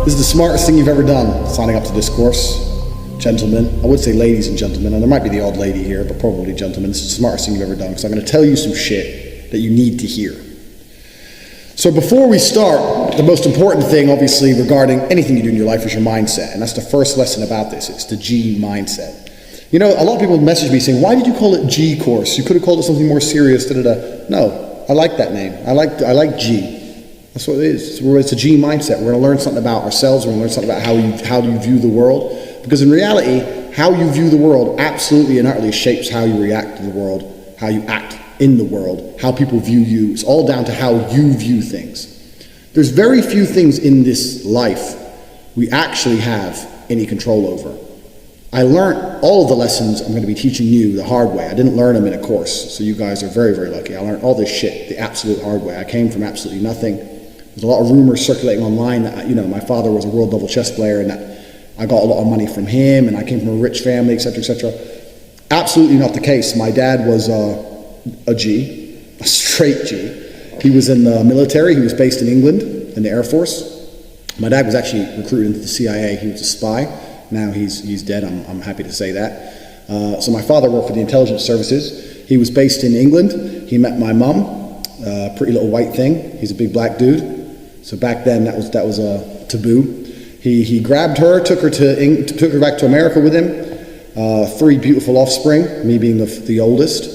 This is the smartest thing you've ever done, signing up to this course. Gentlemen, I would say ladies and gentlemen, and there might be the odd lady here, but probably gentlemen. This is the smartest thing you've ever done, because I'm going to tell you some shit that you need to hear. So before we start, the most important thing, obviously, regarding anything you do in your life is your mindset, and that's the first lesson about this. It's the G mindset. You know, a lot of people message me saying, why did you call it G course? You could have called it something more serious, da-da-da. No, I like that name. I like G. That's what it is. It's a G mindset. We're going to learn something about ourselves. We're going to learn something about how you view the world. Because in reality, how you view the world absolutely and utterly shapes how you react to the world, how you act in the world, how people view you. It's all down to how you view things. There's very few things in this life we actually have any control over. I learned all of the lessons I'm going to be teaching you the hard way. I didn't learn them in a course, so you guys are very, very lucky. I learned all this shit the absolute hard way. I came from absolutely nothing. There's a lot of rumors circulating online that, you know, my father was a world level chess player and that I got a lot of money from him and I came from a rich family, etc., etc. Absolutely not the case. My dad was a G, a straight G. He was in the military. He was based in England in the Air Force. My dad was actually recruited into the CIA. He was a spy. Now he's dead. I'm happy to say that. So my father worked for the intelligence services. He was based in England. He met my mum, pretty little white thing. He's a big black dude. So back then that was a taboo. He grabbed her, took her back to America with him. 3 beautiful offspring, me being the oldest.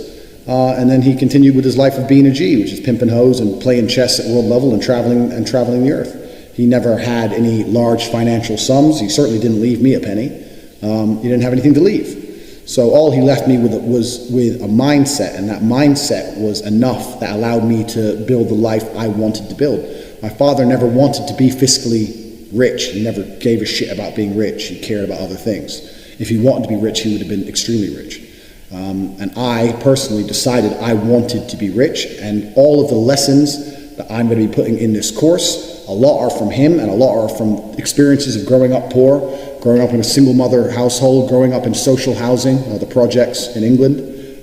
And then he continued with his life of being a G, which is pimping hoes and playing chess at world level and traveling the earth. He never had any large financial sums. He certainly didn't leave me a penny. He didn't have anything to leave. So all he left me with was with a mindset, and that mindset was enough that allowed me to build the life I wanted to build. My father never wanted to be fiscally rich. He never gave a shit about being rich. He cared about other things. If he wanted to be rich, he would have been extremely rich. And I personally decided I wanted to be rich, and all of the lessons that I'm going to be putting in this course, a lot are from him and a lot are from experiences of growing up poor, growing up in a single mother household, growing up in social housing, the projects in England.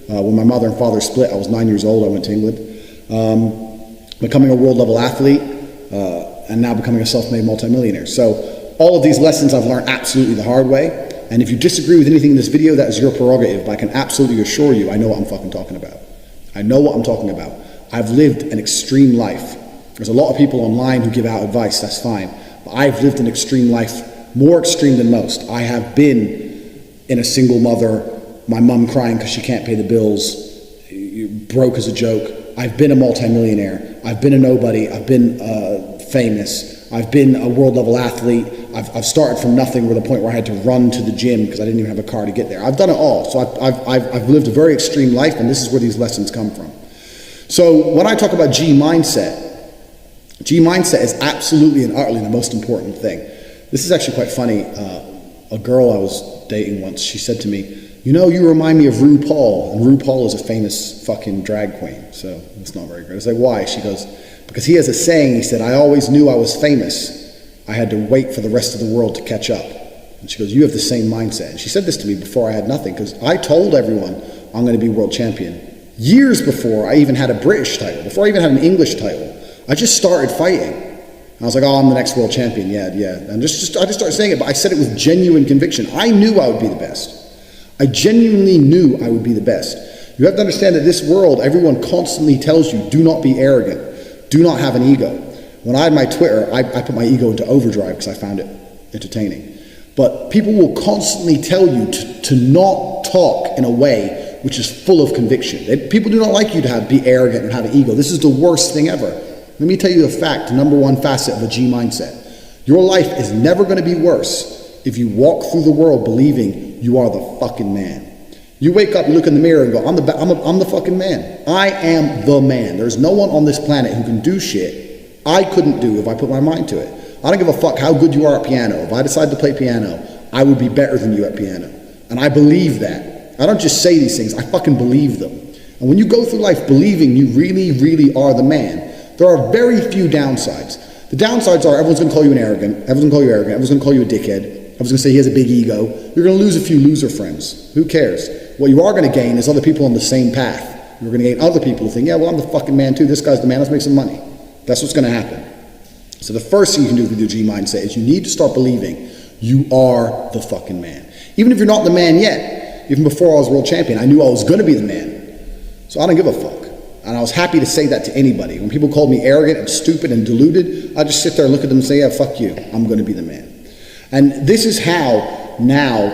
When my mother and father split, I was 9 years old, I went to England. Becoming a world level athlete, and now becoming a self-made multimillionaire. So all of these lessons I've learned absolutely the hard way. And if you disagree with anything in this video, that is your prerogative, but I can absolutely assure you I know what I'm fucking talking about. I know what I'm talking about. I've lived an extreme life. There's a lot of people online who give out advice, that's fine. But I've lived an extreme life, more extreme than most. I have been in a single mother, my mom crying because she can't pay the bills, broke as a joke. I've been a multimillionaire. I've been a nobody. I've been famous. I've been a world level athlete. I've started from nothing with a point where I had to run to the gym because I didn't even have a car to get there. I've done it all. So I've lived a very extreme life, and this is where these lessons come from. So when I talk about G mindset is absolutely and utterly the most important thing. This is actually quite funny. A girl I was dating once, she said to me, you know, you remind me of RuPaul, and RuPaul is a famous fucking drag queen, so it's not very good. I was like, why? She goes, because he has a saying, he said, I always knew I was famous. I had to wait for the rest of the world to catch up. And she goes, you have the same mindset. And she said this to me before I had nothing, because I told everyone I'm going to be world champion. Years before I even had a British title, before I even had an English title, I just started fighting. I was like, oh, I'm the next world champion, yeah. And I just started saying it, but I said it with genuine conviction. I knew I would be the best. I genuinely knew I would be the best. You have to understand that this world, everyone constantly tells you, do not be arrogant. Do not have an ego. When I had my Twitter, I put my ego into overdrive because I found it entertaining. But people will constantly tell you to not talk in a way which is full of conviction. People do not like you to be arrogant and have an ego. This is the worst thing ever. Let me tell you a fact, number one facet of a G mindset. Your life is never going to be worse if you walk through the world believing you are the fucking man. You wake up, you look in the mirror and go, I'm the fucking man. I am the man. There's no one on this planet who can do shit I couldn't do if I put my mind to it. I don't give a fuck how good you are at piano. If I decide to play piano, I would be better than you at piano. And I believe that. I don't just say these things, I fucking believe them. And when you go through life believing you really, really are the man, there are very few downsides. The downsides are everyone's going to call you an arrogant, everyone's going to call you arrogant, everyone's going to call you a dickhead, everyone's going to say he has a big ego. You're going to lose a few loser friends. Who cares? What you are going to gain is other people on the same path. You're going to gain other people who think, yeah, well, I'm the fucking man too. This guy's the man. Let's make some money. That's what's going to happen. So the first thing you can do with your G mindset is you need to start believing you are the fucking man. Even if you're not the man yet, even before I was world champion, I knew I was going to be the man. So I don't give a fuck. And I was happy to say that to anybody. When people called me arrogant and stupid and deluded, I just sit there and look at them and say, yeah, fuck you. I'm going to be the man. And this is how now,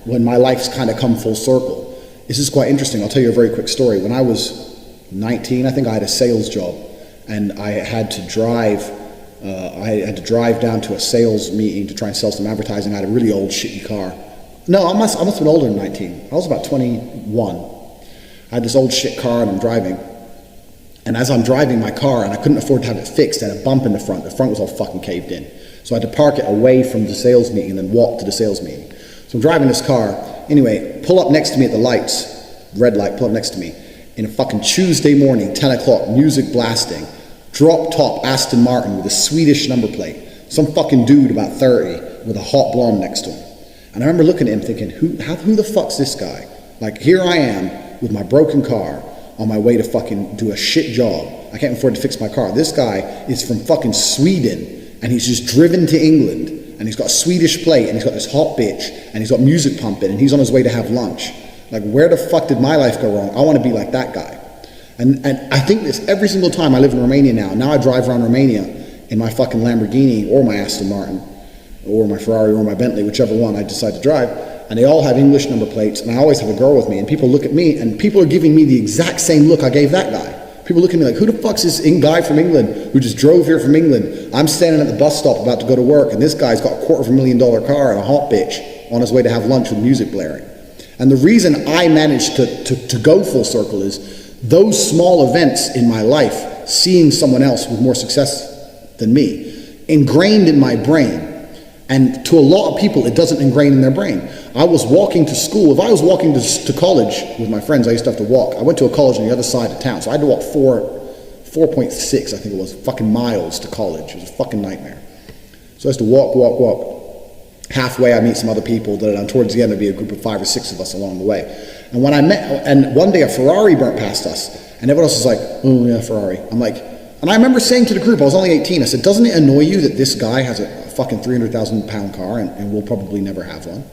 when my life's kind of come full circle, this is quite interesting. I'll tell you a very quick story. When I was 19, I think I had a sales job, and I had to drive down to a sales meeting to try and sell some advertising. I had a really old shitty car. No, I must have been older than 19. I was about 21. I had this old shit car and I'm driving. And as I'm driving my car, and I couldn't afford to have it fixed, I had a bump in the front. The front was all fucking caved in. So I had to park it away from the sales meeting and then walk to the sales meeting. So I'm driving this car. Anyway, pull up next to me at the lights, red light, pull up next to me. In a fucking Tuesday morning, 10 o'clock, music blasting. Drop top Aston Martin with a Swedish number plate. Some fucking dude about 30 with a hot blonde next to him. And I remember looking at him thinking, who the fuck's this guy? Like, here I am with my broken car on my way to fucking do a shit job. I can't afford to fix my car. This guy is from fucking Sweden, and he's just driven to England, and he's got a Swedish plate, and he's got this hot bitch, and he's got music pumping, and he's on his way to have lunch. Like, where the fuck did my life go wrong? I want to be like that guy. And I think this every single time I live in Romania now. Now I drive around Romania in my fucking Lamborghini or my Aston Martin or my Ferrari or my Bentley, whichever one I decide to drive. And they all have English number plates, and I always have a girl with me. And people look at me, and people are giving me the exact same look I gave that guy. People look at me like, who the fuck's this guy from England who just drove here from England? I'm standing at the bus stop about to go to work, and this guy's got a $250,000 car and a hot bitch on his way to have lunch with music blaring. And the reason I managed to go full circle is those small events in my life, seeing someone else with more success than me, ingrained in my brain. And to a lot of people, it doesn't ingrain in their brain. I was walking to school. If I was walking to college with my friends, I used to have to walk. I went to a college on the other side of town, so I had to walk 4.6, I think it was, fucking miles to college. It was a fucking nightmare. So I used to walk. Halfway, I meet some other people, and towards the end, there'd be a group of 5 or 6 of us along the way. And when I met, and one day a Ferrari burnt past us, and everyone else was like, oh yeah, Ferrari. I'm like, and I remember saying to the group, I was only 18, I said, doesn't it annoy you that this guy has a fucking 300,000 pound car and we'll probably never have one?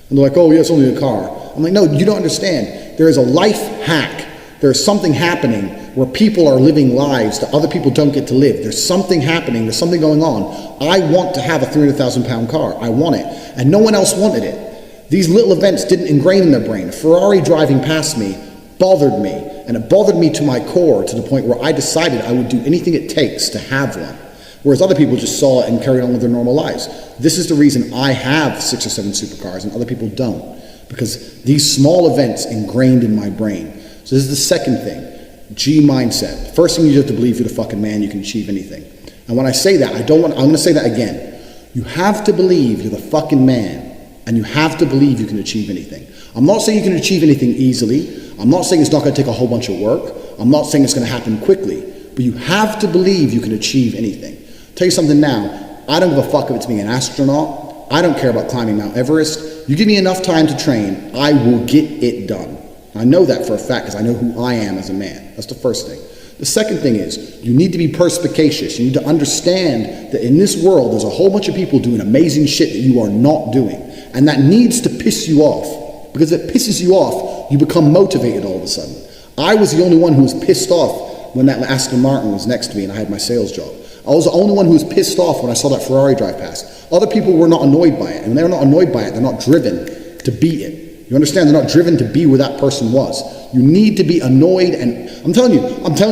And they're like, oh yeah, it's only a car. I'm like, no, you don't understand. There is a life hack. There's something happening where people are living lives that other people don't get to live. There's something happening. There's something going on. I want to have a 300,000 pound car. I want it. And no one else wanted it. These little events didn't ingrain in their brain. A Ferrari driving past me bothered me. And it bothered me to my core, to the point where I decided I would do anything it takes to have one. Whereas other people just saw it and carried on with their normal lives. This is the reason I have 6 or 7 supercars and other people don't. Because these small events ingrained in my brain. So this is the second thing. G mindset. First thing you have to believe you're the fucking man, you can achieve anything. And when I say that, I'm going to say that again. You have to believe you're the fucking man, and you have to believe you can achieve anything. I'm not saying you can achieve anything easily. I'm not saying it's not going to take a whole bunch of work. I'm not saying it's going to happen quickly. But you have to believe you can achieve anything. I'll tell you something now. I don't give a fuck if it's being an astronaut. I don't care about climbing Mount Everest. You give me enough time to train, I will get it done. I know that for a fact because I know who I am as a man. That's the first thing. The second thing is you need to be perspicacious. You need to understand that in this world there's a whole bunch of people doing amazing shit that you are not doing. And that needs to piss you off. Because if it pisses you off, you become motivated all of a sudden. I was the only one who was pissed off when that Aston Martin was next to me and I had my sales job. I was the only one who was pissed off when I saw that Ferrari drive past. Other people were not annoyed by it. And when they're not annoyed by it, they're not driven to beat it. You understand? They're not driven to be where that person was. You need to be annoyed, and I'm telling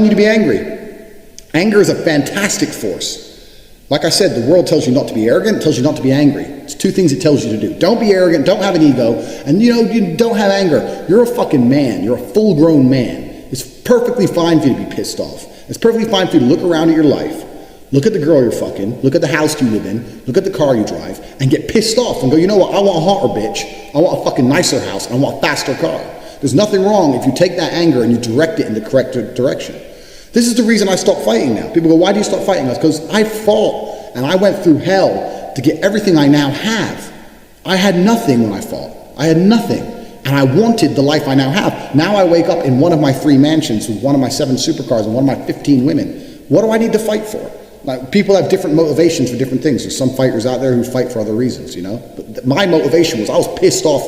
you to be angry. Anger is a fantastic force. Like I said, the world tells you not to be arrogant, it tells you not to be angry. It's 2 things it tells you to do. Don't be arrogant, don't have an ego, and you don't have anger. You're a fucking man. You're a full-grown man. It's perfectly fine for you to be pissed off. It's perfectly fine for you to look around at your life, look at the girl you're fucking, look at the house you live in, look at the car you drive, and get pissed off and go, you know what, I want a hotter bitch, I want a fucking nicer house, I want a faster car. There's nothing wrong if you take that anger and you direct it in the correct direction. This is the reason I stopped fighting now. People go, why do you stop fighting? Because I fought and I went through hell to get everything I now have. I had nothing when I fought. I had nothing. And I wanted the life I now have. Now I wake up in one of my 3 mansions with one of my 7 supercars and one of my 15 women. What do I need to fight for? Like, people have different motivations for different things. There's some fighters out there who fight for other reasons, you know? But my motivation was I was pissed off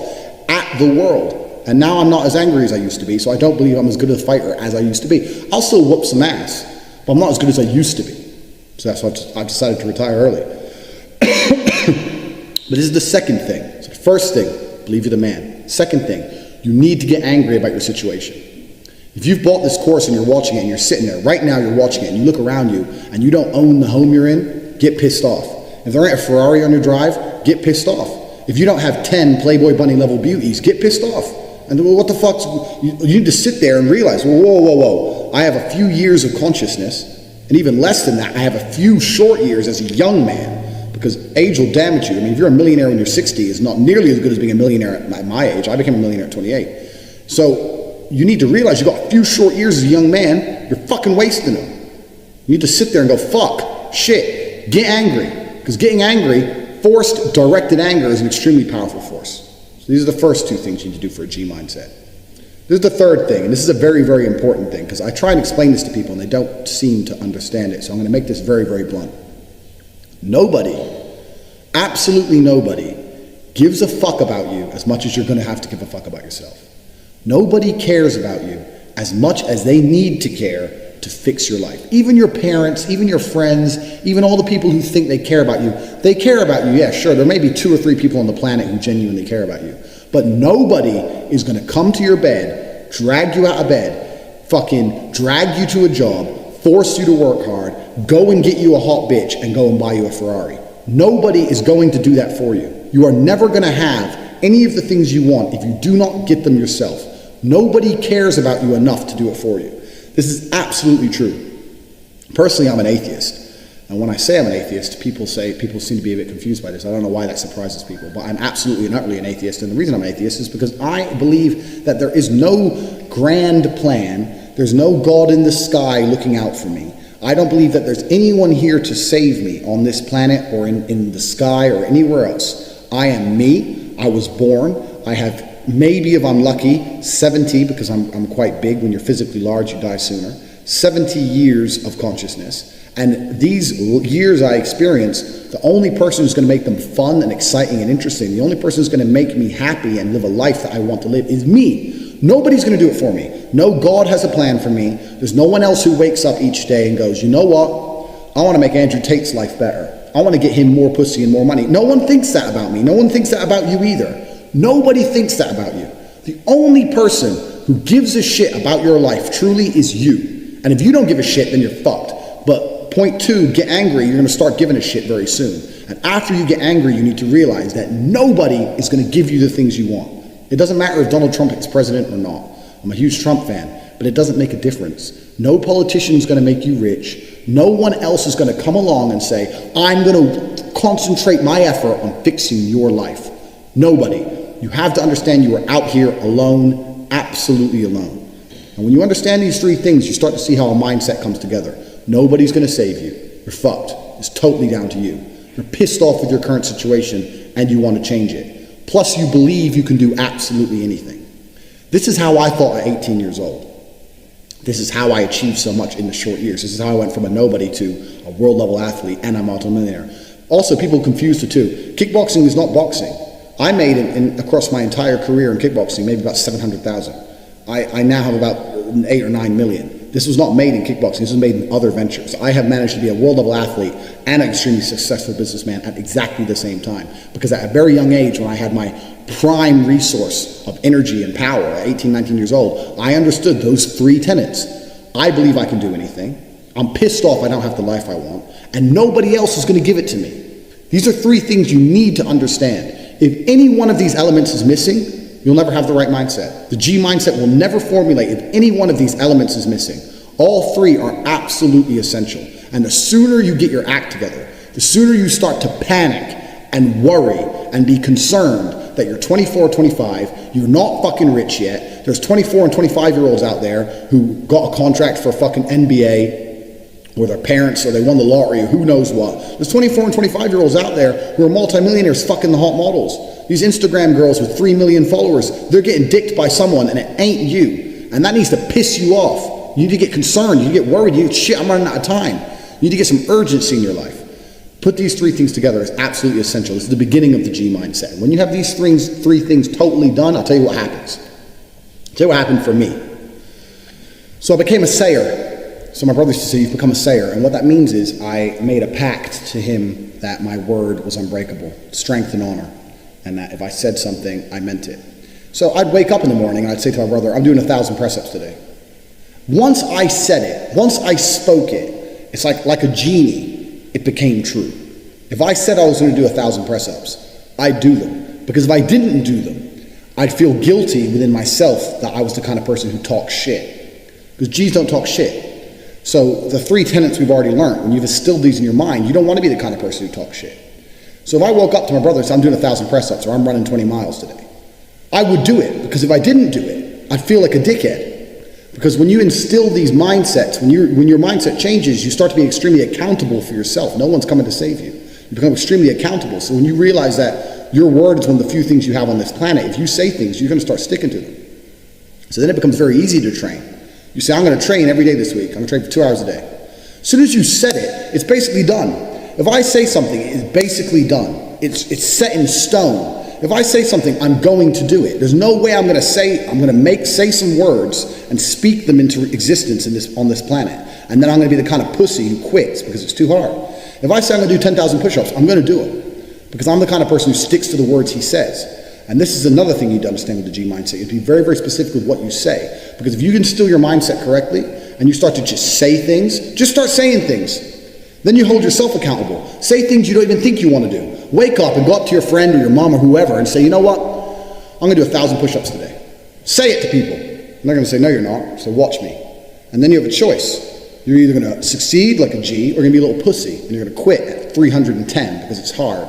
at the world. And now I'm not as angry as I used to be, so I don't believe I'm as good a fighter as I used to be. I'll still whoop some ass, but I'm not as good as I used to be. So that's why I decided to retire early. But this is the second thing. So the first thing, believe you're the man. Second thing, you need to get angry about your situation. If you've bought this course and you're watching it and you're sitting there, right now you're watching it and you look around you and you don't own the home you're in, get pissed off. If there ain't a Ferrari on your drive, get pissed off. If you don't have 10 Playboy Bunny level beauties, get pissed off. And what the fuck, you need to sit there and realize, whoa. I have a few years of consciousness, and even less than that, I have a few short years as a young man, because age will damage you. I mean, if you're a millionaire when you're 60, it's not nearly as good as being a millionaire at my age. I became a millionaire at 28. So you need to realize you've got a few short years as a young man, you're fucking wasting them. You need to sit there and go, fuck, shit, get angry. Because getting angry, forced, directed anger is an extremely powerful force. So these are the first two things you need to do for a G mindset. This is the third thing, and this is a very, very important thing, because I try and explain this to people and they don't seem to understand it. So I'm going to make this very, very blunt. Nobody, absolutely nobody, gives a fuck about you as much as you're going to have to give a fuck about yourself. Nobody cares about you as much as they need to care to fix your life. Even your parents, even your friends, even all the people who think they care about you, they care about you. Yeah, sure, there may be 2 or 3 people on the planet who genuinely care about you. But nobody is going to come to your bed, drag you out of bed, fucking drag you to a job, force you to work hard, go and get you a hot bitch and go and buy you a Ferrari. Nobody is going to do that for you. You are never going to have any of the things you want if you do not get them yourself. Nobody cares about you enough to do it for you. This is absolutely true. Personally, I'm an atheist. And when I say I'm an atheist, people seem to be a bit confused by this. I don't know why that surprises people, but I'm absolutely and utterly an atheist. And the reason I'm an atheist is because I believe that there is no grand plan. There's no God in the sky looking out for me. I don't believe that there's anyone here to save me on this planet or in the sky or anywhere else. I am me. I was born. I have maybe, if I'm lucky, 70, because I'm quite big. When you're physically large, you die sooner. 70 years of consciousness. And these years I experience, the only person who's going to make them fun and exciting and interesting, the only person who's going to make me happy and live a life that I want to live is me. Nobody's going to do it for me. No God has a plan for me. There's no one else who wakes up each day and goes, you know what? I want to make Andrew Tate's life better. I want to get him more pussy and more money. No one thinks that about me. No one thinks that about you either. Nobody thinks that about you. The only person who gives a shit about your life truly is you. And if you don't give a shit, then you're fucked. But point 2, get angry. You're going to start giving a shit very soon. And after you get angry, you need to realize that nobody is going to give you the things you want. It doesn't matter if Donald Trump is president or not. I'm a huge Trump fan, but it doesn't make a difference. No politician is going to make you rich. No one else is going to come along and say, I'm going to concentrate my effort on fixing your life. Nobody. You have to understand you are out here alone, absolutely alone. And when you understand these 3 things, you start to see how a mindset comes together. Nobody's going to save you. You're fucked. It's totally down to you. You're pissed off with your current situation and you want to change it. Plus, you believe you can do absolutely anything. This is how I thought at 18 years old. This is how I achieved so much in the short years. This is how I went from a nobody to a world level athlete and a multimillionaire. Also, people confuse the two. Kickboxing is not boxing. I made across my entire career in kickboxing maybe about 700,000. I now have about 8 or 9 million. This was not made in kickboxing. This was made in other ventures. I have managed to be a world level athlete and an extremely successful businessman at exactly the same time. Because at a very young age, when I had my prime resource of energy and power at 18, 19 years old, I understood those 3 tenets. I believe I can do anything. I'm pissed off I don't have the life I want. And nobody else is going to give it to me. These are 3 things you need to understand. If any one of these elements is missing, you'll never have the right mindset. The G mindset will never formulate if any one of these elements is missing. All 3 are absolutely essential. And the sooner you get your act together, the sooner you start to panic and worry and be concerned that you're 24 or 25, you're not fucking rich yet. There's 24 and 25-year-olds out there who got a contract for a fucking NBA, or their parents, or they won the lottery, or who knows what. There's 24 and 25-year-olds out there who are multimillionaires fucking the hot models. These Instagram girls with 3 million followers, they're getting dicked by someone and it ain't you. And that needs to piss you off. You need to get concerned, you get worried, shit, I'm running out of time. You need to get some urgency in your life. Put these three things together is absolutely essential. This is the beginning of the G mindset. When you have these three things totally done, I'll tell you what happens. I'll tell you what happened for me. So I became a sayer. So my brother used to say, you've become a sayer. And what that means is I made a pact to him that my word was unbreakable, strength and honor. And that if I said something, I meant it. So I'd wake up in the morning and I'd say to my brother, I'm doing 1,000 press-ups today. Once I said it, once I spoke it, it's like a genie, it became true. If I said I was going to do 1,000 press-ups, I'd do them. Because if I didn't do them, I'd feel guilty within myself that I was the kind of person who talks shit. Because G's don't talk shit. So the three tenets we've already learned, when you've instilled these in your mind, you don't want to be the kind of person who talks shit. So if I woke up to my brother and said, I'm doing 1,000 press-ups or I'm running 20 miles today, I would do it, because if I didn't do it, I'd feel like a dickhead. Because when you instill these mindsets, when your mindset changes, you start to be extremely accountable for yourself. No one's coming to save you. You become extremely accountable. So when you realize that your word is one of the few things you have on this planet, if you say things, you're going to start sticking to them. So then it becomes very easy to train. You say, I'm going to train every day this week. I'm going to train for 2 hours a day. As soon as you said it, it's basically done. If I say something, it's basically done. It's set in stone. If I say something, I'm going to do it. There's no way I'm going to say some words and speak them into existence on this planet. And then I'm going to be the kind of pussy who quits because it's too hard. If I say I'm going to do 10,000 push-ups, I'm going to do them. Because I'm the kind of person who sticks to the words he says. And this is another thing you need to understand with the G mindset. You have to be very, very specific with what you say. Because if you instill your mindset correctly and you start to just say things, just start saying things. Then you hold yourself accountable. Say things you don't even think you want to do. Wake up and go up to your friend or your mom or whoever and say, you know what? I'm going to do 1,000 push-ups today. Say it to people. And they're going to say, no, you're not. So watch me. And then you have a choice. You're either going to succeed like a G or you're going to be a little pussy. And you're going to quit at 310 because it's hard.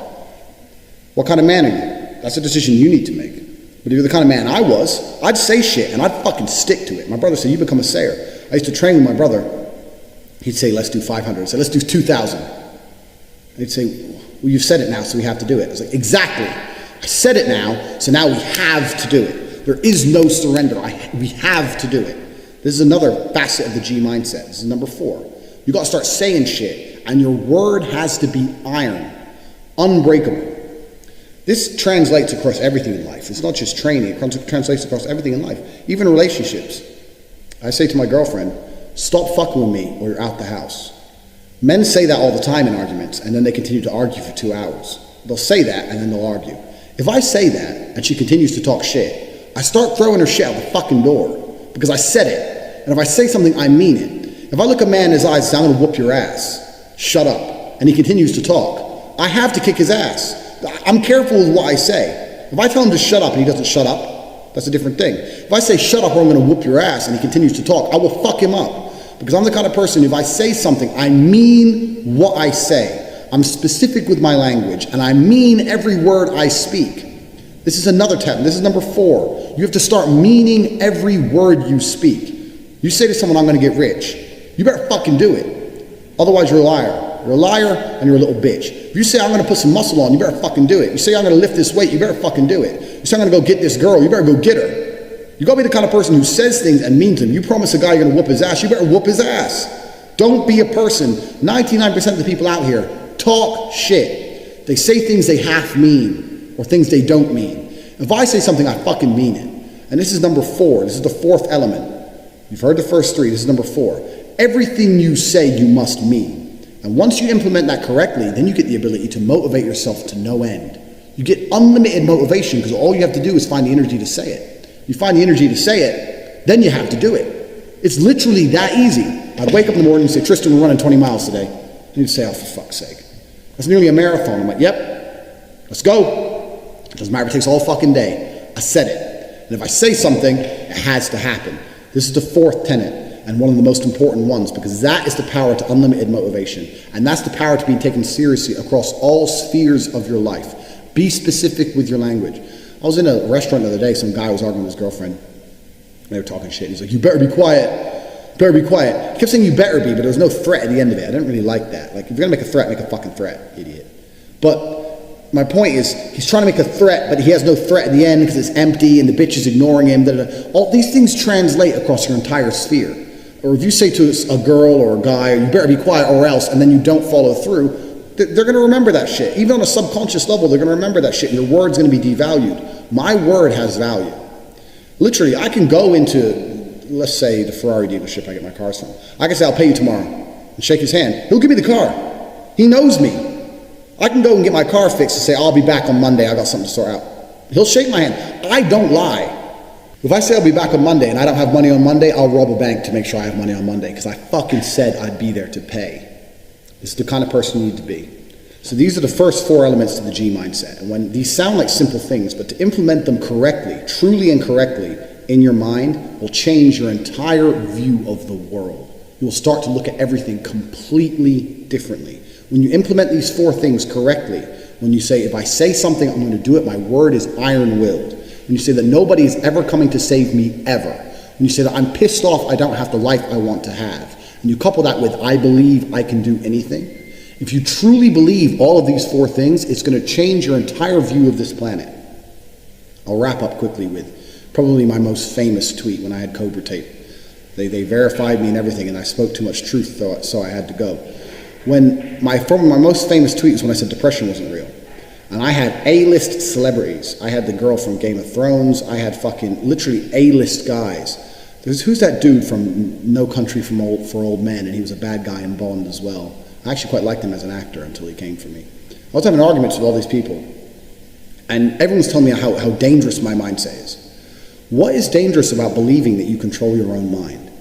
What kind of man are you? That's a decision you need to make. But if you're the kind of man I was, I'd say shit and I'd fucking stick to it. My brother said, you become a sayer. I used to train with my brother. He'd say, let's do 500. I'd say, let's do 2,000. He'd say, well, you've said it now, so we have to do it. I was like, exactly. I said it now, so now we have to do it. There is no surrender. We have to do it. This is another facet of the G mindset. This is number 4. You got to start saying shit, and your word has to be iron, unbreakable. This translates across everything in life. It's not just training. It translates across everything in life, even relationships. I say to my girlfriend, stop fucking with me or you're out the house. Men say that all the time in arguments, and then they continue to argue for 2 hours. They'll say that, and then they'll argue. If I say that, and she continues to talk shit, I start throwing her shit out the fucking door, because I said it. And if I say something, I mean it. If I look a man in his eyes and say, I'm going to whoop your ass, shut up, and he continues to talk, I have to kick his ass. I'm careful with what I say. If I tell him to shut up and he doesn't shut up, that's a different thing. If I say shut up or I'm going to whoop your ass and he continues to talk, I will fuck him up. Because I'm the kind of person, if I say something, I mean what I say. I'm specific with my language, and I mean every word I speak. This is another tip. This is number 4. You have to start meaning every word you speak. You say to someone, I'm going to get rich. You better fucking do it. Otherwise, you're a liar. You're a liar, and you're a little bitch. If you say, I'm going to put some muscle on, you better fucking do it. You say, I'm going to lift this weight, you better fucking do it. You say, I'm going to go get this girl, you better go get her. You gotta be the kind of person who says things and means them. You promise a guy you're gonna whoop his ass, you better whoop his ass. Don't be a person. 99% of the people out here talk shit. They say things they half mean or things they don't mean. If I say something, I fucking mean it. And this is number 4. This is the 4th element. You've heard the first 3. This is number 4. Everything you say, you must mean. And once you implement that correctly, then you get the ability to motivate yourself to no end. You get unlimited motivation because all you have to do is find the energy to say it. You find the energy to say it, then you have to do it. It's literally that easy. I'd wake up in the morning and say, Tristan, we're running 20 miles today. And he'd say, oh, for fuck's sake. That's nearly a marathon. I'm like, yep, let's go. It doesn't matter if it takes all fucking day. I said it. And if I say something, it has to happen. This is the 4th tenet and one of the most important ones because that is the power to unlimited motivation. And that's the power to be taken seriously across all spheres of your life. Be specific with your language. I was in a restaurant the other day, some guy was arguing with his girlfriend. They were talking shit. He's like, you better be quiet. Better be quiet. He kept saying you better be, but there was no threat at the end of it. I didn't really like that. Like, if you're going to make a threat, make a fucking threat, idiot. But my point is, he's trying to make a threat, but he has no threat at the end because it's empty and the bitch is ignoring him. All these things translate across your entire sphere. or if you say to a girl or a guy, you better be quiet or else, and then you don't follow through, they're going to remember that shit. Even on a subconscious level, they're going to remember that shit, and your word's going to be devalued. My word has value. Literally, I can go into, let's say, the Ferrari dealership I get my cars from. I can say, I'll pay you tomorrow, and shake his hand. He'll give me the car. He knows me. I can go and get my car fixed and say, I'll be back on Monday, I got something to sort out. He'll shake my hand. I don't lie. If I say I'll be back on Monday and I don't have money on Monday, I'll rob a bank to make sure I have money on Monday, because I fucking said I'd be there to pay. This is the kind of person you need to be. So these are the first 4 elements to the G mindset. And when these sound like simple things, but to implement them correctly, truly and correctly in your mind, will change your entire view of the world. You will start to look at everything completely differently. When you implement these 4 things correctly, when you say, if I say something, I'm going to do it, my word is iron-willed. When you say that nobody is ever coming to save me, ever. When you say that I'm pissed off, I don't have the life I want to have. And you couple that with, I believe I can do anything. If you truly believe all of these 4 things, it's going to change your entire view of this planet. I'll wrap up quickly with probably my most famous tweet when I had Cobra Tape. They verified me and everything, and I spoke too much truth, so I had to go. When my most famous tweet was when I said depression wasn't real. And I had A-list celebrities. I had the girl from Game of Thrones. I had fucking literally A-list guys. Who's that dude from No Country for Old Men, and he was a bad guy in Bond as well. I actually quite liked him as an actor until he came for me. I was having arguments with all these people, and everyone's telling me how dangerous my mindset is. What is dangerous about believing that you control your own mind?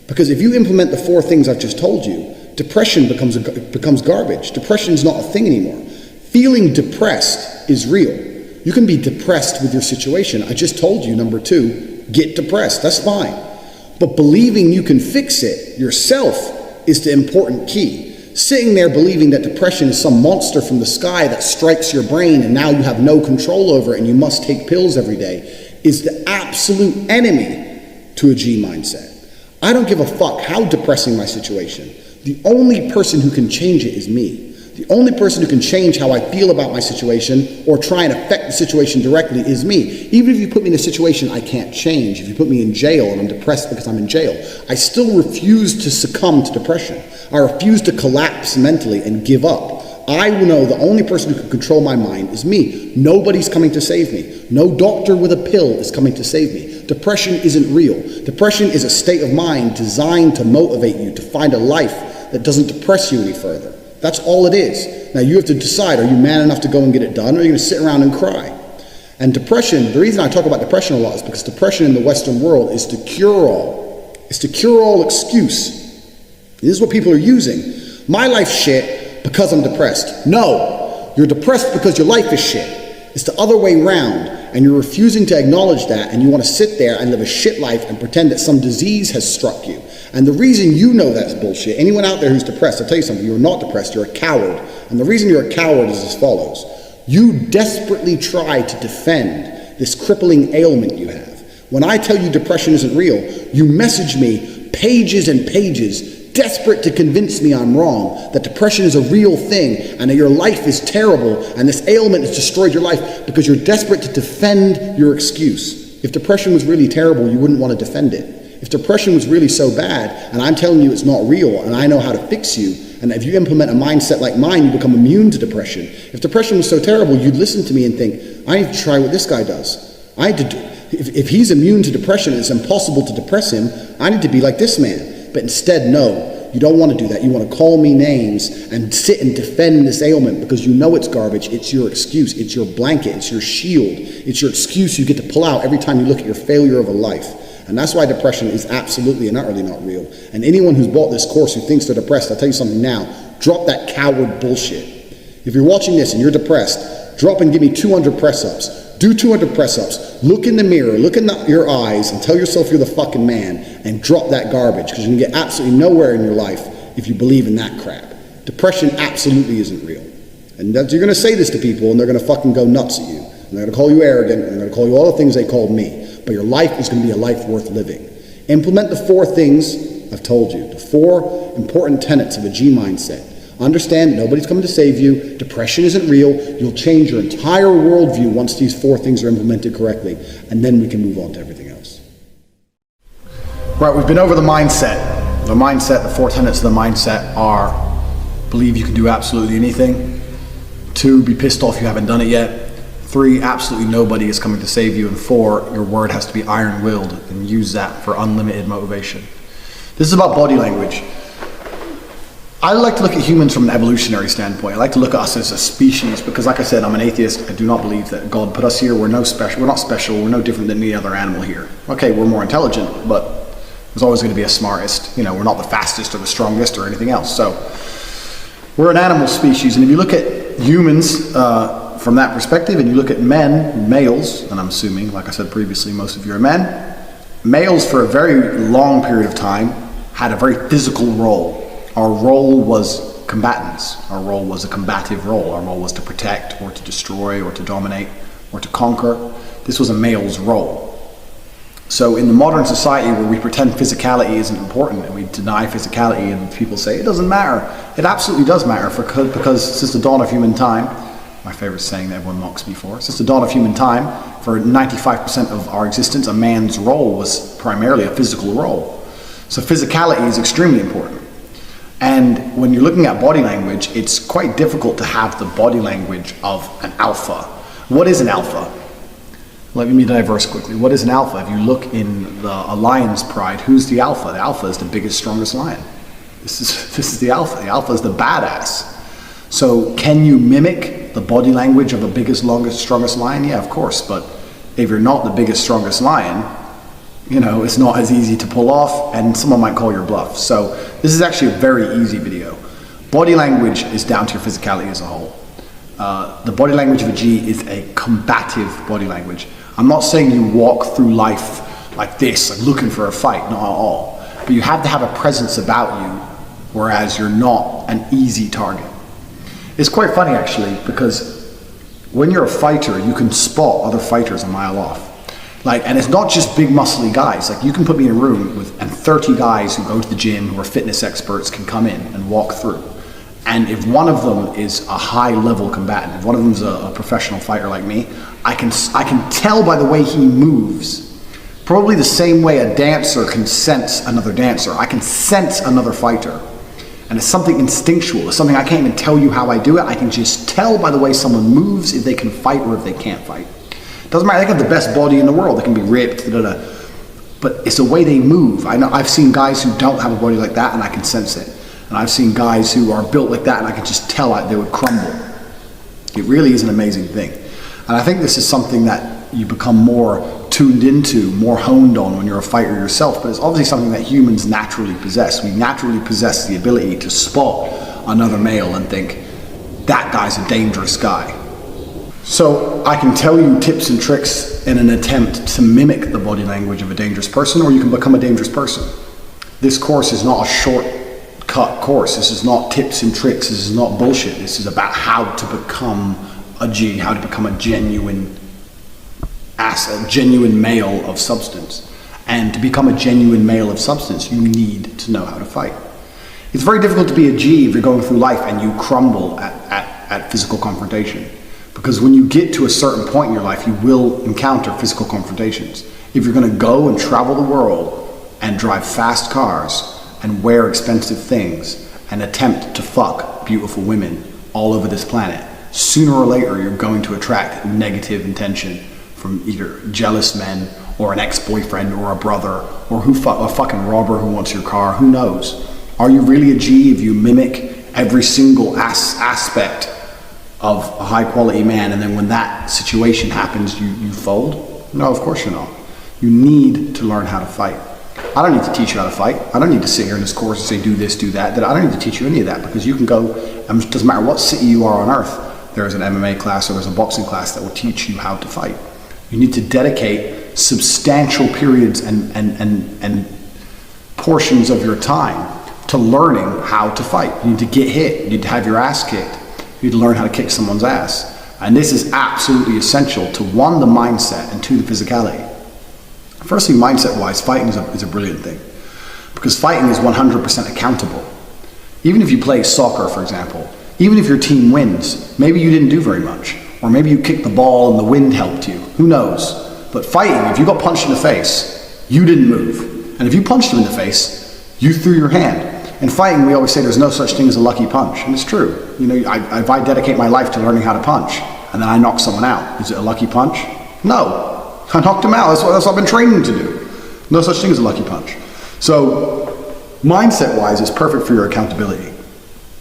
Because if you implement the 4 things I've just told you, depression becomes garbage. Depression is not a thing anymore. Feeling depressed is real. You can be depressed with your situation. I just told you, number 2, get depressed. That's fine. But believing you can fix it yourself is the important key. Sitting there believing that depression is some monster from the sky that strikes your brain and now you have no control over it and you must take pills every day is the absolute enemy to a G mindset. I don't give a fuck how depressing my situation. The only person who can change it is me. The only person who can change how I feel about my situation or try and affect the situation directly is me. Even if you put me in a situation I can't change, if you put me in jail and I'm depressed because I'm in jail, I still refuse to succumb to depression. I refuse to collapse mentally and give up. I know the only person who can control my mind is me. Nobody's coming to save me. No doctor with a pill is coming to save me. Depression isn't real. Depression is a state of mind designed to motivate you to find a life that doesn't depress you any further. That's all it is. Now you have to decide, are you man enough to go and get it done, or are you going to sit around and cry? And depression, the reason I talk about depression a lot is because depression in the Western world is the cure-all. It's the cure-all excuse. This is what people are using. My life's shit because I'm depressed. No, you're depressed because your life is shit. It's the other way round, and you're refusing to acknowledge that, and you want to sit there and live a shit life and pretend that some disease has struck you. And the reason you know that's bullshit, anyone out there who's depressed, I'll tell you something, you're not depressed, you're a coward. And the reason you're a coward is as follows. You desperately try to defend this crippling ailment you have. When I tell you depression isn't real, you message me pages and pages desperate to convince me I'm wrong, that depression is a real thing, and that your life is terrible, and this ailment has destroyed your life because you're desperate to defend your excuse. If depression was really terrible, you wouldn't want to defend it. If depression was really so bad, and I'm telling you it's not real, and I know how to fix you, and if you implement a mindset like mine, you become immune to depression. If depression was so terrible, you'd listen to me and think, I need to try what this guy does. If he's immune to depression, it's impossible to depress him, I need to be like this man. But instead, no, you don't want to do that. You want to call me names and sit and defend this ailment because you know it's garbage. It's your excuse. It's your blanket. It's your shield. It's your excuse you get to pull out every time you look at your failure of a life. And that's why depression is absolutely and utterly not real. And anyone who's bought this course who thinks they're depressed, I'll tell you something now, drop that coward bullshit. If you're watching this and you're depressed, drop and give me 200 press-ups. Do 200 press-ups. Look in the mirror, look in your eyes, and tell yourself you're the fucking man, and drop that garbage, because you can get absolutely nowhere in your life if you believe in that crap. Depression absolutely isn't real. And you're going to say this to people, and they're going to fucking go nuts at you. And they're going to call you arrogant, and they're going to call you all the things they called me. But your life is going to be a life worth living. Implement the 4 things I've told you, the 4 important tenets of a G mindset. Understand nobody's coming to save you. Depression isn't real. You'll change your entire worldview once these 4 things are implemented correctly. And then we can move on to everything else. Right, we've been over the mindset. The mindset, the 4 tenets of the mindset are: believe you can do absolutely anything. 2, be pissed off you haven't done it yet. 3, absolutely nobody is coming to save you. And 4, your word has to be iron-willed, and use that for unlimited motivation. This is about body language. I like to look at humans from an evolutionary standpoint. I like to look at us as a species because, like I said, I'm an atheist. I do not believe that God put us here. We're not special. We're no different than any other animal here. Okay, we're more intelligent, but there's always going to be a smartest. You know, we're not the fastest or the strongest or anything else. So we're an animal species, and if you look at humans from that perspective, and you look at men, males, and I'm assuming, like I said previously, most of you are men. Males, for a very long period of time, had a very physical role. Our role was combatants. Our role was a combative role. Our role was to protect or to destroy or to dominate or to conquer. This was a male's role. So in the modern society where we pretend physicality isn't important and we deny physicality and people say it doesn't matter, it absolutely does matter because since the dawn of human time, my favorite saying that everyone mocks me for, since the dawn of human time, for 95% of our existence, a man's role was primarily a physical role. So physicality is extremely important. And when you're looking at body language, it's quite difficult to have the body language of an alpha. What is an alpha? Let me diverse quickly. What is an alpha? If you look in a lion's pride, who's the alpha? The alpha is the biggest, strongest lion. This is the alpha. The alpha is the badass. So can you mimic the body language of the biggest, longest, strongest lion? Yeah, of course. But if you're not the biggest, strongest lion, you know, it's not as easy to pull off, and someone might call your bluff. So this is actually a very easy video. Body language is down to your physicality as a whole. The body language of a G is a combative body language. I'm not saying you walk through life like this, like looking for a fight, not at all. But you have to have a presence about you, whereas you're not an easy target. It's quite funny actually, because when you're a fighter, you can spot other fighters a mile off. Like, and it's not just big muscly guys. Like, you can put me in a room and 30 guys who go to the gym, who are fitness experts, can come in and walk through. And if one of them is a high level combatant, if one of them is a professional fighter like me, I can tell by the way he moves, probably the same way a dancer can sense another dancer. I can sense another fighter. And it's something instinctual. It's something I can't even tell you how I do it. I can just tell by the way someone moves if they can fight or if they can't fight. Doesn't matter, they can have the best body in the world, they can be ripped, but it's the way they move. I know I've seen guys who don't have a body like that and I can sense it. And I've seen guys who are built like that and I can just tell they would crumble. It really is an amazing thing. And I think this is something that you become more tuned into, more honed on when you're a fighter yourself, but it's obviously something that humans naturally possess. We naturally possess the ability to spot another male and think, that guy's a dangerous guy. So I can tell you tips and tricks in an attempt to mimic the body language of a dangerous person, or you can become a dangerous person. This course is not a shortcut course. This is not tips and tricks. This is not bullshit. This is about how to become a G, how to become a genuine male of substance. And to become a genuine male of substance, you need to know how to fight. It's very difficult to be a G if you're going through life and you crumble at physical confrontation. Because when you get to a certain point in your life, you will encounter physical confrontations. If you're going to go and travel the world and drive fast cars and wear expensive things and attempt to fuck beautiful women all over this planet, sooner or later you're going to attract negative intention from either jealous men or an ex-boyfriend or a brother or a fucking robber who wants your car. Who knows? Are you really a G if you mimic every single aspect of a high quality man, and then when that situation happens, you fold? No, of course you're not. You need to learn how to fight. I don't need to teach you how to fight. I don't need to sit here in this course and say do this, do that. I don't need to teach you any of that, because you can go, and it doesn't matter what city you are on earth, there's an MMA class or there's a boxing class that will teach you how to fight. You need to dedicate substantial periods and portions of your time to learning how to fight. You need to get hit. You need to have your ass kicked. You need to learn how to kick someone's ass. And this is absolutely essential to, one, the mindset, and two, the physicality. Firstly, mindset-wise, fighting is a brilliant thing. Because fighting is 100% accountable. Even if you play soccer, for example, even if your team wins, maybe you didn't do very much. Or maybe you kicked the ball and the wind helped you. Who knows? But fighting, if you got punched in the face, you didn't move. And if you punched him in the face, You threw your hand. In fighting, we always say there's no such thing as a lucky punch, and it's true. You know, if I dedicate my life to learning how to punch, and then I knock someone out, is it a lucky punch? No. I knocked him out. That's what I've been training to do. No such thing as a lucky punch. So, mindset-wise, it's perfect for your accountability.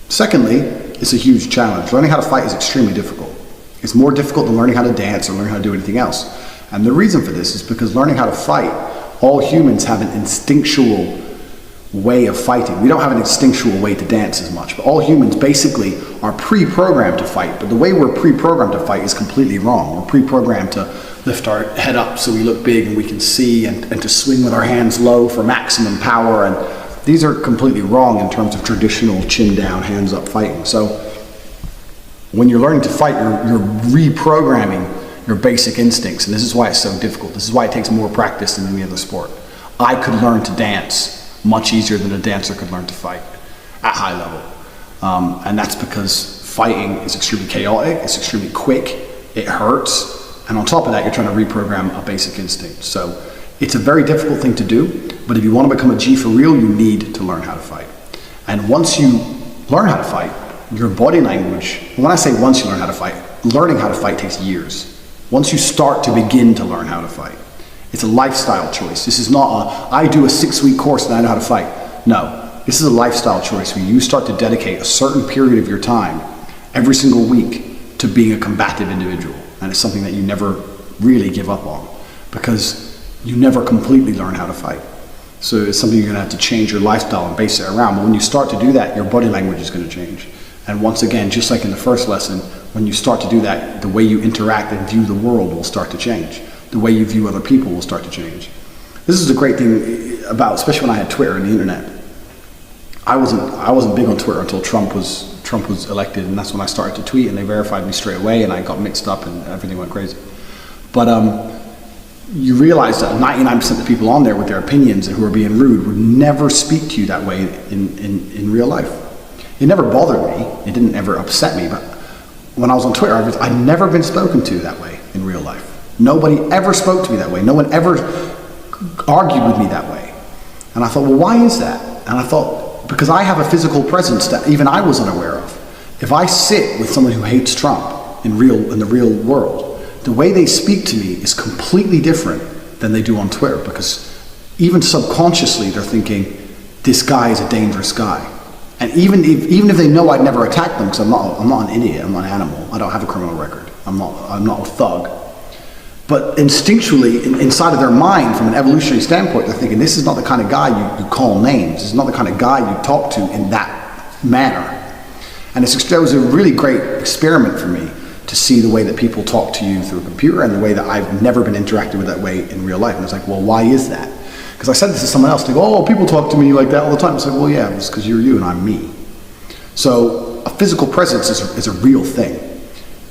Secondly, it's a huge challenge. Learning how to fight is extremely difficult. It's more difficult than learning how to dance or learning how to do anything else. And the reason for this is because learning how to fight, all humans have an instinctual way of fighting. We don't have an instinctual way to dance as much, but all humans basically are pre-programmed to fight. But the way we're pre-programmed to fight is completely wrong. We're pre-programmed to lift our head up so we look big and we can see, and to swing with our hands low for maximum power. And these are completely wrong in terms of traditional chin down, hands up fighting. So when you're learning to fight, you're reprogramming your basic instincts, and this is why it's so difficult. This is why it takes more practice than any other sport. I could learn to dance much easier than a dancer could learn to fight at high level. And that's because fighting is extremely chaotic, it's extremely quick, it hurts, and on top of that, you're trying to reprogram a basic instinct. So it's a very difficult thing to do, but if you want to become a G for real, you need to learn how to fight. And once you learn how to fight, your body language, and when I say once you learn how to fight, learning how to fight takes years. Once you start to begin to learn how to fight, it's a lifestyle choice. This is not I do a 6-week course and I know how to fight. No, this is a lifestyle choice where you start to dedicate a certain period of your time every single week to being a combative individual. And it's something that you never really give up on because you never completely learn how to fight. So it's something you're gonna have to change your lifestyle and base it around. But when you start to do that, your body language is gonna change. And once again, just like in the first lesson, when you start to do that, the way you interact and view the world will start to change. The way you view other people will start to change. This is a great thing about, especially when I had Twitter and the internet. I wasn't big on Twitter until Trump was elected, and that's when I started to tweet, and they verified me straight away, and I got mixed up, and everything went crazy. But you realize that 99% of the people on there with their opinions and who are being rude would never speak to you that way in real life. It never bothered me. It didn't ever upset me. But when I was on Twitter, I'd never been spoken to that way in real life. Nobody ever spoke to me that way. No one ever argued with me that way. And I thought, well, why is that? And I thought, because I have a physical presence that even I was unaware of. If I sit with someone who hates Trump in the real world, the way they speak to me is completely different than they do on Twitter, because even subconsciously they're thinking, this guy is a dangerous guy. And even if they know I'd never attack them, because I'm not an idiot, I'm not an animal, I don't have a criminal record, I'm not a thug. But instinctually, inside of their mind, from an evolutionary standpoint, they're thinking, this is not the kind of guy you call names. This is not the kind of guy you talk to in that manner. And it was a really great experiment for me to see the way that people talk to you through a computer and the way that I've never been interacted with that way in real life. And it's like, well, why is that? Because I said this to someone else, they go, oh, people talk to me like that all the time. It's like, well, yeah, it's because you're you and I'm me. So a physical presence is a real thing.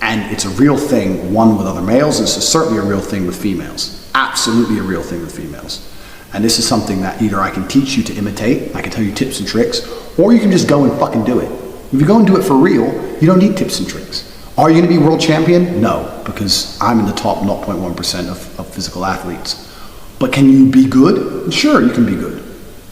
And it's a real thing, one, with other males, and it's certainly a real thing with females. Absolutely a real thing with females. And this is something that either I can teach you to imitate, I can tell you tips and tricks, or you can just go and fucking do it. If you go and do it for real, you don't need tips and tricks. Are you gonna be world champion? No, because I'm in the top 0.1% of physical athletes. But can you be good? Sure, you can be good.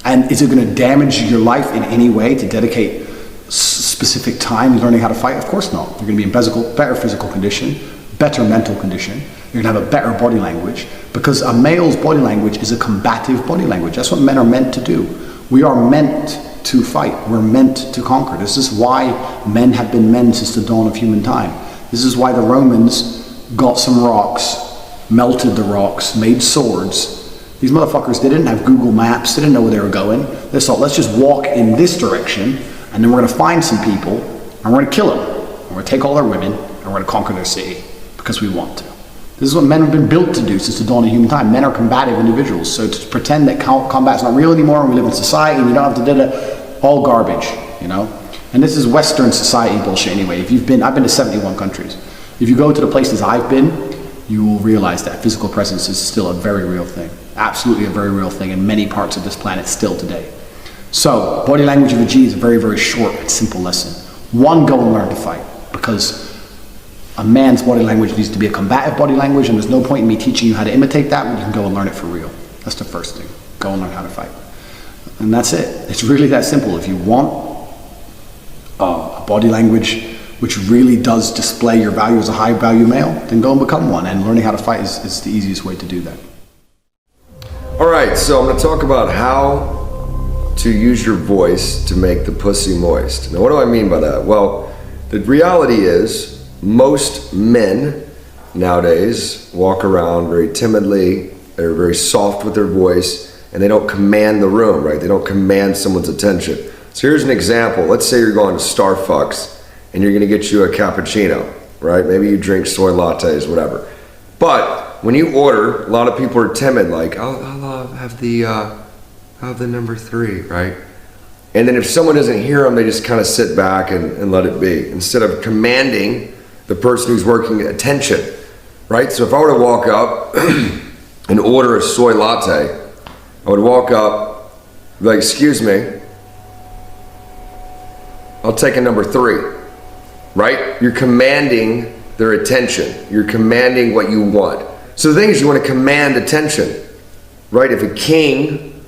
And is it gonna damage your life in any way to dedicate specific time learning how to fight? Of course not. You're going to be in better physical condition, better mental condition. You're going to have a better body language, because a male's body language is a combative body language. That's what men are meant to do. We are meant to fight. We're meant to conquer. This is why men have been men since the dawn of human time. This is why the Romans got some rocks, melted the rocks, made swords. These motherfuckers, they didn't have Google Maps. They didn't know where they were going. They thought, let's just walk in this direction, and then we're going to find some people, and we're going to kill them. And we're going to take all their women, and we're going to conquer their city, because we want to. This is what men have been built to do since the dawn of human time. Men are combative individuals. So to pretend that combat's not real anymore, and we live in society, and you don't have to do it, all garbage, you know? And this is Western society bullshit anyway. I've been to 71 countries. If you go to the places I've been, you will realize that physical presence is still a very real thing. Absolutely a very real thing in many parts of this planet still today. So, body language of a G is a very, very short and simple lesson. One, go and learn to fight, because a man's body language needs to be a combative body language, and there's no point in me teaching you how to imitate that when you can go and learn it for real. That's the first thing. Go and learn how to fight. And that's it. It's really that simple. If you want a body language which really does display your value as a high value male, then go and become one. And learning how to fight is the easiest way to do that. All right, so I'm going to talk about how to use your voice to make the pussy moist. Now, what do I mean by that? Well, the reality is most men nowadays walk around very timidly, they're very soft with their voice, and they don't command the room, right? They don't command someone's attention. So here's an example. Let's say you're going to Starbucks and you're going to get you a cappuccino, right? Maybe you drink soy lattes, whatever. But when you order, a lot of people are timid, like, I'll have the number 3, right? And then if someone doesn't hear them, they just kind of sit back and let it be, instead of commanding the person who's working attention, right? So if I were to walk up and order a soy latte, I would walk up, be like, excuse me, I'll take a number 3, right? You're commanding their attention. You're commanding what you want. So the thing is, you want to command attention, right? If a king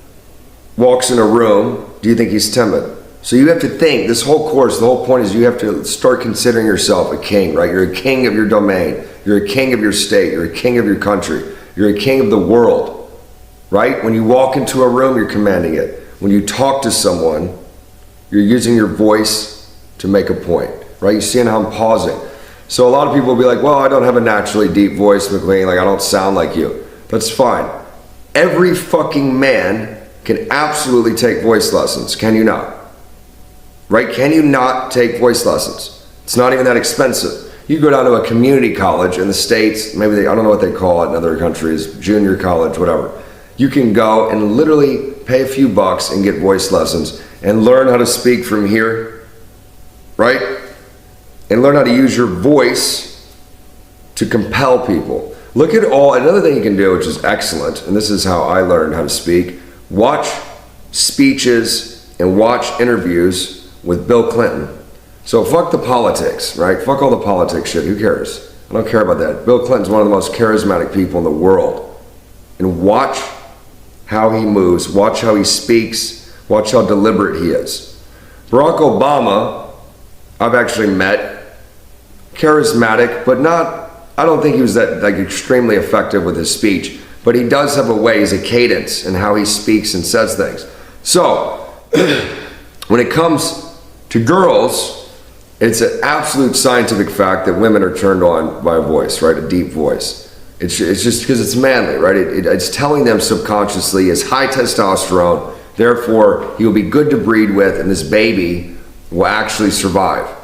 walks in a room, do you think he's timid? So you have to think, this whole course, the whole point is you have to start considering yourself a king, right? You're a king of your domain. You're a king of your state. You're a king of your country. You're a king of the world, right? When you walk into a room, you're commanding it. When you talk to someone, you're using your voice to make a point, right? You see how I'm pausing. So a lot of people will be like, well, I don't have a naturally deep voice, McLean, like I don't sound like you. That's fine. Every fucking man can absolutely take voice lessons, can you not? Right? Can you not take voice lessons? It's not even that expensive. You go down to a community college in the States, maybe I don't know what they call it in other countries, junior college, whatever. You can go and literally pay a few bucks and get voice lessons and learn how to speak from here, right? And learn how to use your voice to compel people. Look at another thing you can do, which is excellent, and this is how I learned how to speak. Watch speeches and watch interviews with Bill Clinton. So fuck the politics, right? Fuck all the politics shit, who cares? I don't care about that. Bill Clinton's one of the most charismatic people in the world. And watch how he moves, watch how he speaks, watch how deliberate he is. Barack Obama, I've actually met, charismatic, but not, I don't think he was that like extremely effective with his speech, but he does have a way, he's a cadence in how he speaks and says things. So, when it comes to girls, it's an absolute scientific fact that women are turned on by a voice, right? A deep voice. It's just because it's manly, right? It's telling them subconsciously it's high testosterone, therefore he will be good to breed with and this baby will actually survive.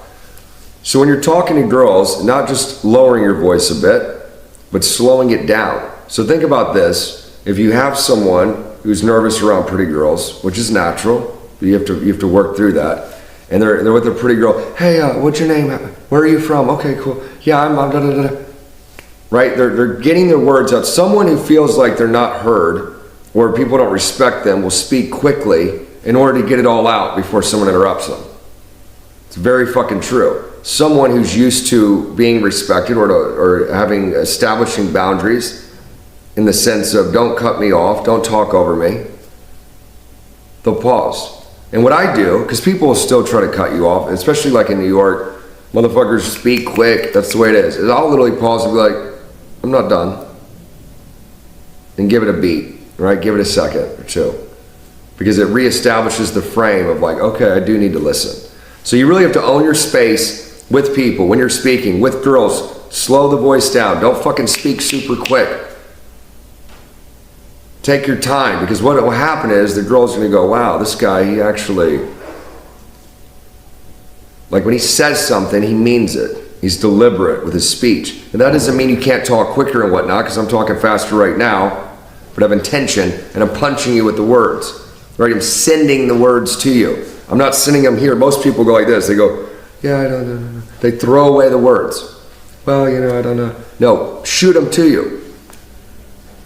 So when you're talking to girls, not just lowering your voice a bit, but slowing it down. So think about this. If you have someone who's nervous around pretty girls, which is natural, but you have to work through that, and they're with a pretty girl, hey, what's your name? Where are you from? Okay, cool. Yeah, I'm da da da. Right? They're getting their words out. Someone who feels like they're not heard or people don't respect them will speak quickly in order to get it all out before someone interrupts them. It's very fucking true. Someone who's used to being respected or establishing boundaries in the sense of don't cut me off, don't talk over me, they'll pause. And what I do, because people will still try to cut you off, especially like in New York, motherfuckers speak quick, that's the way it is. I'll literally pause and be like, I'm not done. And give it a beat, right? Give it a second or two. Because it reestablishes the frame of like, okay, I do need to listen. So you really have to own your space with people. When you're speaking, with girls, slow the voice down. Don't fucking speak super quick. Take your time, because what will happen is the girl's gonna go, wow, this guy, he actually, like when he says something, he means it. He's deliberate with his speech. And that doesn't mean you can't talk quicker and whatnot, because I'm talking faster right now, but I have intention, and I'm punching you with the words, right? I'm sending the words to you. I'm not sending them here. Most people go like this. They go, yeah, I don't know. They throw away the words. Well, I don't know. No, shoot them to you.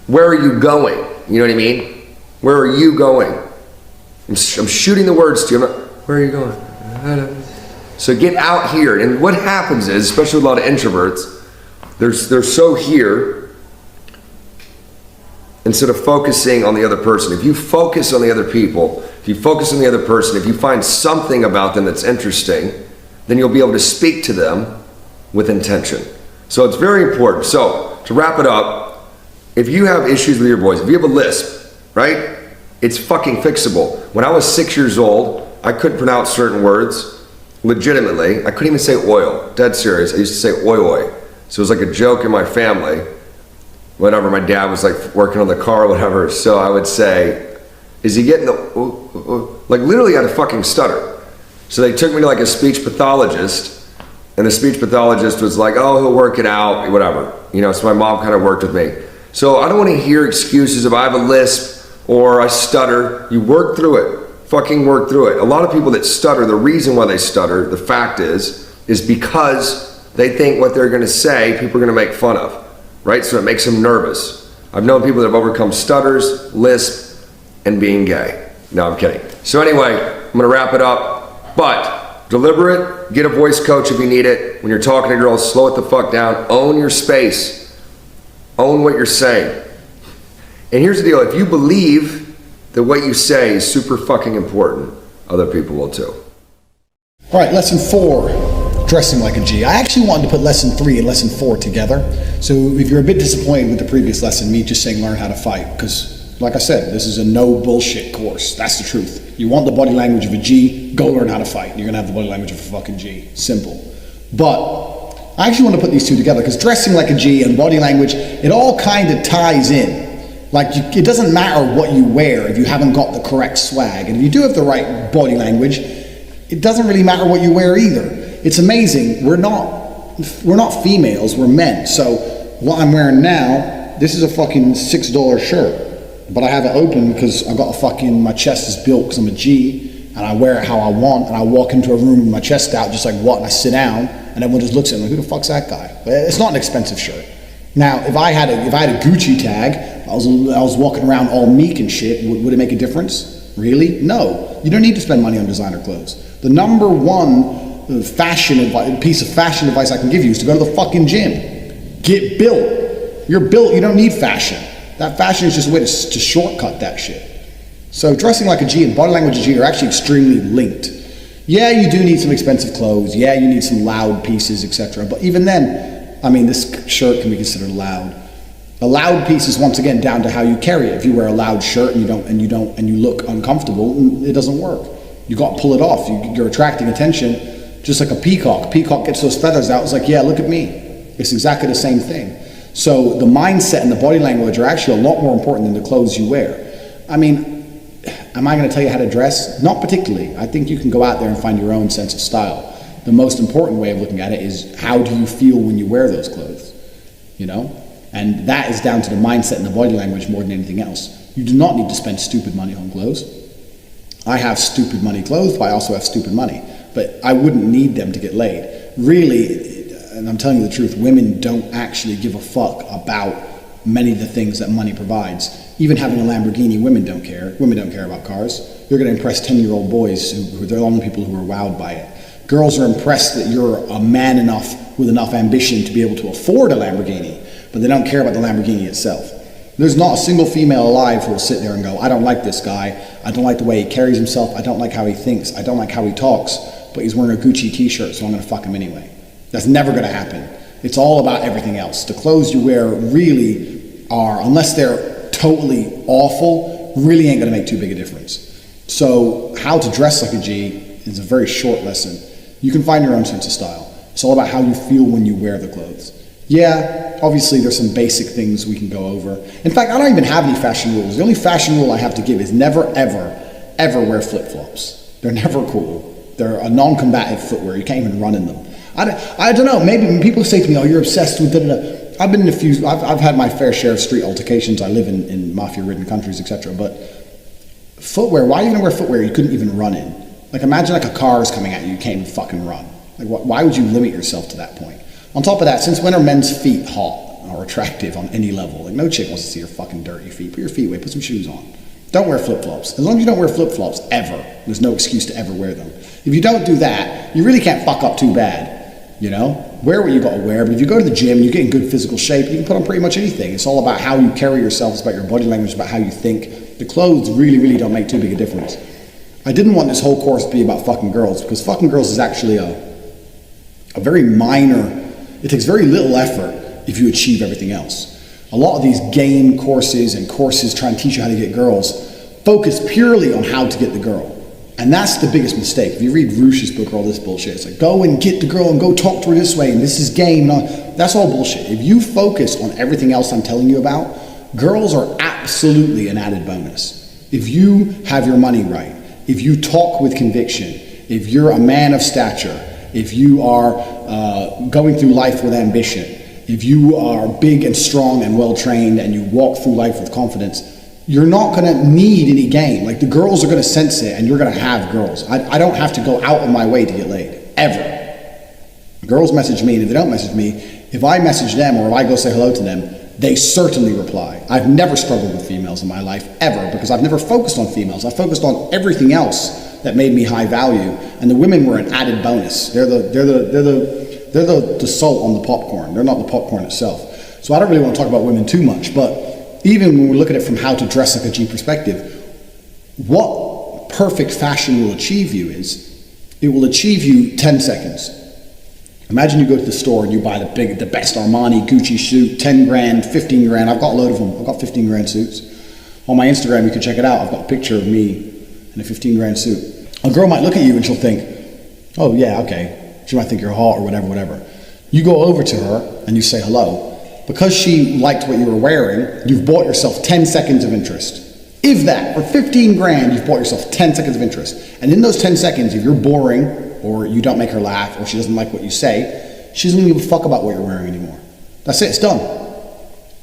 Where are you going? You know what I mean? Where are you going? I'm shooting the words to you. Where are you going? I don't know. So get out here. And what happens is, especially with a lot of introverts, they're so here instead of focusing on the other person. If you focus on the other people, If you focus on the other person, if you find something about them that's interesting, then you'll be able to speak to them with intention. So it's very important. So to wrap it up, if you have issues with your voice, if you have a lisp, right? It's fucking fixable. When I was 6 years old, I couldn't pronounce certain words legitimately. I couldn't even say oil, dead serious. I used to say oi oi. So it was like a joke in my family. Whenever my dad was like working on the car or whatever, so I would say, is he getting the, like literally I had a fucking stutter. So they took me to like a speech pathologist, and the speech pathologist was like, oh, he'll work it out, whatever. You know, so my mom kind of worked with me. So I don't want to hear excuses if I have a lisp or I stutter. You work through it. Fucking work through it. A lot of people that stutter, the reason why they stutter, the fact is because they think what they're going to say, people are going to make fun of, right? So it makes them nervous. I've known people that have overcome stutters, lisp, and being gay. No, I'm kidding. So anyway, I'm going to wrap it up, but deliberate, get a voice coach if you need it. When you're talking to girls, slow it the fuck down. Own your space. Own what you're saying. And here's the deal. If you believe that what you say is super fucking important, other people will too. All right, lesson 4, dressing like a G. I actually wanted to put lesson 3 and lesson 4 together. So if you're a bit disappointed with the previous lesson, me just saying learn how to fight, because like I said, this is a no bullshit course. That's the truth. You want the body language of a G, go learn how to fight. You're gonna have the body language of a fucking G. Simple. But I actually want to put these two together because dressing like a G and body language, it all kind of ties in. Like, it doesn't matter what you wear if you haven't got the correct swag. And if you do have the right body language, it doesn't really matter what you wear either. It's amazing. We're not females, we're men. So what I'm wearing now, this is a fucking $6 shirt. But I have it open because I've got my chest is built because I'm a G, and I wear it how I want, and I walk into a room with my chest out just like what, and I sit down, and everyone just looks at me like, who the fuck's that guy? But it's not an expensive shirt. Now, if I had a Gucci tag, I was walking around all meek and shit, would it make a difference? Really? No. You don't need to spend money on designer clothes. The number one piece of fashion advice I can give you is to go to the fucking gym. Get built. You're built, you don't need fashion. That fashion is just a way to shortcut that shit. So dressing like a G and body language of G are actually extremely linked. Yeah, you do need some expensive clothes. Yeah, you need some loud pieces, etc. But even then, I mean, this shirt can be considered loud. A loud piece is once again down to how you carry it. If you wear a loud shirt and you look uncomfortable, it doesn't work. You got to pull it off. You're attracting attention, just like a peacock. Peacock gets those feathers out. It's like, yeah, look at me. It's exactly the same thing. So the mindset and the body language are actually a lot more important than the clothes you wear. I mean, am I going to tell you how to dress? Not particularly. I think you can go out there and find your own sense of style. The most important way of looking at it is how do you feel when you wear those clothes, you know? And that is down to the mindset and the body language more than anything else. You do not need to spend stupid money on clothes. I have stupid money clothes, but I also have stupid money. But I wouldn't need them to get laid. Really, and I'm telling you the truth, women don't actually give a fuck about many of the things that money provides. Even having a Lamborghini, women don't care. Women don't care about cars. You're going to impress 10-year-old boys who they're the only people who are wowed by it. Girls are impressed that you're a man enough with enough ambition to be able to afford a Lamborghini, but they don't care about the Lamborghini itself. There's not a single female alive who will sit there and go, I don't like this guy, I don't like the way he carries himself, I don't like how he thinks, I don't like how he talks, but he's wearing a Gucci t-shirt, so I'm going to fuck him anyway. That's never going to happen. It's all about everything else. The clothes you wear really are, unless they're totally awful, really ain't going to make too big a difference. So how to dress like a G is a very short lesson. You can find your own sense of style. It's all about how you feel when you wear the clothes. Yeah, obviously there's some basic things we can go over. In fact, I don't even have any fashion rules. The only fashion rule I have to give is never, ever, ever wear flip-flops. They're never cool. They're a non-combative footwear. You can't even run in them. I don't know, maybe when people say to me, oh, you're obsessed with da-da-da. I've been in I've had my fair share of street altercations. I live in mafia-ridden countries, etc. But footwear, why are you gonna wear footwear you couldn't even run in? Like imagine like a car is coming at you, you can't even fucking run. Like why would you limit yourself to that point? On top of that, since when are men's feet hot or attractive on any level? Like no chick wants to see your fucking dirty feet. Put your feet away, put some shoes on. Don't wear flip-flops. As long as you don't wear flip-flops ever, there's no excuse to ever wear them. If you don't do that, you really can't fuck up too bad, you know? Wear what you gotta wear, but if you go to the gym, you get in good physical shape, you can put on pretty much anything. It's all about how you carry yourself, it's about your body language, it's about how you think. The clothes really, really don't make too big a difference. I didn't want this whole course to be about fucking girls, because fucking girls is actually a very minor, it takes very little effort if you achieve everything else. A lot of these game courses and courses trying to teach you how to get girls focus purely on how to get the girl. And that's the biggest mistake. If you read Rush's book or all this bullshit, it's like, go and get the girl and go talk to her this way, and this is game. And all. That's all bullshit. If you focus on everything else I'm telling you about, girls are absolutely an added bonus. If you have your money right, if you talk with conviction, if you're a man of stature, if you are going through life with ambition, if you are big and strong and well-trained and you walk through life with confidence, you're not going to need any game. Like, the girls are going to sense it, and you're going to have girls. I don't have to go out of my way to get laid, ever. Girls message me, and if they don't message me, if I message them or if I go say hello to them, they certainly reply. I've never struggled with females in my life, ever, because I've never focused on females. I focused on everything else that made me high value, and the women were an added bonus. They're the salt on the popcorn. They're not the popcorn itself. So I don't really want to talk about women too much, but even when we look at it from how to dress like a G perspective, what perfect fashion will achieve you is, it will achieve you 10 seconds. Imagine you go to the store and you buy the best Armani Gucci suit, 10 grand, 15 grand. I've got a load of them. I've got 15 grand suits. On my Instagram, you can check it out. I've got a picture of me in a 15 grand suit. A girl might look at you and she'll think, oh yeah, okay. She might think you're hot or whatever. You go over to her and you say hello. Because she liked what you were wearing, you've bought yourself 10 seconds of interest. If that, for 15 grand, you've bought yourself 10 seconds of interest. And in those 10 seconds, if you're boring, or you don't make her laugh, or she doesn't like what you say, she doesn't give a fuck about what you're wearing anymore. That's it, it's done.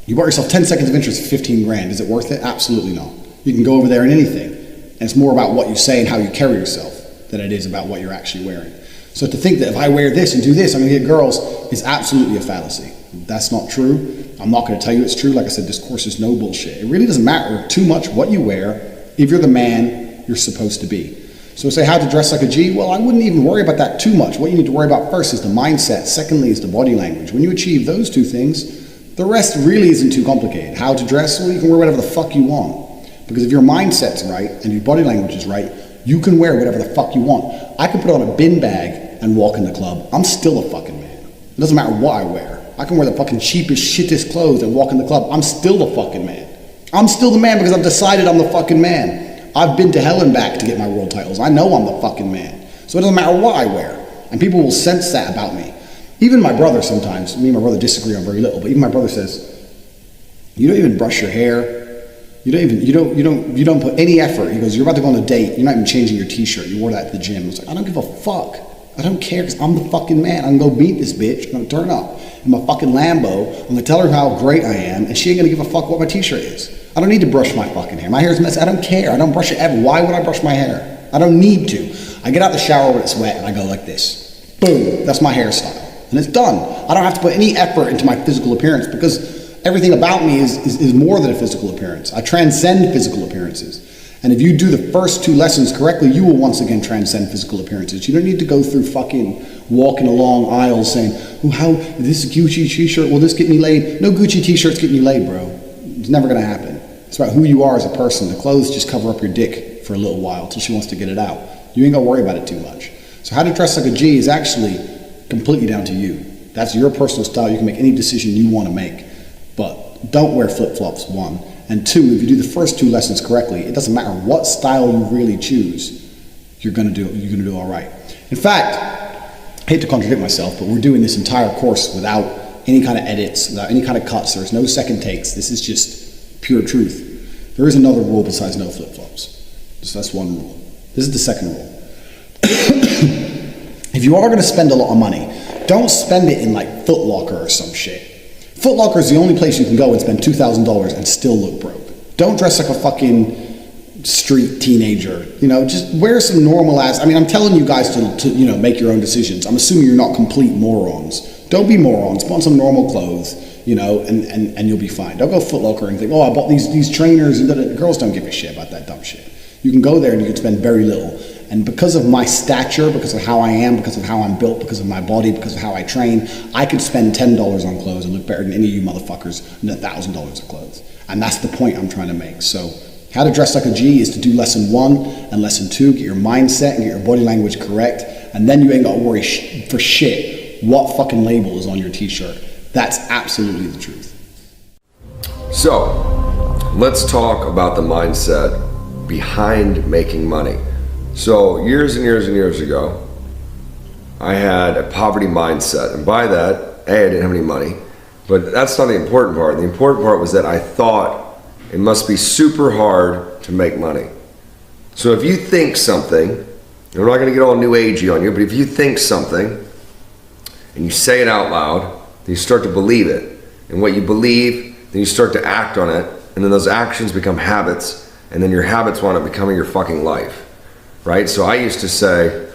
You bought yourself 10 seconds of interest for 15 grand. Is it worth it? Absolutely not. You can go over there in anything. And it's more about what you say and how you carry yourself than it is about what you're actually wearing. So to think that if I wear this and do this, I'm gonna get girls, is absolutely a fallacy. That's not true. I'm not gonna tell you it's true. Like I said, this course is no bullshit. It really doesn't matter too much what you wear if you're the man you're supposed to be. So say how to dress like a G, well, I wouldn't even worry about that too much. What you need to worry about first is the mindset. Secondly is the body language. When you achieve those two things, the rest really isn't too complicated. How to dress, well, you can wear whatever the fuck you want. Because if your mindset's right and your body language is right, you can wear whatever the fuck you want. I can put on a bin bag and walk in the club. I'm still a fucking man. It doesn't matter what I wear. I can wear the fucking cheapest, shittest clothes and walk in the club. I'm still the fucking man. I'm still the man because I've decided I'm the fucking man. I've been to hell and back to get my world titles. I know I'm the fucking man. So it doesn't matter what I wear. And people will sense that about me. Even my brother sometimes, me and my brother disagree on very little, but even my brother says, you don't even brush your hair. You don't put any effort. He goes, you're about to go on a date. You're not even changing your t-shirt. You wore that at the gym. I was like, I don't give a fuck. I don't care because I'm the fucking man. I'm gonna go beat this bitch. I'm gonna turn up in my fucking Lambo. I'm gonna tell her how great I am, and she ain't gonna give a fuck what my t-shirt is. I don't need to brush my fucking hair. My hair's messy. I don't care. I don't brush it ever. Why would I brush my hair? I don't need to. I get out the shower when it's wet and I go like this. Boom. That's my hairstyle. And it's done. I don't have to put any effort into my physical appearance because everything about me is more than a physical appearance. I transcend physical appearances. And if you do the first two lessons correctly, you will once again transcend physical appearances. You don't need to go through fucking walking along aisles saying, oh, how, this Gucci t-shirt, will this get me laid? No Gucci t-shirt's getting you laid, bro. It's never gonna happen. It's about who you are as a person. The clothes just cover up your dick for a little while till she wants to get it out. You ain't gonna worry about it too much. So how to dress like a G is actually completely down to you. That's your personal style. You can make any decision you wanna make. But don't wear flip-flops, one. And two, if you do the first two lessons correctly, it doesn't matter what style you really choose, you're gonna do all right. In fact, I hate to contradict myself, but we're doing this entire course without any kind of edits, without any kind of cuts. There's no second takes. This is just pure truth. There is another rule besides no flip-flops. So that's one rule. This is the second rule. If you are gonna spend a lot of money, don't spend it in like Foot Locker or some shit. Foot Locker is the only place you can go and spend $2,000 and still look broke. Don't dress like a fucking street teenager. You know, just wear some normal ass. I mean, I'm telling you guys to you know, make your own decisions. I'm assuming you're not complete morons. Don't be morons. Put on some normal clothes, you know, and you'll be fine. Don't go Foot Locker and think, oh, I bought these trainers. And girls don't give a shit about that dumb shit. You can go there and you can spend very little. And because of my stature, because of how I am, because of how I'm built, because of my body, because of how I train, I could spend $10 on clothes and look better than any of you motherfuckers than $1,000 of clothes. And that's the point I'm trying to make. So How to dress like a G is to do lesson 1 and lesson 2, get your mindset and get your body language correct, and then you ain't got to worry for shit what fucking label is on your t-shirt. That's absolutely the truth. So, let's talk about the mindset behind making money. So, years and years and years ago, I had a poverty mindset, and by that, I didn't have any money, but that's not the important part. The important part was that I thought it must be super hard to make money. So if you think something, and I'm not going to get all new agey on you, but if you think something and you say it out loud, then you start to believe it. And what you believe, then you start to act on it, and then those actions become habits, and then your habits wind up becoming your fucking life. Right? So I used to say,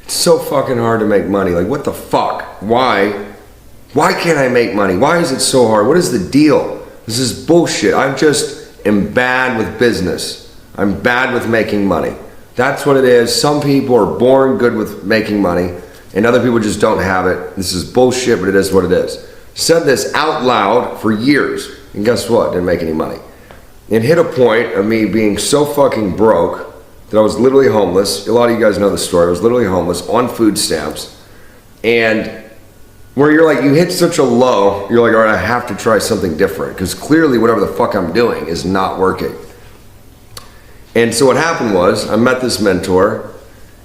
it's so fucking hard to make money. Like, what the fuck? Why? Why can't I make money? Why is it so hard? What is the deal? This is bullshit. I just am bad with business. I'm bad with making money. That's what it is. Some people are born good with making money, and other people just don't have it. This is bullshit, but it is what it is. Said this out loud for years, and guess what? Didn't make any money. It hit a point of me being so fucking broke that I was literally homeless. A lot of you guys know the story. I was literally homeless on food stamps, and where you're like, you hit such a low, you're like, all right, I have to try something different, because clearly whatever the fuck I'm doing is not working. And so what happened was, I met this mentor,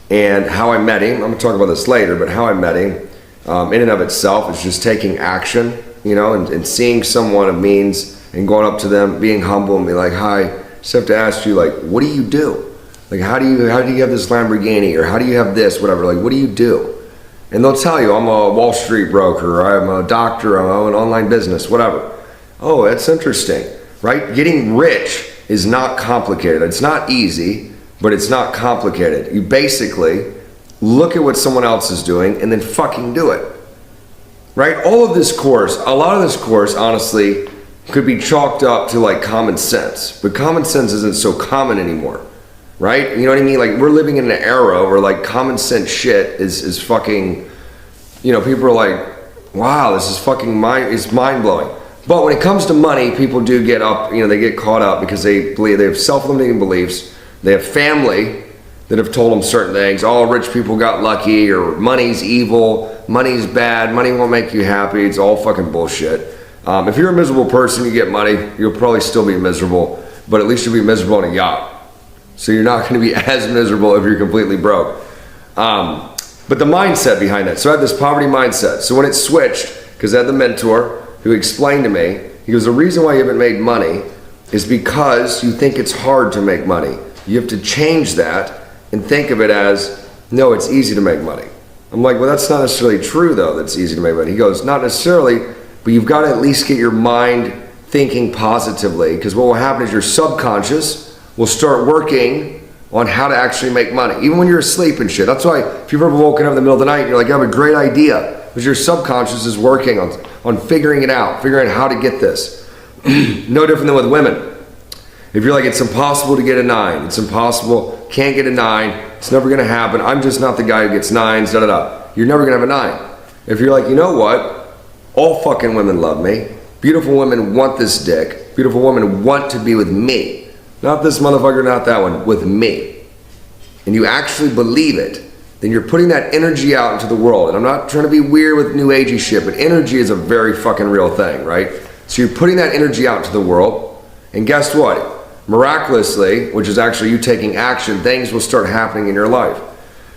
and how I met him, I'm gonna talk about this later, but how I met him, in and of itself, is just taking action, you know, and seeing someone of means, and going up to them, being humble, and be like, hi, just have to ask you, like, what do you do? Like, how do you have this Lamborghini, or how do you have this, whatever, like, what do you do? And they'll tell you, I'm a Wall Street broker, I'm a doctor, I'm an online business, whatever. Oh, that's interesting, right? Getting rich is not complicated. It's not easy, but it's not complicated. You basically look at what someone else is doing and then fucking do it, right? All of this course, a lot of this course, honestly, could be chalked up to like common sense, but common sense isn't so common anymore. Right? You know what I mean? Like, we're living in an era where like common sense shit is fucking, you know, people are like, wow, this is fucking it's mind blowing. But when it comes to money, people do get up, you know, they get caught up because they believe, they have self-limiting beliefs. They have family that have told them certain things. All rich people got lucky, or money's evil, money's bad, money won't make you happy. It's all fucking bullshit. If you're a miserable person, you get money, you'll probably still be miserable, but at least you'll be miserable on a yacht. So you're not going to be as miserable if you're completely broke. But the mindset behind that. So I had this poverty mindset. So when it switched, because I had the mentor who explained to me, he goes, the reason why you haven't made money is because you think it's hard to make money. You have to change that and think of it as, no, it's easy to make money. I'm like, well, that's not necessarily true, though, that it's easy to make money. He goes, not necessarily, but you've got to at least get your mind thinking positively, because what will happen is your subconscious will start working on how to actually make money, even when you're asleep and shit. That's why if you've ever woken up in the middle of the night and you're like, I have a great idea, because your subconscious is working on figuring it out, figuring out how to get this. No different than with women. If you're like, it's impossible to get a 9, it's impossible, can't get a 9, it's never gonna happen, I'm just not the guy who gets 9s, da da da. You're never gonna have a 9. If you're like, you know what, all fucking women love me, beautiful women want this dick, beautiful women want to be with me, not this motherfucker, not that one, with me, and you actually believe it, then you're putting that energy out into the world. And I'm not trying to be weird with new agey shit, but energy is a very fucking real thing, right? So you're putting that energy out into the world, and guess what? Miraculously, which is actually you taking action, things will start happening in your life.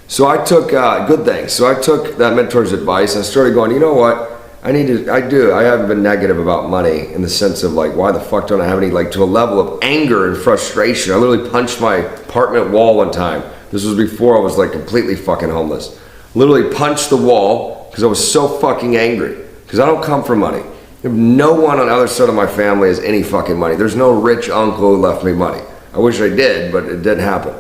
So I took good things. So I took that mentor's advice and I started going, you know what? I haven't been negative about money in the sense of like, why the fuck don't I have any, like to a level of anger and frustration. I literally punched my apartment wall one time. This was before I was like completely fucking homeless. Literally punched the wall because I was so fucking angry. Because I don't come from money. No one on the other side of my family has any fucking money. There's no rich uncle who left me money. I wish I did, but it didn't happen.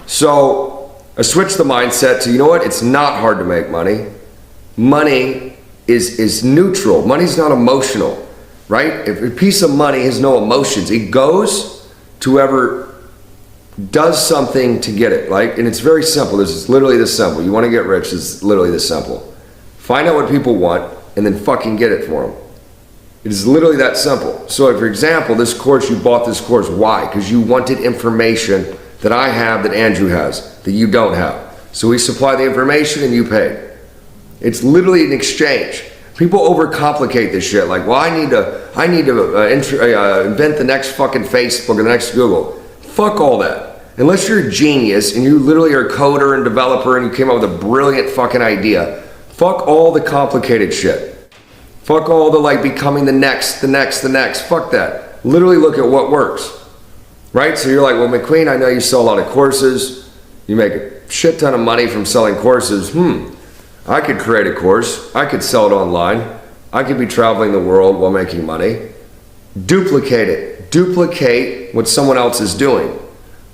So I switched the mindset to, you know what? It's not hard to make money. Money is neutral. Money's not emotional, right? If a piece of money has no emotions, it goes to whoever does something to get it, right? And it's very simple. This is literally this simple. You want to get rich, it's literally this simple. Find out what people want and then fucking get it for them. It is literally that simple. So for example, this course, you bought this course. Why? Because you wanted information that I have that Andrew has, that you don't have. So we supply the information and you pay. It's literally an exchange. People overcomplicate this shit. Like, well, I need to invent the next fucking Facebook or the next Google. Fuck all that. Unless you're a genius and you literally are a coder and developer and you came up with a brilliant fucking idea. Fuck all the complicated shit. Fuck all the like becoming the next. Fuck that. Literally look at what works. Right? So you're like, well, McQueen, I know you sell a lot of courses. You make a shit ton of money from selling courses. I could create a course. I could sell it online. I could be traveling the world while making money. Duplicate it. Duplicate what someone else is doing.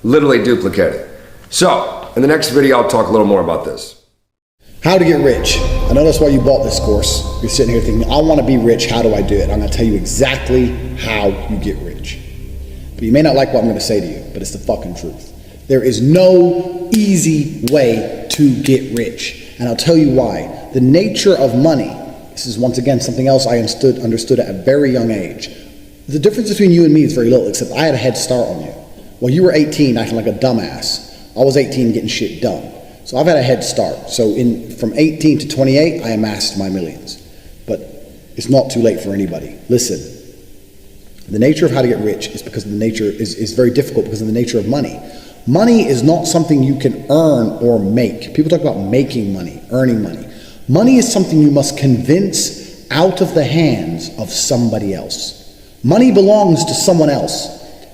Literally duplicate it. So, in the next video, I'll talk a little more about this. How to get rich. I know that's why you bought this course. You're sitting here thinking, I want to be rich. How do I do it? I'm going to tell you exactly how you get rich. But you may not like what I'm going to say to you, but it's the fucking truth. There is no easy way to get rich. And I'll tell you why. The nature of money, this is once again something else I understood at a very young age. The difference between you and me is very little, except I had a head start on you. Well, you were 18 acting like a dumbass. I was 18 getting shit done. So I've had a head start. So from 18 to 28, I amassed my millions. But it's not too late for anybody. Listen, the nature of how to get rich is because the nature is very difficult because of the nature of money. Money is not something you can earn or make. People talk about making money, earning money. Money is something you must convince out of the hands of somebody else. Money belongs to someone else.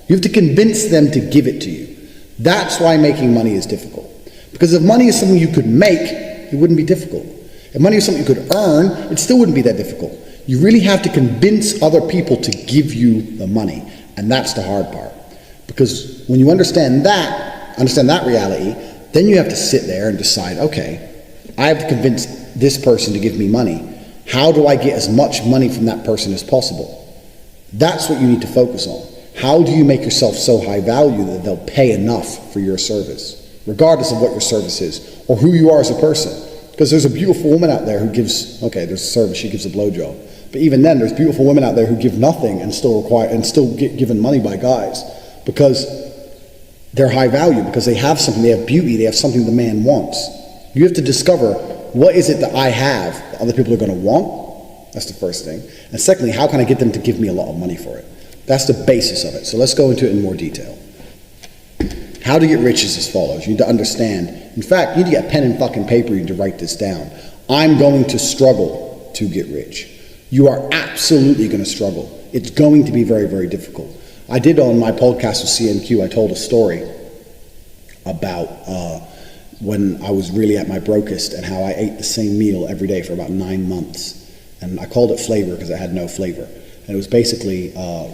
You have to convince them to give it to you. That's why making money is difficult. Because if money is something you could make, it wouldn't be difficult. If money is something you could earn, it still wouldn't be that difficult. You really have to convince other people to give you the money. And that's the hard part. Because when you understand that reality, then you have to sit there and decide, okay, I have to convince this person to give me money. How do I get as much money from that person as possible? That's what you need to focus on. How do you make yourself so high value that they'll pay enough for your service, regardless of what your service is or who you are as a person? Because there's a beautiful woman out there who gives, okay, there's a service, she gives a blowjob. But even then, there's beautiful women out there who give nothing and still get given money by guys because they're high value, because they have something, they have beauty, they have something the man wants. You have to discover, what is it that I have that other people are going to want? That's the first thing. And secondly, how can I get them to give me a lot of money for it? That's the basis of it. So let's go into it in more detail. How to get rich is as follows. You need to understand. In fact, you need to get a pen and fucking paper. You need to write this down. I'm going to struggle to get rich. You are absolutely going to struggle. It's going to be very, very difficult. I did on my podcast with CNQ, I told a story about when I was really at my brokest and how I ate the same meal every day for about 9 months. And I called it flavor because it had no flavor. And it was basically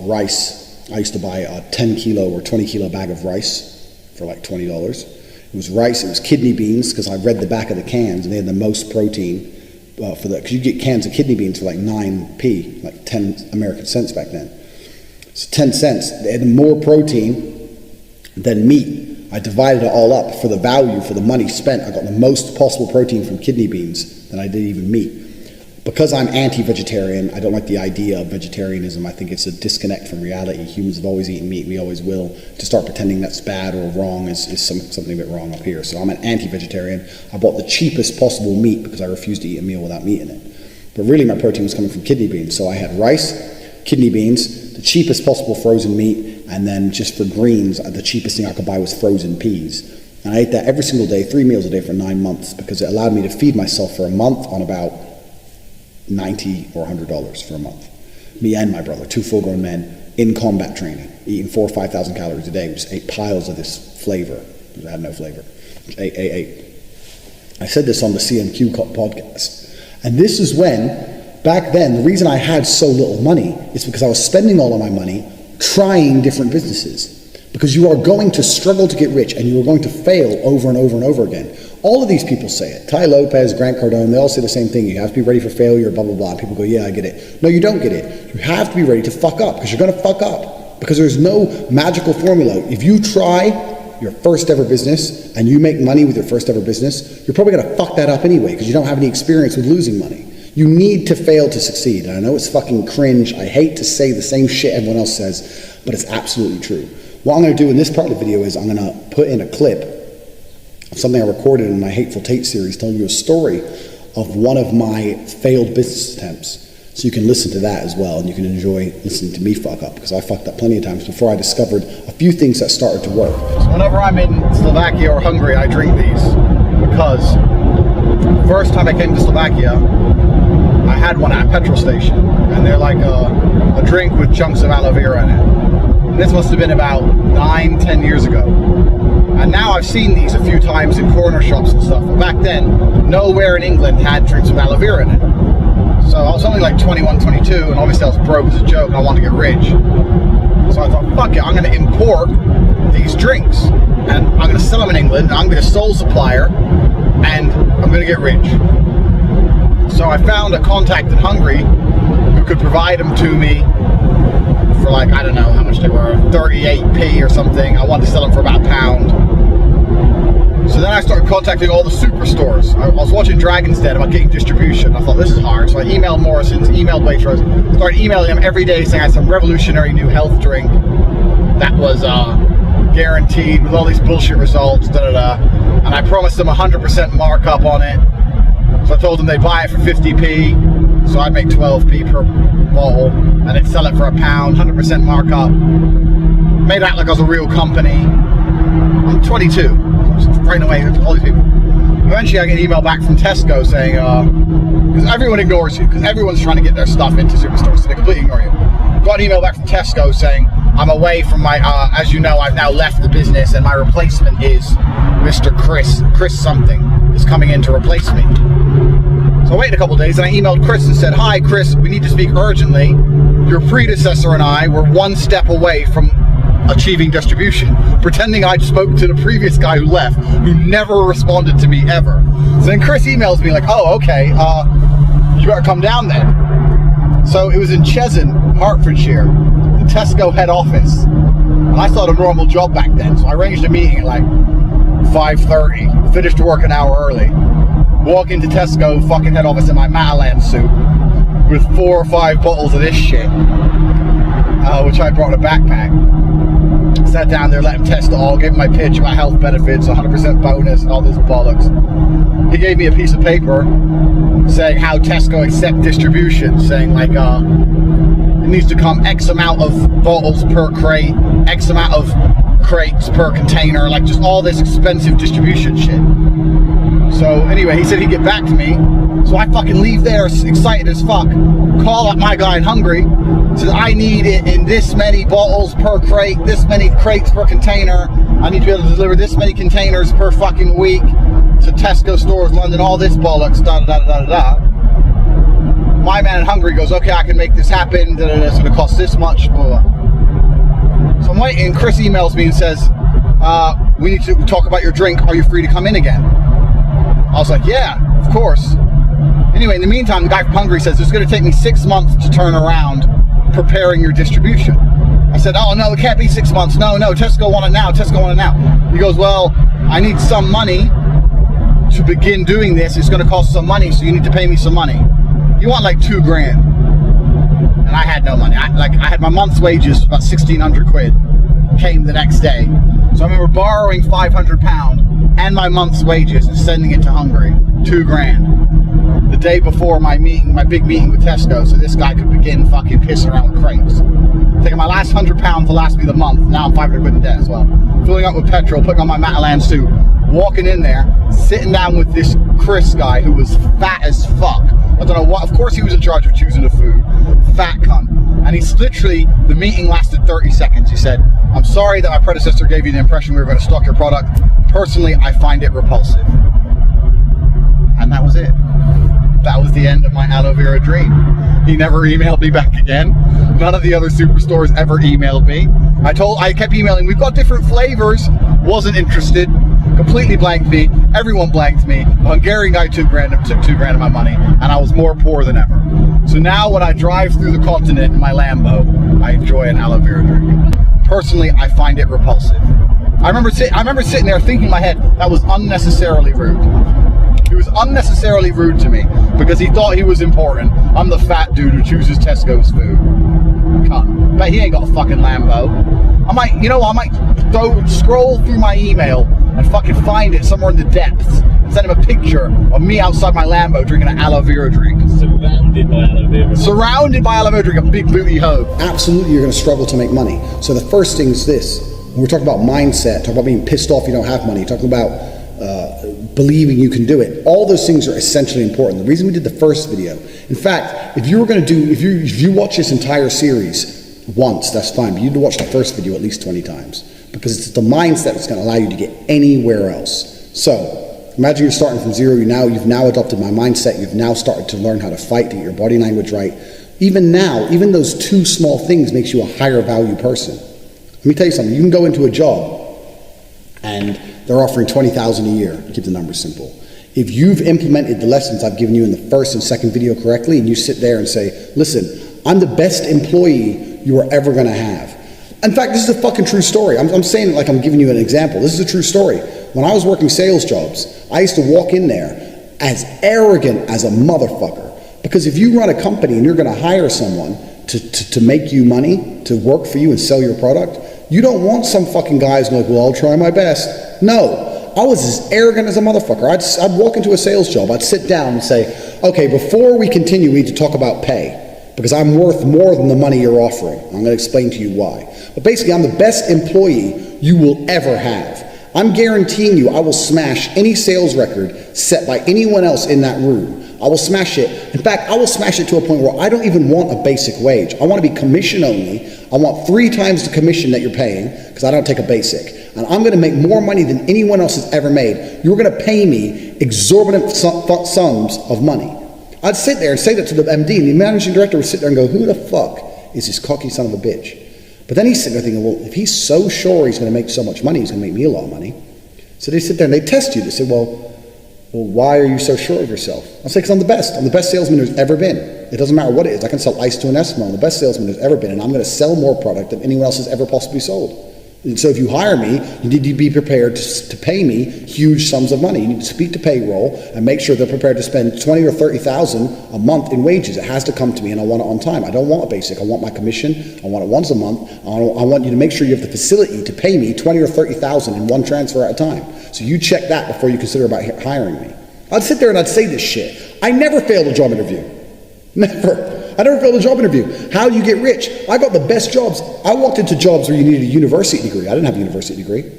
rice. I used to buy a 10 kilo or 20 kilo bag of rice for like $20. It was rice, it was kidney beans, because I read the back of the cans and they had the most protein for that. Because you get cans of kidney beans for like 9p, like 10 American cents back then. So 10 cents. They had more protein than meat. I divided it all up for the value, for the money spent. I got the most possible protein from kidney beans than I did even meat. Because I'm anti-vegetarian, I don't like the idea of vegetarianism. I think it's a disconnect from reality. Humans have always eaten meat, we always will. To start pretending that's bad or wrong is something a bit wrong up here. So I'm an anti-vegetarian. I bought the cheapest possible meat because I refused to eat a meal without meat in it. But really my protein was coming from kidney beans. So I had rice, kidney beans, the cheapest possible frozen meat, and then just for greens, the cheapest thing I could buy was frozen peas. And I ate that every single day, 3 meals a day for 9 months, because it allowed me to feed myself for a month on about $90 or $100 for a month. Me and my brother, 2 full-grown men in combat training, eating 4,000 or 5,000 calories a day. We just ate piles of this flavor. It had no flavor. I said this on the CNQ podcast. And this is when, back then, the reason I had so little money is because I was spending all of my money trying different businesses. Because you are going to struggle to get rich and you are going to fail over and over and over again. All of these people say it. Tai Lopez, Grant Cardone, they all say the same thing. You have to be ready for failure, blah, blah, blah. And people go, yeah, I get it. No, you don't get it. You have to be ready to fuck up, because you're going to fuck up. Because there's no magical formula. If you try your first ever business and you make money with your first ever business, you're probably going to fuck that up anyway, because you don't have any experience with losing money. You need to fail to succeed. And I know it's fucking cringe. I hate to say the same shit everyone else says, but it's absolutely true. What I'm going to do in this part of the video is I'm going to put in a clip of something I recorded in my Hateful Tate series telling you a story of one of my failed business attempts. So you can listen to that as well, and you can enjoy listening to me fuck up, because I fucked up plenty of times before I discovered a few things that started to work. So whenever I'm in Slovakia or Hungary, I drink these because first time I came to Slovakia, I had one at a petrol station, and they're like a drink with chunks of aloe vera in it. And this must have been about 9-10 years ago. And now I've seen these a few times in corner shops and stuff, but back then, nowhere in England had drinks with aloe vera in it. So I was only like 21, 22, and obviously I was broke as a joke, and I wanted to get rich. So I thought, fuck it, I'm going to import these drinks, and I'm going to sell them in England, I'm going to be a sole supplier, and I'm going to get rich. So I found a contact in Hungary who could provide them to me for like, I don't know how much they were, 38p or something. I wanted to sell them for about £1. So then I started contacting all the superstores. I was watching Dragon's Den about getting distribution. I thought, this is hard. So I emailed Morrison's, emailed Waitrose, started emailing them every day saying I had some revolutionary new health drink that was guaranteed with all these bullshit results, and I promised them 100% markup on it. So I told them they'd buy it for 50p, so I'd make 12p per bottle, and they'd sell it for £1, 100% markup. Made out like I was a real company. I'm 22, right away with all these people. Eventually I get an email back from Tesco saying, because everyone ignores you, because everyone's trying to get their stuff into superstores, so they completely ignore you. Got an email back from Tesco saying, I'm away from my, as you know, I've now left the business, and my replacement is Mr. Chris something, is coming in to replace me. So I waited a couple of days, and I emailed Chris and said, hi Chris, we need to speak urgently. Your predecessor and I were one step away from achieving distribution, pretending I spoke to the previous guy who left, who never responded to me ever. So then Chris emails me like, oh, okay, you better come down then. So it was in Cheshunt, Hertfordshire, the Tesco head office. And I thought a normal job back then, so I arranged a meeting at like 5:30, finished work an hour early, walk into Tesco fucking head office in my Matalan suit with 4 or 5 bottles of this shit, which I brought in a backpack. Sat down there, let him test it all, gave him my pitch about health benefits, 100% bonus, and all this bollocks. He gave me a piece of paper saying how Tesco accept distribution, saying like, it needs to come X amount of bottles per crate, X amount of crates per container, like just all this expensive distribution shit. So anyway, he said he'd get back to me. So I fucking leave there excited as fuck, call up my guy in Hungary, says I need it in this many bottles per crate, this many crates per container, I need to be able to deliver this many containers per fucking week to Tesco stores, London, all this bollocks, da da da da da da. My man in Hungary goes, okay, I can make this happen, da, da, da, it's gonna cost this much, blah, blah. So I'm waiting, Chris emails me and says, we need to talk about your drink, are you free to come in again? I was like, yeah, of course. Anyway, in the meantime, the guy from Hungary says, it's going to take me 6 months to turn around preparing your distribution. I said, oh no, it can't be 6 months. No, Tesco want it now, Tesco want it now. He goes, well, I need some money to begin doing this. It's going to cost some money, so you need to pay me some money. You want like $2 grand. And I had no money. I had my month's wages, about 1,600 quid, came the next day. So I remember borrowing £500 and my month's wages and sending it to Hungary, $2 grand. The day before my meeting, my big meeting with Tesco, so this guy could begin fucking pissing around with crates. Taking my last £100 to last me the month, now I'm 500 quid in debt as well. Filling up with petrol, putting on my Matalan suit, walking in there, sitting down with this Chris guy who was fat as fuck. I don't know what, of course he was in charge of choosing the food. Fat cunt. And he's literally, the meeting lasted 30 seconds. He said, I'm sorry that my predecessor gave you the impression we were going to stock your product. Personally, I find it repulsive. And that was it. That was the end of my aloe vera dream. He never emailed me back again. None of the other superstores ever emailed me. I kept emailing, we've got different flavors. Wasn't interested. Completely blanked me. Everyone blanked me. The Hungarian guy took $2 grand of my money, and I was more poor than ever. So now when I drive through the continent in my Lambo, I enjoy an aloe vera drink. Personally, I find it repulsive. I remember sitting there thinking in my head, that was unnecessarily rude. He was unnecessarily rude to me because he thought he was important. I'm the fat dude who chooses Tesco's food. Cunt. But he ain't got a fucking Lambo. I might scroll through my email and fucking find it somewhere in the depths and send him a picture of me outside my Lambo drinking an aloe vera drink. Surrounded by aloe vera. Surrounded by aloe vera drink, a big booty hoe. Absolutely, you're going to struggle to make money. So the first thing is this. When we're talking about mindset, talking about being pissed off you don't have money, talking about believing you can do it. All those things are essentially important. The reason we did the first video, in fact, if you watch this entire series once, that's fine, but you need to watch the first video at least 20 times because it's the mindset that's going to allow you to get anywhere else. So imagine you're starting from zero. You've now adopted my mindset. You've now started to learn how to fight, to get your body language right. Even now, even those two small things makes you a higher value person. Let me tell you something. You can go into a job and they're offering $20,000 a year, to keep the numbers simple. If you've implemented the lessons I've given you in the first and second video correctly, and you sit there and say, listen, I'm the best employee you are ever gonna have. In fact, this is a fucking true story. I'm saying it like I'm giving you an example. This is a true story. When I was working sales jobs, I used to walk in there as arrogant as a motherfucker. Because if you run a company and you're gonna hire someone to make you money, to work for you and sell your product, you don't want some fucking guys like, well, I'll try my best. No, I was as arrogant as a motherfucker. I'd walk into a sales job, I'd sit down and say, okay, before we continue, we need to talk about pay, because I'm worth more than the money you're offering. I'm gonna explain to you why. But basically, I'm the best employee you will ever have. I'm guaranteeing you I will smash any sales record set by anyone else in that room. I will smash it. In fact, I will smash it to a point where I don't even want a basic wage. I want to be commission only. I want 3 times the commission that you're paying because I don't take a basic. And I'm going to make more money than anyone else has ever made. You're going to pay me exorbitant sums of money. I'd sit there and say that to the MD, and the managing director would sit there and go, who the fuck is this cocky son of a bitch? But then he's sitting there thinking, well, if he's so sure he's going to make so much money, he's going to make me a lot of money. So they sit there and they test you. They say, well, why are you so sure of yourself? I'll say, because I'm the best. I'm the best salesman who's ever been. It doesn't matter what it is. I can sell ice to an Eskimo. I'm the best salesman who's ever been, and I'm going to sell more product than anyone else has ever possibly sold. And so if you hire me, you need to be prepared to pay me huge sums of money. You need to speak to payroll and make sure they're prepared to spend 20 or 30,000 a month in wages. It has to come to me, and I want it on time. I don't want a basic. I want my commission. I want it once a month. I want you to make sure you have the facility to pay me 20 or 30,000 in one transfer at a time. So you check that before you consider about hiring me. I'd sit there and I'd say this shit. I never failed a job interview. Never. I never failed a job interview. How do you get rich? I got the best jobs. I walked into jobs where you needed a university degree. I didn't have a university degree.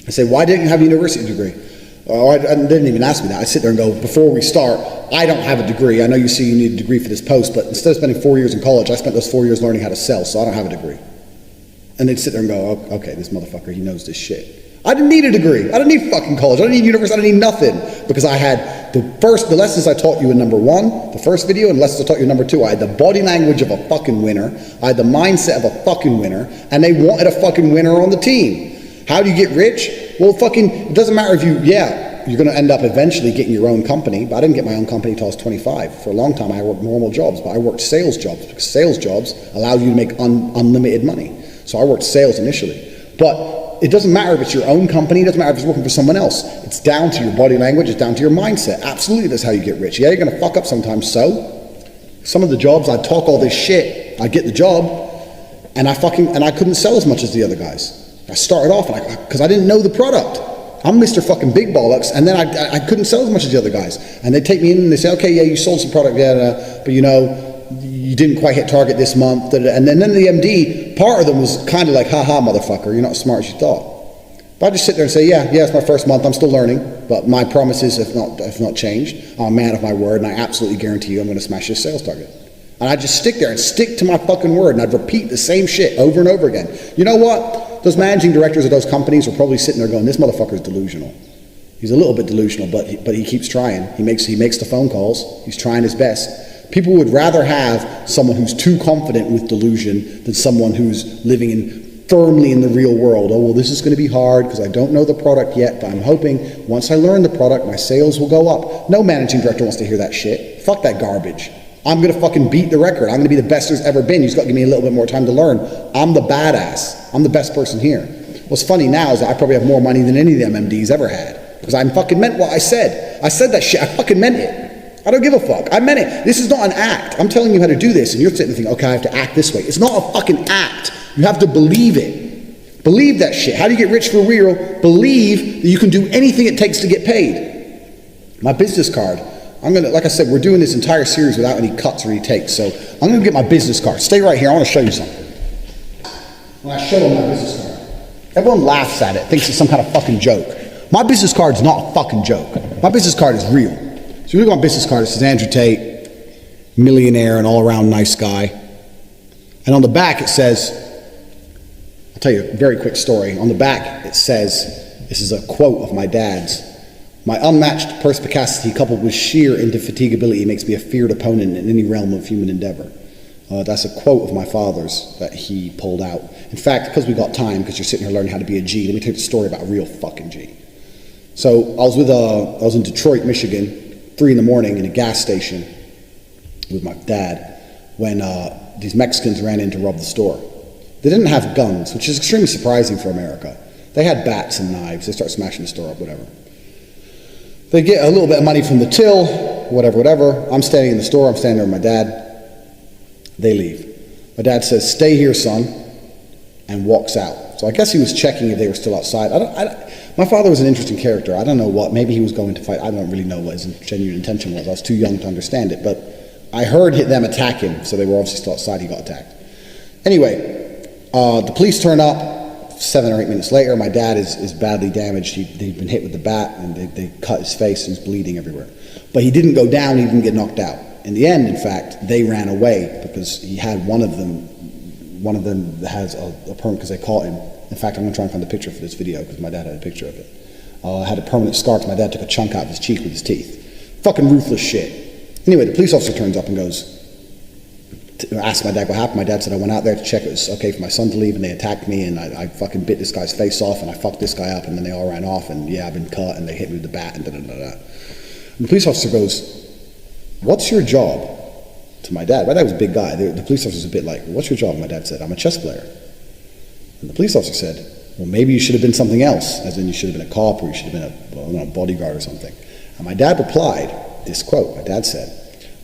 I say, why didn't you have a university degree? I didn't even ask me that. I sit there and go, before we start, I don't have a degree. I know you see you need a degree for this post, but instead of spending 4 years in college, I spent those 4 years learning how to sell, so I don't have a degree. And they'd sit there and go, oh, okay, this motherfucker, he knows this shit. I didn't need a degree. I didn't need fucking college. I didn't need university. I didn't need nothing, because I had the lessons I taught you in number 1, the first video, and lessons I taught you in number 2. I had the body language of a fucking winner. I had the mindset of a fucking winner, and they wanted a fucking winner on the team. How do you get rich? Well, it doesn't matter if you're going to end up eventually getting your own company, but I didn't get my own company until I was 25. For a long time, I worked normal jobs, but I worked sales jobs, because sales jobs allow you to make unlimited money. So I worked sales initially. But it doesn't matter if it's your own company, it doesn't matter if it's working for someone else. It's down to your body language, it's down to your mindset. Absolutely, that's how you get rich. Yeah, you're gonna fuck up sometimes, so. Some of the jobs, I'd talk all this shit, I'd get the job, and I couldn't sell as much as the other guys. I started off, because I didn't know the product. I'm Mr. fucking Big Bollocks, and then I couldn't sell as much as the other guys. And they take me in and they say, okay, yeah, you sold some product, yeah, but you didn't quite hit target this month. And then the MD, part of them was kind of like, haha, motherfucker, you're not as smart as you thought. But I just sit there and say, yeah, it's my first month, I'm still learning, but my promises have not changed. I'm a man of my word, and I absolutely guarantee you I'm going to smash this sales target. And I just stick there and stick to my fucking word, and I'd repeat the same shit over and over again. You know what? Those managing directors of those companies are probably sitting there going, this motherfucker is delusional. He's a little bit delusional, but he keeps trying. He makes the phone calls. He's trying his best. People would rather have someone who's too confident with delusion than someone who's living firmly in the real world. Oh, well, this is going to be hard because I don't know the product yet, but I'm hoping once I learn the product, my sales will go up. No managing director wants to hear that shit. Fuck that garbage. I'm going to fucking beat the record. I'm going to be the best there's ever been. You just got to give me a little bit more time to learn. I'm the badass. I'm the best person here. What's funny now is that I probably have more money than any of them MDs ever had. because I fucking meant what I said. I said that shit. I fucking meant it. I don't give a fuck. I meant it. This is not an act. I'm telling you how to do this, and you're sitting there thinking, okay, I have to act this way. It's not a fucking act. You have to believe it. Believe that shit. How do you get rich for real? Believe that you can do anything it takes to get paid. My business card. Like I said, we're doing this entire series without any cuts or any takes, so I'm gonna get my business card. Stay right here. I want to show you something. When I show them my business card, everyone laughs at it, thinks it's some kind of fucking joke. My business card is not a fucking joke. My business card is real. So you look at my business card, it says Andrew Tate, millionaire and all-around nice guy. And on the back it says, I'll tell you a very quick story. On the back it says, this is a quote of my dad's, "My unmatched perspicacity coupled with sheer indefatigability makes me a feared opponent in any realm of human endeavor." That's a quote of my father's that he pulled out. In fact, because we got time, because you're sitting here learning how to be a G, let me tell you the story about a real fucking G. So I was in Detroit, Michigan, 3 in the morning in a gas station with my dad when these Mexicans ran in to rob the store. They didn't have guns, which is extremely surprising for America. They had bats and knives. They start smashing the store up, whatever. They get a little bit of money from the till, whatever. I'm standing in the store. I'm standing there with my dad. They leave. My dad says, "Stay here, son," and walks out. So I guess he was checking if they were still outside. My father was an interesting character. I don't know what. Maybe he was going to fight. I don't really know what his genuine intention was. I was too young to understand it. But I heard them attack him, so they were obviously still outside. He got attacked. Anyway, the police turn up 7 or 8 minutes later. My dad is badly damaged. He'd been hit with the bat, and they cut his face, and he's bleeding everywhere. But he didn't go down. He didn't get knocked out. In the end, in fact, they ran away because he had one of them has a permanent, because they caught him. In fact, I'm going to try and find the picture for this video because my dad had a picture of it. Had a permanent scar because my dad took a chunk out of his cheek with his teeth. Fucking ruthless shit. Anyway, the police officer turns up and asks my dad what happened. My dad said, "I went out there to check it was okay for my son to leave, and they attacked me, and I fucking bit this guy's face off, and I fucked this guy up, and then they all ran off, and yeah, I've been cut, and they hit me with the bat, and da-da-da-da." And the police officer goes, "What's your job?" To my dad. My dad was a big guy. The police officer was a bit like, "What's your job?" My dad said, "I'm a chess player." And the police officer said, "Well, maybe you should have been something else, as in you should have been a cop, or you should have been a bodyguard or something." And my dad replied, this quote, my dad said,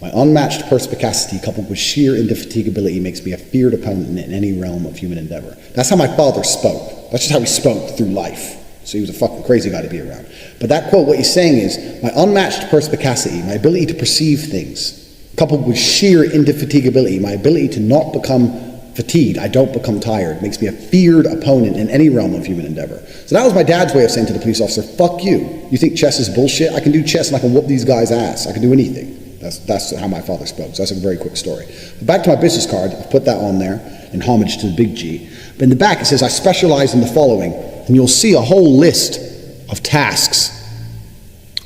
"My unmatched perspicacity coupled with sheer indefatigability makes me a feared opponent in any realm of human endeavor." That's how my father spoke. That's just how he spoke through life. So he was a fucking crazy guy to be around. But that quote, what he's saying is, my unmatched perspicacity, my ability to perceive things, coupled with sheer indefatigability, my ability to not become fatigued, I don't become tired, makes me a feared opponent in any realm of human endeavor. So that was my dad's way of saying to the police officer, "Fuck you. You think chess is bullshit? I can do chess and I can whoop these guys' ass. I can do anything." That's how my father spoke. So that's a very quick story. But back to my business card, I've put that on there in homage to the big G. But in the back it says, "I specialize in the following." And you'll see a whole list of tasks,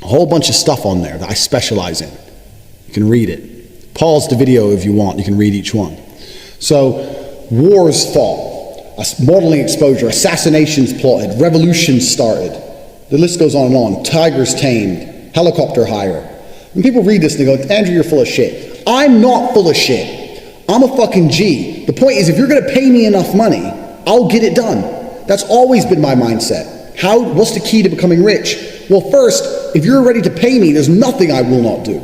a whole bunch of stuff on there that I specialize in. You can read it. Pause the video if you want. You can read each one. So, wars fought, modeling exposure, assassinations plotted, revolutions started. The list goes on and on. Tigers tamed, helicopter hire. When people read this, they go, "Andrew, you're full of shit." I'm not full of shit. I'm a fucking G. The point is, if you're going to pay me enough money, I'll get it done. That's always been my mindset. What's the key to becoming rich? Well, first, if you're ready to pay me, there's nothing I will not do.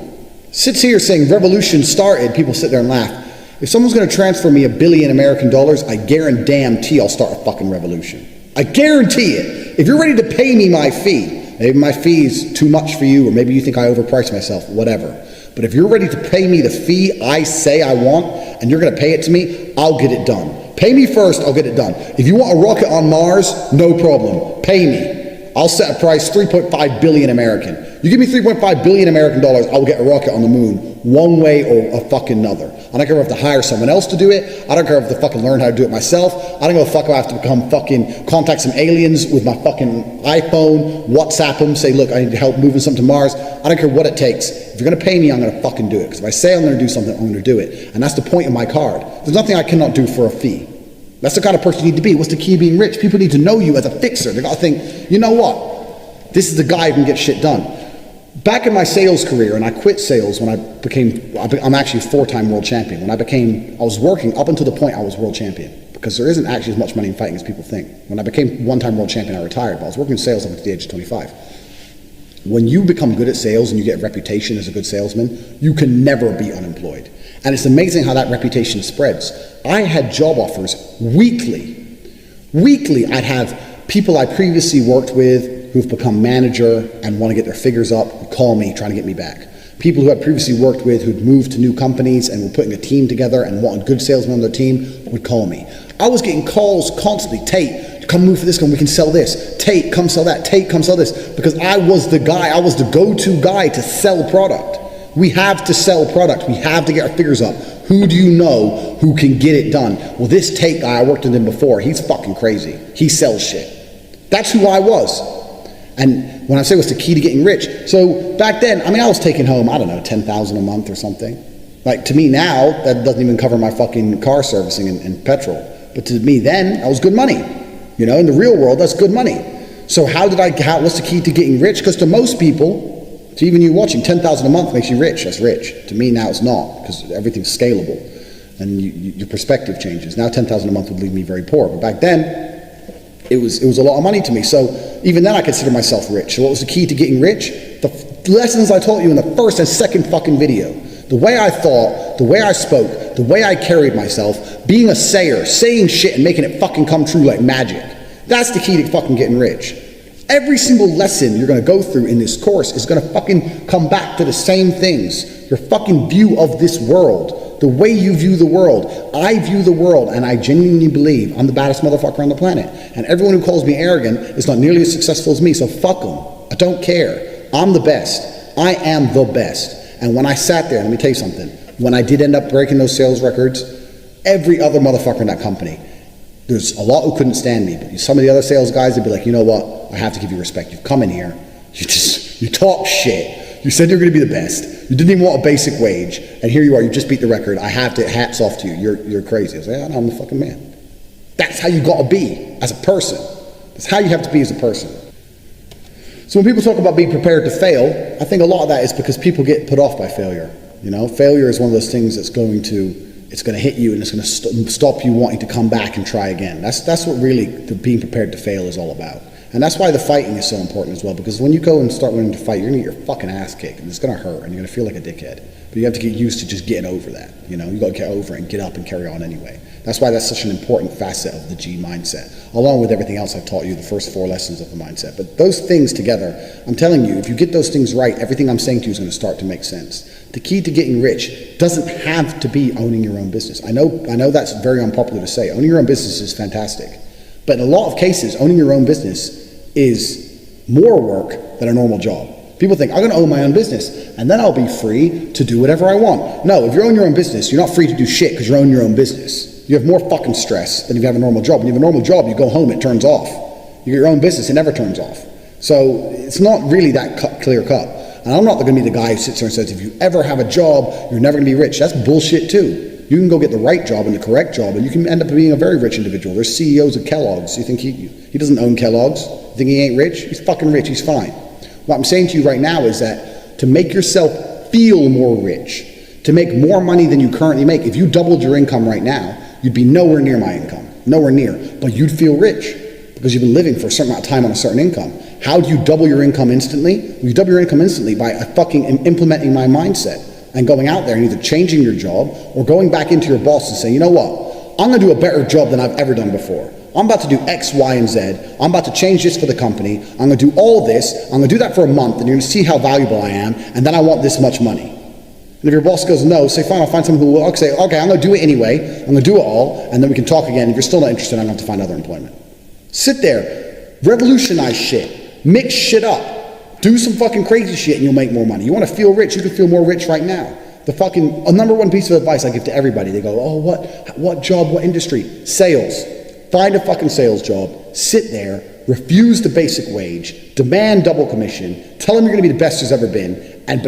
Sits here saying revolution started, people sit there and laugh. If someone's going to transfer me $1 billion American, I guarantee I'll start a fucking revolution. I guarantee it. If you're ready to pay me my fee, maybe my fee is too much for you, or maybe you think I overprice myself, whatever. But if you're ready to pay me the fee I say I want, and you're going to pay it to me, I'll get it done. Pay me first, I'll get it done. If you want a rocket on Mars, no problem. Pay me. I'll set a price, 3.5 billion American. You give me 3.5 billion American dollars, I'll get a rocket on the moon, one way or a fucking another. I don't care if I have to hire someone else to do it. I don't care if I have to fucking learn how to do it myself. I don't give a fuck if I have to become fucking contact some aliens with my fucking iPhone, WhatsApp them, say, "Look, I need help moving something to Mars." I don't care what it takes. If you're going to pay me, I'm going to fucking do it. Because if I say I'm going to do something, I'm going to do it. And that's the point of my card. There's nothing I cannot do for a fee. That's the kind of person you need to be. What's the key to being rich? People need to know you as a fixer. They got to think, you know what? This is the guy who can get shit done. Back in my sales career, and I quit sales when I'm actually a 4-time world champion. I was working up until the point I was world champion, because there isn't actually as much money in fighting as people think. When I became 1-time world champion, I retired, but I was working in sales up until the age of 25. When you become good at sales and you get a reputation as a good salesman, you can never be unemployed. And it's amazing how that reputation spreads. I had job offers weekly. Weekly, I'd have people I previously worked with who've become manager and want to get their figures up would call me trying to get me back. People who I'd previously worked with who'd moved to new companies and were putting a team together and wanted good salesmen on their team would call me. I was getting calls constantly. Tate, come move for this one, we can sell this. Tate, come sell that. Tate, come sell this. Because I was the guy, I was the go-to guy to sell product. We have to sell product. We have to get our figures up. Who do you know who can get it done? Well, this Tate guy, I worked with him before. He's fucking crazy. He sells shit. That's who I was. And when I say what's the key to getting rich, so back then, I mean, I was taking home, I don't know, $10,000 a month or something. Like, to me now, that doesn't even cover my fucking car servicing and petrol. But to me then, that was good money. You know, in the real world, that's good money. So what's the key to getting rich? Because to most people, to even you watching, $10,000 a month makes you rich. That's rich. To me now it's not, because everything's scalable. And your perspective changes. Now $10,000 a month would leave me very poor. But back then, it was a lot of money to me. So even then I consider myself rich. So what was the key to getting rich? The lessons I taught you in the first and second fucking video. The way I thought, the way I spoke, the way I carried myself, being a sayer, saying shit and making it fucking come true like magic. That's the key to fucking getting rich. Every single lesson you're gonna go through in this course is gonna fucking come back to the same things. Your fucking view of this world, the way you view the world. I view the world and I genuinely believe I'm the baddest motherfucker on the planet. And everyone who calls me arrogant is not nearly as successful as me, so fuck them. I don't care. I'm the best. I am the best. And when I sat there, let me tell you something, when I did end up breaking those sales records, every other motherfucker in that company, there's a lot who couldn't stand me, but some of the other sales guys, they'd be like, you know what, I have to give you respect. You've come in here, you talk shit. You said you're gonna be the best. You didn't even want a basic wage, and here you are, you just beat the record. I have to, hats off to you, you're crazy. I was like, yeah, I'm the fucking man. That's how you gotta be as a person. That's how you have to be as a person. So when people talk about being prepared to fail, I think a lot of that is because people get put off by failure. You know, failure is one of those things that's going to hit you and it's going to stop you wanting to come back and try again. That's what really being prepared to fail is all about. And that's why the fighting is so important as well, because when you go and start learning to fight, you're going to get your fucking ass kicked and it's going to hurt and you're going to feel like a dickhead. But you have to get used to just getting over that. You know, you got to get over it and get up and carry on anyway. That's why that's such an important facet of the G mindset, along with everything else I've taught you, the first 4 lessons of the mindset. But those things together, I'm telling you, if you get those things right, everything I'm saying to you is going to start to make sense. The key to getting rich doesn't have to be owning your own business. I know that's very unpopular to say. Owning your own business is fantastic. But in a lot of cases, owning your own business is more work than a normal job. People think, I'm going to own my own business, and then I'll be free to do whatever I want. No, if you own your own business, you're not free to do shit because you own your own business. You have more fucking stress than if you have a normal job. When you have a normal job, you go home, it turns off. You get your own business, it never turns off. So it's not really that clear cut. And I'm not going to be the guy who sits there and says, if you ever have a job, you're never going to be rich. That's bullshit too. You can go get the right job and the correct job, and you can end up being a very rich individual. There's CEOs of Kellogg's. You think he doesn't own Kellogg's? You think he ain't rich? He's fucking rich. He's fine. What I'm saying to you right now is that to make yourself feel more rich, to make more money than you currently make, if you doubled your income right now, you'd be nowhere near my income. Nowhere near. But you'd feel rich because you've been living for a certain amount of time on a certain income. How do you double your income instantly? Well, you double your income instantly by fucking implementing my mindset and going out there and either changing your job or going back into your boss and saying, you know what, I'm going to do a better job than I've ever done before. I'm about to do X, Y, and Z. I'm about to change this for the company. I'm going to do all this. I'm going to do that for a month, and you're going to see how valuable I am, and then I want this much money. And if your boss goes no, say, fine, I'll find someone who will say, okay, I'm going to do it anyway. I'm going to do it all, and then we can talk again. If you're still not interested, I'm going to have to find other employment. Sit there. Revolutionize shit. Mix shit up. Do some fucking crazy shit, and you'll make more money. You want to feel rich? You can feel more rich right now. A number one piece of advice I give to everybody. They go, oh, what job, what industry? Sales. Find a fucking sales job, sit there, refuse the basic wage, demand double commission, tell them you're going to be the best there's ever been, and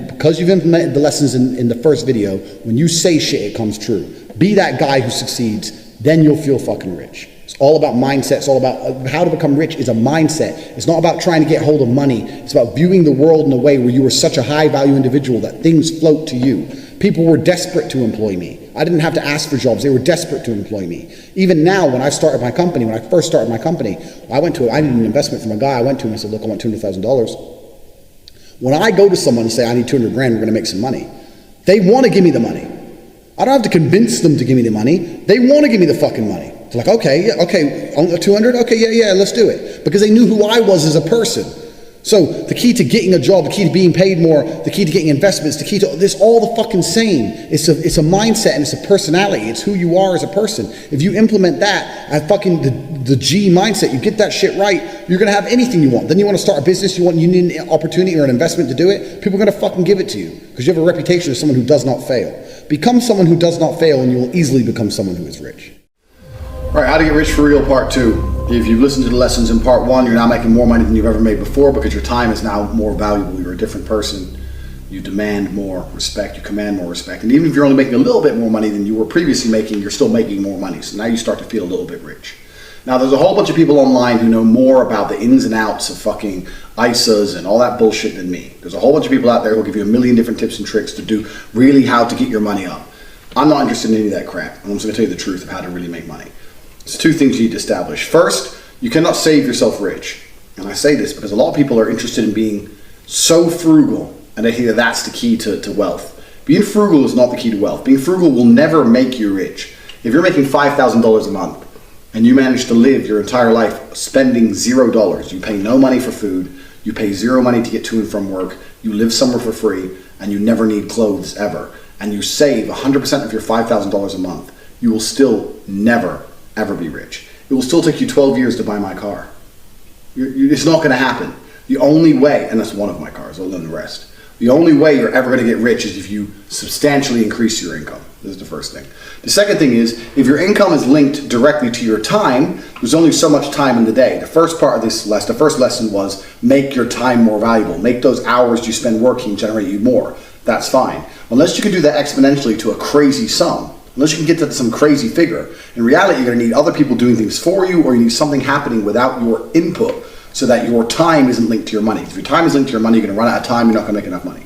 because you've implemented the lessons in the first video, when you say shit, it comes true. Be that guy who succeeds, then you'll feel fucking rich. It's all about mindset. It's all about how to become rich is a mindset. It's not about trying to get hold of money. It's about viewing the world in a way where you are such a high value individual that things float to you. People were desperate to employ me. I didn't have to ask for jobs. They were desperate to employ me. Even now, when I first started my company, I needed an investment from a guy. I went to him and I said, look, I want $200,000. When I go to someone and say, I need 200 grand, we're going to make some money, they want to give me the money. I don't have to convince them to give me the money. They want to give me the fucking money. They're like, okay, yeah, okay, 200? Okay, yeah, let's do it. Because they knew who I was as a person. So the key to getting a job, the key to being paid more, the key to getting investments, the key to this, all the fucking same. It's a mindset and it's a personality. It's who you are as a person. If you implement that at fucking the G mindset, you get that shit right, you're gonna have anything you want. Then you want to start a business, you need an opportunity or an investment to do it, people are gonna fucking give it to you because you have a reputation as someone who does not fail. Become someone who does not fail and you will easily become someone who is rich. All right, how to get rich for real, part 2. If you've listened to the lessons in part 1, you're now making more money than you've ever made before because your time is now more valuable. You're a different person. You demand more respect. You command more respect. And even if you're only making a little bit more money than you were previously making, you're still making more money. So now you start to feel a little bit rich. Now, there's a whole bunch of people online who know more about the ins and outs of fucking ISAs and all that bullshit than me. There's a whole bunch of people out there who will give you a million different tips and tricks to do really how to get your money up. I'm not interested in any of that crap. I'm just going to tell you the truth of how to really make money. There's 2 things you need to establish. First, you cannot save yourself rich. And I say this because a lot of people are interested in being so frugal, and they think that that's the key to wealth. Being frugal is not the key to wealth. Being frugal will never make you rich. If you're making $5,000 a month and you manage to live your entire life spending $0, you pay no money for food, you pay 0 money to get to and from work, you live somewhere for free, and you never need clothes ever, and you save 100% of your $5,000 a month, you will still never ever be rich. It will still take you 12 years to buy my car. It's not going to happen. The only way, and that's one of my cars, other than the rest, the only way you're ever going to get rich is if you substantially increase your income. This is the first thing. The second thing is, if your income is linked directly to your time, there's only so much time in the day. The first part of this lesson, the first lesson was make your time more valuable. Make those hours you spend working generate you more. That's fine. Unless you can do that exponentially to a crazy sum, unless you can get to some crazy figure. In reality, you're going to need other people doing things for you, or you need something happening without your input so that your time isn't linked to your money. If your time is linked to your money, you're going to run out of time, you're not going to make enough money.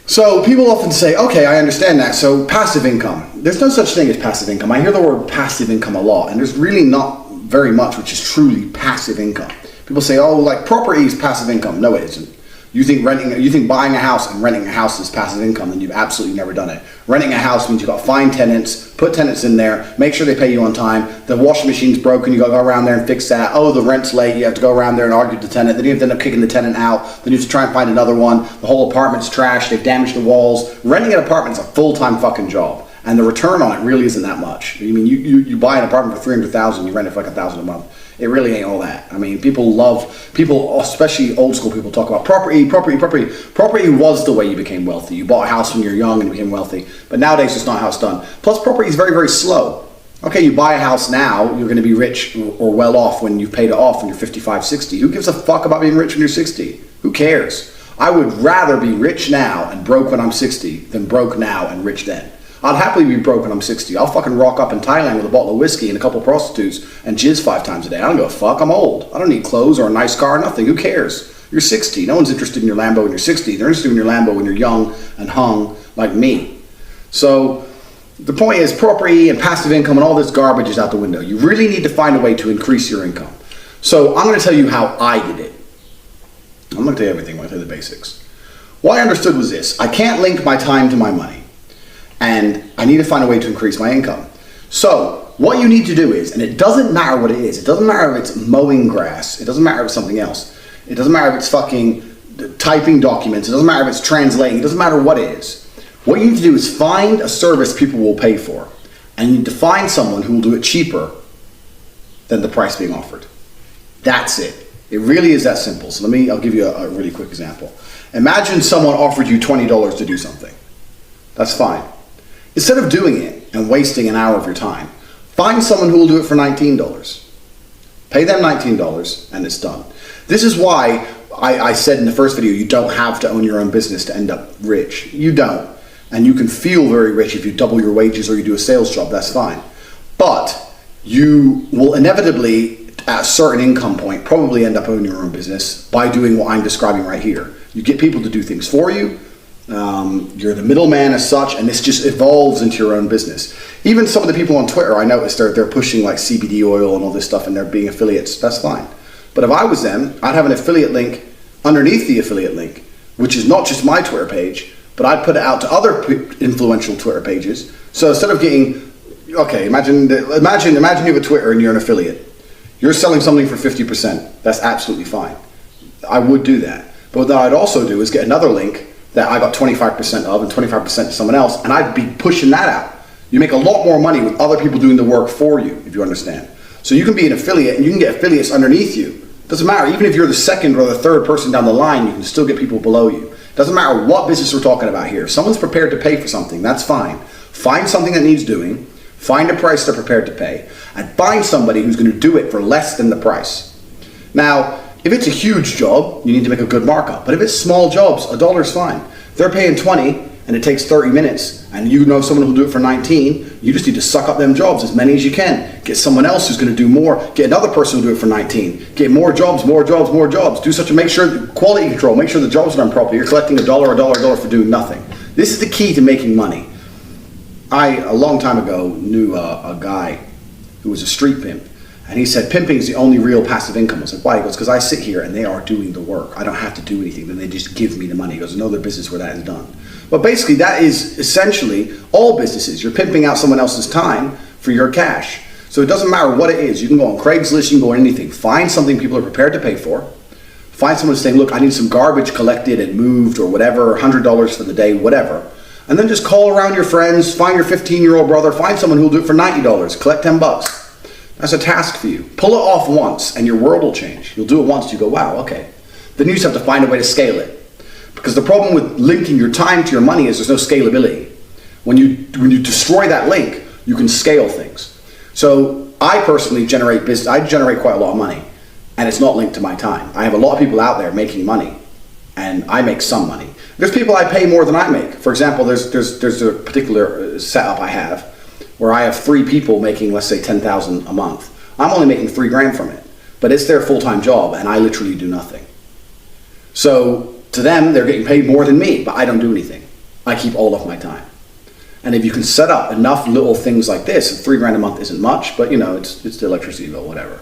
So people often say, okay, I understand that, so passive income. There's no such thing as passive income. I hear the word passive income a lot, and there's really not very much which is truly passive income. People say, oh, like property is passive income. No, it isn't. You think buying a house and renting a house is passive income, then you've absolutely never done it. Renting a house means you've got to find tenants, put tenants in there, make sure they pay you on time. The washing machine's broken, you got to go around there and fix that. Oh, the rent's late, you have to go around there and argue with the tenant. Then you have to end up kicking the tenant out. Then you have to try and find another one. The whole apartment's trashed, they've damaged the walls. Renting an apartment is a full-time fucking job, and the return on it really isn't that much. I mean, you buy an apartment for $300,000, you rent it for like $1,000 a month. It really ain't all that. I mean, people, especially old school people, talk about property. Property was the way you became wealthy. You bought a house when you were young and became wealthy. But nowadays, it's not how it's done. Plus, property is very, very slow. Okay, you buy a house now, you're going to be rich or well off when you've paid it off when you're 55, 60. Who gives a fuck about being rich when you're 60? Who cares? I would rather be rich now and broke when I'm 60 than broke now and rich then. I'd happily be broke when I'm 60. I'll fucking rock up in Thailand with a bottle of whiskey and a couple of prostitutes and jizz 5 times a day. I don't give a fuck. I'm old. I don't need clothes or a nice car, nothing. Who cares? You're 60. No one's interested in your Lambo when you're 60. They're interested in your Lambo when you're young and hung like me. So the point is, property and passive income and all this garbage is out the window. You really need to find a way to increase your income. So I'm going to tell you how I did it. I'm going to tell you everything. I'm going to tell you the basics. What I understood was this. I can't link my time to my money. And I need to find a way to increase my income. So what you need to do is, and it doesn't matter what it is, it doesn't matter if it's mowing grass, it doesn't matter if it's something else, it doesn't matter if it's fucking typing documents, it doesn't matter if it's translating, it doesn't matter what it is. What you need to do is find a service people will pay for, and you need to find someone who will do it cheaper than the price being offered. That's it. It really is that simple. So I'll give you a really quick example. Imagine someone offered you $20 to do something. That's fine. Instead of doing it and wasting an hour of your time, find someone who will do it for $19. Pay them $19 and it's done. This is why I said in the first video, you don't have to own your own business to end up rich. You don't. And you can feel very rich if you double your wages or you do a sales job, that's fine. But you will inevitably, at a certain income point, probably end up owning your own business by doing what I'm describing right here. You get people to do things for you. You're the middleman as such, and this just evolves into your own business. Even some of the people on Twitter, I noticed they're pushing like CBD oil and all this stuff, and they're being affiliates. That's fine. But if I was them, I'd have an affiliate link underneath the affiliate link, which is not just my Twitter page, but I put it out to other influential Twitter pages. So instead of getting, okay, imagine you have a Twitter and you're an affiliate. You're selling something for 50%. That's absolutely fine. I would do that. But what I'd also do is get another link that I got 25% of and 25% to someone else, and I'd be pushing that out. You make a lot more money with other people doing the work for you, if you understand. So you can be an affiliate and you can get affiliates underneath you. Doesn't matter, even if you're the second or the third person down the line, you can still get people below you. Doesn't matter what business we're talking about here. If someone's prepared to pay for something, that's fine. Find something that needs doing, find a price they're prepared to pay, and find somebody who's going to do it for less than the price. Now, if it's a huge job, you need to make a good markup. But if it's small jobs, $1 is fine. If they're paying 20 and it takes 30 minutes and you know someone who'll do it for 19, you just need to suck up them jobs, as many as you can. Get someone else who's going to do more. Get another person who'll do it for 19. Get more jobs, more jobs, more jobs. Do such a, make sure, quality control, make sure the jobs are done properly. You're collecting $1 for doing nothing. This is the key to making money. I, a long time ago, knew a guy who was a street pimp. And he said, pimping is the only real passive income. I was like, why? He goes, because I sit here and they are doing the work. I don't have to do anything. Then they just give me the money. He goes, no other business where that is done. But basically, that is essentially all businesses. You're pimping out someone else's time for your cash. So it doesn't matter what it is. You can go on Craigslist, you can go on anything. Find something people are prepared to pay for. Find someone saying, look, I need some garbage collected and moved or whatever, $100 for the day, whatever. And then just call around your friends, find your 15-year-old brother, find someone who'll do it for $90, collect 10 bucks. That's a task for you. Pull it off once and your world will change. You'll do it once, you go, wow, okay. Then you just have to find a way to scale it. Because the problem with linking your time to your money is there's no scalability. When you destroy that link, you can scale things. So I personally generate business, I generate quite a lot of money and it's not linked to my time. I have a lot of people out there making money and I make some money. There's people I pay more than I make. For example, there's a particular setup I have where I have 3 people making, let's say, $10,000 a month. I'm only making $3,000 from it, but it's their full-time job and I literally do nothing. So to them, they're getting paid more than me, but I don't do anything. I keep all of my time. And if you can set up enough little things like this, $3,000 a month isn't much, but you know, it's the electricity bill, whatever.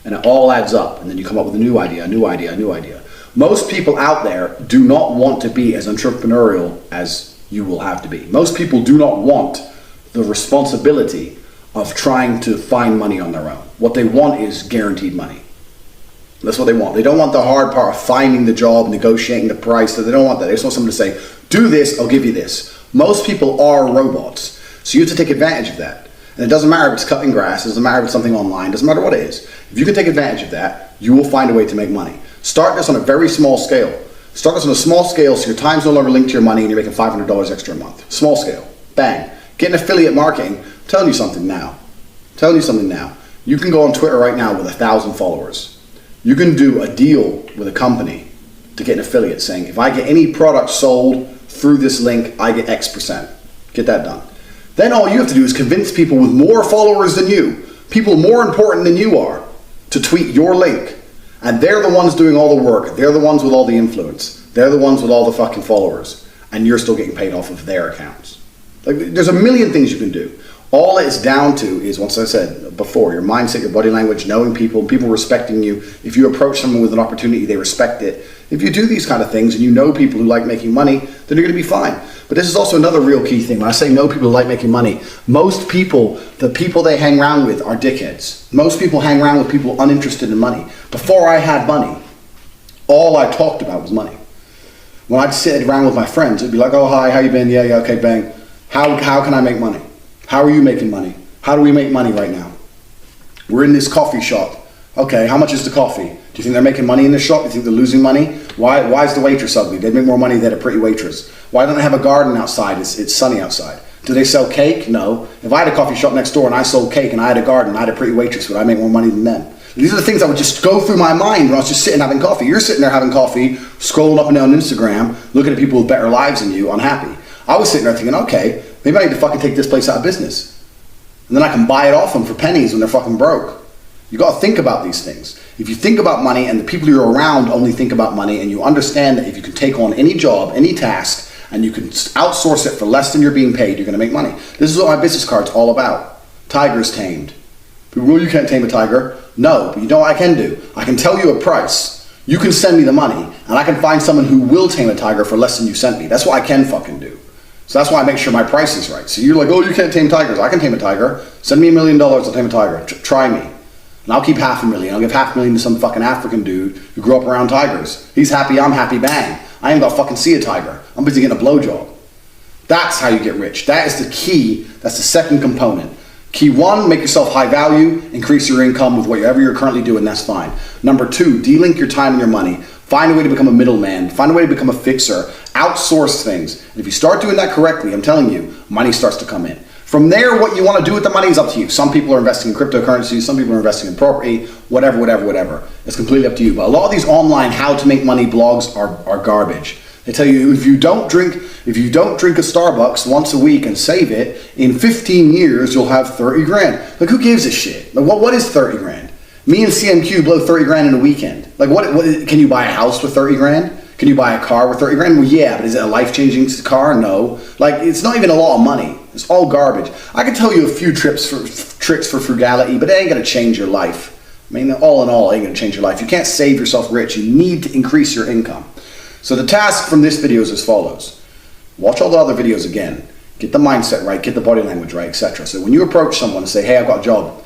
And it all adds up, and then you come up with a new idea, a new idea, a new idea. Most people out there do not want to be as entrepreneurial as you will have to be. Most people do not want the responsibility of trying to find money on their own. What they want is guaranteed money. That's what they want. They don't want the hard part of finding the job, negotiating the price. They don't want that. They just want someone to say, do this, I'll give you this. Most people are robots. So you have to take advantage of that. And it doesn't matter if it's cutting grass, it doesn't matter if it's something online, it doesn't matter what it is. If you can take advantage of that, you will find a way to make money. Start this on a very small scale. Start this on a small scale so your time's no longer linked to your money and you're making $500 extra a month. Small scale. Bang. Get an affiliate marketing. I'm telling you something now. You can go on Twitter right now with 1,000 followers. You can do a deal with a company to get an affiliate saying, if I get any product sold through this link, I get X%. Get that done. Then all you have to do is convince people with more followers than you, people more important than you are, to tweet your link. And they're the ones doing all the work. They're the ones with all the influence. They're the ones with all the fucking followers. And you're still getting paid off of their accounts. Like, there's a million things you can do. All it's down to is, once I said before, your mindset, your body language, knowing people, people respecting you. If you approach someone with an opportunity, they respect it. If you do these kind of things and you know people who like making money, then you're going to be fine. But this is also another real key thing. When I say know people who like making money, most people, the people they hang around with are dickheads. Most people hang around with people uninterested in money. Before I had money, all I talked about was money. When I'd sit around with my friends, it'd be like, oh, hi, how you been? Yeah, okay, bang. How can I make money? How are you making money? How do we make money right now? We're in this coffee shop. Okay, how much is the coffee? Do you think they're making money in this shop? Do you think they're losing money? Why is the waitress ugly? They'd make more money if they had a pretty waitress. Why don't they have a garden outside? It's sunny outside. Do they sell cake? No. If I had a coffee shop next door and I sold cake and I had a garden and I had a pretty waitress, would I make more money than them? These are the things that would just go through my mind when I was just sitting having coffee. You're sitting there having coffee, scrolling up and down Instagram, looking at people with better lives than you, unhappy. I was sitting there thinking, okay, maybe I need to fucking take this place out of business. And then I can buy it off them for pennies when they're fucking broke. You got to think about these things. If you think about money and the people you're around only think about money and you understand that if you can take on any job, any task, and you can outsource it for less than you're being paid, you're going to make money. This is what my business card's all about. Tigers tamed. People go, you can't tame a tiger. No, but you know what I can do? I can tell you a price. You can send me the money, and I can find someone who will tame a tiger for less than you sent me. That's what I can fucking do. So that's why I make sure my price is right. So you're like, oh, you can't tame tigers. I can tame a tiger. Send me $1 million, I'll tame a tiger. Try me. And I'll keep $500,000. I'll give $500,000 to some fucking African dude who grew up around tigers. He's happy, I'm happy, bang. I ain't got to fucking see a tiger. I'm busy getting a blowjob. That's how you get rich. That is the key. That's the second component. Key one, make yourself high value, increase your income with whatever you're currently doing, that's fine. Number two, de-link your time and your money. Find a way to become a middleman. Find a way to become a fixer. Outsource things. And if you start doing that correctly, I'm telling you, money starts to come in. From there, what you want to do with the money is up to you. Some people are investing in cryptocurrencies, some people are investing in property, whatever. It's completely up to you. But a lot of these online how to make money blogs are garbage. They tell you if you don't drink a Starbucks once a week and save it, in 15 years you'll have 30 grand. Like, who gives a shit? Like, what is 30 grand? Me and CMQ blow 30 grand in a weekend. Like, what can you buy a house with 30 grand? Can you buy a car with 30 grand? Well, yeah, but is it a life-changing car? No. Like, it's not even a lot of money. It's all garbage. I can tell you a few tricks for frugality, but it ain't gonna change your life. I mean, all in all, it ain't gonna change your life. You can't save yourself rich. You need to increase your income. So the task from this video is as follows. Watch all the other videos again. Get the mindset right, get the body language right, etc. So when you approach someone and say, hey, I've got a job.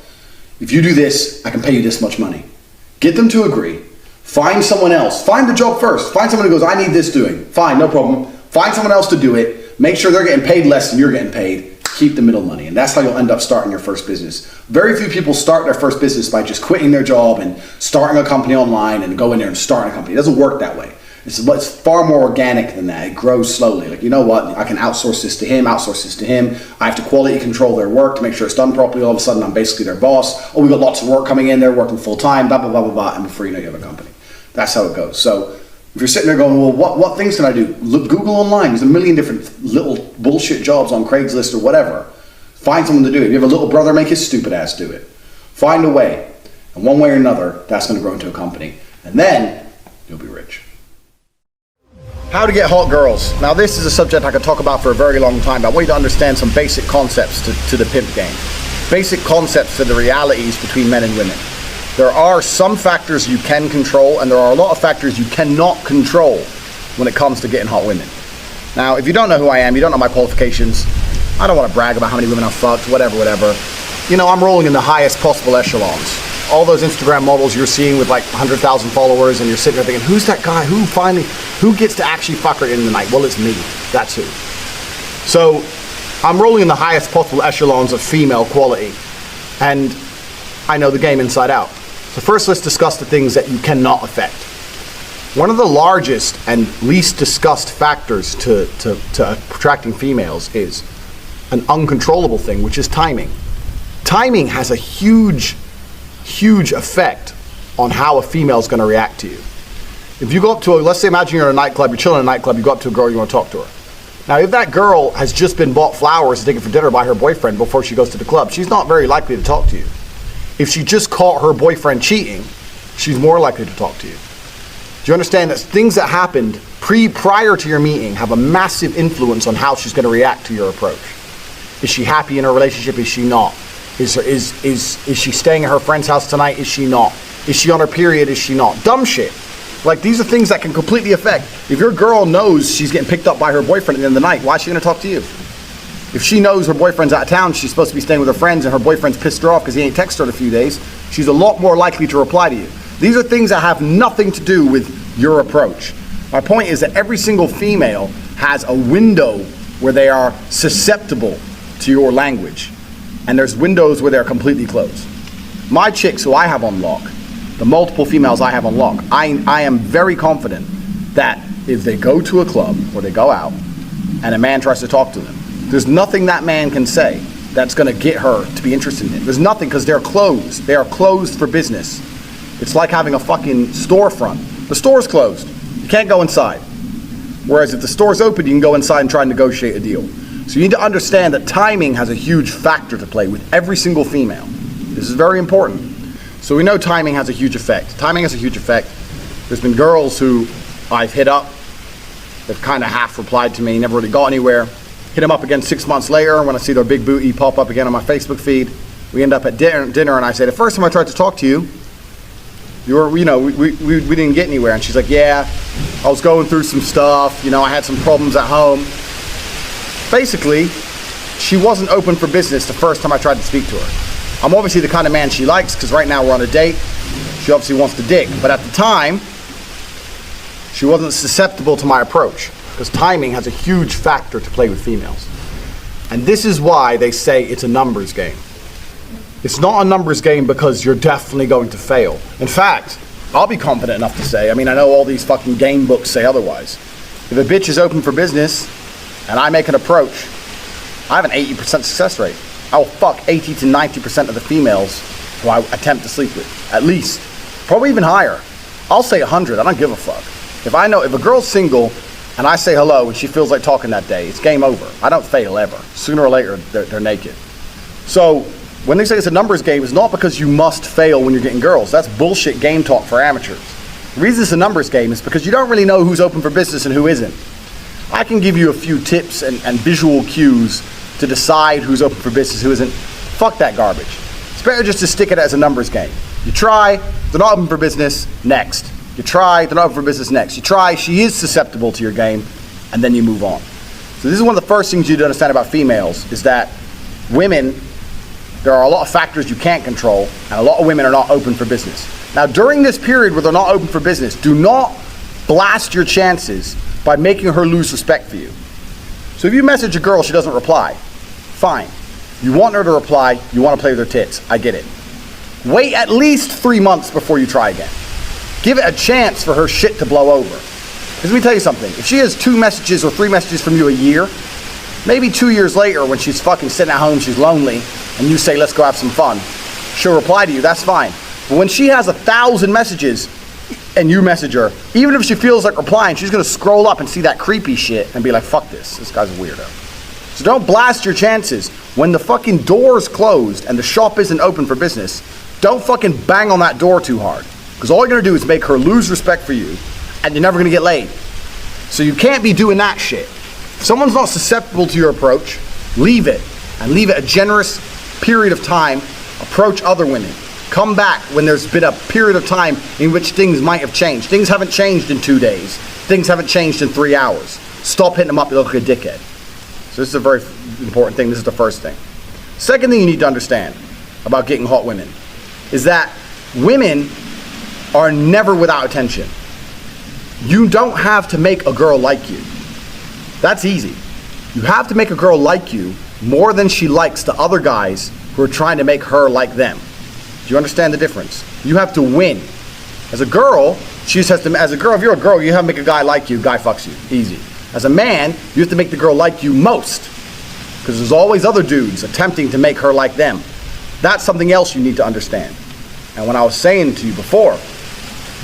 If you do this, I can pay you this much money. Get them to agree. Find someone else. Find the job first. Find someone who goes, I need this doing. Fine, no problem. Find someone else to do it. Make sure they're getting paid less than you're getting paid. Keep the middle money. And that's how you'll end up starting your first business. Very few people start their first business by just quitting their job and starting a company online and go in there and starting a company. It doesn't work that way. It's far more organic than that. It grows slowly. Like, you know what? I can outsource this to him, outsource this to him. I have to quality control their work to make sure it's done properly. All of a sudden, I'm basically their boss. Oh, we got lots of work coming in. They're working full time, blah, blah, blah, blah, blah. And before you know, you have a company. That's how it goes. So if you're sitting there going, well, what things can I do? Look, Google online. There's a million different little bullshit jobs on Craigslist or whatever. Find someone to do it. If you have a little brother, make his stupid ass do it. Find a way. And one way or another, that's going to grow into a company. And then you'll be rich. How to get hot girls. Now this is a subject I could talk about for a very long time, but I want you to understand some basic concepts to the pimp game. Basic concepts to the realities between men and women. There are some factors you can control, and there are a lot of factors you cannot control when it comes to getting hot women. Now, if you don't know who I am, you don't know my qualifications, I don't want to brag about how many women I've fucked, whatever. You know, I'm rolling in the highest possible echelons. All those Instagram models you're seeing with like 100,000 followers, and you're sitting there thinking, who's that guy? Who gets to actually fuck her in the night? Well, it's me. That's who. So I'm rolling in the highest possible echelons of female quality, and I know the game inside out. So first, let's discuss the things that you cannot affect. One of the largest and least discussed factors to attracting females is an uncontrollable thing, which is timing. Timing has a huge effect on how a female is going to react to you. If you go up to let's say, imagine you're in a nightclub, you're chilling in a nightclub, you go up to a girl, you want to talk to her. Now, if that girl has just been bought flowers and taken for dinner by her boyfriend before she goes to the club, she's not very likely to talk to you. If she just caught her boyfriend cheating, she's more likely to talk to you. Do you understand that things that happened prior to your meeting have a massive influence on how she's going to react to your approach? Is she happy in her relationship? Is she not? Is she staying at her friend's house tonight? Is she not? Is she on her period? Is she not? Dumb shit. Like, these are things that can completely affect. If your girl knows she's getting picked up by her boyfriend at the end of the night, why is she going to talk to you? If she knows her boyfriend's out of town, she's supposed to be staying with her friends, and her boyfriend's pissed her off because he ain't texted her in a few days, she's a lot more likely to reply to you. These are things that have nothing to do with your approach. My point is that every single female has a window where they are susceptible to your language. And there's windows where they're completely closed. My chicks who I have on lock, the multiple females I have on lock, I am very confident that if they go to a club or they go out and a man tries to talk to them, there's nothing that man can say that's going to get her to be interested in it. There's nothing, because they're closed. They are closed for business. It's like having a fucking storefront. The store's closed. You can't go inside. Whereas if the store's open, you can go inside and try and negotiate a deal. So you need to understand that timing has a huge factor to play with every single female. This is very important. So we know timing has a huge effect. Timing has a huge effect. There's been girls who I've hit up that kind of half replied to me, never really got anywhere. Hit them up again 6 months later when I see their big booty pop up again on my Facebook feed. We end up at dinner and I say, the first time I tried to talk to you, we didn't get anywhere. And she's like, yeah, I was going through some stuff. I had some problems at home. Basically, she wasn't open for business the first time I tried to speak to her. I'm obviously the kind of man she likes, because right now we're on a date. She obviously wants to dig. But at the time, she wasn't susceptible to my approach, because timing has a huge factor to play with females. And this is why they say it's a numbers game. It's not a numbers game because you're definitely going to fail. In fact, I'll be confident enough to say, I know all these fucking game books say otherwise. If a bitch is open for business and I make an approach, I have an 80% success rate. I will fuck 80 to 90% of the females who I attempt to sleep with, at least. Probably even higher. I'll say 100, I don't give a fuck. If a girl's single and I say hello and she feels like talking that day, it's game over. I don't fail ever. Sooner or later, they're naked. So when they say it's a numbers game, it's not because you must fail when you're getting girls. That's bullshit game talk for amateurs. The reason it's a numbers game is because you don't really know who's open for business and who isn't. I can give you a few tips and visual cues to decide who's open for business, who isn't. Fuck that garbage. It's better just to stick it as a numbers game. You try, they're not open for business, next. You try, they're not open for business, next. You try, she is susceptible to your game, and then you move on. So this is one of the first things you need to understand about females, is that women, there are a lot of factors you can't control, and a lot of women are not open for business. Now, during this period where they're not open for business, do not blast your chances by making her lose respect for you. So if you message a girl, she doesn't reply, fine. You want her to reply, you want to play with her tits, I get it. Wait at least 3 months before you try again. Give it a chance for her shit to blow over. Because let me tell you something, if she has 2 messages or 3 messages from you a year, maybe 2 years later when she's fucking sitting at home, she's lonely, and you say, let's go have some fun, she'll reply to you, that's fine. But when she has 1,000 messages and you message her, even if she feels like replying, she's gonna scroll up and see that creepy shit and be like, fuck this guy's a weirdo. So don't blast your chances. When the fucking door's closed and the shop isn't open for business, don't fucking bang on that door too hard. Because all you're gonna do is make her lose respect for you, and you're never gonna get laid. So you can't be doing that shit. If someone's not susceptible to your approach, leave it, and leave it a generous period of time. Approach other women. Come back when there's been a period of time in which things might have changed. Things haven't changed in 2 days. Things haven't changed in 3 hours. Stop hitting them up, you look like a dickhead. So this is a very important thing. This is the first thing. Second thing you need to understand about getting hot women is that women are never without attention. You don't have to make a girl like you. That's easy. You have to make a girl like you more than she likes the other guys who are trying to make her like them. Do you understand the difference? You have to win. As a girl, she just has to, as a girl, if you're a girl, you have to make a guy like you, guy fucks you. Easy. As a man, you have to make the girl like you most. Because there's always other dudes attempting to make her like them. That's something else you need to understand. And when I was saying to you before,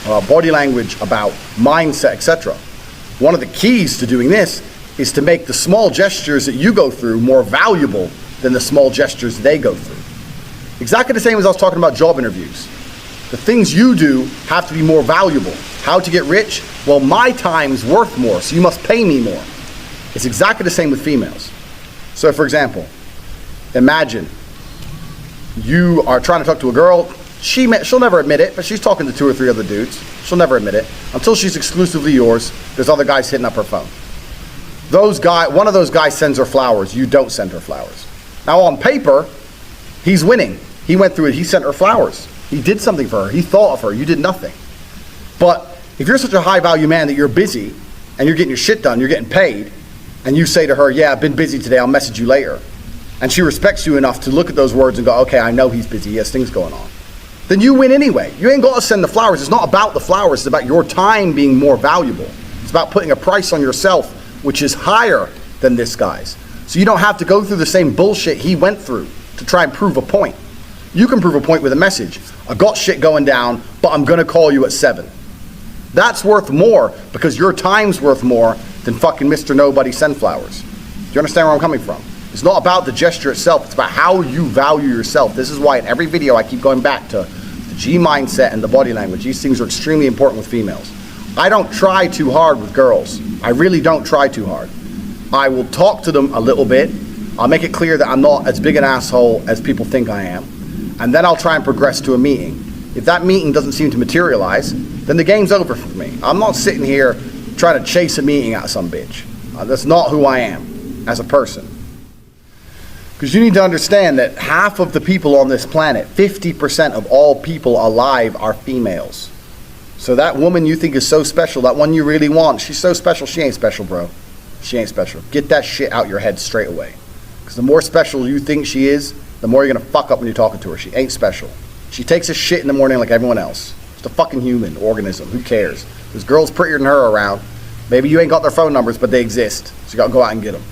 about body language, about mindset, etc., one of the keys to doing this is to make the small gestures that you go through more valuable than the small gestures they go through. Exactly the same as I was talking about job interviews. The things you do have to be more valuable. How to get rich? Well, my time's worth more, so you must pay me more. It's exactly the same with females. So for example, imagine you are trying to talk to a girl. She'll never admit it, but she's talking to 2 or 3 other dudes. She'll never admit it. Until she's exclusively yours, there's other guys hitting up her phone. One of those guys sends her flowers. You don't send her flowers. Now on paper, he's winning. He went through it. He sent her flowers. He did something for her. He thought of her. You did nothing. But if you're such a high value man that you're busy and you're getting your shit done, you're getting paid, and you say to her, yeah, I've been busy today, I'll message you later, and she respects you enough to look at those words and go, okay, I know he's busy, he has things going on, then you win anyway. You ain't got to send the flowers. It's not about the flowers. It's about your time being more valuable. It's about putting a price on yourself which is higher than this guy's. So you don't have to go through the same bullshit he went through to try and prove a point. You can prove a point with a message. I got shit going down, but I'm going to call you at 7. That's worth more because your time's worth more than fucking Mr. Nobody send flowers. Do you understand where I'm coming from? It's not about the gesture itself. It's about how you value yourself. This is why in every video I keep going back to the G mindset and the body language. These things are extremely important with females. I don't try too hard with girls. I really don't try too hard. I will talk to them a little bit. I'll make it clear that I'm not as big an asshole as people think I am. And then I'll try and progress to a meeting. If that meeting doesn't seem to materialize, then the game's over for me. I'm not sitting here trying to chase a meeting out of some bitch. That's not who I am as a person. Because you need to understand that half of the people on this planet, 50% of all people alive, are females. So that woman you think is so special, that one you really want, she's so special, she ain't special, bro. She ain't special. Get that shit out your head straight away. Because the more special you think she is, the more you're going to fuck up when you're talking to her. She ain't special. She takes a shit in the morning like everyone else. Just a fucking human organism. Who cares? There's girls prettier than her around. Maybe you ain't got their phone numbers, but they exist. So you got to go out and get them.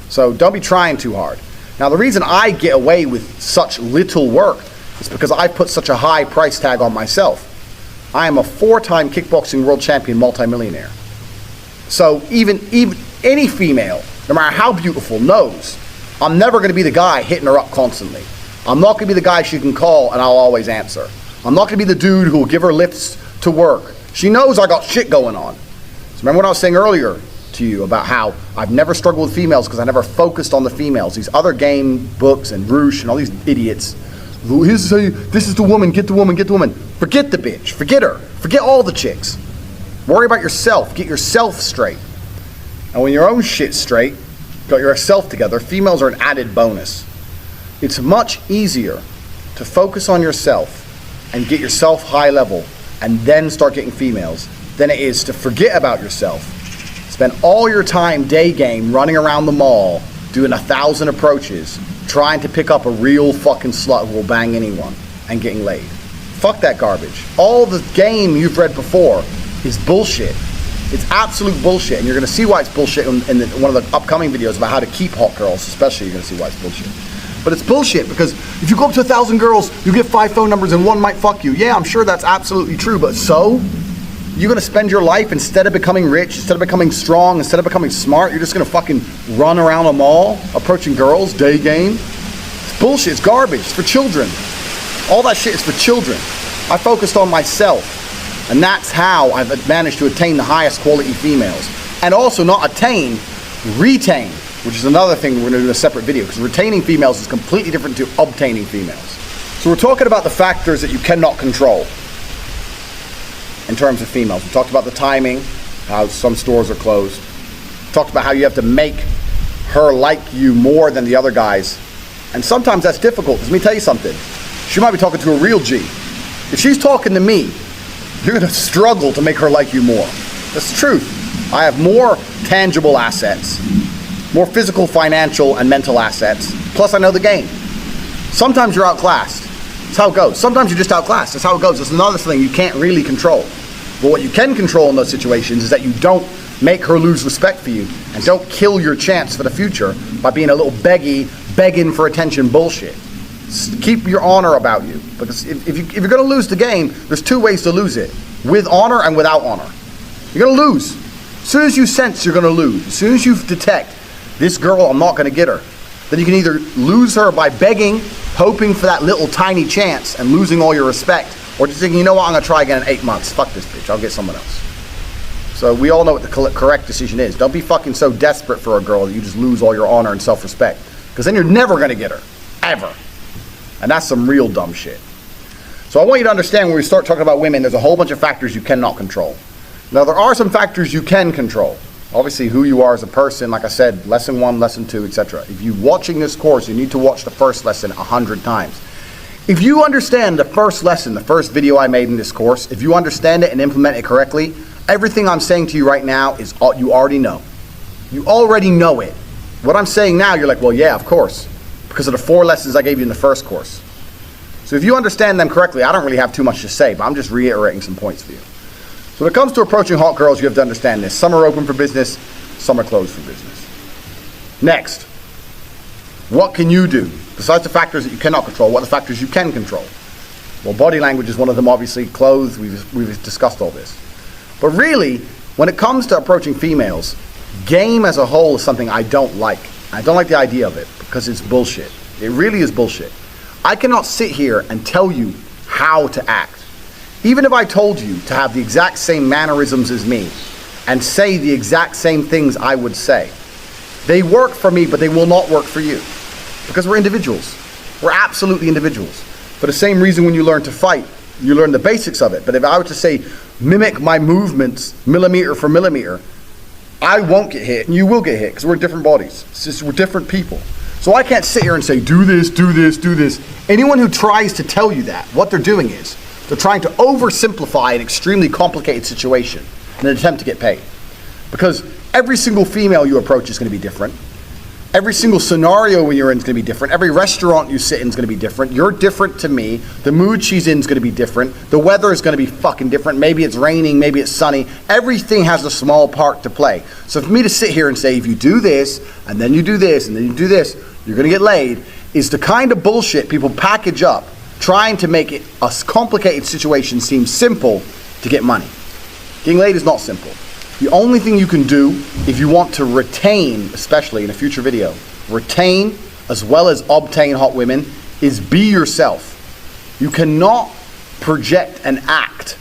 So don't be trying too hard. Now, the reason I get away with such little work is because I put such a high price tag on myself. I am a 4-time kickboxing world champion multimillionaire. So even any female, no matter how beautiful, knows I'm never going to be the guy hitting her up constantly. I'm not going to be the guy she can call and I'll always answer. I'm not going to be the dude who will give her lifts to work. She knows I got shit going on. So remember what I was saying earlier to you about how I've never struggled with females because I never focused on the females. These other game books and Roosh and all these idiots. This is the woman, get the woman, get the woman. Forget the bitch, forget her, forget all the chicks. Worry about yourself, get yourself straight. And when your own shit's straight, got yourself together, females are an added bonus. It's much easier to focus on yourself and get yourself high level and then start getting females than it is to forget about yourself. Spend all your time day game running around the mall, doing 1,000 approaches, trying to pick up a real fucking slut who will bang anyone and getting laid. Fuck that garbage. All the game you've read before is bullshit. It's absolute bullshit, and you're going to see why it's bullshit in one of the upcoming videos about how to keep hot girls, especially you're going to see why it's bullshit. But it's bullshit because if you go up to 1,000 girls, you get 5 phone numbers and one might fuck you. Yeah, I'm sure that's absolutely true, but so? You're going to spend your life, instead of becoming rich, instead of becoming strong, instead of becoming smart, you're just going to fucking run around a mall, approaching girls, day game? It's bullshit, it's garbage, it's for children. All that shit is for children. I focused on myself, and that's how I've managed to attain the highest quality females. And also not attain, retain, which is another thing we're going to do in a separate video, because retaining females is completely different to obtaining females. So we're talking about the factors that you cannot control in terms of females. We talked about the timing, how some stores are closed. We talked about how you have to make her like you more than the other guys. And sometimes that's difficult, because let me tell you something. She might be talking to a real G. If she's talking to me, you're going to struggle to make her like you more. That's the truth. I have more tangible assets, more physical, financial, and mental assets. Plus, I know the game. Sometimes you're outclassed. That's how it goes. Sometimes you're just outclassed. That's how it goes. That's another thing you can't really control. But what you can control in those situations is that you don't make her lose respect for you and don't kill your chance for the future by being a little begging for attention bullshit. Keep your honor about you. Because if you're going to lose the game, there's 2 ways to lose it. With honor and without honor. You're going to lose. As soon as you sense you're going to lose, as soon as you detect, this girl, I'm not going to get her, then you can either lose her by begging, hoping for that little tiny chance and losing all your respect, or just thinking, you know what, I'm going to try again in 8 months. Fuck this bitch, I'll get someone else. So we all know what the correct decision is. Don't be fucking so desperate for a girl that you just lose all your honor and self-respect. Because then you're never going to get her. Ever. And that's some real dumb shit. So I want you to understand, when we start talking about women, there's a whole bunch of factors you cannot control. Now, there are some factors you can control. Obviously, who you are as a person, like I said, lesson 1, lesson 2, etc. If you're watching this course, you need to watch the first lesson 100 times. If you understand the first lesson, the first video I made in this course, if you understand it and implement it correctly, everything I'm saying to you right now is all you already know. You already know it. What I'm saying now, you're like, well, yeah, of course, because of the 4 lessons I gave you in the first course. So if you understand them correctly, I don't really have too much to say, but I'm just reiterating some points for you. So when it comes to approaching hot girls, you have to understand this. Some are open for business, some are closed for business. Next, what can you do? Besides the factors that you cannot control, what are the factors you can control? Well, body language is one of them, obviously. Clothes, we've discussed all this. But really, when it comes to approaching females, game as a whole is something I don't like. I don't like the idea of it because it's bullshit. It really is bullshit. I cannot sit here and tell you how to act. Even if I told you to have the exact same mannerisms as me and say the exact same things I would say, they work for me, but they will not work for you. Because we're individuals. We're absolutely individuals. For the same reason when you learn to fight, You learn the basics of it. But if I were to say, mimic my movements millimeter for millimeter, I won't get hit, and you will get hit, because we're different bodies. It's just, we're different people. So I can't sit here and say, do this, do this, do this. Anyone who tries to tell you that, what they're doing is, they're trying to oversimplify an extremely complicated situation in an attempt to get paid. Because every single female you approach is going to be different. Every single scenario when you're in is going to be different. Every restaurant you sit in is going to be different. You're different to me. The mood she's in is going to be different. The weather is going to be fucking different. Maybe it's raining, maybe it's sunny. Everything has a small part to play. So for me to sit here and say, if you do this, and then you do this, and then you do this, you're going to get laid, is the kind of bullshit people package up, trying to make it a complicated situation seem simple to get money. Getting laid is not simple. The only thing you can do if you want to retain, especially in a future video, retain as well as obtain hot women, is be yourself. You cannot project and act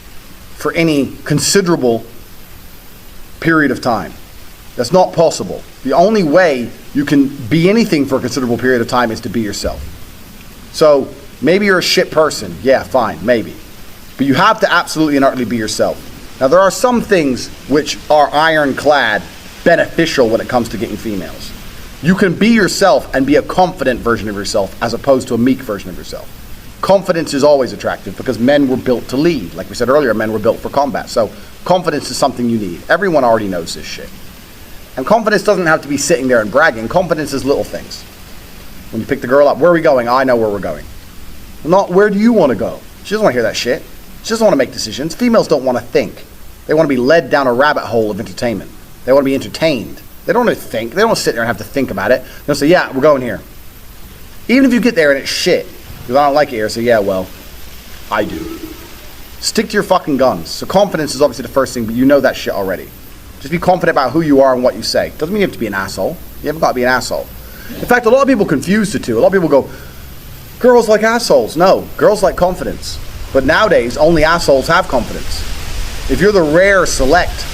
for any considerable period of time. That's not possible. The only way you can be anything for a considerable period of time is to be yourself. So maybe you're a shit person. Yeah, fine, maybe. But you have to absolutely and utterly be yourself. Now, there are some things which are ironclad beneficial when it comes to getting females. You can be yourself and be a confident version of yourself as opposed to a meek version of yourself. Confidence is always attractive because men were built to lead. Like we said earlier, men were built for combat. So confidence is something you need. Everyone already knows this shit. And confidence doesn't have to be sitting there and bragging. Confidence is little things. When you pick the girl up, where are we going? I know where we're going. Not where do you want to go? She doesn't want to hear that shit. She doesn't want to make decisions. Females don't want to think. They want to be led down a rabbit hole of entertainment. They want to be entertained. They don't want to think. They don't want to sit there and have to think about it. They'll say, yeah, we're going here. Even if you get there and it's shit, because I don't like it here, say, yeah, well, I do. Stick to your fucking guns. So confidence is obviously the first thing, but you know that shit already. Just be confident about who you are and what you say. Doesn't mean you have to be an asshole. You haven't got to be an asshole. In fact, a lot of people confuse the two. A lot of people go, girls like assholes. No, girls like confidence. But nowadays, only assholes have confidence. If you're the rare, select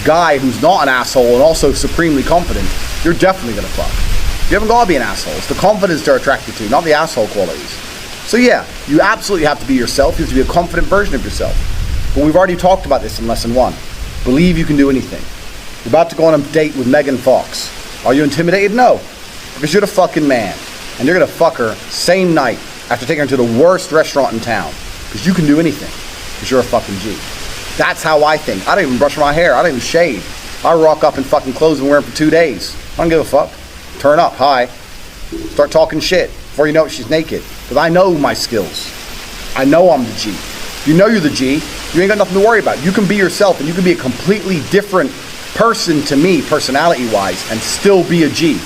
guy who's not an asshole and also supremely confident, you're definitely going to fuck. You haven't got to be an asshole. It's the confidence they're attracted to, not the asshole qualities. So yeah, you absolutely have to be yourself. You have to be a confident version of yourself. But we've already talked about this in lesson 1. Believe you can do anything. You're about to go on a date with Megan Fox. Are you intimidated? No. Because you're the fucking man. And you're going to fuck her same night after taking her to the worst restaurant in town. Because you can do anything. Because you're a fucking G. That's how I think. I don't even brush my hair. I don't even shave. I rock up in fucking clothes and wear them for 2 days. I don't give a fuck. Turn up. Hi. Start talking shit. Before you know it, she's naked. Because I know my skills. I know I'm the G. If you know you're the G, you ain't got nothing to worry about. You can be yourself and you can be a completely different person to me, personality-wise, and still be a G.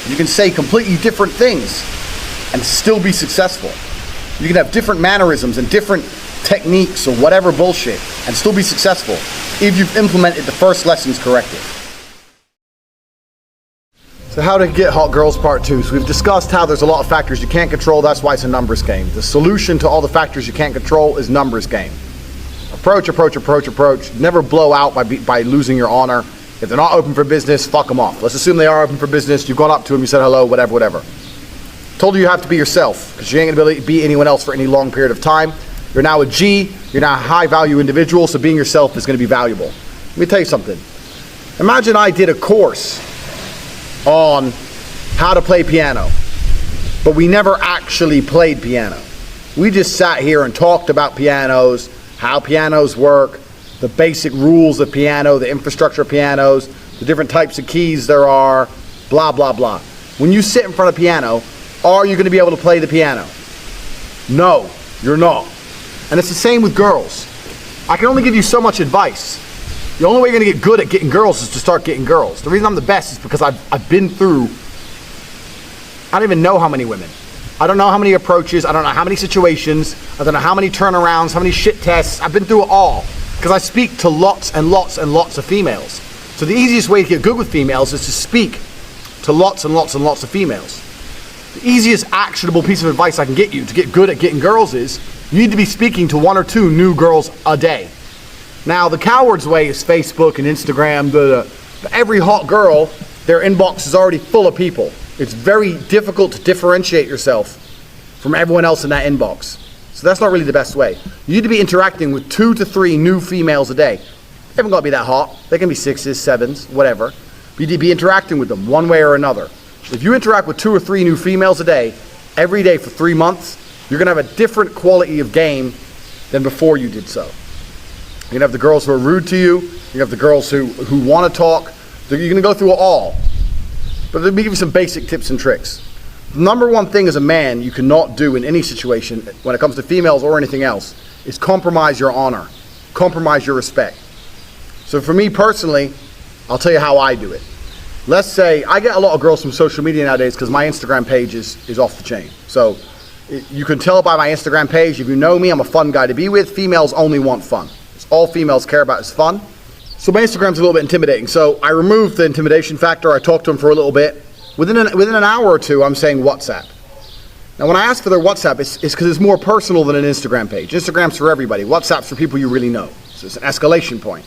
You can say completely different things and still be successful. You can have different mannerisms and different techniques or whatever bullshit and still be successful if you've implemented the first lessons correctly. So how to get hot girls part 2. So we've discussed how there's a lot of factors you can't control. That's why it's a numbers game. The solution to all the factors you can't control is numbers game. Approach, approach, approach, approach. Never blow out by losing your honor. If they're not open for business, fuck them off. Let's assume they are open for business. You've gone up to them, you said hello, whatever, whatever. Told you have to be yourself because you ain't going to be anyone else for any long period of time. You're now a G. You're now a high value individual, so being yourself is going to be valuable. Let me tell you something. Imagine I did a course on how to play piano, but we never actually played piano. We just sat here and talked about pianos, how pianos work, the basic rules of piano, the infrastructure of pianos, the different types of keys there are, blah, blah, blah. When you sit in front of a piano, are you going to be able to play the piano? No, you're not. And it's the same with girls. I can only give you so much advice. The only way you're going to get good at getting girls is to start getting girls. The reason I'm the best is because I've been through, I don't even know how many women. I don't know how many approaches. I don't know how many situations. I don't know how many turnarounds, how many shit tests. I've been through it all because I speak to lots and lots and lots of females. So the easiest way to get good with females is to speak to lots and lots and lots of females. The easiest actionable piece of advice I can get you to get good at getting girls is you need to be speaking to 1 or 2 new girls a day. Now, the coward's way is Facebook and Instagram. But every hot girl, their inbox is already full of people. It's very difficult to differentiate yourself from everyone else in that inbox. So that's not really the best way. You need to be interacting with 2 to 3 new females a day. They haven't got to be that hot. They can be 6s, 7s, whatever. But you need to be interacting with them one way or another. If you interact with 2 or 3 new females a day, every day for 3 months, you're going to have a different quality of game than before you did so. You're going to have the girls who are rude to you. You have the girls who want to talk. You're going to go through it all. But let me give you some basic tips and tricks. The number one thing as a man you cannot do in any situation when it comes to females or anything else is compromise your honor, compromise your respect. So for me personally, I'll tell you how I do it. Let's say I get a lot of girls from social media nowadays because my Instagram page is off the chain. So you can tell by my Instagram page, if you know me, I'm a fun guy to be with. Females only want fun. It's all females care about is fun. So my Instagram's a little bit intimidating. So I removed the intimidation factor. I talked to them for a little bit. Within an hour or two, I'm saying WhatsApp. Now when I ask for their WhatsApp, it's because it's more personal than an Instagram page. Instagram's for everybody. WhatsApp's for people you really know. So it's an escalation point.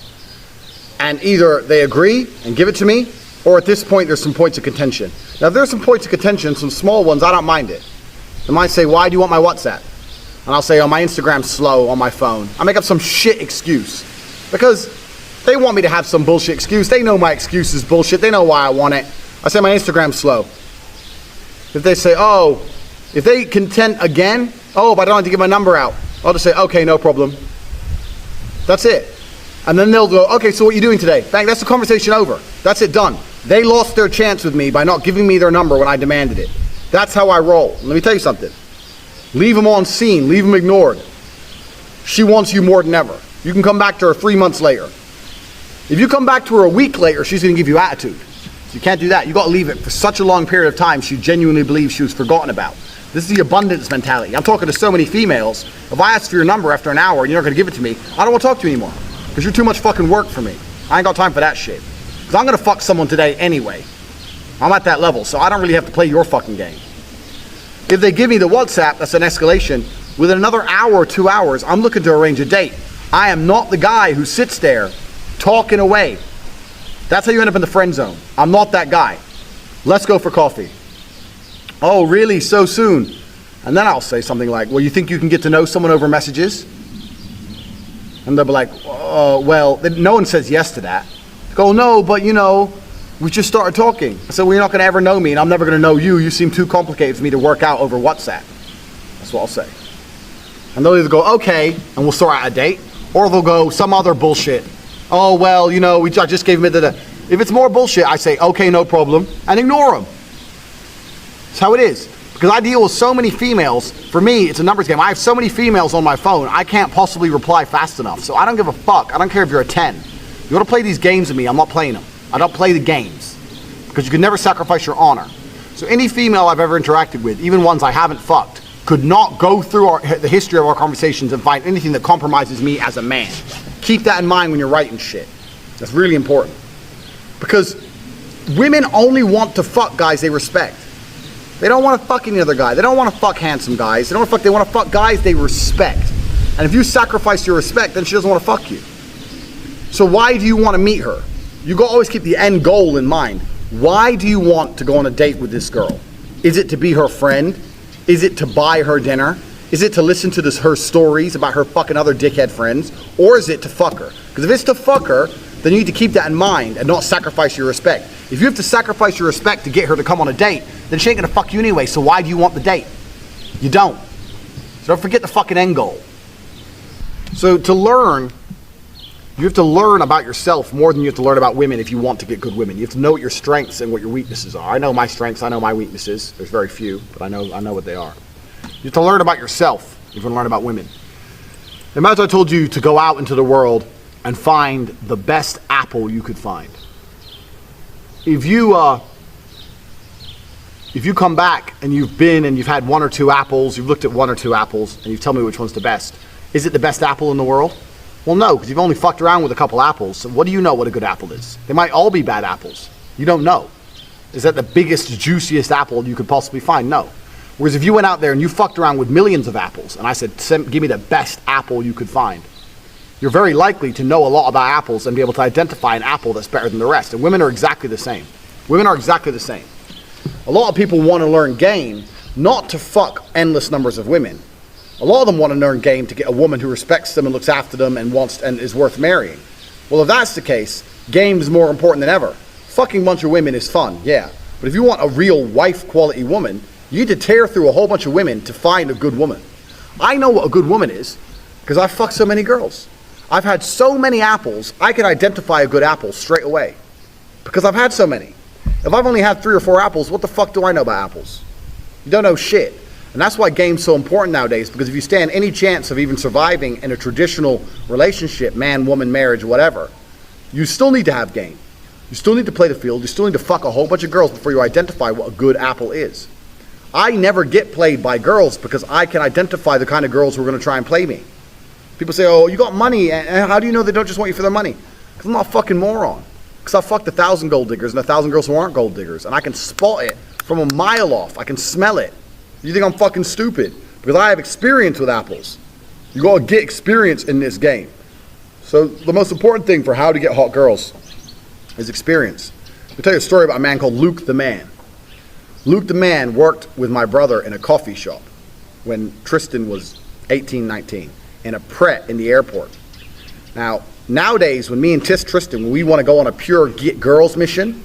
And either they agree and give it to me, or at this point there's some points of contention. Now if there's some points of contention, some small ones, I don't mind it. They might say, why do you want my WhatsApp? And I'll say, oh, my Instagram's slow on my phone. I make up some shit excuse. Because they want me to have some bullshit excuse. They know my excuse is bullshit. They know why I want it. I say my Instagram's slow. If they say, oh, if they contend again, oh, but I don't have to give my number out. I'll just say, okay, no problem. That's it. And then they'll go, okay, so what are you doing today? Bang, that's the conversation over. That's it, done. They lost their chance with me by not giving me their number when I demanded it. That's how I roll. Let me tell you something. Leave them on scene. Leave them ignored. She wants you more than ever. You can come back to her 3 months later. If you come back to her a week later, she's going to give you attitude. So you can't do that. You got to leave it for such a long period of time she genuinely believes she was forgotten about. This is the abundance mentality. I'm talking to so many females. If I ask for your number after an hour and you're not going to give it to me, I don't want to talk to you anymore. Because you're too much fucking work for me. I ain't got time for that shit. Because I'm going to fuck someone today anyway. I'm at that level, so I don't really have to play your fucking game. If they give me the WhatsApp, that's an escalation. Within another hour or 2 hours, I'm looking to arrange a date. I am not the guy who sits there talking away. That's how you end up in the friend zone. I'm not that guy. Let's go for coffee. Oh, really? So soon? And then I'll say something like, well, you think you can get to know someone over messages? And they'll be like, oh, well, no one says yes to that. Go, no, but you know, we just started talking. I said, well, you're not going to ever know me, and I'm never going to know you. You seem too complicated for me to work out over WhatsApp. That's what I'll say. And they'll either go, okay, and we'll sort out a date, or they'll go some other bullshit. Oh, well, you know, I just gave him the. If it's more bullshit, I say, okay, no problem, and ignore them. That's how it is. Because I deal with so many females. For me, it's a numbers game. I have so many females on my phone, I can't possibly reply fast enough. So I don't give a fuck. I don't care if you're a 10. You want to play these games with me, I'm not playing them. I don't play the games. Because you can never sacrifice your honor. So any female I've ever interacted with, even ones I haven't fucked, could not go through the history of our conversations and find anything that compromises me as a man. Keep that in mind when you're writing shit. That's really important. Because women only want to fuck guys they respect. They don't want to fuck any other guy. They don't want to fuck handsome guys. They want to fuck guys they respect. And if you sacrifice your respect, then she doesn't want to fuck you. So why do you want to meet her? You got to always keep the end goal in mind. Why do you want to go on a date with this girl? Is it to be her friend? Is it to buy her dinner? Is it to listen to her stories about her fucking other dickhead friends? Or is it to fuck her? Because if it's to fuck her, then you need to keep that in mind and not sacrifice your respect. If you have to sacrifice your respect to get her to come on a date, then she ain't gonna fuck you anyway, so why do you want the date? You don't. So don't forget the fucking end goal. So to learn, you have to learn about yourself more than you have to learn about women if you want to get good women. You have to know what your strengths and what your weaknesses are. I know my strengths, I know my weaknesses. There's very few, but I know what they are. You have to learn about yourself if you want to learn about women. Imagine I told you to go out into the world and find the best apple you could find. If you come back and you've had 1 or 2 apples, you've looked at 1 or 2 apples, and you tell me which one's the best, is it the best apple in the world? Well, no, because you've only fucked around with a couple apples. So what do you know what a good apple is? They might all be bad apples. You don't know. Is that the biggest, juiciest apple you could possibly find? No. Whereas if you went out there and you fucked around with millions of apples, and I said, give me the best apple you could find, you're very likely to know a lot about apples and be able to identify an apple that's better than the rest. And women are exactly the same. Women are exactly the same. A lot of people want to learn game, not to fuck endless numbers of women, A lot of them want to learn game to get a woman who respects them and looks after them and wants and is worth marrying. Well, if that's the case, game is more important than ever. Fucking bunch of women is fun, yeah. But if you want a real wife quality woman, you need to tear through a whole bunch of women to find a good woman. I know what a good woman is because I've fucked so many girls. I've had so many apples, I can identify a good apple straight away because I've had so many. If I've only had 3 or 4 apples, what the fuck do I know about apples? You don't know shit. And that's why game's so important nowadays, because if you stand any chance of even surviving in a traditional relationship, man, woman, marriage, whatever, you still need to have game. You still need to play the field. You still need to fuck a whole bunch of girls before you identify what a good apple is. I never get played by girls because I can identify the kind of girls who are going to try and play me. People say, oh, you got money, and how do you know they don't just want you for their money? Because I'm not a fucking moron. Because I fucked 1,000 gold diggers and 1,000 girls who aren't gold diggers, and I can spot it from a mile off. I can smell it. You think I'm fucking stupid? Because I have experience with apples. You gotta get experience in this game. So the most important thing for how to get hot girls is experience. I'll tell you a story about a man called Luke the Man. Luke the Man worked with my brother in a coffee shop when Tristan was 18, 19, in a Pret in the airport. Now, nowadays, when me and Tristan, when we want to go on a pure get girls mission,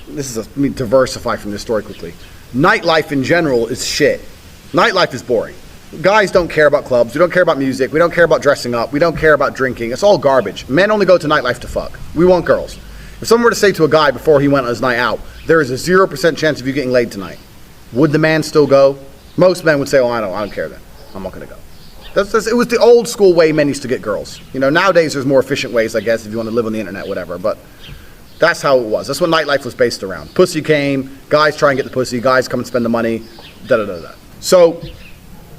let me diversify from this story quickly. Nightlife in general is shit. Nightlife is boring. Guys don't care about clubs. We don't care about music. We don't care about dressing up. We don't care about drinking. It's all garbage. Men only go to nightlife to fuck. We want girls. If someone were to say to a guy before he went on his night out, there is a 0% chance of you getting laid tonight, would the man still go? Most men would say, oh, I don't care then. I'm not going to go. It was the old school way men used to get girls. You know, nowadays there's more efficient ways, I guess, if you want to live on the internet, whatever. But that's how it was. That's what nightlife was based around. Pussy came, guys try and get the pussy, guys come and spend the money, da-da-da-da. So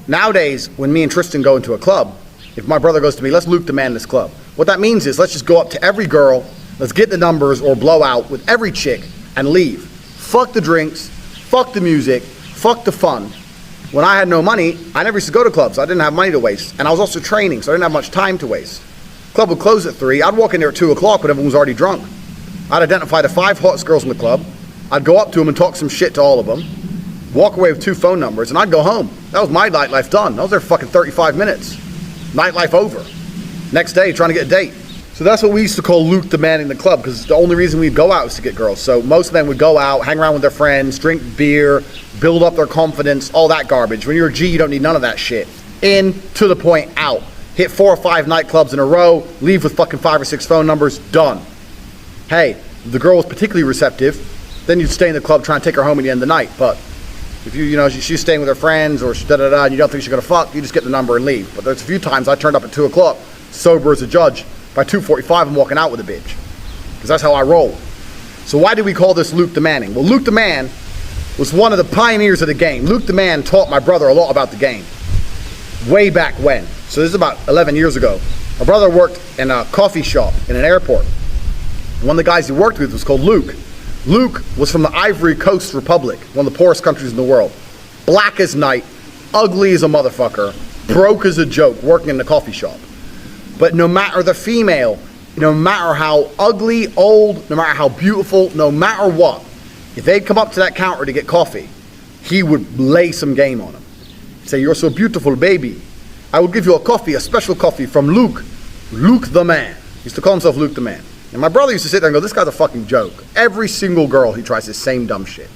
nowadays, when me and Tristan go into a club, if my brother goes to me, let's Luke the Man this club. What that means is let's just go up to every girl, let's get the numbers or blow out with every chick and leave. Fuck the drinks, fuck the music, fuck the fun. When I had no money, I never used to go to clubs. I didn't have money to waste. And I was also training, so I didn't have much time to waste. Club would close at 3. I'd walk in there at 2 o'clock when everyone was already drunk. I'd identify the 5 hottest girls in the club. I'd go up to them and talk some shit to all of them. Walk away with 2 phone numbers, and I'd go home. That was my nightlife done. I was there for fucking 35 minutes. Nightlife over. Next day, trying to get a date. So that's what we used to call Luke the Man in the club, because the only reason we'd go out was to get girls. So most men would go out, hang around with their friends, drink beer, build up their confidence, all that garbage. When you're a G, you don't need none of that shit. In, to the point, out. Hit 4 or 5 nightclubs in a row, leave with fucking 5 or 6 phone numbers, done. Hey, if the girl was particularly receptive, then you'd stay in the club trying to take her home at the end of the night. But if she's staying with her friends or da-da-da, and you don't think she's gonna fuck, you just get the number and leave. But there's a few times I turned up at 2 o'clock, sober as a judge. By 2:45, I'm walking out with a bitch. Because that's how I roll. So why do we call this Luke the Manning? Well, Luke the Man was one of the pioneers of the game. Luke the Man taught my brother a lot about the game. Way back when. So this is about 11 years ago. My brother worked in a coffee shop in an airport. One of the guys he worked with was called Luke. Luke was from the Ivory Coast Republic, one of the poorest countries in the world. Black as night, ugly as a motherfucker, broke as a joke, working in the coffee shop. But no matter the female, no matter how ugly, old, no matter how beautiful, no matter what, if they'd come up to that counter to get coffee, he would lay some game on them. Say, you're so beautiful, baby. I will give you a coffee, a special coffee from Luke. Luke the Man. He used to call himself Luke the Man. And my brother used to sit there and go, this guy's a fucking joke. Every single girl, he tries this same dumb shit.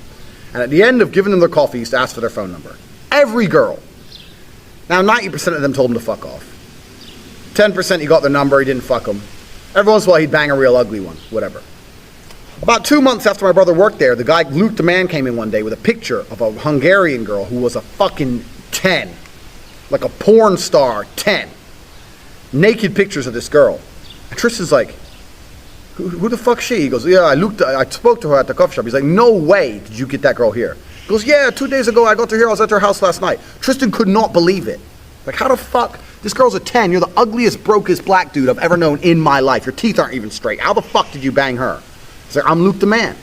And at the end of giving them their coffee, he used to ask for their phone number. Every girl. Now, 90% of them told him to fuck off. 10% he got their number, he didn't fuck them. Every once in a while he'd bang a real ugly one, whatever. About 2 months after my brother worked there, the guy Luke the Man came in one day with a picture of a Hungarian girl who was a fucking 10. Like a porn star, 10. Naked pictures of this girl. And Tristan's like, who the fuck's she? He goes, yeah, I spoke to her at the coffee shop. He's like, no way did you get that girl here. He goes, yeah, 2 days ago I got to here, I was at her house last night. Tristan could not believe it. Like, how the fuck? This girl's a 10. You're the ugliest, brokest black dude I've ever known in my life. Your teeth aren't even straight. How the fuck did you bang her? He's like, I'm Luke the Man.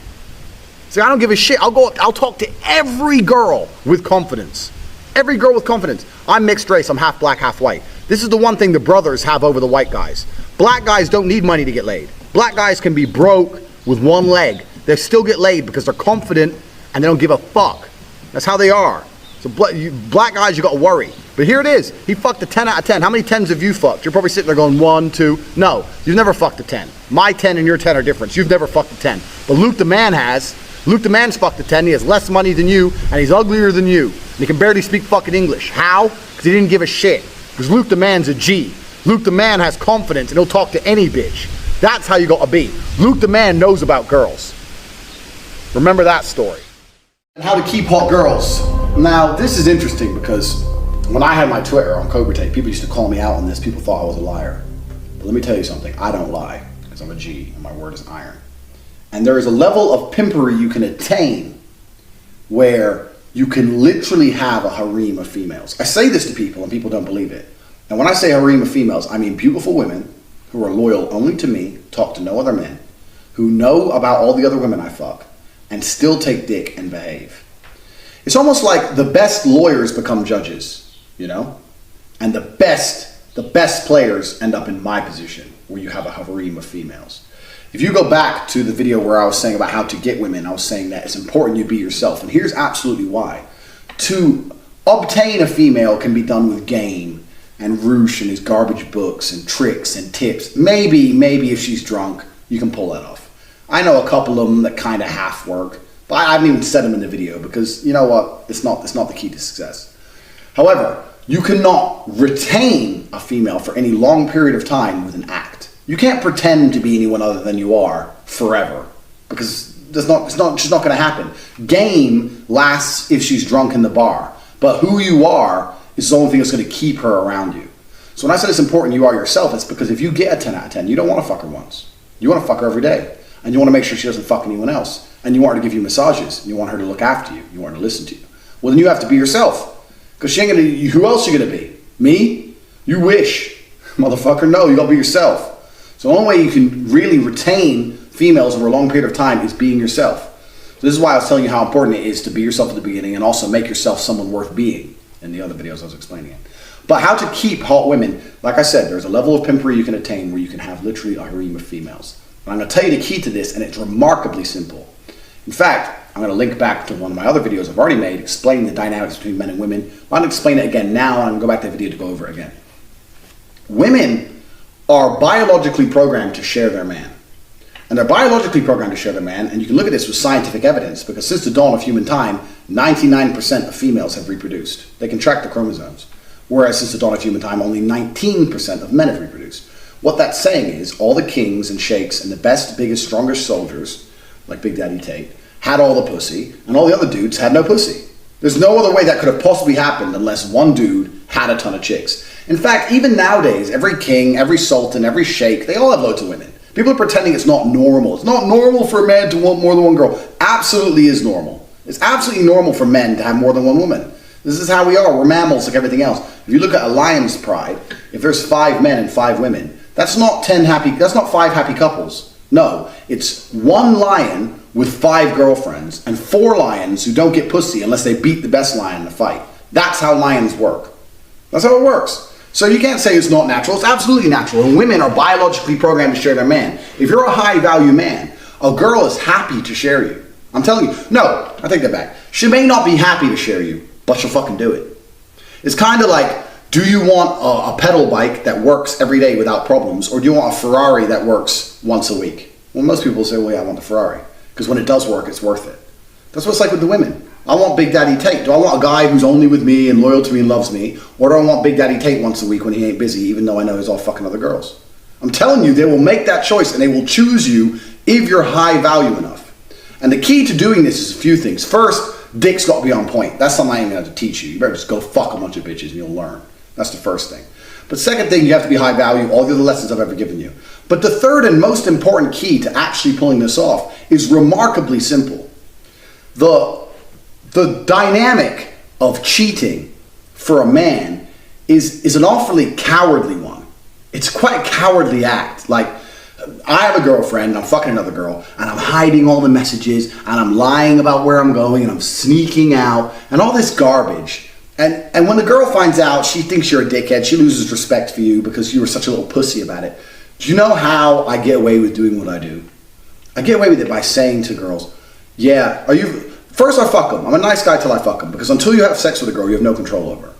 He's like, I don't give a shit. I'll talk to every girl with confidence. Every girl with confidence. I'm mixed race. I'm half black, half white. This is the one thing the brothers have over the white guys. Black guys don't need money to get laid. Black guys can be broke with one leg. They still get laid because they're confident and they don't give a fuck. That's how they are. So black guys, you got to worry. But here it is. He fucked a 10 out of 10. How many 10s have you fucked? You're probably sitting there going 1, 2. No, you've never fucked a 10. My 10 and your 10 are different. You've never fucked a 10. But Luke the man has. Luke the man's fucked a 10. He has less money than you, and he's uglier than you. And he can barely speak fucking English. How? Because he didn't give a shit. Because Luke the man's a G. Luke the man has confidence, and he'll talk to any bitch. That's how you got a B. Luke the man knows about girls. Remember that story. And how to keep hot girls. Now, this is interesting because when I had my Twitter on Cobra Tape, people used to call me out on this. People thought I was a liar. But let me tell you something. I don't lie because I'm a G and my word is iron. And there is a level of pimpery you can attain where you can literally have a harem of females. I say this to people and people don't believe it. And when I say harem of females, I mean beautiful women who are loyal only to me, talk to no other men, who know about all the other women I fuck, and still take dick and behave. It's almost like the best lawyers become judges, you know? And the best players end up in my position, where you have a harem of females. If you go back to the video where I was saying about how to get women, I was saying that it's important you be yourself. And here's absolutely why. To obtain a female can be done with game and Roosh and his garbage books and tricks and tips. Maybe if she's drunk, you can pull that off. I know a couple of them that kind of half work, but I haven't even said them in the video because you know what? It's not the key to success. However, you cannot retain a female for any long period of time with an act. You can't pretend to be anyone other than you are forever because it's just not going to happen. Game lasts if she's drunk in the bar, but who you are is the only thing that's going to keep her around you. So when I said it's important you are yourself, it's because if you get a 10 out of 10, you don't want to fuck her once. You want to fuck her every day. And you want to make sure she doesn't fuck anyone else. And you want her to give you massages. And you want her to look after you. You want her to listen to you. Well, then you have to be yourself. Because she ain't going to, who else you going to be? Me? You wish. Motherfucker, no, you got to be yourself. So the only way you can really retain females over a long period of time is being yourself. So this is why I was telling you how important it is to be yourself at the beginning and also make yourself someone worth being in the other videos I was explaining it. But how to keep hot women, like I said, there's a level of pimpery you can attain where you can have literally a harem of females. And I'm going to tell you the key to this, and it's remarkably simple. In fact, I'm going to link back to one of my other videos I've already made explaining the dynamics between men and women. I'm going to explain it again now, and I'm going to go back to the video to go over it again. Women are biologically programmed to share their man. And they're biologically programmed to share their man, and you can look at this with scientific evidence, because since the dawn of human time, 99% of females have reproduced. They can track the chromosomes. Whereas since the dawn of human time, only 19% of men have reproduced. What that's saying is all the kings and sheikhs and the best, biggest, strongest soldiers, like Big Daddy Tate, had all the pussy, and all the other dudes had no pussy. There's no other way that could have possibly happened unless one dude had a ton of chicks. In fact, even nowadays, every king, every sultan, every sheikh, they all have loads of women. People are pretending it's not normal. It's not normal for a man to want more than one girl. Absolutely is normal. It's absolutely normal for men to have more than one woman. This is how we are. We're mammals like everything else. If you look at a lion's pride, if there's 5 men and 5 women, that's not 5 happy couples. No, it's 1 lion with 5 girlfriends and 4 lions who don't get pussy unless they beat the best lion in the fight. That's how lions work. That's how it works. So you can't say it's not natural. It's absolutely natural. And women are biologically programmed to share their man. If you're a high value man, a girl is happy to share you. I'm telling you. No, I take that back. She may not be happy to share you, but she'll fucking do it. It's kind of like, do you want a pedal bike that works every day without problems, or do you want a Ferrari that works once a week? Well, most people say, well, yeah, I want the Ferrari. Because when it does work, it's worth it. That's what it's like with the women. I want Big Daddy Tate. Do I want a guy who's only with me and loyal to me and loves me? Or do I want Big Daddy Tate once a week when he ain't busy, even though I know he's all fucking other girls? I'm telling you, they will make that choice and they will choose you if you're high value enough. And the key to doing this is a few things. First, dick's got to be on point. That's something I ain't going to teach you. You better just go fuck a bunch of bitches and you'll learn. That's the first thing. But second thing, you have to be high value, all the other lessons I've ever given you. But the third and most important key to actually pulling this off is remarkably simple. The dynamic of cheating for a man is an awfully cowardly one. It's quite a cowardly act. Like, I have a girlfriend, I'm fucking another girl, and I'm hiding all the messages, and I'm lying about where I'm going, and I'm sneaking out, and all this garbage. And when the girl finds out, she thinks you're a dickhead. She loses respect for you because you were such a little pussy about it. Do you know how I get away with doing what I do? I get away with it by saying to girls, yeah, first I fuck them. I'm a nice guy till I fuck them, because until you have sex with a girl, you have no control over her.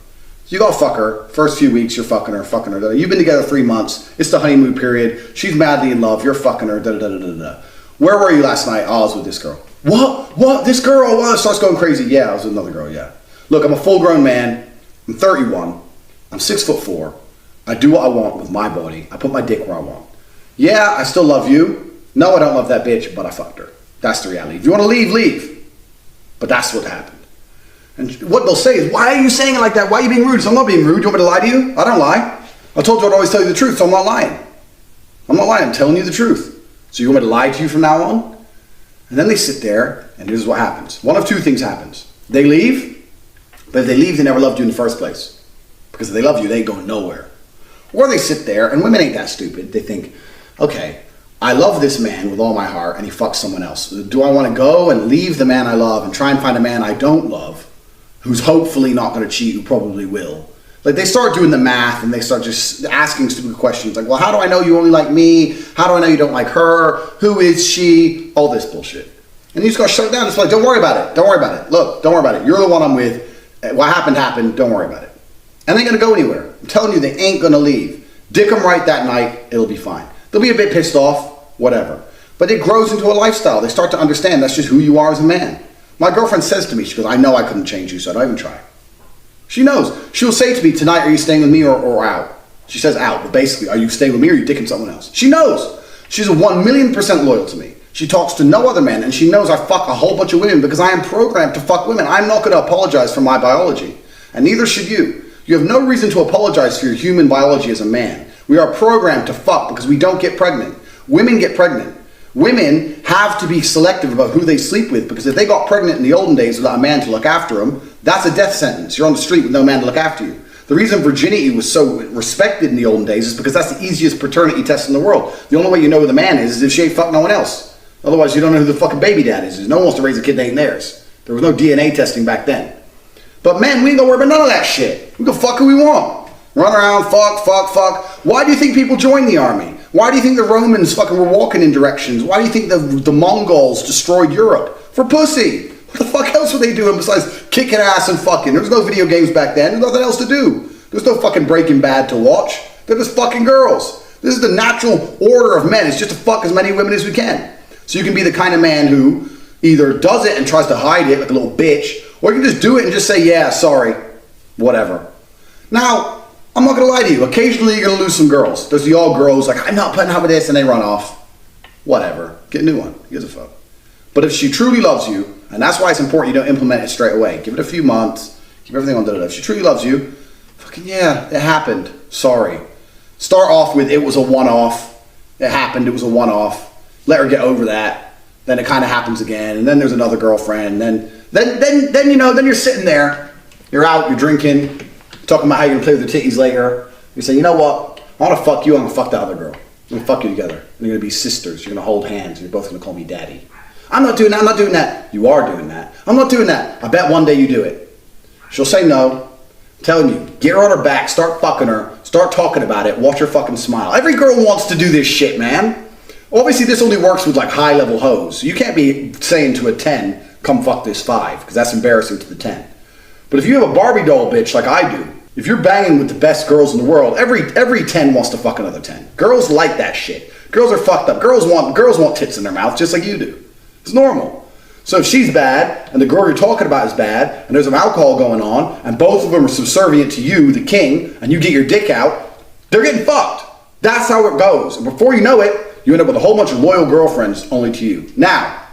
So you go fuck her. First few weeks, you're fucking her. You've been together 3 months. It's the honeymoon period. She's madly in love. You're fucking her. Da da da da da. Where were you last night? Oh, I was with this girl. What? This girl? What? Starts going crazy. Yeah, I was with another girl. Yeah. Look, I'm a full-grown man. I'm 31. I'm 6'4". I do what I want with my body. I put my dick where I want. Yeah, I still love you. No, I don't love that bitch, but I fucked her. That's the reality. If you want to leave, leave. But that's what happened. And what they'll say is, why are you saying it like that? Why are you being rude? So I'm not being rude. You want me to lie to you? I don't lie. I told you I'd always tell you the truth, so I'm not lying. I'm not lying. I'm telling you the truth. So you want me to lie to you from now on? And then they sit there, and here's what happens. One of two things happens. They leave, but if they leave, they never loved you in the first place. Because if they love you, they ain't going nowhere. Or they sit there, and women ain't that stupid. They think, okay, I love this man with all my heart, and he fucks someone else. Do I want to go and leave the man I love and try and find a man I don't love, who's hopefully not going to cheat, who probably will? Like, they start doing the math, and they start just asking stupid questions. Like, well, how do I know you only like me? How do I know you don't like her? Who is she? All this bullshit. And you just got to shut it down. It's like, don't worry about it. Don't worry about it. Look, don't worry about it. You're the one I'm with. What happened, happened. Don't worry about it. And they ain't going to go anywhere. I'm telling you, they ain't going to leave. Dick them right that night. It'll be fine. They'll be a bit pissed off. Whatever. But it grows into a lifestyle. They start to understand that's just who you are as a man. My girlfriend says to me, she goes, I know I couldn't change you, so don't even try. She knows. She'll say to me, tonight, are you staying with me or out? She says out, but basically, are you staying with me or are you dicking someone else? She knows. She's 1,000,000% loyal to me. She talks to no other men, and she knows I fuck a whole bunch of women because I am programmed to fuck women. I'm not going to apologize for my biology, and neither should you. You have no reason to apologize for your human biology as a man. We are programmed to fuck because we don't get pregnant. Women get pregnant. Women have to be selective about who they sleep with because if they got pregnant in the olden days without a man to look after them, that's a death sentence. You're on the street with no man to look after you. The reason virginity was so respected in the olden days is because that's the easiest paternity test in the world. The only way you know who the man is if she ain't fucked no one else. Otherwise, you don't know who the fucking baby dad is. No one wants to raise a kid that ain't theirs. There was no DNA testing back then. But men, we ain't gonna worry about none of that shit. We can fuck who we want. Run around, fuck. Why do you think people join the army? Why do you think the Romans fucking were walking in directions? Why do you think the Mongols destroyed Europe? For pussy. What the fuck else were they doing besides kicking ass and fucking? There was no video games back then. There's nothing else to do. There's no fucking Breaking Bad to watch. They're just fucking girls. This is the natural order of men. It's just to fuck as many women as we can. So you can be the kind of man who either does it and tries to hide it like a little bitch, or you can just do it and just say, yeah, sorry, whatever. Now, I'm not going to lie to you. Occasionally you're going to lose some girls. There's the odd girls like, I'm not putting up with this, and they run off. Whatever. Get a new one. Who gives a fuck? But if she truly loves you, and that's why it's important you don't implement it straight away. Give it a few months. Keep everything on da-da-da. If she truly loves you, fucking yeah, it happened. Sorry. Start off with it was a one-off. It happened. It was a one-off. Let her get over that. Then it kind of happens again. And then there's another girlfriend. Then you know, then you're sitting there. You're out. You're drinking. Talking about how you're going to play with the titties later. You say, you know what? I want to fuck you. I'm going to fuck that other girl. I'm going to fuck you together. And you're going to be sisters. You're going to hold hands. And you're both going to call me daddy. I'm not doing that. I'm not doing that. You are doing that. I'm not doing that. I bet one day you do it. She'll say no. I'm telling you, get her on her back. Start fucking her. Start talking about it. Watch her fucking smile. Every girl wants to do this shit, man. Obviously, this only works with like high-level hoes. You can't be saying to a 10, come fuck this 5, because that's embarrassing to the 10. But if you have a Barbie doll bitch like I do, if you're banging with the best girls in the world, every 10 wants to fuck another 10. Girls like that shit. Girls are fucked up. Girls want tits in their mouth just like you do. It's normal. So if she's bad, and the girl you're talking about is bad, and there's some alcohol going on, and both of them are subservient to you, the king, and you get your dick out, they're getting fucked. That's how it goes. And before you know it, you end up with a whole bunch of loyal girlfriends only to you. Now,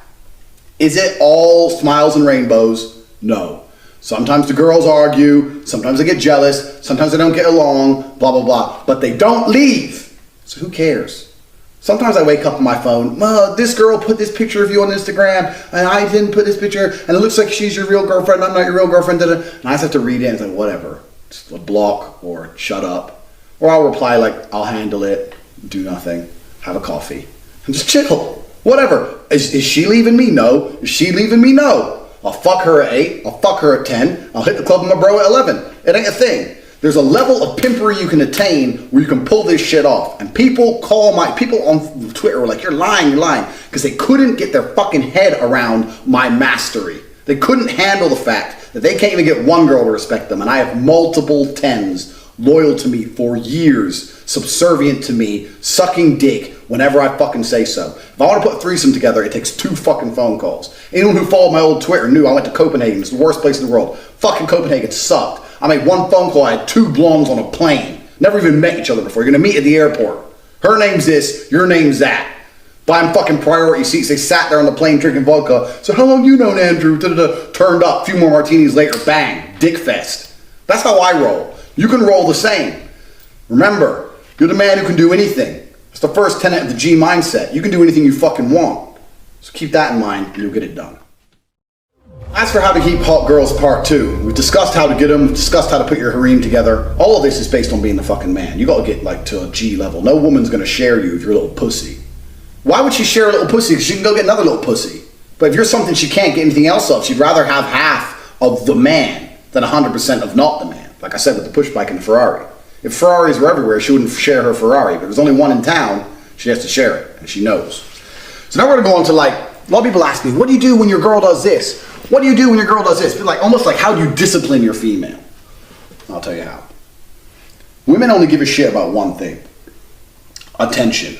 is it all smiles and rainbows? No. Sometimes the girls argue, sometimes they get jealous, sometimes they don't get along, blah, blah, blah. But they don't leave. So who cares? Sometimes I wake up on my phone, this girl put this picture of you on Instagram, and I didn't put this picture, and it looks like she's your real girlfriend, I'm not your real girlfriend, and I just have to read it, and it's like, whatever. Just a block, or shut up. Or I'll reply like, I'll handle it, do nothing, have a coffee, and just chill. Whatever. Is she leaving me? No. Is she leaving me? No. I'll fuck her at 8, I'll fuck her at 10, I'll hit the club with my bro at 11. It ain't a thing. There's a level of pimpery you can attain where you can pull this shit off. And people on Twitter were like, you're lying, because they couldn't get their fucking head around my mastery. They couldn't handle the fact that they can't even get one girl to respect them, and I have multiple 10s loyal to me for years, subservient to me, sucking dick whenever I fucking say so. If I want to put a threesome together, it takes 2 fucking phone calls. Anyone who followed my old Twitter knew I went to Copenhagen. It's the worst place in the world. Fucking Copenhagen sucked. I made 1 phone call. I had 2 blondes on a plane. Never even met each other before. You're gonna meet at the airport. Her name's this, your name's that. Buying fucking priority seats. They sat there on the plane drinking vodka. So how long you known Andrew? Da-da-da. Turned up. A few more martinis later. Bang. Dick fest. That's how I roll. You can roll the same. Remember, you're the man who can do anything. It's the first tenet of the G mindset. You can do anything you fucking want. So keep that in mind and you'll get it done. As for how to keep hot girls part 2, we've discussed how to get them, we've discussed how to put your harem together. All of this is based on being the fucking man. You gotta get like to a G level. No woman's gonna share you if you're a little pussy. Why would she share a little pussy? Because she can go get another little pussy. But if you're something she can't get anything else of, she'd rather have half of the man than 100% of not the man. Like I said with the push bike and the Ferrari. If Ferraris were everywhere, she wouldn't share her Ferrari. But there's only one in town, she has to share it, and she knows. So now we're gonna go on to like, a lot of people ask me, what do you do when your girl does this? What do you do when your girl does this? But like, almost like, how do you discipline your female? I'll tell you how. Women only give a shit about one thing. Attention.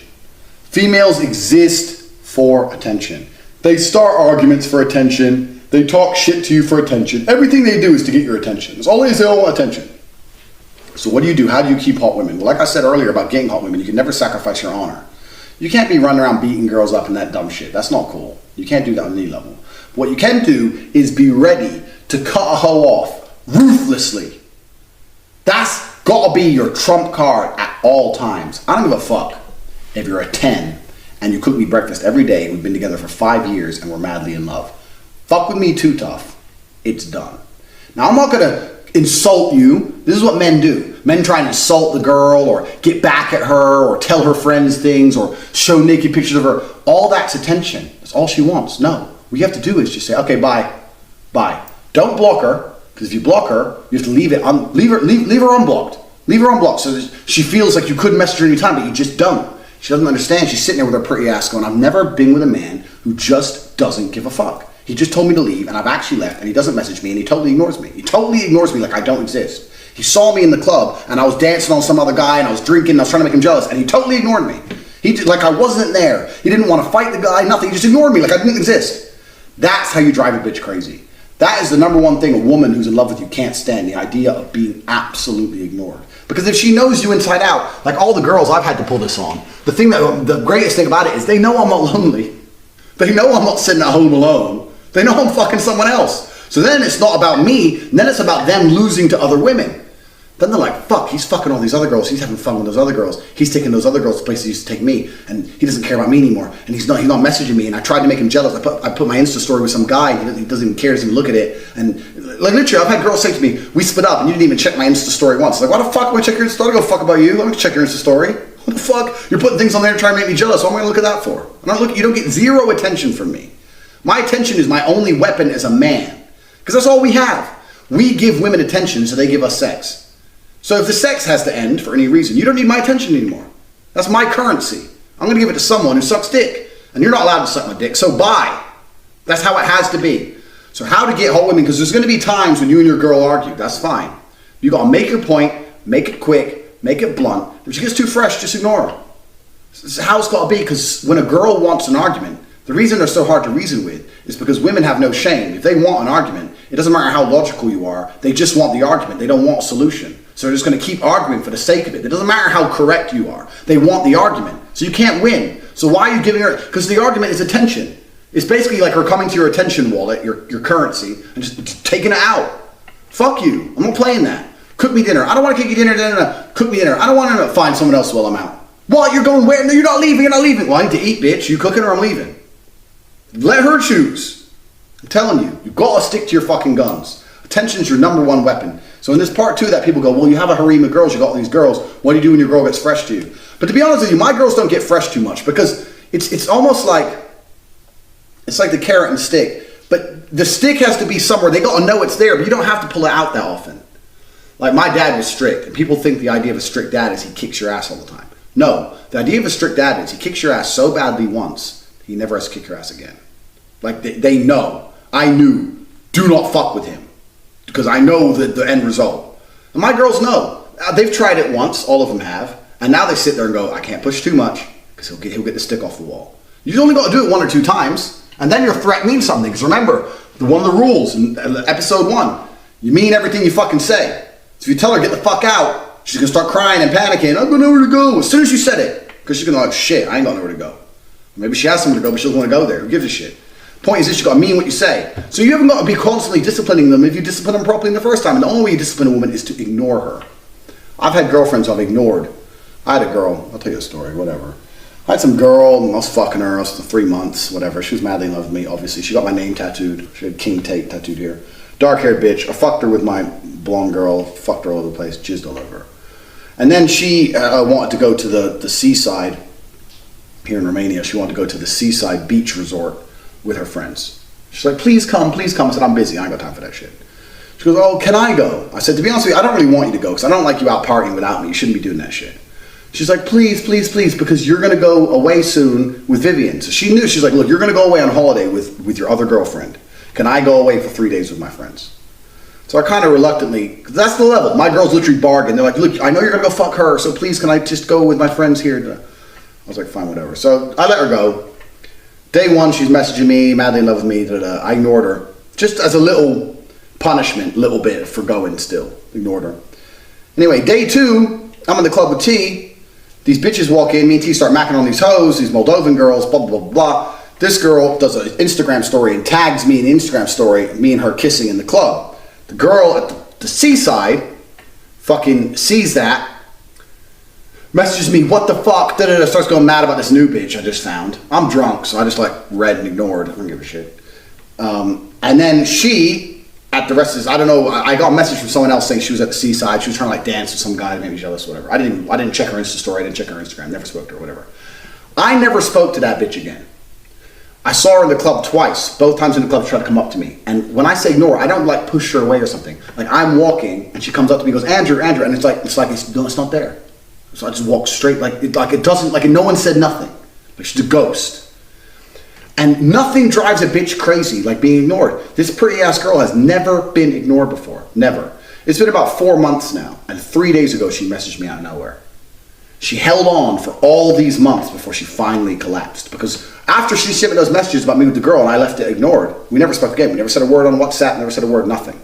Females exist for attention. They start arguments for attention. They talk shit to you for attention. Everything they do is to get your attention. That's all it is, they all want attention. So what do you do? How do you keep hot women? Well, like I said earlier about getting hot women, you can never sacrifice your honor. You can't be running around beating girls up and that dumb shit. That's not cool. You can't do that on any level. What you can do is be ready to cut a hoe off ruthlessly. That's gotta be your trump card at all times. I don't give a fuck if you're a 10 and you cook me breakfast every day and we've been together for 5 years and we're madly in love. Fuck with me too tough. It's done. Now I'm not gonna insult you. This is what men do. Men try and insult the girl or get back at her or tell her friends things or show naked pictures of her. All that's attention. That's all she wants. No. What you have to do is just say, okay, bye. Bye. Don't block her, because if you block her, you have to leave her unblocked. Leave her unblocked so that she feels like you could message her anytime, but you just don't. She doesn't understand. She's sitting there with her pretty ass going, I've never been with a man who just doesn't give a fuck. He just told me to leave, and I've actually left, and he doesn't message me, and he totally ignores me. He totally ignores me like I don't exist. He saw me in the club, and I was dancing on some other guy, and I was drinking, and I was trying to make him jealous, and he totally ignored me. He did, like I wasn't there. He didn't want to fight the guy, nothing. He just ignored me like I didn't exist. That's how you drive a bitch crazy. That is the number one thing a woman who's in love with you can't stand, the idea of being absolutely ignored. Because if she knows you inside out, like all the girls I've had to pull this on, the greatest thing about it is they know I'm not lonely. They know I'm not sitting at home alone. They know I'm fucking someone else. So then it's not about me, then it's about them losing to other women. Then they're like, fuck, he's fucking all these other girls. He's having fun with those other girls. He's taking those other girls to places he used to take me. And he doesn't care about me anymore. And he's not messaging me. And I tried to make him jealous. I put my Insta story with some guy. And he doesn't even care. He doesn't even look at it. And like literally, I've had girls say to me, we split up and you didn't even check my Insta story once. Like, why the fuck would I check your Insta story? I don't give a fuck about you. I don't check your Insta story. What the fuck? You're putting things on there to try and make me jealous. What am I going to look at that for? You don't get zero attention from me. My attention is my only weapon as a man. Because that's all we have. We give women attention so they give us sex. So if the sex has to end for any reason, you don't need my attention anymore. That's my currency. I'm going to give it to someone who sucks dick. And you're not allowed to suck my dick, so bye. That's how it has to be. So how to get hot women, because there's going to be times when you and your girl argue. That's fine. You got to make your point, make it quick, make it blunt. If she gets too fresh, just ignore her. This is how it's got to be, because when a girl wants an argument, the reason they're so hard to reason with is because women have no shame. If they want an argument, it doesn't matter how logical you are. They just want the argument. They don't want a solution. So they're just going to keep arguing for the sake of it. It doesn't matter how correct you are. They want the argument. So you can't win. So why are you giving her? Because the argument is attention. It's basically like her coming to your attention wallet, your currency, and just taking it out. Fuck you. I'm not playing that. Cook me dinner. I don't want to cook you dinner. Cook me dinner. I don't want to find someone else while I'm out. What? You're going where? No, you're not leaving. You're not leaving. Well, I need to eat, bitch. You cooking or I'm leaving. Let her choose. I'm telling you. You've got to stick to your fucking guns. Attention's your number one weapon. So in this part 2 that people go, well, you have a harem of girls, you got all these girls, what do you do when your girl gets fresh to you? But to be honest with you, my girls don't get fresh too much because it's almost like, it's like the carrot and stick. But the stick has to be somewhere, they got to know it's there, but you don't have to pull it out that often. Like my dad was strict, and people think the idea of a strict dad is he kicks your ass all the time. No, the idea of a strict dad is he kicks your ass so badly once, he never has to kick your ass again. Like they know, I knew, do not fuck with him. because I know the end result. And my girls know. They've tried it once, all of them have, and now they sit there and go, I can't push too much because he'll get the stick off the wall. You only got to do it 1 or 2 times, and then your threat means something. Because remember, one of the rules in episode 1, you mean everything you fucking say. So if you tell her get the fuck out, she's gonna start crying and panicking. I don't know where to go. As soon as you said it, because she's gonna go, like, shit, I ain't got nowhere to go. Maybe she has somewhere to go, but she doesn't want to go there. Who gives a shit? Point is this, you gotta mean what you say. So you haven't got to be constantly disciplining them if you discipline them properly the first time. And the only way you discipline a woman is to ignore her. I've had girlfriends I've ignored. I had a girl, I'll tell you a story, whatever. I had some girl, and I was fucking her, I was 3 months, whatever. She was madly in love with me, obviously. She got my name tattooed. She had King Tate tattooed here. Dark-haired bitch. I fucked her with my blonde girl, fucked her all over the place, jizzed all over her. And then she wanted to go to the seaside here in Romania. She wanted to go to the seaside beach resort with her friends. She's like, please come, please come. I said, I'm busy, I ain't got time for that shit. She goes, oh, can I go? I said, to be honest with you, I don't really want you to go because I don't like you out partying without me. You shouldn't be doing that shit. She's like, please, please, please, because you're going to go away soon with Vivian. So she knew, she's like, look, you're going to go away on holiday with your other girlfriend. Can I go away for 3 days with my friends? So I kind of reluctantly, cause that's the level. My girls literally bargained. They're like, look, I know you're going to go fuck her, so please can I just go with my friends here? I was like, fine, whatever. So I let her go. Day 1, she's messaging me, madly in love with me. I ignored her. Just as a little punishment, little bit for going still. Ignored her. Anyway, day 2, I'm in the club with T. These bitches walk in, me and T start macking on these hoes, these Moldovan girls, blah, blah, blah, blah. This girl does an Instagram story and tags me in the Instagram story, me and her kissing in the club. The girl at the seaside fucking sees that, messages me, what the fuck, da-da-da, starts going mad about this new bitch I just found. I'm drunk, so I just like read and ignored. I don't give a shit. And then she, at the rest of this, I don't know, I got a message from someone else saying she was at the seaside. She was trying to like dance with some guy to make me jealous, whatever. I didn't check her Insta story, I didn't check her Instagram, never spoke to her, whatever. I never spoke to that bitch again. I saw her in the club twice. Both times in the club she tried to come up to me. And when I say ignore, I don't like push her away or something. Like I'm walking and she comes up to me and goes, Andrew, Andrew, and it's not there. So I just walk straight, no one said nothing. Like she's a ghost. And nothing drives a bitch crazy like being ignored. This pretty ass girl has never been ignored before. Never. It's been about 4 months now. And 3 days ago she messaged me out of nowhere. She held on for all these months before she finally collapsed. Because after she sent me those messages about me with the girl and I left it ignored, we never spoke again. We never said a word on WhatsApp, never said a word, nothing.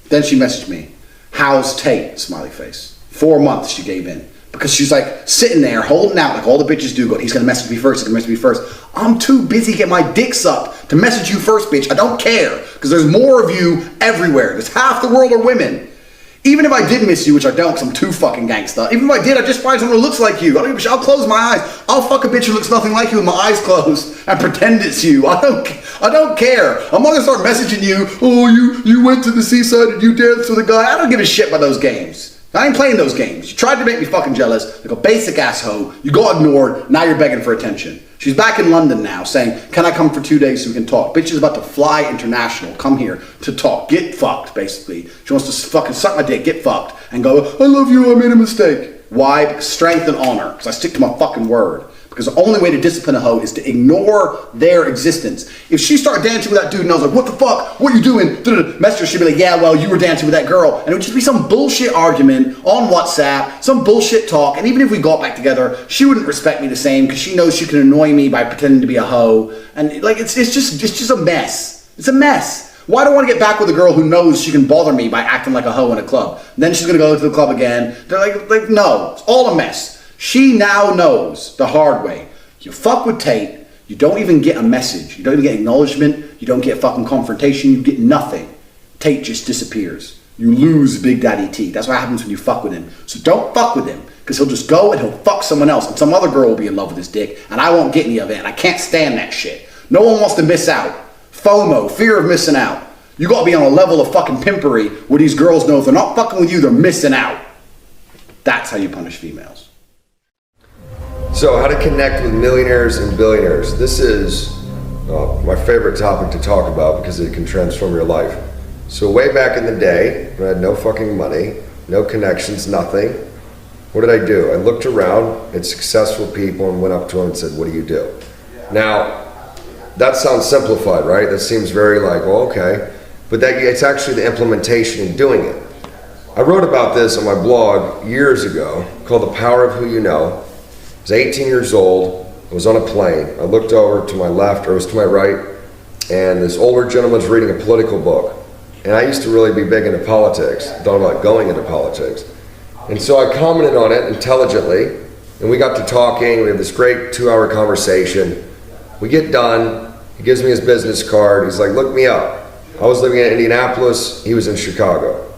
Then she messaged me, how's Tate? Smiley face. 4 months she gave in. Because she's like sitting there holding out like all the bitches do, going, he's gonna message me first, he's gonna message me first. I'm too busy getting my dick sucked to message you first, bitch. I don't care. Because there's more of you everywhere. There's half the world are women. Even if I did miss you, which I don't because I'm too fucking gangsta. Even if I did, I just find someone who looks like you. I don't give a shit. I'll close my eyes. I'll fuck a bitch who looks nothing like you with my eyes closed and pretend it's you. I don't care. I'm not gonna start messaging you, oh, you went to the seaside and you danced with a guy. I don't give a shit about those games. I ain't playing those games. You tried to make me fucking jealous, like a basic asshole. You got ignored, now you're begging for attention. She's back in London now saying, can I come for 2 days so we can talk? Bitch is about to fly international, come here to talk. Get fucked, basically. She wants to fucking suck my dick, get fucked, and go, I love you, I made a mistake. Why? Because strength and honor. Because I stick to my fucking word. Because the only way to discipline a hoe is to ignore their existence. If she started dancing with that dude and I was like, what the fuck? What are you doing? Message her, she'd be like, yeah, well, you were dancing with that girl. And it would just be some bullshit argument on WhatsApp, some bullshit talk. And even if we got back together, she wouldn't respect me the same because she knows she can annoy me by pretending to be a hoe. And like, it's just a mess. It's a mess. Why do I want to get back with a girl who knows she can bother me by acting like a hoe in a club? And then she's going to go to the club again. They're like, no, it's all a mess. She now knows the hard way. You fuck with Tate, you don't even get a message. You don't even get acknowledgement. You don't get fucking confrontation. You get nothing. Tate just disappears. You lose Big Daddy T. That's what happens when you fuck with him. So don't fuck with him because he'll just go and he'll fuck someone else and some other girl will be in love with his dick and I won't get any of it and I can't stand that shit. No one wants to miss out. FOMO, fear of missing out. You gotta be on a level of fucking pimpery where these girls know if they're not fucking with you, they're missing out. That's how you punish females. So, how to connect with millionaires and billionaires. This is my favorite topic to talk about because it can transform your life. So, way back in the day, when I had no fucking money, no connections, nothing, what did I do? I looked around at successful people and went up to them and said, what do you do? Now, that sounds simplified, right? That seems very like, well, okay. but that it's actually the implementation and doing it. I wrote about this on my blog years ago called The Power of Who You Know. I was 18 years old. I was on a plane. I looked over to my left, or it was to my right, and this older gentleman was reading a political book. And I used to really be big into politics, thought about going into politics. And so I commented on it intelligently, and we got to talking. We had this great 2-hour conversation. We get done. He gives me his business card. He's like, look me up. I was living in Indianapolis. He was in Chicago.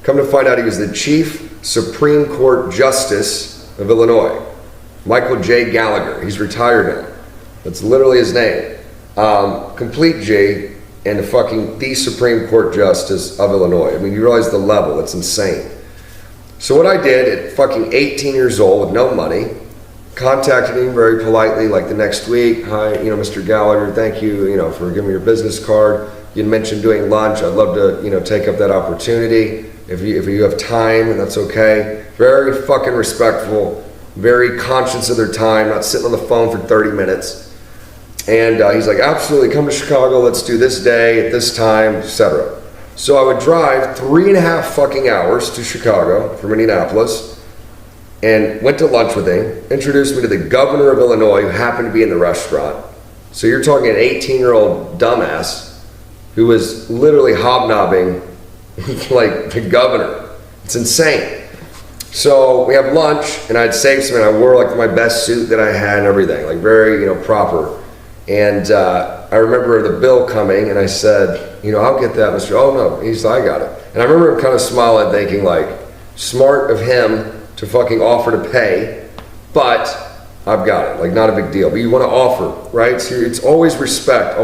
Come to find out, he was the Chief Supreme Court Justice of Illinois, Michael J. Gallagher. He's retired now. That's literally his name. Complete J, and the Supreme Court Justice of Illinois. I mean, you realize the level, it's insane. So what I did at fucking 18 years old with no money, contacted him very politely, like the next week. Hi, Mr. Gallagher, thank you, for giving me your business card. You mentioned doing lunch. I'd love to, take up that opportunity. If you have time, and that's okay. Very fucking respectful, very conscious of their time, not sitting on the phone for 30 minutes. And he's like, absolutely, come to Chicago, let's do this day, at this time, etc. So I would drive 3.5 fucking hours to Chicago from Indianapolis, and went to lunch with him, introduced me to the governor of Illinois, who happened to be in the restaurant. So you're talking an 18-year-old dumbass who was literally hobnobbing like the governor. It's insane. So we have lunch, and I'd saved some, and I wore like my best suit that I had and everything, like very, proper. And I remember the bill coming, and I said, I'll get that, Mr. Oh no, he's like, I got it. And I remember him kind of smiling, thinking like, smart of him to fucking offer to pay, but I've got it, like not a big deal. But you want to offer, right? So it's always respect,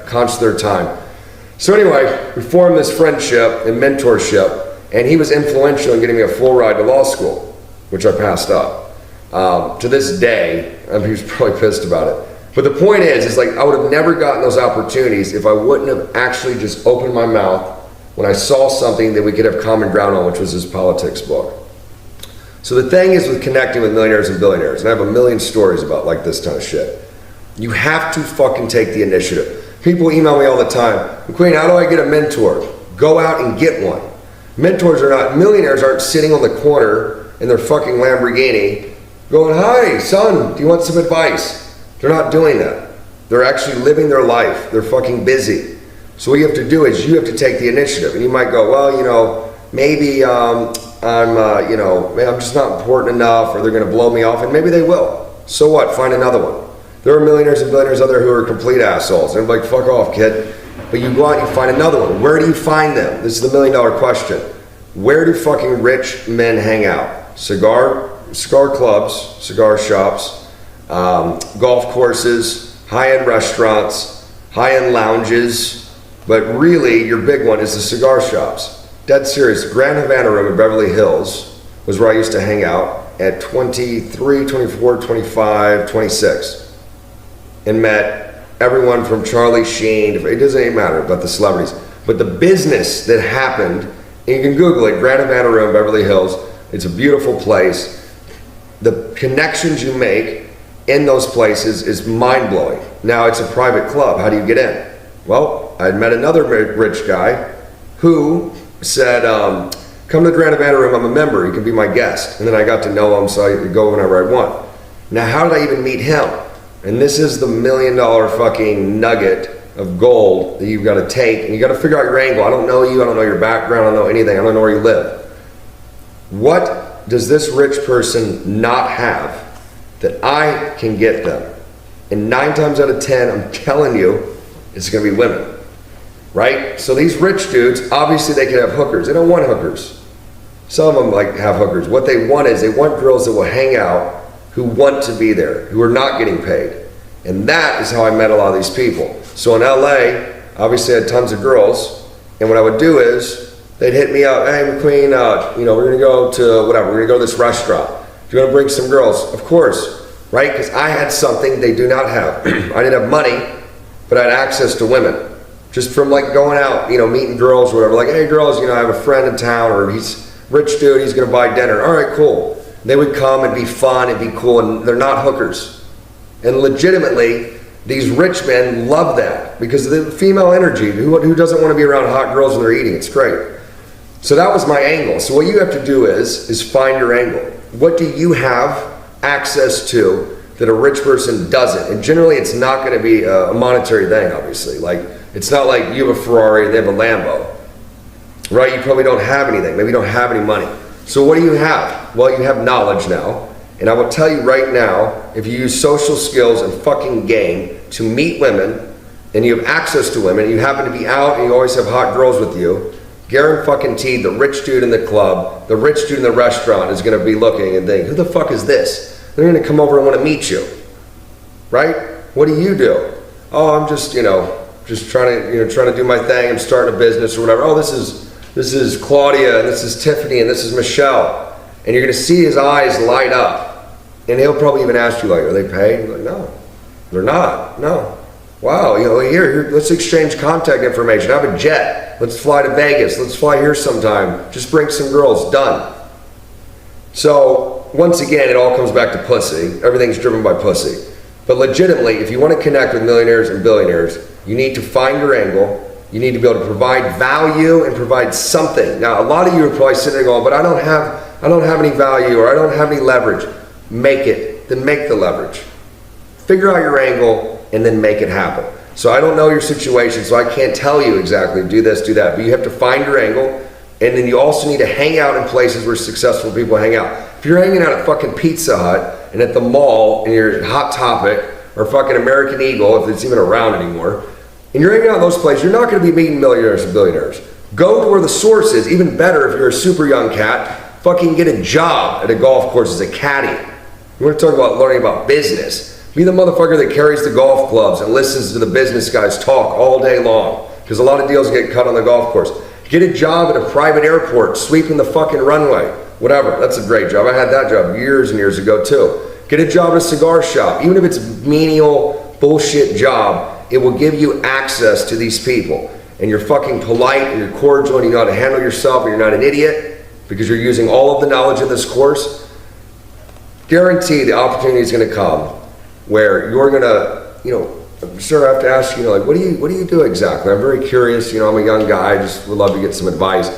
conscious of their time. So anyway, we formed this friendship and mentorship, and he was influential in getting me a full ride to law school, which I passed up. To this day, he was probably pissed about it. But the point is like I would have never gotten those opportunities if I wouldn't have actually just opened my mouth when I saw something that we could have common ground on, which was his politics book. So the thing is with connecting with millionaires and billionaires, and I have a million stories about like this kind of shit, you have to fucking take the initiative. People email me all the time, McQueen, how do I get a mentor? Go out and get one. Millionaires aren't sitting on the corner in their fucking Lamborghini going, hi, son, do you want some advice? They're not doing that. They're actually living their life. They're fucking busy. So what you have to do is you have to take the initiative. And you might go, well, maybe I'm just not important enough, or they're going to blow me off, and maybe they will. So what? Find another one. There are millionaires and billionaires out there who are complete assholes. They're like, fuck off, kid. But you go out and you find another one. Where do you find them? This is the $1 million question. Where do fucking rich men hang out? Cigar clubs, cigar shops, golf courses, high-end restaurants, high-end lounges, but really your big one is the cigar shops. Dead serious. Grand Havana Room in Beverly Hills was where I used to hang out at 23, 24, 25, 26, and met everyone from Charlie Sheen, it doesn't even matter about the celebrities, but the business that happened, and you can Google it, Grand Havana Room, Beverly Hills, it's a beautiful place. The connections you make in those places is mind-blowing. Now it's a private club, how do you get in? Well, I had met another rich guy who said, come to the Grand Havana Room, I'm a member, you can be my guest. And then I got to know him, so I could go whenever I want. Now how did I even meet him? And this is the $1 million fucking nugget of gold that you've got to take, and you got to figure out your angle. I don't know you, I don't know your background, I don't know anything, I don't know where you live. What does this rich person not have that I can get them? And 9 times out of 10, I'm telling you, it's going to be women, right? So these rich dudes, obviously they can have hookers. They don't want hookers. Some of them like have hookers. What they want is they want girls that will hang out, who want to be there, who are not getting paid. And that is how I met a lot of these people. So in LA, obviously I had tons of girls, and what I would do is, they'd hit me up, hey McQueen, we're gonna go to whatever, we're gonna go to this restaurant. Do you wanna bring some girls? Of course, right? Because I had something they do not have. I didn't have money, but I had access to women. Just from like going out, meeting girls or whatever, like, hey girls, I have a friend in town, or he's a rich dude, he's gonna buy dinner. All right, cool. They would come and be fun and be cool, and they're not hookers. And legitimately, These rich men love that because of the female energy. Who doesn't want to be around hot girls when they're eating? It's great. So that was my angle. So what you have to do is find your angle. What do you have access to that a rich person doesn't? And generally it's not going to be a monetary thing, obviously. Like, it's not like you have a Ferrari and they have a Lambo, right? You probably don't have anything. Maybe you don't have any money. So what do you have? Well, you have knowledge now. And I will tell you right now, if you use social skills and fucking game to meet women, and you have access to women, you happen to be out and you always have hot girls with you, guaranteed the rich dude in the club, the rich dude in the restaurant is going to be looking and think, who the fuck is this? They're going to come over and want to meet you, right? What do you do? Oh, I'm just, just trying to do my thing. I'm starting a business or whatever. Oh, this is Claudia, and this is Tiffany, and this is Michelle. And you're going to see his eyes light up. And he'll probably even ask you, like, are they paid? You're like, no, they're not. No. Wow, here, let's exchange contact information. I have a jet. Let's fly to Vegas. Let's fly here sometime. Just bring some girls. Done. So, once again, it all comes back to pussy. Everything's driven by pussy. But legitimately, if you want to connect with millionaires and billionaires, you need to find your angle. You need to be able to provide value and provide something. Now, a lot of you are probably sitting there going, but I don't have any value or I don't have any leverage. Make it. Then make the leverage. Figure out your angle and then make it happen. So I don't know your situation, so I can't tell you exactly do this, do that. But you have to find your angle, and then you also need to hang out in places where successful people hang out. If you're hanging out at fucking Pizza Hut and at the mall and you're at Hot Topic or fucking American Eagle, if it's even around anymore, and you're hanging out in those places, you're not going to be meeting millionaires and billionaires. Go to where the source is. Even better, if you're a super young cat, fucking get a job at a golf course as a caddy. You want to talk about learning about business. Be the motherfucker that carries the golf clubs and listens to the business guys talk all day long. Because a lot of deals get cut on the golf course. Get a job at a private airport, sweeping the fucking runway. Whatever, that's a great job. I had that job years and years ago too. Get a job at a cigar shop. Even if it's a menial bullshit job, it will give you access to these people. And you're fucking polite and you're cordial and you know how to handle yourself and you're not an idiot because you're using all of the knowledge of this course. Guarantee the opportunity is going to come where you're gonna, I'm sure I have to ask you, like, what do you do exactly? I'm very curious. I'm a young guy. I just would love to get some advice.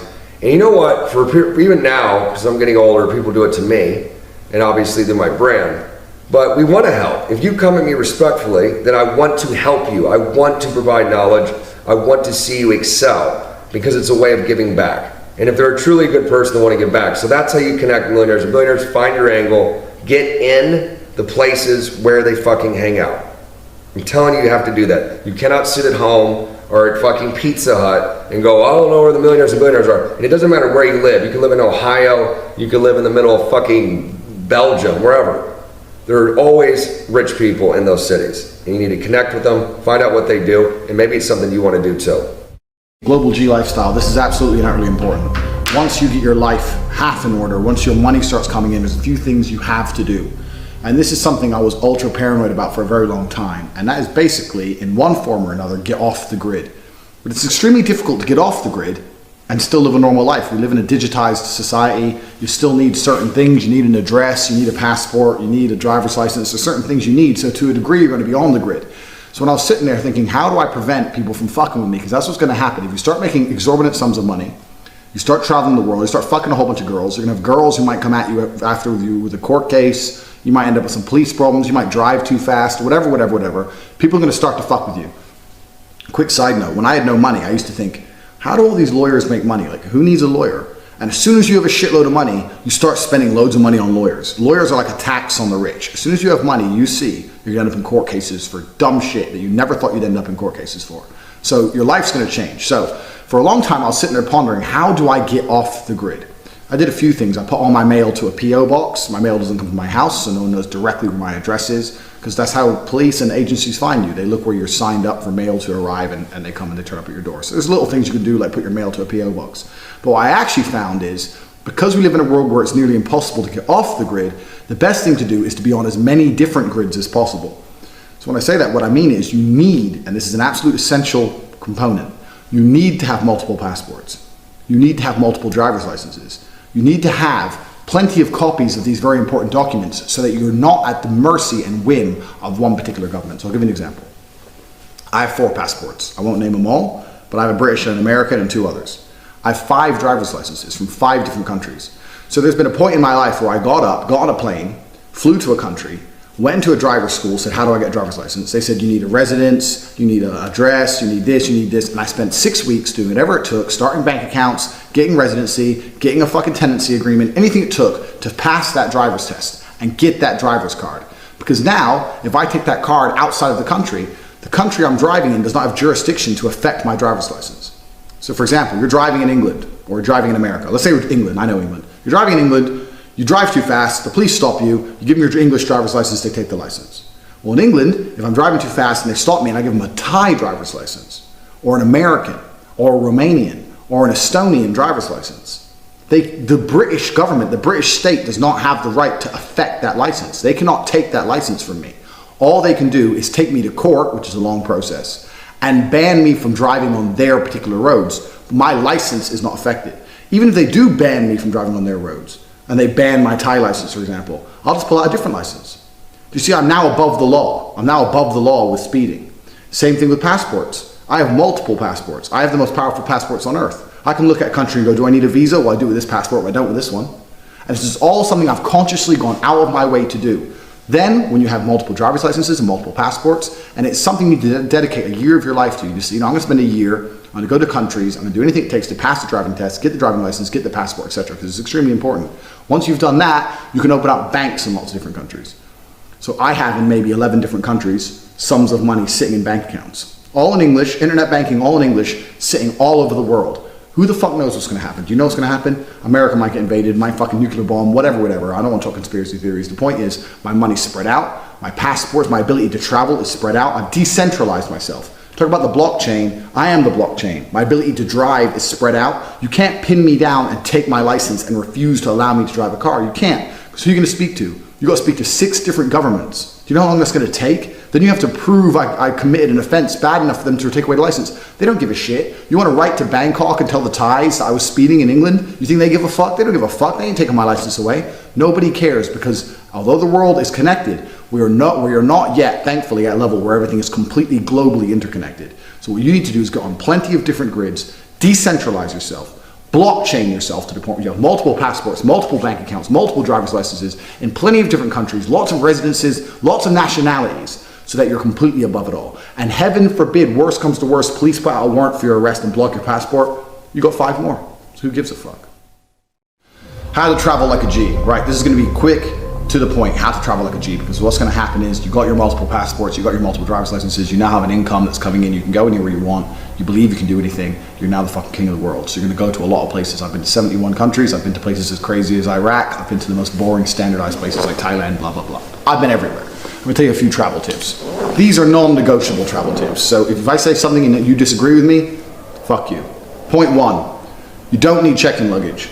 And you know what? For even now, because I'm getting older, people do it to me, and obviously through my brand. But we want to help. If you come at me respectfully, then I want to help you. I want to provide knowledge. I want to see you excel because it's a way of giving back. And if they're a truly good person, they want to give back. So that's how you connect millionaires and billionaires. Find your angle. Get in the places where they fucking hang out. I'm telling you, you have to do that. You cannot sit at home or at fucking Pizza Hut and go, I don't know where the millionaires and billionaires are. And it doesn't matter where you live. You can live in Ohio. You can live in the middle of fucking Belgium, wherever. There are always rich people in those cities. And you need to connect with them, find out what they do, and maybe it's something you want to do too. Global G lifestyle, this is absolutely not really important. Once you get your life half in order, once your money starts coming in, there's a few things you have to do. And this is something I was ultra paranoid about for a very long time. And that is basically, in one form or another, get off the grid. But it's extremely difficult to get off the grid and still live a normal life. We live in a digitized society. You still need certain things. You need an address, you need a passport, you need a driver's license. There's certain things you need. So to a degree, you're going to be on the grid. So when I was sitting there thinking, how do I prevent people from fucking with me? Because that's what's going to happen. If you start making exorbitant sums of money, you start traveling the world, you start fucking a whole bunch of girls, you're going to have girls who might come at you after you with a court case. You might end up with some police problems. You might drive too fast, whatever. People are going to start to fuck with you. Quick side note, when I had no money, I used to think, how do all these lawyers make money? Like, who needs a lawyer? And as soon as you have a shitload of money, you start spending loads of money on lawyers. Lawyers are like a tax on the rich. As soon as you have money, you see you're going to end up in court cases for dumb shit that you never thought you'd end up in court cases for. So your life's going to change. So for a long time, I was sitting there pondering, how do I get off the grid? I did a few things. I put all my mail to a P.O. box. My mail doesn't come from my house, so no one knows directly where my address is, because that's how police and agencies find you. They look where you're signed up for mail to arrive, and they come and they turn up at your door. So there's little things you can do, like put your mail to a P.O. box. But what I actually found is, because we live in a world where it's nearly impossible to get off the grid, the best thing to do is to be on as many different grids as possible. So when I say that, what I mean is you need, and this is an absolute essential component, you need to have multiple passports. You need to have multiple driver's licenses. You need to have plenty of copies of these very important documents so that you're not at the mercy and whim of one particular government. So I'll give you an example. I have 4 passports. I won't name them all, but I have a British and an American and 2 others. I have 5 driver's licenses from 5 different countries. So there's been a point in my life where I got up, got on a plane, flew to a country, went into a driver's school, said, how do I get a driver's license? They said, you need a residence, you need an address, you need this. And I spent 6 weeks doing whatever it took, starting bank accounts, getting residency, getting a fucking tenancy agreement, anything it took to pass that driver's test and get that driver's card. Because now, if I take that card outside of the country I'm driving in does not have jurisdiction to affect my driver's license. So for example, you're driving in England or driving in America. Let's say we're England, I know England. You're driving in England, you drive too fast, the police stop you, you give them your English driver's license, they take the license. Well, in England, if I'm driving too fast and they stop me and I give them a Thai driver's license, or an American, or a Romanian, or an Estonian driver's license, the British government, the British state does not have the right to affect that license. They cannot take that license from me. All they can do is take me to court, which is a long process, and ban me from driving on their particular roads. My license is not affected. Even if they do ban me from driving on their roads, and they ban my Thai license, for example, I'll just pull out a different license. Do you see, I'm now above the law. I'm now above the law with speeding. Same thing with passports. I have multiple passports. I have the most powerful passports on earth. I can look at a country and go, do I need a visa? Well, I do with this passport, but I don't with this one. And this is all something I've consciously gone out of my way to do. Then, when you have multiple driver's licenses and multiple passports, and it's something you need to dedicate a year of your life to, you just, I'm going to spend a year, I'm going to go to countries, I'm going to do anything it takes to pass the driving test, get the driving license, get the passport, etc., because it's extremely important. Once you've done that, you can open up banks in lots of different countries. So I have in maybe 11 different countries sums of money sitting in bank accounts. All in English, internet banking, all in English, sitting all over the world. Who the fuck knows what's going to happen? Do you know what's going to happen? America might get invaded, might fucking nuclear bomb, whatever. I don't want to talk conspiracy theories. The point is, my money's spread out, my passports, my ability to travel is spread out. I've decentralized myself. Talk about the blockchain. I am the blockchain. My ability to drive is spread out. You can't pin me down and take my license and refuse to allow me to drive a car. You can't. So who are you going to speak to? You got to speak to 6 different governments. Do you know how long that's going to take? Then you have to prove I committed an offense bad enough for them to take away the license. They don't give a shit. You want to write to Bangkok and tell the Thais that I was speeding in England? You think they give a fuck? They don't give a fuck. They ain't taking my license away. Nobody cares, because although the world is connected, we are not yet, thankfully, at a level where everything is completely globally interconnected. So what you need to do is go on plenty of different grids, decentralize yourself, blockchain yourself to the point where you have multiple passports, multiple bank accounts, multiple driver's licenses in plenty of different countries, lots of residences, lots of nationalities, so that you're completely above it all. And heaven forbid, worst comes to worst, police put out a warrant for your arrest and block your passport, you got 5 more. So who gives a fuck? How to travel like a G, right? This is gonna be quick, to the point, how to travel like a G, because what's gonna happen is you got your multiple passports, you got your multiple driver's licenses, you now have an income that's coming in, you can go anywhere you want, you believe you can do anything, you're now the fucking king of the world. So you're gonna go to a lot of places. I've been to 71 countries, I've been to places as crazy as Iraq, I've been to the most boring standardized places like Thailand, blah, blah, blah. I've been everywhere. I'm gonna tell you a few travel tips. These are non-negotiable travel tips. So if I say something and you disagree with me, fuck you. Point 1, you don't need check-in luggage.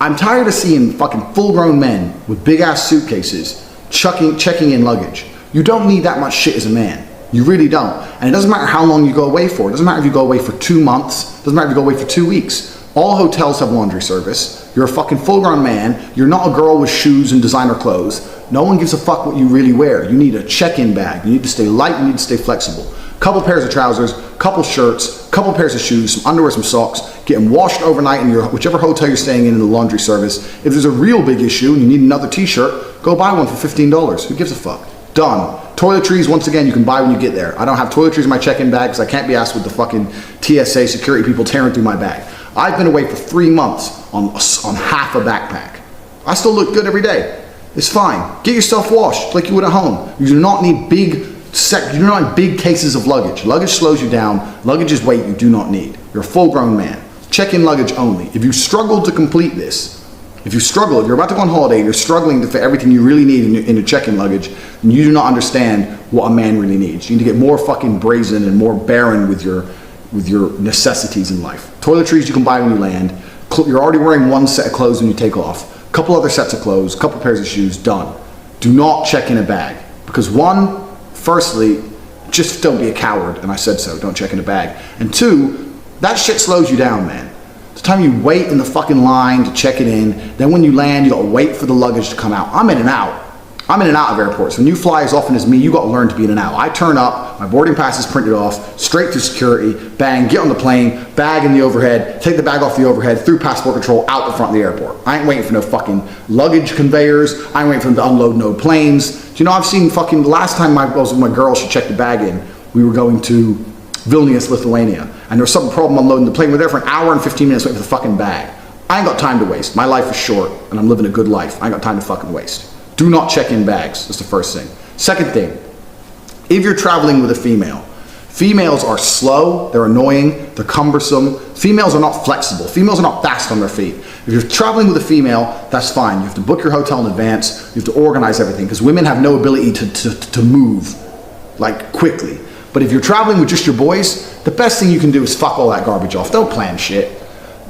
I'm tired of seeing fucking full-grown men with big-ass suitcases checking in luggage. You don't need that much shit as a man. You really don't. And it doesn't matter how long you go away for. It doesn't matter if you go away for 2 months. It doesn't matter if you go away for 2 weeks. All hotels have laundry service. You're a fucking full-grown man. You're not a girl with shoes and designer clothes. No one gives a fuck what you really wear. You need a check-in bag. You need to stay light. You need to stay flexible. Couple pairs of trousers, couple shirts, couple pairs of shoes, some underwear, some socks, getting washed overnight in your whichever hotel you're staying in the laundry service. If there's a real big issue and you need another t-shirt, go buy one for $15. Who gives a fuck? Done. Toiletries, once again, you can buy when you get there. I don't have toiletries in my check-in bag because I can't be asked with the fucking TSA security people tearing through my bag. I've been away for 3 months on half a backpack. I still look good every day. It's fine. Get yourself washed like you would at home. You do not need big cases of luggage. Luggage slows you down. Luggage is weight you do not need. You're a full-grown man. Check-in luggage only. If you struggle to complete this, if you're about to go on holiday and you're struggling to fit everything you really need in your check-in luggage, then you do not understand what a man really needs. You need to get more fucking brazen and more barren with your necessities in life. Toiletries you can buy when you land. You're already wearing 1 set of clothes when you take off. A couple other sets of clothes, a couple pairs of shoes, done. Do not check in a bag. Because firstly, just don't be a coward, and I said so, don't check in a bag. And 2, that shit slows you down, man. The time you wait in the fucking line to check it in, then when you land, you gotta wait for the luggage to come out. I'm in and out. I'm in and out of airports. When you fly as often as me, you got to learn to be in and out. I turn up, my boarding pass is printed off, straight through security, bang, get on the plane, bag in the overhead, take the bag off the overhead, through passport control, out the front of the airport. I ain't waiting for no fucking luggage conveyors. I ain't waiting for them to unload no planes. Do you know, I've seen fucking, the last time I was with my girl, she checked the bag in, we were going to Vilnius, Lithuania, and there was some problem unloading the plane. We were there for an hour and 15 minutes waiting for the fucking bag. I ain't got time to waste. My life is short, and I'm living a good life. I ain't got time to fucking waste. Do not check in bags. That's the first thing. Second thing, if you're traveling with a female, females are slow, they're annoying, they're cumbersome. Females are not flexible. Females are not fast on their feet. If you're traveling with a female, that's fine. You have to book your hotel in advance. You have to organize everything because women have no ability to move like quickly. But if you're traveling with just your boys, the best thing you can do is fuck all that garbage off. Don't plan shit.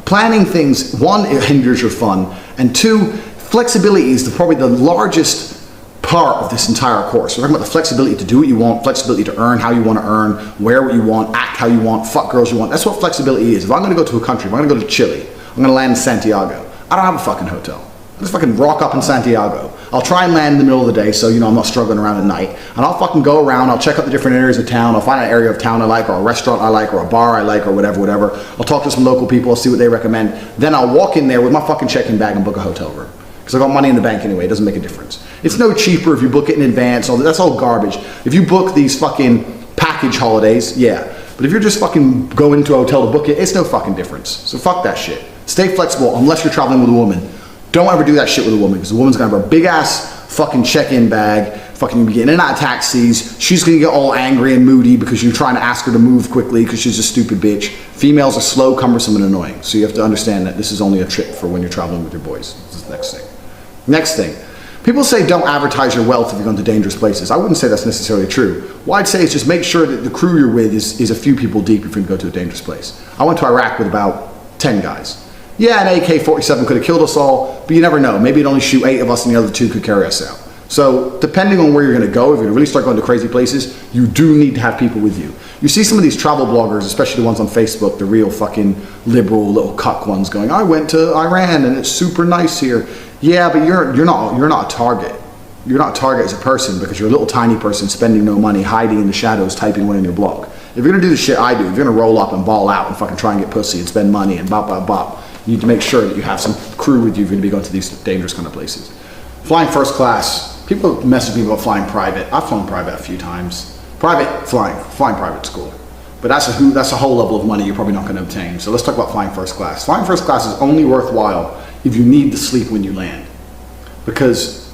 Planning things, one, it hinders your fun, and two, flexibility is probably the largest part of this entire course. We're talking about the flexibility to do what you want, flexibility to earn how you want to earn, wear what you want, act how you want, fuck girls you want. That's what flexibility is. If I'm going to go to a country, if I'm going to go to Chile, I'm going to land in Santiago. I don't have a fucking hotel. I just fucking rock up in Santiago. I'll try and land in the middle of the day so, you know, I'm not struggling around at night. And I'll fucking go around, I'll check out the different areas of town, I'll find an area of town I like, or a restaurant I like, or a bar I like, or whatever. I'll talk to some local people, I'll see what they recommend. Then I'll walk in there with my fucking check-in bag and book a hotel room. Because I got money in the bank anyway, it doesn't make a difference. It's no cheaper if you book it in advance, that's all garbage. If you book these fucking package holidays, yeah. But if you're just fucking going to a hotel to book it, it's no fucking difference. So fuck that shit. Stay flexible unless you're traveling with a woman. Don't ever do that shit with a woman because the woman's gonna have a big ass fucking check-in bag, fucking be getting in and out of taxis. She's gonna get all angry and moody because you're trying to ask her to move quickly because she's a stupid bitch. Females are slow, cumbersome, and annoying. So you have to understand that this is only a trick for when you're traveling with your boys. This is the next thing. Next thing. People say don't advertise your wealth if you're going to dangerous places. I wouldn't say that's necessarily true. What I'd say is just make sure that the crew you're with is a few people deep if you're going to go to a dangerous place. I went to Iraq with about 10 guys. Yeah, an AK-47 could have killed us all, but you never know. Maybe it'd only shoot 8 of us and the other 2 could carry us out. So depending on where you're going to go, if you're going to really start going to crazy places, you do need to have people with you. You see some of these travel bloggers, especially the ones on Facebook, the real fucking liberal little cuck ones going, I went to Iran and it's super nice here. Yeah, but you're not a target. You're not a target as a person because you're a little tiny person spending no money, hiding in the shadows, typing away in your blog. If you're gonna do the shit I do, if you're gonna roll up and ball out and fucking try and get pussy and spend money and bop, bop, bop, you need to make sure that you have some crew with you if you're gonna be going to these dangerous kind of places. Flying first class. People message me about flying private. I've flown private a few times. Private, flying private school. But that's a whole level of money you're probably not gonna obtain. So let's talk about flying first class. Flying first class is only worthwhile if you need to sleep when you land. Because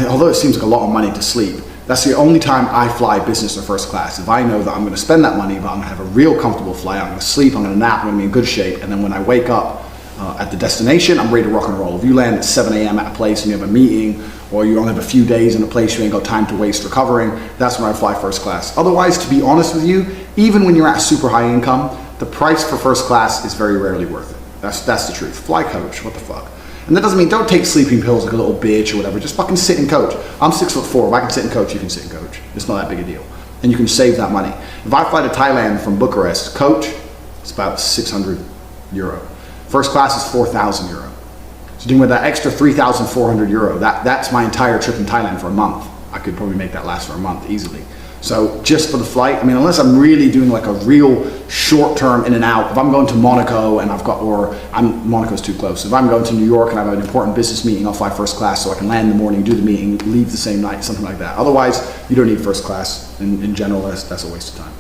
although it seems like a lot of money to sleep, that's the only time I fly business or first class. If I know that I'm going to spend that money, but I'm going to have a real comfortable flight, I'm going to sleep, I'm going to nap, I'm going to be in good shape, and then when I wake up at the destination, I'm ready to rock and roll. If you land at 7 a.m. at a place and you have a meeting, or you only have a few days in a place you ain't got time to waste recovering, that's when I fly first class. Otherwise, to be honest with you, even when you're at a super high income, the price for first class is very rarely worth it. That's the truth. Fly coach, what the fuck? And that doesn't mean don't take sleeping pills like a little bitch or whatever. Just fucking sit in coach. I'm 6'4". If I can sit in coach, you can sit in coach. It's not that big a deal. And you can save that money. If I fly to Thailand from Bucharest, coach, it's about 600 euro. First class is 4,000 euro. So doing with that extra 3,400 euro, that's my entire trip in Thailand for a month. I could probably make that last for a month easily. So just for the flight, I mean, unless I'm really doing like a real short term in and out, if I'm going to Monaco and Monaco's too close. If I'm going to New York and I have an important business meeting, I'll fly first class so I can land in the morning, do the meeting, leave the same night, something like that. Otherwise, you don't need first class. In general, that's a waste of time.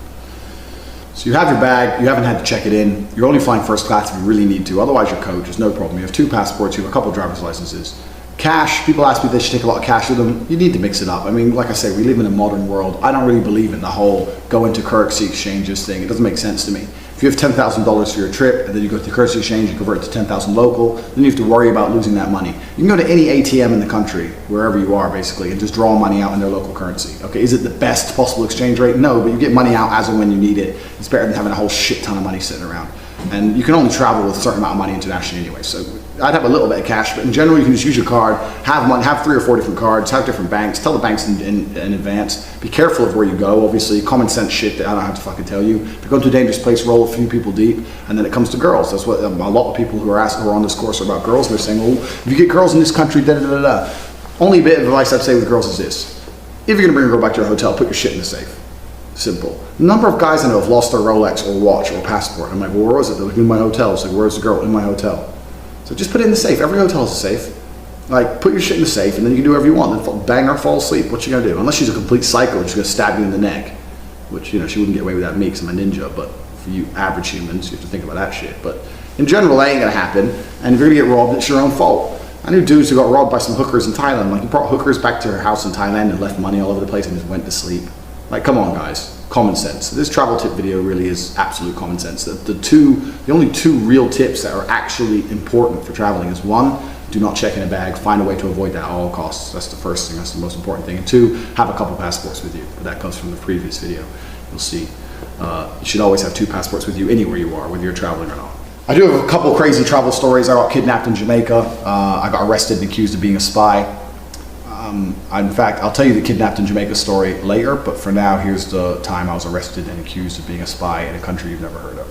So you have your bag, you haven't had to check it in. You're only flying first class if you really need to. Otherwise, your coach is no problem. You have 2 passports, you have a couple of driver's licenses. Cash, people ask me if they should take a lot of cash with them. You need to mix it up. I mean, like I say, we live in a modern world. I don't really believe in the whole go into currency exchanges thing. It doesn't make sense to me. If you have $10,000 for your trip and then you go to the currency exchange, you convert it to 10,000 local, then you have to worry about losing that money. You can go to any ATM in the country, wherever you are basically, and just draw money out in their local currency. Okay, is it the best possible exchange rate? No, but you get money out as and when you need it. It's better than having a whole shit ton of money sitting around. And you can only travel with a certain amount of money internationally anyway. So I'd have a little bit of cash, but in general, you can just use your card, have money, have 3 or 4 different cards, have different banks, tell the banks in advance. Be careful of where you go, obviously. Common sense shit that I don't have to fucking tell you. If you're going to a dangerous place, roll a few people deep, and then it comes to girls. That's what a lot of people who are on this course are about girls. They're saying, well, if you get girls in this country, da da da da. Only bit of advice I'd say with girls is this. If you're gonna bring a girl back to your hotel, put your shit in the safe. Simple. The number of guys I know have lost their Rolex or watch or passport. I'm like, well, where was it? They're like, in my hotel. It's like, where's the girl? In my hotel. So just put it in the safe. Every hotel has a safe. Like, put your shit in the safe and then you can do whatever you want. Then bang her, fall asleep. What you gonna do? Unless she's a complete psycho, she's gonna stab you in the neck. Which, you know, she wouldn't get away with that me because I'm a ninja. But for you average humans, you have to think about that shit. But in general, that ain't gonna happen. And if you're gonna get robbed, it's your own fault. I knew dudes who got robbed by some hookers in Thailand. Like, he brought hookers back to her house in Thailand and left money all over the place and just went to sleep. Like, come on, guys. Common sense. This travel tip video really is absolute common sense. The only two real tips that are actually important for traveling is one, do not check in a bag. Find a way to avoid that at all costs. That's the first thing. That's the most important thing. And two, have a couple passports with you. But that comes from the previous video. You'll see. You should always have 2 passports with you anywhere you are, whether you're traveling or not. I do have a couple crazy travel stories. I got kidnapped in Jamaica. I got arrested and accused of being a spy. In fact, I'll tell you the kidnapped in Jamaica story later, but for now, here's the time I was arrested and accused of being a spy in a country you've never heard of.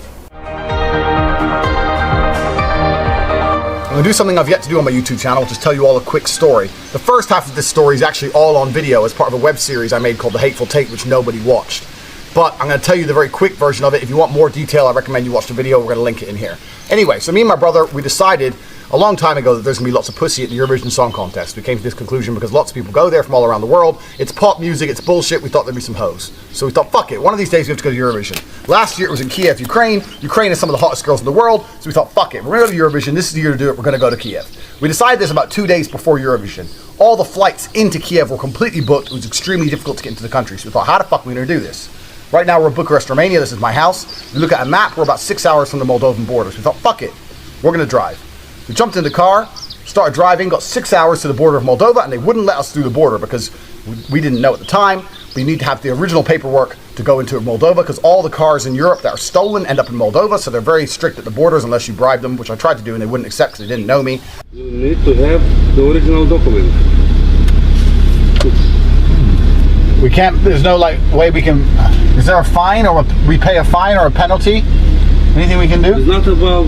I'm gonna do something I've yet to do on my YouTube channel, which is tell you all a quick story. The first half of this story is actually all on video as part of a web series I made called The Hateful Tate, which nobody watched. But I'm gonna tell you the very quick version of it. If you want more detail, I recommend you watch the video. We're gonna link it in here. Anyway, so me and my brother, we decided a long time ago that there's gonna be lots of pussy at the Eurovision Song Contest. We came to this conclusion because lots of people go there from all around the world. It's pop music, it's bullshit. We thought there'd be some hoes. So we thought, fuck it, one of these days we have to go to Eurovision. Last year it was in Kiev, Ukraine. Ukraine is some of the hottest girls in the world. So we thought, fuck it, we're gonna go to Eurovision. This is the year to do it. We're gonna go to Kiev. We decided this about 2 days before Eurovision. All the flights into Kiev were completely booked. It was extremely difficult to get into the country. So we thought, how the fuck are we gonna do this? Right now we're in Bucharest, Romania. This is my house. We look at a map, we're about 6 hours from the Moldovan border. So we thought, fuck it, we're gonna drive. We jumped in the car, started driving, got 6 hours to the border of Moldova, and they wouldn't let us through the border because we didn't know at the time. We need to have the original paperwork to go into Moldova because all the cars in Europe that are stolen end up in Moldova, so they're very strict at the borders unless you bribe them, which I tried to do and they wouldn't accept because they didn't know me. You need to have the original document. We can't, there's no like way we can, is there a fine or we pay a fine or a penalty? Anything we can do? It's not about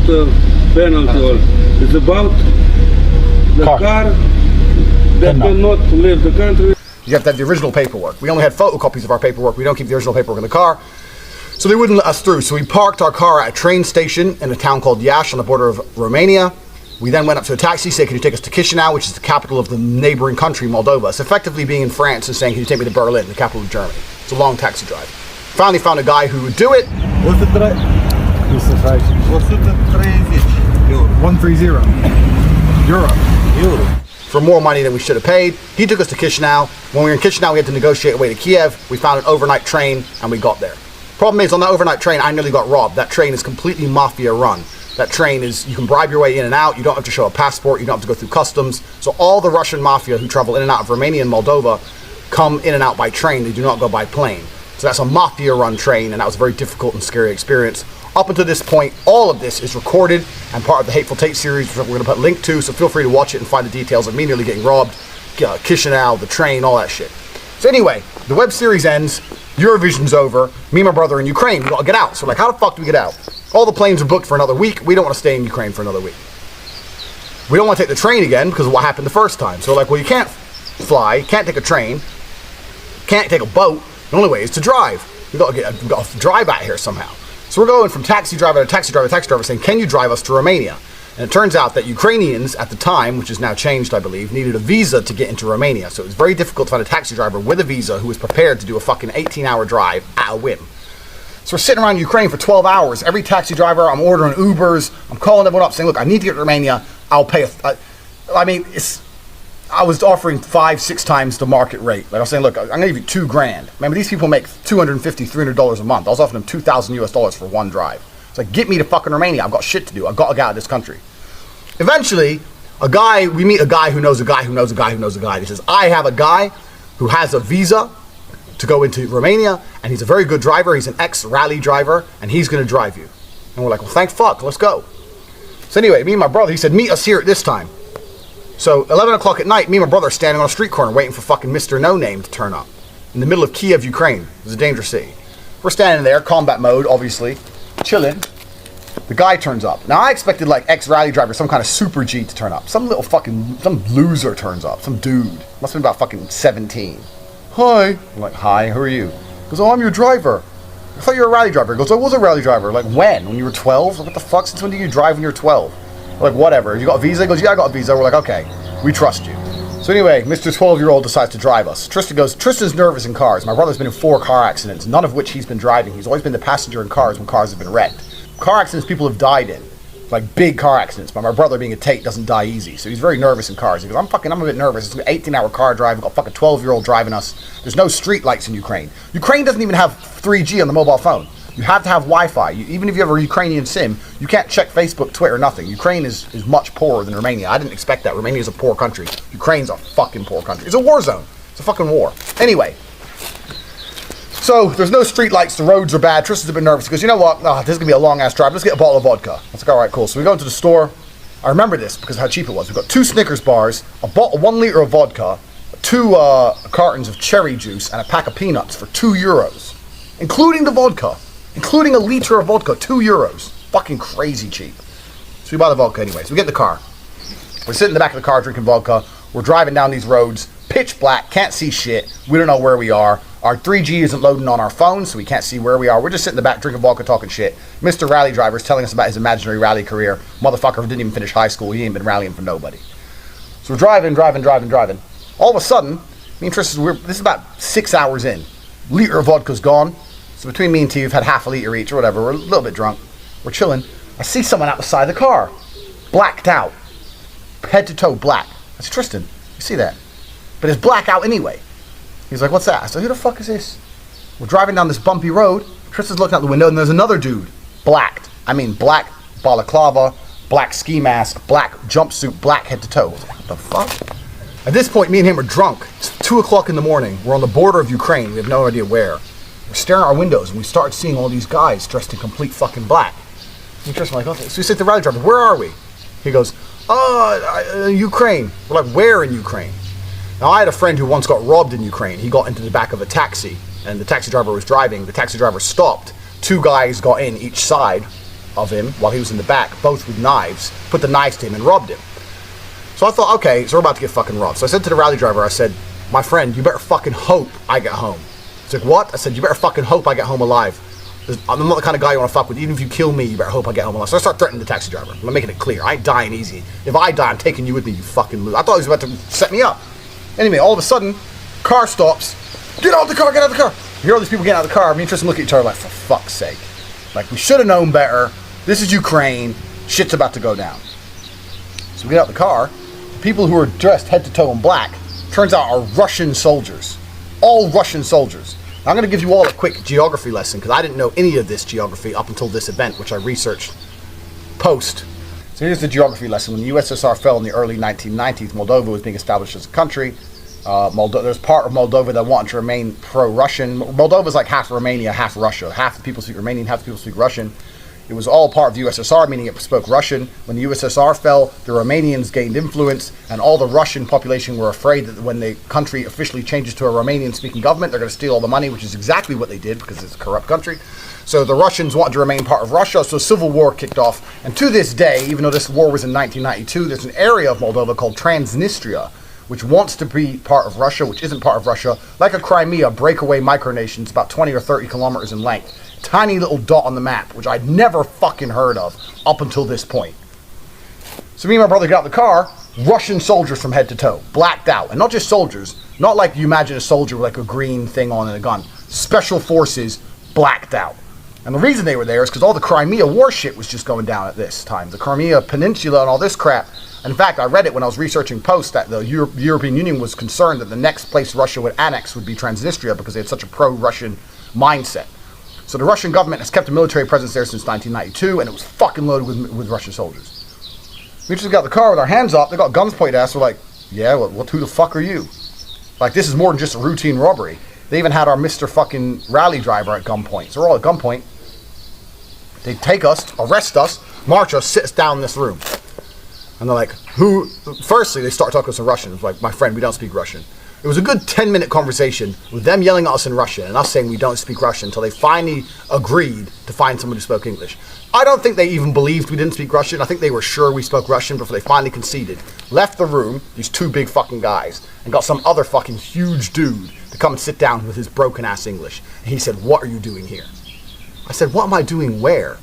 penalty or it's about the car that cannot leave the country. You have to have the original paperwork. We only had photocopies of our paperwork. We don't keep the original paperwork in the car. So they wouldn't let us through. So we parked our car at a train station in a town called Iași on the border of Romania. We then went up to a taxi, said, can you take us to Chisinau, which is the capital of the neighboring country, Moldova. It's effectively being in France and saying, can you take me to Berlin, the capital of Germany. It's a long taxi drive. Finally found a guy who would do it. 130 euro. For more money than we should have paid. He took us to Chisinau. When we were in Chisinau, we had to negotiate a way to Kiev. We found an overnight train and we got there. Problem is, on that overnight train, I nearly got robbed. That train is completely mafia run. That train is, you can bribe your way in and out. You don't have to show a passport. You don't have to go through customs. So all the Russian mafia who travel in and out of Romania and Moldova come in and out by train. They do not go by plane. So that's a mafia run train, and that was a very difficult and scary experience. Up until this point, all of this is recorded and part of the Hateful Tate series, which we're going to put a link to, so feel free to watch it and find the details of me nearly getting robbed, Chisinau, the train, all that shit. So anyway, the web series ends, Eurovision's over, me and my brother in Ukraine, we got to get out. So like, how the fuck do we get out? All the planes are booked for another week. We don't want to stay in Ukraine for another week. We don't want to take the train again because of what happened the first time. So like, well, you can't fly, can't take a train, can't take a boat. The only way is to drive. We got to drive out here somehow. So we're going from taxi driver to taxi driver to taxi driver saying, can you drive us to Romania? And it turns out that Ukrainians at the time, which is now changed, I believe, needed a visa to get into Romania. So it was very difficult to find a taxi driver with a visa who was prepared to do a fucking 18-hour drive at a whim. So we're sitting around Ukraine for 12 hours. Every taxi driver, I'm ordering Ubers. I'm calling everyone up saying, look, I need to get to Romania. I'll pay I was offering 5-6 times the market rate. Like I was saying, look, I'm gonna give you $2,000. Remember, these people make $250, $300 a month. I was offering them $2,000 for one drive. It's like, get me to fucking Romania. I've got shit to do. I've got to get out of this country. Eventually, we meet a guy who knows a guy who knows a guy who knows a guy. He says, I have a guy who has a visa to go into Romania, and he's a very good driver. He's an ex-rally driver, and he's gonna drive you. And we're like, well, thank fuck, let's go. So anyway, me and my brother, he said, meet us here at this time. So 11 o'clock at night, me and my brother are standing on a street corner waiting for fucking Mr. No Name to turn up. In the middle of Kiev, Ukraine. It's a dangerous city. We're standing there, combat mode, obviously, chilling. The guy turns up. Now I expected like ex-rally driver, some kind of super G to turn up. Some loser turns up. Some dude. Must have been about fucking 17. Hi. I'm like, hi, who are you? He goes, oh, I'm your driver. I thought you were a rally driver. He goes, I was a rally driver. Like, when? When you were 12? Like, what the fuck? Since when did you drive when you were 12? We're like, whatever. You got a visa? He goes, yeah, I got a visa. We're like, okay, we trust you. So anyway, Mr. 12-year-old decides to drive us. Tristan goes, Tristan's nervous in cars. My brother's been in 4 car accidents, none of which he's been driving. He's always been the passenger in cars when cars have been wrecked. Car accidents people have died in. Like big car accidents, but my brother being a Tate doesn't die easy. So he's very nervous in cars. He goes, I'm a bit nervous. It's an 18-hour car drive. We've got a fucking 12-year-old driving us. There's no street lights in Ukraine. Ukraine doesn't even have 3G on the mobile phone. You have to have Wi-Fi. Even if you have a Ukrainian SIM, you can't check Facebook, Twitter, nothing. Ukraine is much poorer than Romania. I didn't expect that. Romania is a poor country. Ukraine's a fucking poor country. It's a war zone. It's a fucking war. Anyway. So, there's no street lights, the roads are bad, Tristan's a bit nervous. He goes, you know what, this is going to be a long-ass drive, let's get a bottle of vodka. I was like, alright, cool. So we go into the store. I remember this because of how cheap it was. We've got 2 Snickers bars, a 1 liter of vodka, 2 cartons of cherry juice, and a pack of peanuts for €2. Including the vodka. Including a liter of vodka, €2. Fucking crazy cheap. So we buy the vodka anyway. So we get in the car. We're sitting in the back of the car drinking vodka. We're driving down these roads, pitch black, can't see shit. We don't know where we are. Our 3G isn't loading on our phone, so we can't see where we are. We're just sitting in the back drinking vodka, talking shit. Mr. Rally Driver's telling us about his imaginary rally career. Motherfucker who didn't even finish high school. He ain't been rallying for nobody. So we're driving. All of a sudden, me and Tristan, this is about 6 hours in. Liter of vodka's gone. So between me and T, we've had half a liter each or whatever. We're a little bit drunk. We're chilling. I see someone out the side of the car. Blacked out. Head to toe black. I said, Tristan, you see that? But it's black out anyway. He's like, what's that? I said, who the fuck is this? We're driving down this bumpy road. Tristan's looking out the window and there's another dude. Blacked. I mean, black balaclava, black ski mask, black jumpsuit, black head to toe. What the fuck? At this point, me and him are drunk. It's 2 o'clock in the morning. We're on the border of Ukraine. We have no idea where. We're staring at our windows and we start seeing all these guys dressed in complete fucking black. And Tristan's like, okay. So we say to the rally driver, where are we? He goes, Ukraine. We're like, where in Ukraine? Now, I had a friend who once got robbed in Ukraine. He got into the back of a taxi, and the taxi driver was driving. The taxi driver stopped. 2 guys got in each side of him while he was in the back, both with knives, put the knives to him and robbed him. So I thought, okay, so we're about to get fucking robbed. So I said to the rally driver, I said, my friend, you better fucking hope I get home. He's like, what? I said, you better fucking hope I get home alive. I'm not the kind of guy you want to fuck with. Even if you kill me, you better hope I get home alive. So I start threatening the taxi driver. I'm making it clear. I ain't dying easy. If I die, I'm taking you with me, you fucking loser. I thought he was about to set me up. Anyway, all of a sudden, car stops. Get out of the car, get out of the car. You hear all these people getting out of the car. Me and Tristan look at each other like, for fuck's sake. Like, we should have known better. This is Ukraine. Shit's about to go down. So we get out of the car. The people who are dressed head to toe in black, turns out are Russian soldiers. All Russian soldiers. Now, I'm going to give you all a quick geography lesson because I didn't know any of this geography up until this event, which I researched post. So here's the geography lesson. When the USSR fell in the early 1990s, Moldova was being established as a country. There's part of Moldova that wanted to remain pro-Russian. Moldova is like half Romania, half Russia. Half the people speak Romanian, half the people speak Russian. It was all part of the USSR, meaning it spoke Russian. When the USSR fell, the Romanians gained influence, and all the Russian population were afraid that when the country officially changes to a Romanian-speaking government, they're going to steal all the money, which is exactly what they did because it's a corrupt country. So the Russians wanted to remain part of Russia, so civil war kicked off. And to this day, even though this war was in 1992, there's an area of Moldova called Transnistria, which wants to be part of Russia, which isn't part of Russia, like a Crimea, breakaway micronations, about 20 or 30 kilometers in length. Tiny little dot on the map, which I'd never fucking heard of up until this point. So me and my brother got out of the car, Russian soldiers from head to toe, blacked out. And not just soldiers, not like you imagine a soldier with like a green thing on and a gun. Special forces, blacked out. And the reason they were there is because all the Crimea war shit was just going down at this time. The Crimea Peninsula and all this crap. And in fact, I read it when I was researching post that the European Union was concerned that the next place Russia would annex would be Transnistria because they had such a pro-Russian mindset. So the Russian government has kept a military presence there since 1992, and it was fucking loaded with Russian soldiers. We just got the car with our hands up. They got guns pointed at us. We're like, yeah, well, who the fuck are you? Like, this is more than just a routine robbery. They even had our Mr. fucking rally driver at gunpoint. So we're all at gunpoint. They take us, arrest us, march us, sit us down in this room. And they're like, who? Firstly, they start talking to us in Russian. It's like, my friend, we don't speak Russian. It was a good 10-minute conversation with them yelling at us in Russian and us saying we don't speak Russian until they finally agreed to find someone who spoke English. I don't think they even believed we didn't speak Russian. I think they were sure we spoke Russian before they finally conceded. Left the room, these two big fucking guys, and got some other fucking huge dude to come and sit down with his broken ass English. And he said, "What are you doing here?" I said, "What am I doing where?"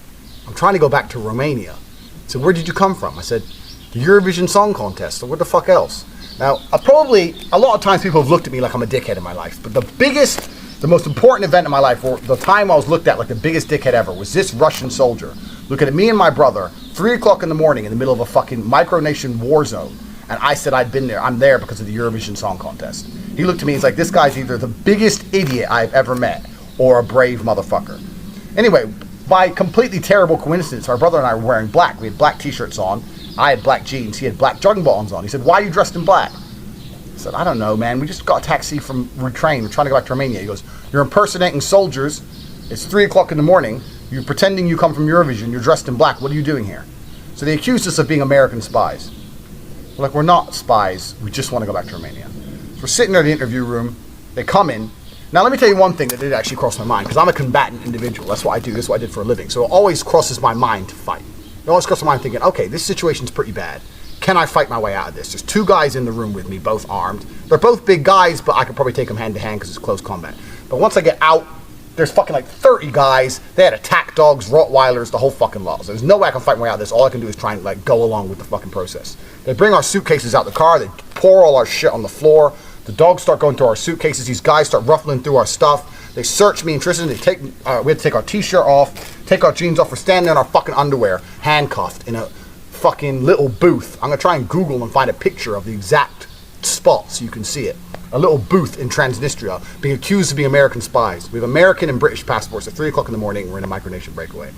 "I'm trying to go back to Romania." He said, "Where did you come from?" I said, "The Eurovision Song Contest." So what the fuck else? Now, a lot of times people have looked at me like I'm a dickhead in my life, but the most important event in my life, or the time I was looked at like the biggest dickhead ever, was this Russian soldier looking at me and my brother, 3 o'clock in the morning in the middle of a fucking micronation war zone, and I said I'd been there. I'm there because of the Eurovision Song Contest. He looked at me, he's like, this guy's either the biggest idiot I've ever met, or a brave motherfucker. Anyway, by completely terrible coincidence, our brother and I were wearing black. We had black t-shirts on. I had black jeans. He had black jogging bottoms on. He said, "Why are you dressed in black?" I said, "I don't know, man. We just got a taxi from train. We're trying to go back to Romania." He goes, "You're impersonating soldiers. It's 3 o'clock in the morning. You're pretending you come from Eurovision. You're dressed in black. What are you doing here?" So they accused us of being American spies. We're like, "We're not spies. We just want to go back to Romania." So we're sitting there in the interview room. They come in. Now, let me tell you one thing that did actually cross my mind, because I'm a combatant individual. That's what I do. That's what I did for a living. So it always crosses my mind to fight. It always crosses my mind thinking, okay, this situation's pretty bad. Can I fight my way out of this? There's two guys in the room with me, both armed. They're both big guys, but I could probably take them hand to hand because it's close combat. But once I get out, there's fucking like 30 guys. They had attack dogs, Rottweilers, the whole fucking lot. So there's no way I can fight my way out of this. All I can do is try and like go along with the fucking process. They bring our suitcases out the car. They pour all our shit on the floor. The dogs start going through our suitcases. These guys start ruffling through our stuff. They search me and Tristan. They take. We had to take our t-shirt off, take our jeans off. We're standing in our fucking underwear, handcuffed in a fucking little booth. I'm gonna try and Google and find a picture of the exact spot so you can see it. A little booth in Transnistria, being accused of being American spies. We have American and British passports. At 3 o'clock in the morning, we're in a micronation breakaway.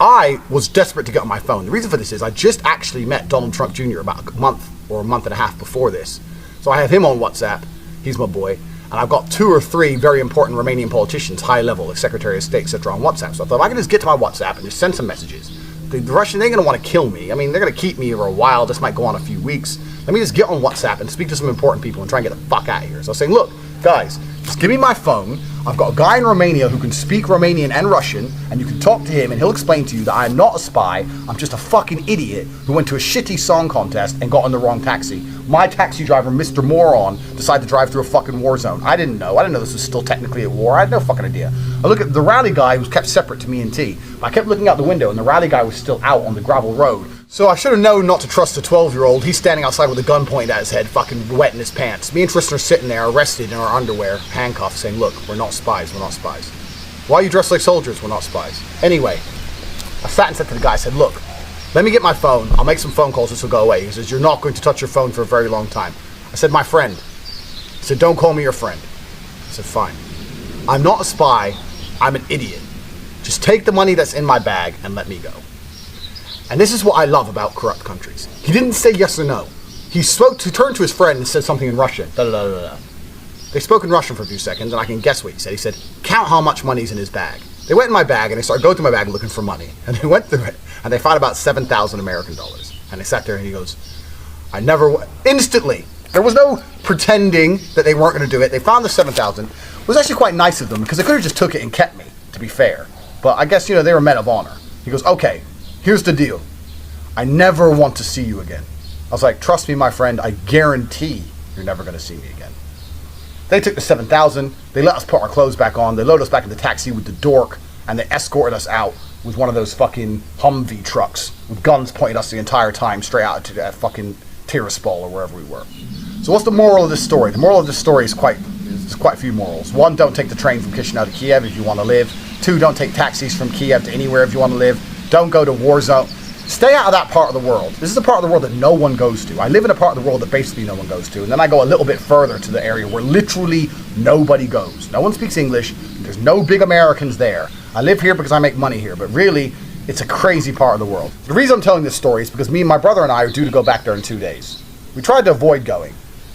I was desperate to get on my phone. The reason for this is I just actually met Donald Trump Jr. about a month or a month and a half before this. So I have him on WhatsApp. He's my boy. And I've got 2 or 3 very important Romanian politicians, high level, like Secretary of State, etc. on WhatsApp. So I thought if I can just get to my WhatsApp and just send some messages, the Russian, they're going to want to kill me. I mean, they're going to keep me for a while. This might go on a few weeks. Let me just get on WhatsApp and speak to some important people and try and get the fuck out of here. So I was saying, look, guys, just give me my phone. I've got a guy in Romania who can speak Romanian and Russian, and you can talk to him and he'll explain to you that I'm not a spy. I'm just a fucking idiot who went to a shitty song contest and got in the wrong taxi. My taxi driver, Mr. Moron, decided to drive through a fucking war zone. I didn't know. I didn't know this was still technically at war. I had no fucking idea. I look at the rally guy who was kept separate to me and T. I kept looking out the window and the rally guy was still out on the gravel road. So I should have known not to trust a 12-year-old. He's standing outside with a gun pointed at his head, fucking wet in his pants. Me and Tristan are sitting there, arrested in our underwear, handcuffed, saying, look, we're not spies, we're not spies. Why are you dressed like soldiers? We're not spies. Anyway, I sat and said to the guy, I said, look, let me get my phone. I'll make some phone calls. This will go away. He says, you're not going to touch your phone for a very long time. I said, my friend. He said, don't call me your friend. I said, fine. I'm not a spy. I'm an idiot. Just take the money that's in my bag and let me go. And this is what I love about corrupt countries. He didn't say yes or no. He turned to his friend and said something in Russian. Da, da, da, da, da. They spoke in Russian for a few seconds, and I can guess what he said. He said, count how much money's in his bag. They went in my bag, and they started going through my bag looking for money. And they went through it, and they found about 7,000 American dollars. And they sat there, and he goes, instantly, there was no pretending that they weren't going to do it. They found the 7,000. It was actually quite nice of them, because they could have just took it and kept me, to be fair. But I guess, they were men of honor. He goes, okay, here's the deal. I never want to see you again. I was like, trust me, my friend, I guarantee you're never going to see me again. They took the 7,000. They let us put our clothes back on. They loaded us back in the taxi with the dork, and they escorted us out with one of those fucking Humvee trucks with guns pointing at us the entire time straight out to that fucking Tiraspol or wherever we were. So what's the moral of this story? The moral of this story is quite a few morals. 1, don't take the train from Chisinau to Kiev if you want to live. 2, don't take taxis from Kiev to anywhere if you want to live. Don't go to war zone. Stay out of that part of the world. This is a part of the world that no one goes to. I live in a part of the world that basically no one goes to. And then I go a little bit further to the area where literally nobody goes. No one speaks English. There's no big Americans there. I live here because I make money here. But really, it's a crazy part of the world. The reason I'm telling this story is because me and my brother and I are due to go back there in 2 days. We tried to avoid going.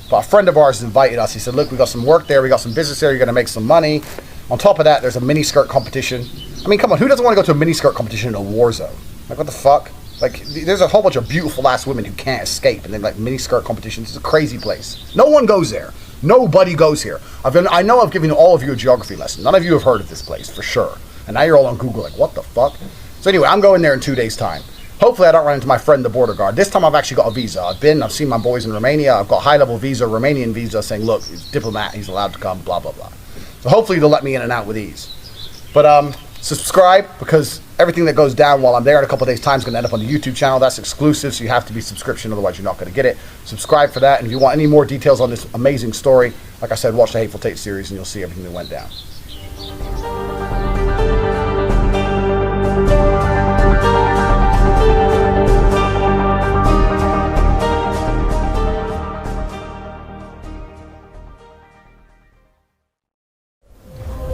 But a friend of ours invited us. He said, look, we got some work there. We got some business there. You're going to make some money. On top of that, there's a miniskirt competition. I mean, come on. Who doesn't want to go to a miniskirt competition in a war zone? Like, what the fuck? Like, there's a whole bunch of beautiful ass women who can't escape, and then like miniskirt competitions. It's a crazy place. No one goes there. Nobody goes here. I know I've given all of you a geography lesson. None of you have heard of this place, for sure. And now you're all on Google like, what the fuck? So anyway, I'm going there in 2 days' time. Hopefully I don't run into my friend, the border guard. This time I've actually got a visa. I've seen my boys in Romania. I've got a high-level visa, Romanian visa, saying, look, he's a diplomat, he's allowed to come, blah, blah, blah. So hopefully they'll let me in and out with ease. But subscribe, because everything that goes down while I'm there in a couple days' time is going to end up on the YouTube channel. That's exclusive, so you have to be subscription, otherwise you're not going to get it. Subscribe for that, and if you want any more details on this amazing story, like I said, watch the Hateful Tate series and you'll see everything that went down.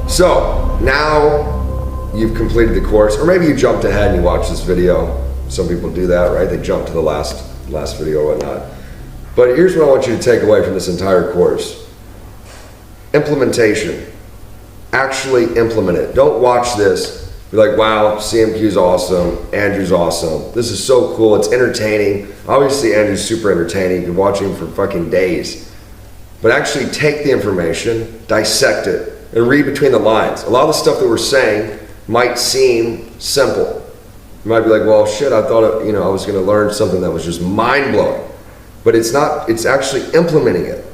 So now you've completed the course, or maybe you jumped ahead and you watched this video. Some people do that, right? They jump to the last video or whatnot. But here's what I want you to take away from this entire course. Implementation. Actually implement it. Don't watch this. Be like, wow, CMQ's awesome. Andrew's awesome. This is so cool. It's entertaining. Obviously, Andrew's super entertaining. You can watch him for fucking days. But actually take the information, dissect it, and read between the lines. A lot of the stuff that we're saying might seem simple. You might be like, well, shit, I thought, I was going to learn something that was just mind-blowing. But it's not, it's actually implementing it.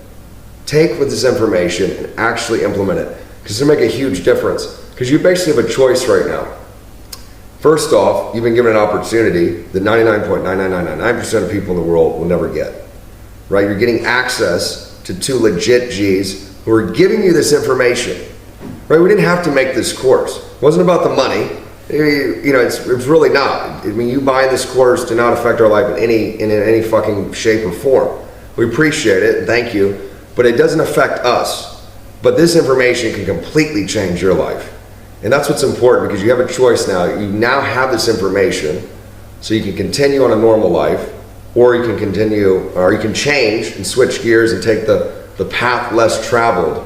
Take with this information and actually implement it. Because it'll make a huge difference. Because you basically have a choice right now. First off, you've been given an opportunity that 99.99999% of people in the world will never get. Right? You're getting access to 2 legit G's who are giving you this information. Right? We didn't have to make this course. It wasn't about the money. It's really not. I mean, you buying this course did not affect our life in any fucking shape or form. We appreciate it, and thank you, but it doesn't affect us. But this information can completely change your life. And that's what's important, because you have a choice now. You now have this information, so you can continue on a normal life, or you can change and switch gears and take the path less traveled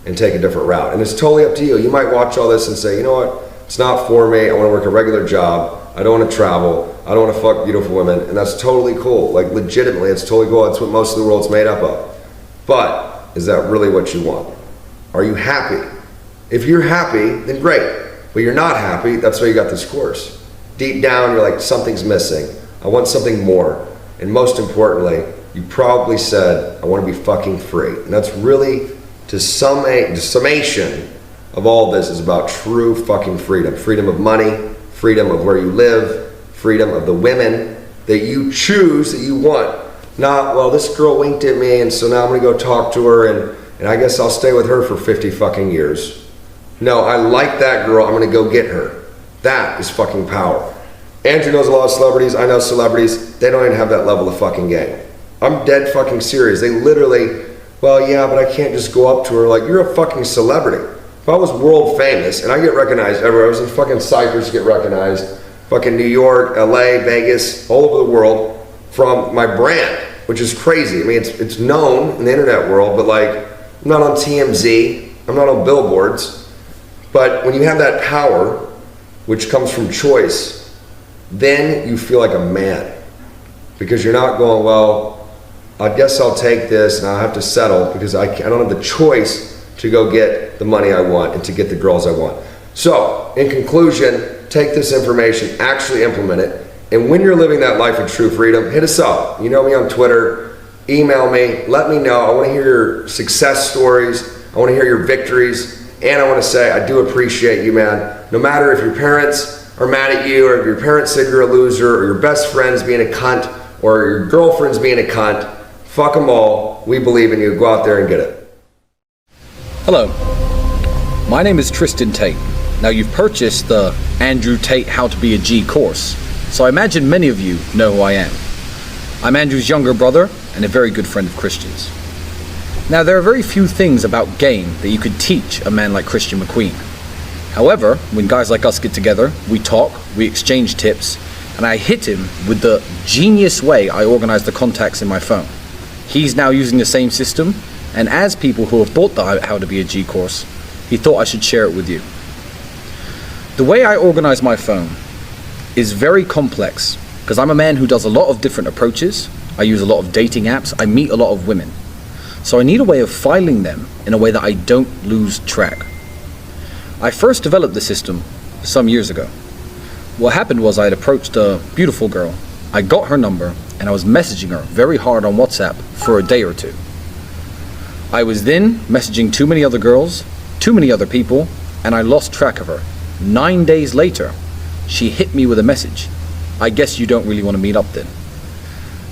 and take a different route. And it's totally up to you. You might watch all this and say, you know what? It's not for me. I want to work a regular job. I don't want to travel. I don't want to fuck beautiful women. And that's totally cool. Like, legitimately, it's totally cool. That's what most of the world's made up of. But is that really what you want? Are you happy? If you're happy, then great. But you're not happy, that's why you got this course. Deep down, you're like, something's missing. I want something more. And most importantly, you probably said, I want to be fucking free. And that's really, the summation of all this is about true fucking freedom. Freedom of money, freedom of where you live, freedom of the women that you choose, that you want. Not, well, this girl winked at me and so now I'm gonna go talk to her and I guess I'll stay with her for 50 fucking years. No, I like that girl, I'm gonna go get her. That is fucking power. Andrew knows a lot of celebrities, I know celebrities, they don't even have that level of fucking game. I'm dead fucking serious. They literally, well, yeah, but I can't just go up to her. Like, you're a fucking celebrity. If I was world famous and I get recognized everywhere, I was in fucking Cyprus, get recognized, fucking New York, LA, Vegas, all over the world from my brand, which is crazy. I mean, it's known in the internet world, but like, I'm not on TMZ, I'm not on billboards. But when you have that power, which comes from choice, then you feel like a man. Because you're not going, well, I guess I'll take this and I'll have to settle because I don't have the choice to go get the money I want and to get the girls I want. So, in conclusion, take this information, actually implement it, and when you're living that life of true freedom, hit us up. You know me on Twitter, email me, let me know. I want to hear your success stories, I want to hear your victories, and I want to say I do appreciate you, man. No matter if your parents are mad at you, or if your parents said you're a loser, or your best friend's being a cunt, or your girlfriend's being a cunt, fuck them all. We believe in you. Go out there and get it. Hello, my name is Tristan Tate. Now, you've purchased the Andrew Tate How to Be a G course, so I imagine many of you know who I am. I'm Andrew's younger brother and a very good friend of Christian's. Now, there are very few things about game that you could teach a man like Christian McQueen. However, when guys like us get together, we talk, we exchange tips, and I hit him with the genius way I organize the contacts in my phone. He's now using the same system, and as people who have bought the How to Be a G course, he thought I should share it with you. The way I organize my phone is very complex, because I'm a man who does a lot of different approaches. I use a lot of dating apps. I meet a lot of women. So I need a way of filing them in a way that I don't lose track. I first developed the system some years ago. What happened was I had approached a beautiful girl. I got her number and I was messaging her very hard on WhatsApp for a day or two. I was then messaging too many other girls, too many other people, and I lost track of her. 9 days later, she hit me with a message. I guess you don't really want to meet up then.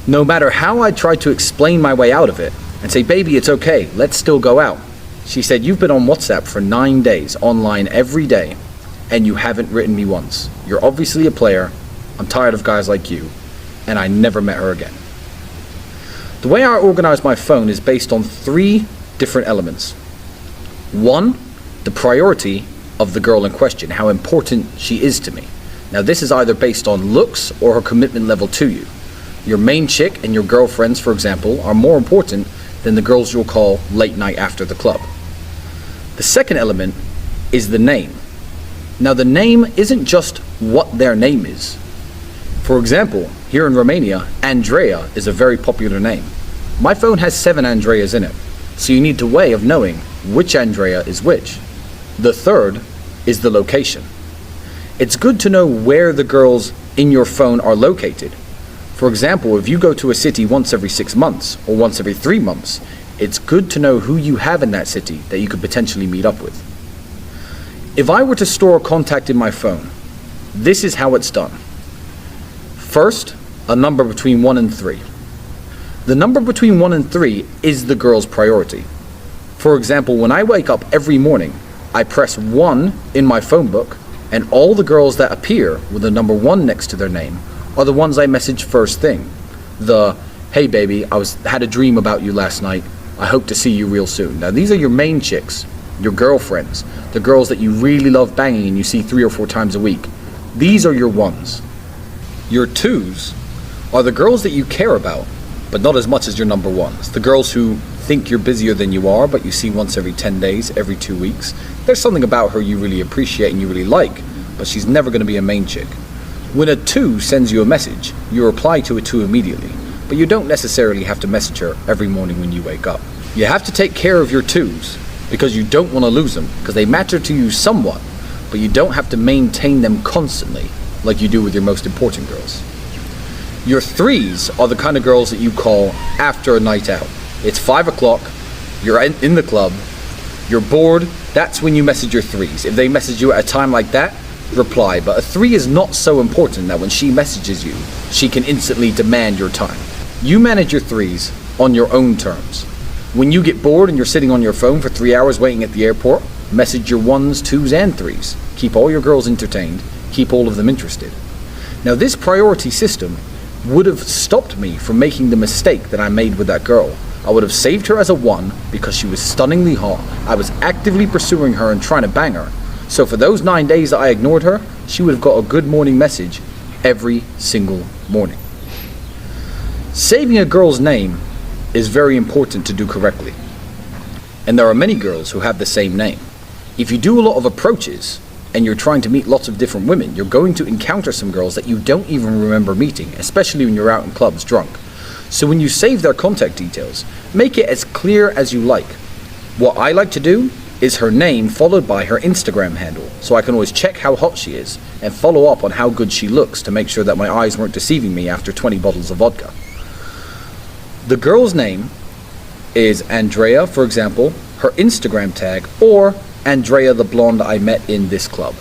No matter how I tried to explain my way out of it and say, baby, it's okay, let's still go out. She said, you've been on WhatsApp for 9 days, online every day, and you haven't written me once. You're obviously a player. I'm tired of guys like you. And I never met her again. The way I organize my phone is based on 3 different elements. 1, the priority of the girl in question, how important she is to me. Now this is either based on looks or her commitment level to you. Your main chick and your girlfriends, for example, are more important than the girls you'll call late night after the club. The second element is the name. Now the name isn't just what their name is. For example, here in Romania, Andreea is a very popular name. My phone has 7 Andreas in it, so you need a way of knowing which Andreea is which. The third is the location. It's good to know where the girls in your phone are located. For example, if you go to a city once every 6 months or once every 3 months, it's good to know who you have in that city that you could potentially meet up with. If I were to store a contact in my phone, this is how it's done. First, a number between 1 and 3. The number between 1 and 3 is the girl's priority. For example, when I wake up every morning, I press 1 in my phone book, and all the girls that appear with the number 1 next to their name are the ones I message first thing. The, hey baby, had a dream about you last night. I hope to see you real soon. Now these are your main chicks, your girlfriends, the girls that you really love banging and you see 3 or 4 times a week. These are your 1s. Your 2s are the girls that you care about, but not as much as your number 1s. The girls who think you're busier than you are, but you see once every 10 days, every 2 weeks. There's something about her you really appreciate and you really like, but she's never going to be a main chick. When a 2 sends you a message, you reply to a 2 immediately, but you don't necessarily have to message her every morning when you wake up. You have to take care of your 2s because you don't want to lose them, because they matter to you somewhat, but you don't have to maintain them constantly like you do with your most important girls. Your 3s are the kind of girls that you call after a night out. It's 5 o'clock, you're in the club, you're bored, that's when you message your 3s. If they message you at a time like that, reply. But a 3 is not so important that when she messages you, she can instantly demand your time. You manage your 3s on your own terms. When you get bored and you're sitting on your phone for 3 hours waiting at the airport, message your 1s, 2s, and 3s. Keep all your girls entertained, keep all of them interested. Now this priority system would have stopped me from making the mistake that I made with that girl. I would have saved her as a 1 because she was stunningly hot. I was actively pursuing her and trying to bang her. So for those 9 days that I ignored her, she would have got a good morning message every single morning. Saving a girl's name is very important to do correctly. And there are many girls who have the same name. If you do a lot of approaches and you're trying to meet lots of different women, you're going to encounter some girls that you don't even remember meeting, especially when you're out in clubs drunk. So when you save their contact details, make it as clear as you like. What I like to do is her name followed by her Instagram handle, so I can always check how hot she is and follow up on how good she looks to make sure that my eyes weren't deceiving me after 20 bottles of vodka. The girl's name is Andreea, for example, her Instagram tag, or Andreea the blonde I met in this club.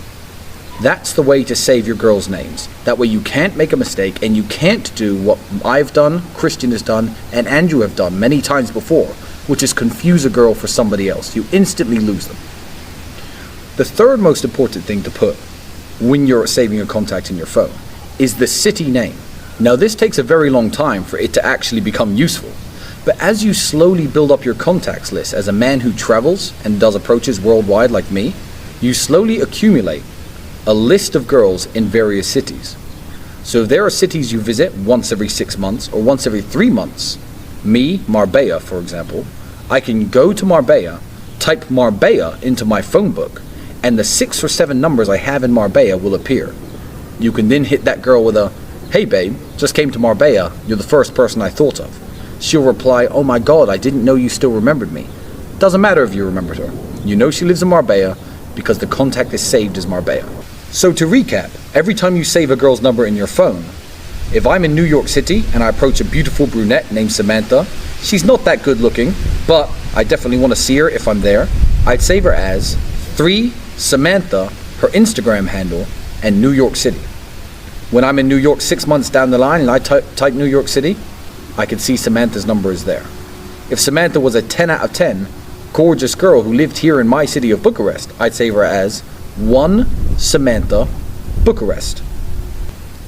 That's the way to save your girls' names. That way you can't make a mistake and you can't do what I've done, Christian has done, and Andrew have done many times before, which is confuse a girl for somebody else. You instantly lose them. The third most important thing to put when you're saving a contact in your phone is the city name. Now this takes a very long time for it to actually become useful, but as you slowly build up your contacts list as a man who travels and does approaches worldwide like me, you slowly accumulate a list of girls in various cities. So if there are cities you visit once every 6 months or once every 3 months, me, Marbella, for example, I can go to Marbella, type Marbella into my phone book, and the 6 or 7 numbers I have in Marbella will appear. You can then hit that girl with a, hey babe, just came to Marbella, you're the first person I thought of. she'll reply, "Oh my God, I didn't know you still remembered me." Doesn't matter if you remembered her. You know she lives in Marbella because the contact is saved as Marbella. So to recap, every time you save a girl's number in your phone, if I'm in New York City and I approach a beautiful brunette named Samantha, she's not that good looking, but I definitely want to see her if I'm there, I'd save her as 3 Samantha, her Instagram handle, and New York City. When I'm in New York 6 months down the line and I type New York City, I can see Samantha's number is there. If Samantha was a 10 out of 10, gorgeous girl who lived here in my city of Bucharest, I'd save her as 1 Samantha, Bucharest.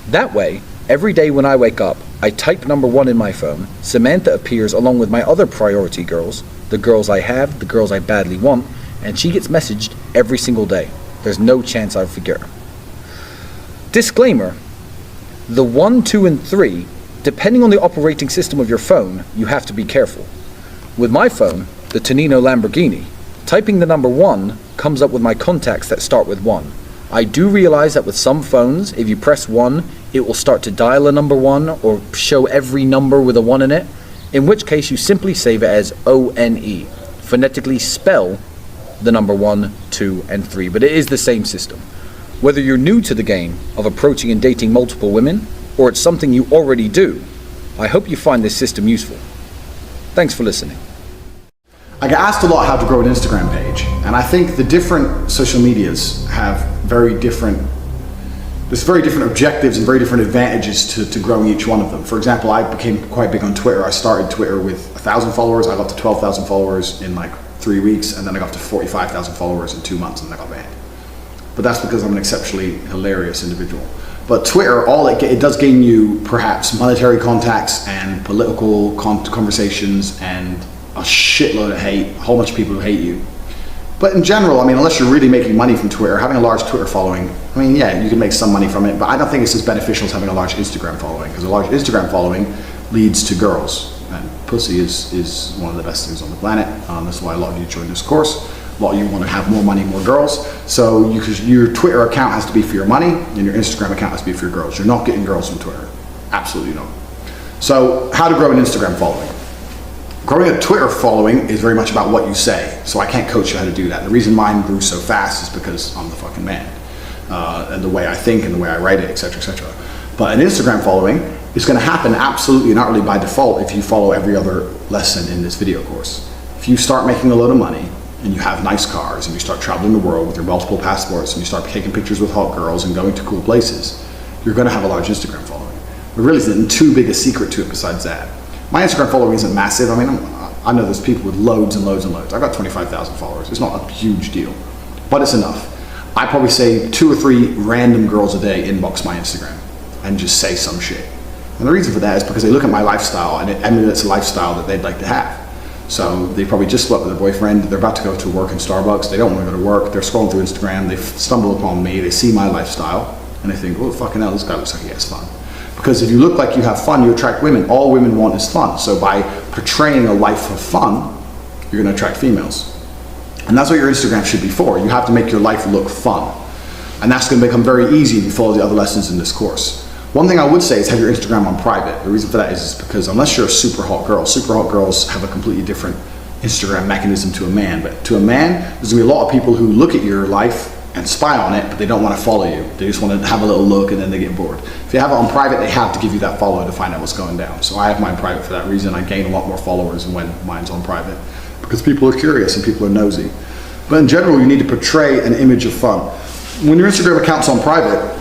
That way, every day when I wake up, I type number 1 in my phone, Samantha appears along with my other priority girls, the girls I have, the girls I badly want, and she gets messaged every single day. There's no chance I'll forget her. Disclaimer, the 1, 2, and 3, depending on the operating system of your phone, you have to be careful. With my phone, the Tonino Lamborghini, typing the number 1 comes up with my contacts that start with 1. I do realize that with some phones, if you press 1, it will start to dial a number 1 or show every number with a 1 in it, in which case you simply save it as ONE. Phonetically spell the number 1, 2, and 3, but it is the same system. Whether you're new to the game of approaching and dating multiple women, or it's something you already do, I hope you find this system useful. Thanks for listening. I get asked a lot how to grow an Instagram page, and I think the different social medias have very different objectives and very different advantages to growing each one of them. For example, I became quite big on Twitter. I started Twitter with 1,000 followers. I got to 12,000 followers in like 3 weeks, and then I got to 45,000 followers in 2 months, and then I got banned. But that's because I'm an exceptionally hilarious individual. But Twitter, it does gain you perhaps monetary contacts and political conversations and a shitload of hate, a whole bunch of people who hate you. But in general, I mean, unless you're really making money from Twitter, having a large Twitter following, I mean, yeah, you can make some money from it, but I don't think it's as beneficial as having a large Instagram following, because a large Instagram following leads to girls. And pussy is one of the best things on the planet. That's why a lot of you join this course. A lot of you want to have more money, more girls. So your Twitter account has to be for your money, and your Instagram account has to be for your girls. You're not getting girls from Twitter. Absolutely not. So how to grow an Instagram following. Growing a Twitter following is very much about what you say, so I can't coach you how to do that. The reason mine grew so fast is because I'm the fucking man, and the way I think and the way I write it, etc., etc. But an Instagram following is going to happen absolutely and utterly by default if you follow every other lesson in this video course. If you start making a load of money, and you have nice cars, and you start traveling the world with your multiple passports, and you start taking pictures with hot girls and going to cool places, you're going to have a large Instagram following. There really isn't too big a secret to it besides that. My Instagram following isn't massive. I mean, I know there's people with loads and loads and loads. I've got 25,000 followers. It's not a huge deal, but it's enough. I probably say 2 or 3 random girls a day inbox my Instagram and just say some shit. And the reason for that is because they look at my lifestyle and it emulates a lifestyle that they'd like to have. So they probably just split with their boyfriend, they're about to go to work in Starbucks, they don't want to go to work, they're scrolling through Instagram, they stumble upon me, they see my lifestyle, and they think, oh fucking hell, this guy looks like he has fun. Because if you look like you have fun, you attract women. All women want is fun. So by portraying a life of fun, you're going to attract females. And that's what your Instagram should be for. You have to make your life look fun. And that's going to become very easy if you follow the other lessons in this course. One thing I would say is have your Instagram on private. The reason for that is because unless you're a super hot girls have a completely different Instagram mechanism to a man. But to a man, there's going to be a lot of people who look at your life and spy on it, but they don't want to follow you. They just want to have a little look and then they get bored. If you have it on private, they have to give you that follow to find out what's going down. So I have mine private for that reason. I gain a lot more followers when mine's on private because people are curious and people are nosy. But in general, you need to portray an image of fun. When your Instagram account's on private,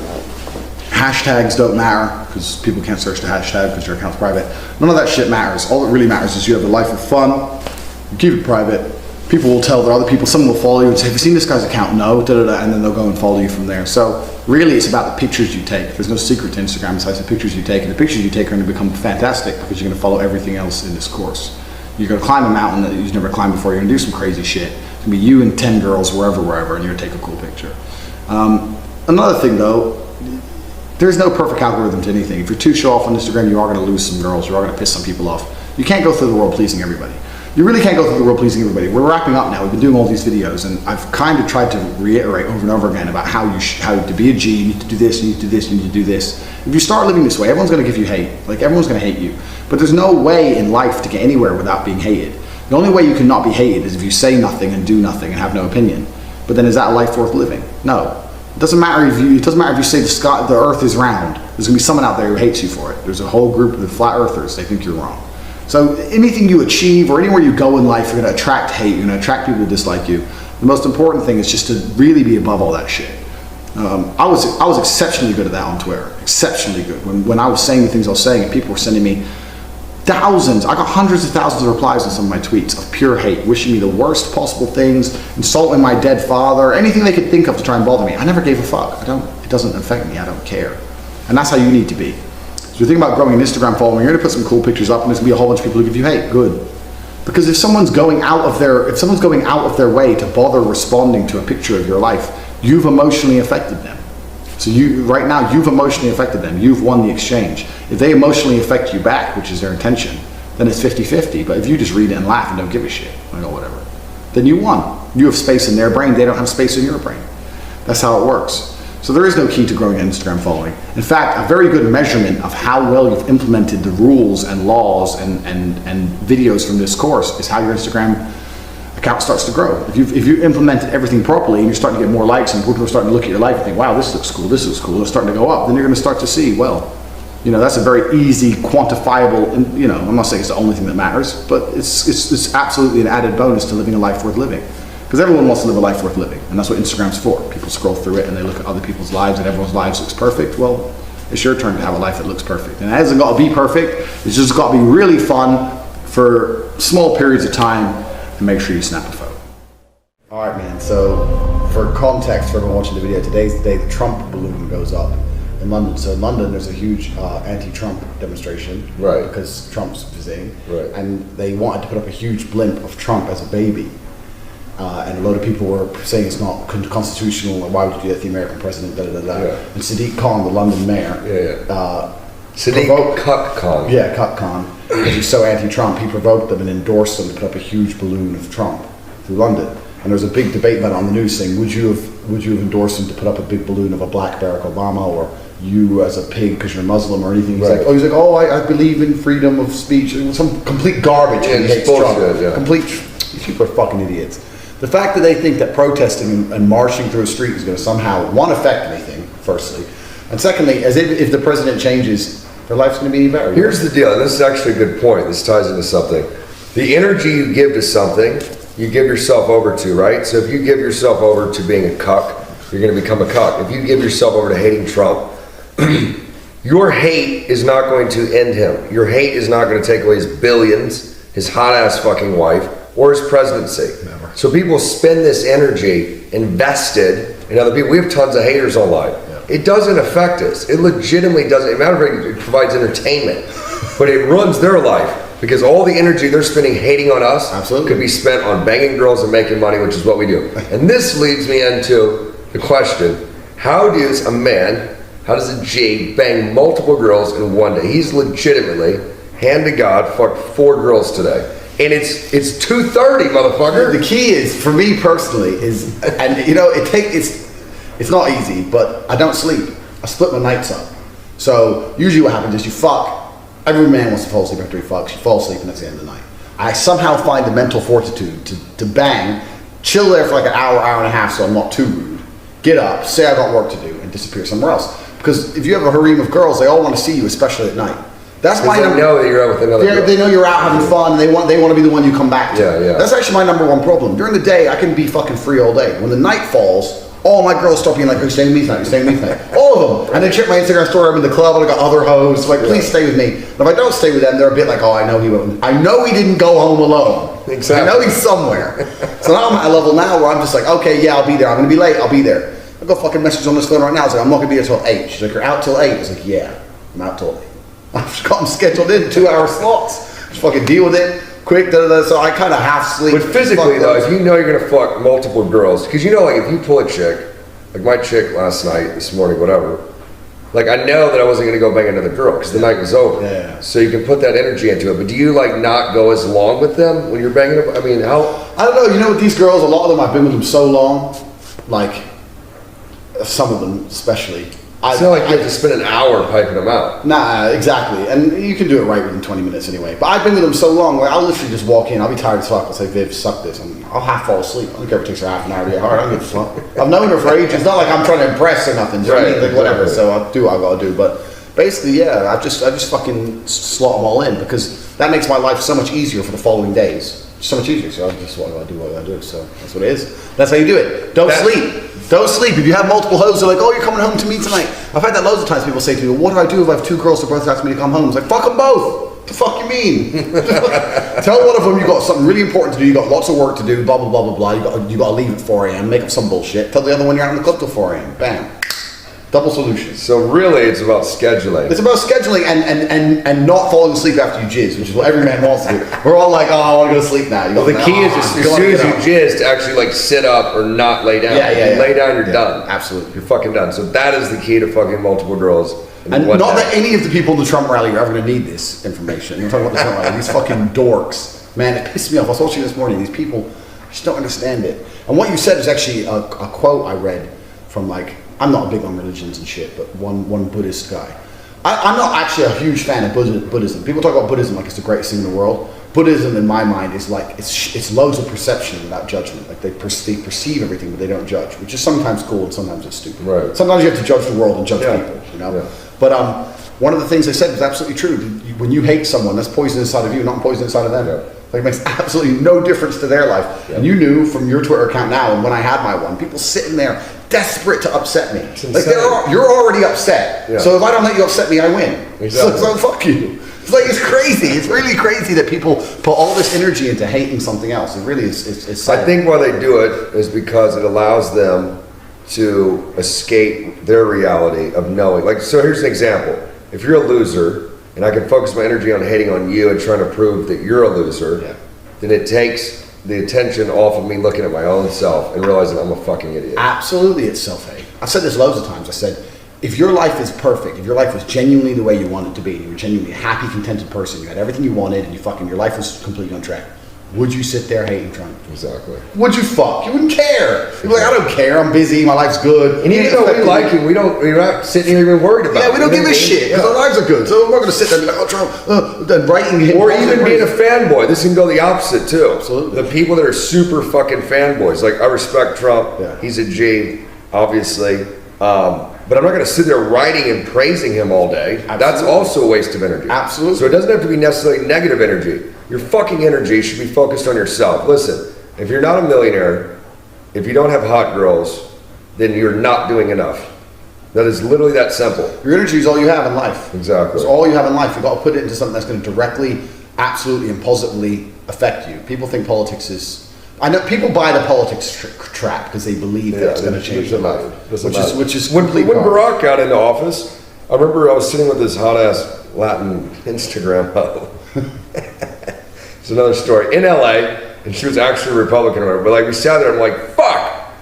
hashtags don't matter because people can't search the hashtag because your account's private. None of that shit matters. All that really matters is you have a life of fun, you keep it private. People will tell their other people, someone will follow you and say, have you seen this guy's account? No, and then they'll go and follow you from there. So really it's about the pictures you take. There's no secret to Instagram besides the pictures you take, and the pictures you take are going to become fantastic because you're going to follow everything else in this course. You're going to climb a mountain that you've never climbed before, you're going to do some crazy shit. It's going to be you and 10 girls wherever, and you're going to take a cool picture. Another thing though, there's no perfect algorithm to anything. If you're too show off on Instagram, you are going to lose some girls, you are going to piss some people off. You can't go through the world pleasing everybody. You really can't go through the world pleasing everybody. We're wrapping up now. We've been doing all these videos, and I've kind of tried to reiterate over and over again about how to be a G. You need to do this. You need to do this. You need to do this. If you start living this way, everyone's going to give you hate. Like everyone's going to hate you. But there's no way in life to get anywhere without being hated. The only way you can not be hated is if you say nothing and do nothing and have no opinion. But then is that a life worth living? No. It doesn't matter if you say the earth is round. There's gonna be someone out there who hates you for it. There's a whole group of the flat earthers, they think you're wrong. So anything you achieve or anywhere you go in life, you're gonna attract hate, you're gonna attract people who dislike you. The most important thing is just to really be above all that shit. I was exceptionally good at that on Twitter. Exceptionally good. When I was saying the things I was saying and people were sending me thousands, I got hundreds of thousands of replies on some of my tweets of pure hate, wishing me the worst possible things, insulting my dead father, anything they could think of to try and bother me. I never gave a fuck. It doesn't affect me, I don't care. And that's how you need to be. So you think about growing an Instagram following, you're gonna put some cool pictures up and there's gonna be a whole bunch of people who give you hate, good. Because if someone's going out of their way to bother responding to a picture of your life, you've emotionally affected them. So right now, you've emotionally affected them. You've won the exchange. If they emotionally affect you back, which is their intention, then it's 50-50. But if you just read it and laugh and don't give a shit, like, oh, whatever, then you won. You have space in their brain. They don't have space in your brain. That's how it works. So there is no key to growing an Instagram following. In fact, a very good measurement of how well you've implemented the rules and laws and videos from this course is how your Instagram account starts to grow. If you implemented everything properly and you're starting to get more likes and people are starting to look at your life and think, wow, this looks cool, it's starting to go up, then you're going to start to see, well, that's a very easy, quantifiable, and I'm not saying it's the only thing that matters, but it's absolutely an added bonus to living a life worth living. Because everyone wants to live a life worth living, and that's what Instagram's for. People scroll through it and they look at other people's lives and everyone's lives looks perfect. Well, it's your turn to have a life that looks perfect. And it hasn't got to be perfect, it's just got to be really fun for small periods of time, and make sure you snap a photo. All right, man, so for context for everyone watching the video, today's the day the Trump balloon goes up in London. So in London, there's a huge anti-Trump demonstration. Right. Because Trump's visiting. Right. And they wanted to put up a huge blimp of Trump as a baby. And a lot of people were saying it's not constitutional, and why would you do that to the American president, da da da da. Yeah. And Sadiq Khan, the London mayor, Sadiq Khan. Yeah, Cuck Khan, because he's so anti-Trump, he provoked them and endorsed them to put up a huge balloon of Trump through London. And there was a big debate about it on the news saying, would you have endorsed him to put up a big balloon of a black Barack Obama, or you as a pig because you're Muslim or anything? He's Right. like, I believe in freedom of speech. It was some complete garbage. Yeah, He it's hates bullshit, Trump. yeah. These people are fucking idiots. The fact that they think that protesting and marching through a street is going to somehow, one, affect anything, firstly, and secondly, as if the president changes, their life's going to be any better. Here's the deal, and this is actually a good point. This ties into something. The energy you give to something, you give yourself over to, right? So if you give yourself over to being a cuck, you're going to become a cuck. If you give yourself over to hating Trump, your hate is not going to end him. Your hate is not going to take away his billions, his hot-ass fucking wife, or his presidency. Never. So people spend this energy invested in other people. We have tons of haters online. Yeah. It doesn't affect us. It legitimately doesn't. Matter of fact, it provides entertainment, but it runs their life because all the energy they're spending hating on us Absolutely. could be spent on banging girls and making money, which is what we do. And this leads me into the question: how does a G bang multiple girls in one day? He's legitimately, hand to God, fucked 4 girls today. And it's 2:30, motherfucker. The key is, for me personally, it's not easy, but I don't sleep. I split my nights up. So usually what happens is you fuck. Every man wants to fall asleep after he fucks. You fall asleep and that's the end of the night. I somehow find the mental fortitude to bang, chill there for like an hour and a half so I'm not too rude, get up, say I got work to do, and disappear somewhere else. Because if you have a harem of girls, they all want to see you, especially at night. That's my Because they number. know that you're out with another girl. They know you're out having fun. They want to be the one you come back to. Yeah. That's actually my number one problem. During the day, I can be fucking free all day. When the night falls, all my girls start being like, "Are you staying with me tonight? Are you staying with me tonight?" All of them. And they check my Instagram story. I'm in the club and I got other hoes. Like, please stay with me. And if I don't stay with them, they're a bit like, "Oh, I know he didn't go home alone. Exactly. I know he's somewhere." So now I'm at a level now where I'm just like, "Okay, yeah, I'll be there. I'm gonna be late. I'll be there." I got fucking message on this phone right now. It's like, "I'm not gonna be there till 8." She's like, "You're out till 8." It's like, "Yeah, I'm out till 8." I've just got them scheduled in 2-hour slots. Just fucking deal with it quick. So I kind of half sleep. But physically, though, if you know you're gonna fuck multiple girls, because like if you pull a chick, like my chick last night, this morning, whatever, like I know that I wasn't gonna go bang another girl because the night was over. Yeah. So you can put that energy into it. But do you like not go as long with them when you're banging them? I mean, how? I don't know. You know, with these girls, a lot of them, I've been with them so long. Like some of them, especially. It's not like you have to spend an hour piping them out. Nah, exactly. And you can do it right within 20 minutes anyway. But I've been with them so long, where I'll literally just walk in, I'll be tired as fuck, I'll say, Viv, suck this. And I'll half fall asleep. I don't care if it takes her half an hour to get hard, I don't give a fuck. I've known her for ages. It's not like I'm trying to impress or nothing. Do you know what I mean? Like, whatever. Exactly. So I'll do what I gotta do. But basically, yeah, I just fucking slot them all in, because that makes my life so much easier for the following days. So much easier. So I just what I gotta do. So that's what it is. That's how you do it. Don't sleep. Don't sleep. If you have multiple hoes, they're like, oh, you're coming home to me tonight. I've had that loads of times. People say to me, well, what do I do if I have two girls that both ask me to come home? It's like, fuck them both. What the fuck you mean? Tell one of them you got something really important to do. You got lots of work to do. Blah blah blah blah blah. You got to leave at 4 a.m. Make up some bullshit. Tell the other one you're out in the club till 4 a.m. Bam. Double solution. So really, it's about scheduling. It's about scheduling and not falling asleep after you jizz, which is what every man wants to do. We're all like, oh, I want to go to sleep now. Well, the key is as soon as you jizz to actually like sit up or not lay down. Yeah. If you lay down, you're done. Absolutely. You're fucking done. So that is the key to fucking multiple girls. And not that any of the people in the Trump rally are ever going to need this information. You're talking about the Trump rally. These fucking dorks. Man, it pissed me off. I was watching this morning. These people just don't understand it. And what you said is actually a quote I read from, like, I'm not big on religions and shit, but one Buddhist guy. I'm not actually a huge fan of Buddhism. People talk about Buddhism like it's the greatest thing in the world. Buddhism, in my mind, is like it's loads of perception without judgment. Like they perceive everything, but they don't judge, which is sometimes cool and sometimes it's stupid. Right. Sometimes you have to judge the world and judge people, you know. Yeah. But one of the things they said was absolutely true. When you hate someone, that's poison inside of you, not poison inside of them. Yeah. Like it makes absolutely no difference to their life. Yeah. And you knew from your Twitter account now, and when I had my one, people sitting there desperate to upset me. Like you're already upset. Yeah. So if I don't let you upset me, I win. Exactly. So fuck you. It's like it's crazy. It's really crazy that people put all this energy into hating something else. It really is. It's sad. I think why they do it is because it allows them to escape their reality of knowing. Like, so here's an example. If you're a loser, and I can focus my energy on hating on you and trying to prove that you're a loser, then it takes the attention off of me looking at my own self and realizing I'm a fucking idiot. Absolutely, it's self-hate. I've said this loads of times. I said, if your life is perfect, if your life was genuinely the way you want it to be, and you were genuinely a happy, contented person, you had everything you wanted, and your life was completely on track, would you sit there hating Trump? Exactly. Would you fuck? You wouldn't care. You'd be like, I don't care. I'm busy. My life's good. And even though we like him, we're not sitting here even worried about it. Yeah, we don't give a shit because our lives are good. So we're not going to sit there and be like, oh, Trump, then writing him. Or even being a fanboy. This can go the opposite too. Absolutely. The people that are super fucking fanboys. Like, I respect Trump. Yeah. He's a G, obviously. But I'm not going to sit there writing and praising him all day. Absolutely. That's also a waste of energy. Absolutely. So it doesn't have to be necessarily negative energy. Your fucking energy should be focused on yourself. Listen, if you're not a millionaire, if you don't have hot girls, then you're not doing enough. That is literally that simple. Your energy is all you have in life. Exactly. It's all you have in life. You've got to put it into something that's going to directly, absolutely, and positively affect you. People think politics is... I know people buy the politics trap because they believe that it's going to change their life. Which is when complete Barack got into office, I remember I was sitting with this hot ass Latin Instagram hoe. It's another story in LA, and she was actually a Republican or whatever. But like we sat there, I'm like, fuck,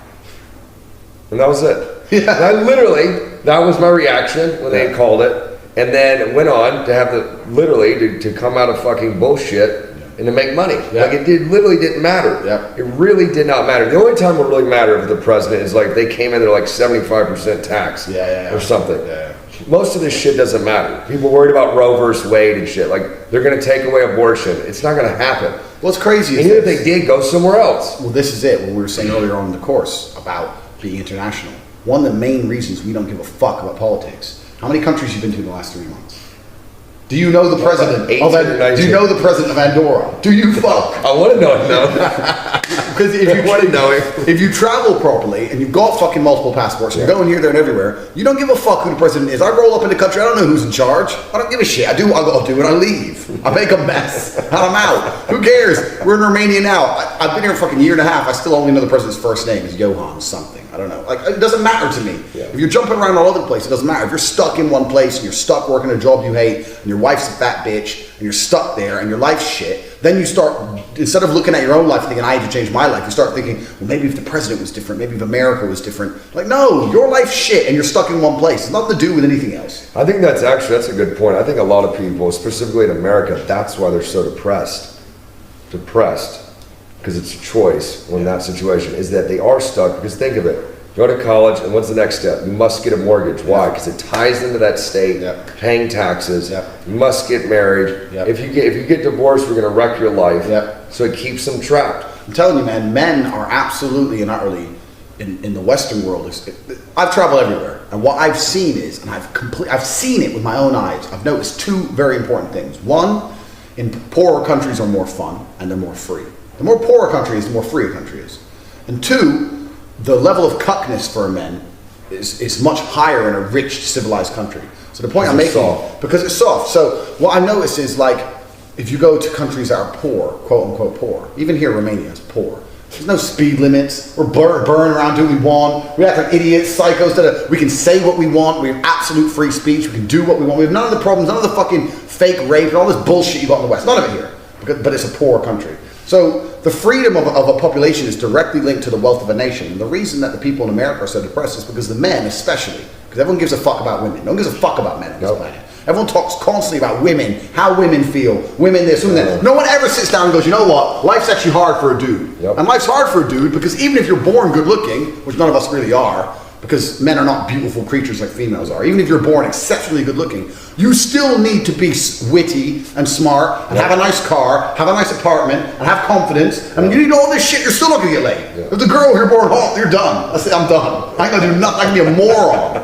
and that was it. Yeah. And I literally, that was my reaction when they called it, and then went on to have to come out of fucking bullshit. And to make money. Yeah. Like, it literally didn't matter. Yeah. It really did not matter. The only time it really mattered with the president is like they came in, they're like 75% tax or something. Yeah. Most of this shit doesn't matter. People worried about Roe versus Wade and shit. Like, they're going to take away abortion. It's not going to happen. What's crazy And is even if they did, go somewhere else. Well, this is it. What we were saying earlier on in the course about being international. One of the main reasons we don't give a fuck about politics. How many countries you've been to in the last 3 months? Do you know the president? Do you know the president of Andorra? Do you fuck? I want to know it now. Because if you travel properly and you've got fucking multiple passports, and you're going here, there, and everywhere, you don't give a fuck who the president is. I roll up in the country, I don't know who's in charge. I don't give a shit. I do what I got to do, and I leave. I make a mess, and I'm out. Who cares? We're in Romania now. I've been here a fucking year and a half. I still only know the president's first name is Johan something. I don't know. Like, it doesn't matter to me. Yeah. If you're jumping around all over the place, it doesn't matter. If you're stuck in one place and you're stuck working a job you hate, and your wife's a fat bitch, and you're stuck there, and your life's shit, then you start, instead of looking at your own life thinking, I need to change my life, you start thinking, well, maybe if the president was different, maybe if America was different. Like, no, your life's shit, and you're stuck in one place. It's nothing to do with anything else. I think that's a good point. I think a lot of people, specifically in America, that's why they're so depressed. Because it's a choice when that situation is that they are stuck. Because think of it, go to college, and what's the next step? You must get a mortgage. Why? Because it ties into that state, Yep. paying taxes. Yep. You must get married. Yep. If you get divorced, we're going to wreck your life. Yep. So it keeps them trapped. I'm telling you, man, men are absolutely and utterly in the Western world. I've traveled everywhere, and what I've seen is, and I've seen it with my own eyes. I've noticed two very important things. One, in poorer countries are more fun and they're more free. The more poorer a country is, the more free a country is. And two, the level of cuckness for men is much higher in a rich, civilized country. So the point I'm Because it's making, soft. because it's soft. So what I noticed is, like, if you go to countries that are poor, quote unquote poor, even here Romania is poor. There's no speed limits. We're burning around doing what we want. We act like idiots, psychos. We can say what we want. We have absolute free speech. We can do what we want. We have none of the problems, none of the fucking fake rape and all this bullshit you got in the West. None of it here. But it's a poor country. So the freedom of a population is directly linked to the wealth of a nation. And the reason that the people in America are so depressed is because the men, especially, because everyone gives a fuck about women. No one gives a fuck about men on this Nope. planet. Everyone talks constantly about women, how women feel, women this, women that. No one ever sits down and goes, you know what? Life's actually hard for a dude. Yep. And life's hard for a dude because even if you're born good looking, which none of us really are, because men are not beautiful creatures like females are, even if you're born exceptionally good looking, you still need to be witty and smart and have a nice car, have a nice apartment, and have confidence. I mean, you need all this shit, you're still not gonna get laid. If the girl you're born hot, you're done. I say, I'm done. I ain't gonna do nothing. I can be a moron.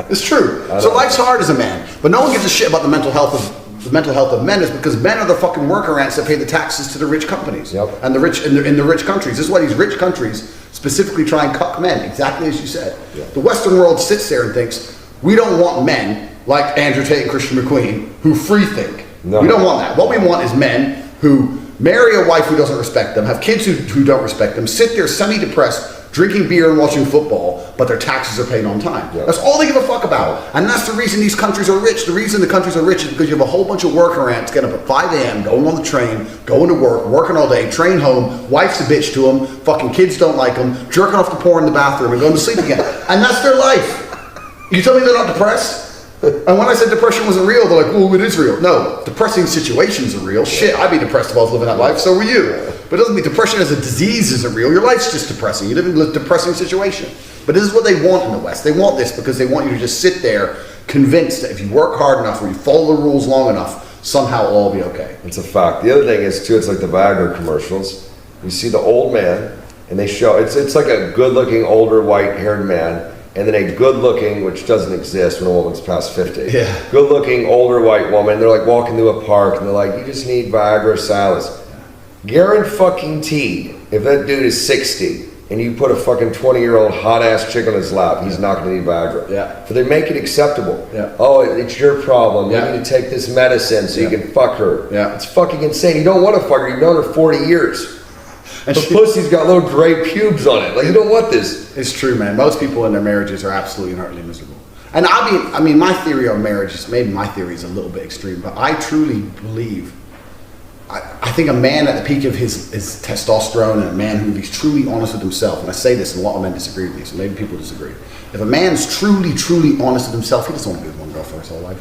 It's true. So life's hard as a man, but no one gives a shit about the mental health of men is because men are the fucking worker ants that pay the taxes to the rich companies Yep. and the rich in the rich countries. This is why these rich countries specifically try and cuck men, exactly as you said. The Western world sits there and thinks we don't want men like Andrew Tate and Christian McQueen who free think. No. We don't want that. What we want is men who marry a wife who doesn't respect them, have kids who don't respect them, sit there semi-depressed, drinking beer and watching football, but their taxes are paid on time. Yeah. That's all they give a fuck about. And that's the reason these countries are rich. The reason the countries are rich is because you have a whole bunch of worker ants getting up at 5 a.m., going on the train, going to work, working all day, train home, wife's a bitch to them, fucking kids don't like them, jerking off to porn in the bathroom and going to sleep again. And that's their life. You tell me they're not depressed? And when I said depression wasn't real, they're like, well, it is real. No, depressing situations are real. Shit, I'd be depressed if I was living that life, so were you. But it doesn't mean depression as a disease isn't real. Your life's just depressing. You live in a depressing situation. But this is what they want in the West. They want this because they want you to just sit there convinced that if you work hard enough or you follow the rules long enough, somehow it'll all be okay. It's a fact. The other thing is too, it's like the Viagra commercials. You see the old man, and they show it's like a good-looking older white-haired man, and then a good-looking, which doesn't exist when a woman's past 50. Yeah. Good-looking older white woman. They're like walking through a park, and they're like, "You just need Viagra or Cialis." Guaranteed, if that dude is 60 and you put a fucking 20-year-old hot-ass chick on his lap, he's not going to need Viagra. Yeah. But they make it acceptable. Yeah. Oh, it's your problem. Yeah. You need to take this medicine so you Yeah. can fuck her. Yeah. It's fucking insane. You don't want to fuck her. You've known her 40 years. And The pussy's got little gray pubes on it. Like, you don't want this. It's true, man. Most people in their marriages are absolutely and utterly miserable. And I mean, my theory on marriage is maybe my theory is a little bit extreme, but I truly believe. I think a man at the peak of his testosterone and a man who is truly honest with himself, and I say this and a lot of men disagree with me, so maybe people disagree. If a man's truly honest with himself, he doesn't want to be with one girl for his whole life.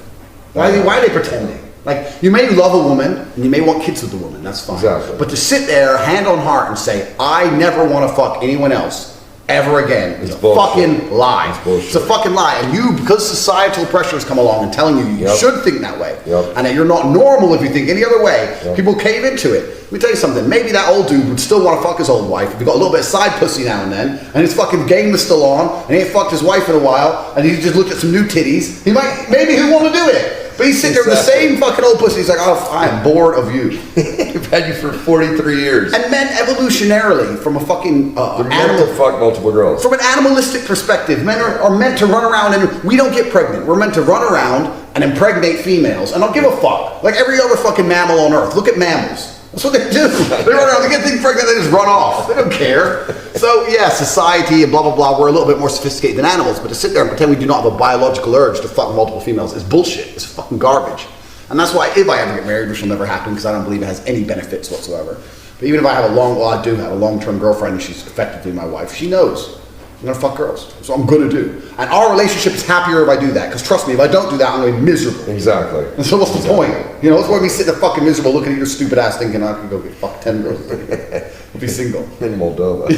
Why are they pretending? Like, you may love a woman and you may want kids with the woman, that's fine. Exactly. But to sit there, hand on heart, and say, I never want to fuck anyone else ever again is a bullshit. fucking lie. It's bullshit. It's a fucking lie. And you, because societal pressure has come along and telling you Yep. should think that way, Yep. and that you're not normal if you think any other way, Yep. people cave into it. Let me tell you something. Maybe that old dude would still want to fuck his old wife if he got a little bit of side pussy now and then, and his fucking game was still on, and he ain't fucked his wife in a while, and he just looked at some new titties. Maybe he'd want to do it. But he's sitting there with the Exactly. same fucking old pussy. He's like, oh, I am bored of you. I've had you for 43 years. And men evolutionarily, from a fucking You're meant animal, to fuck multiple girls. from an animalistic perspective, men are meant to run around and we don't get pregnant. We're meant to run around and impregnate females and don't give a fuck. Like every other fucking mammal on earth. Look at mammals. That's what they do. They run around, they get things pregnant, they just run off. They don't care. So yeah, society and blah, blah, blah, we're a little bit more sophisticated than animals, but to sit there and pretend we do not have a biological urge to fuck multiple females is bullshit. It's fucking garbage. And that's why if I ever get married, which will never happen because I don't believe it has any benefits whatsoever. But even if I have I do have a long-term girlfriend and she's effectively my wife, she knows. I'm gonna fuck girls. That's what I'm gonna do. And our relationship is happier if I do that. Because trust me, if I don't do that, I'm gonna be miserable. Exactly. And so what's the point? You know, what's the point of me sitting there fucking miserable looking at your stupid ass thinking I can go get fucked 10 girls. I'll be single. In Moldova.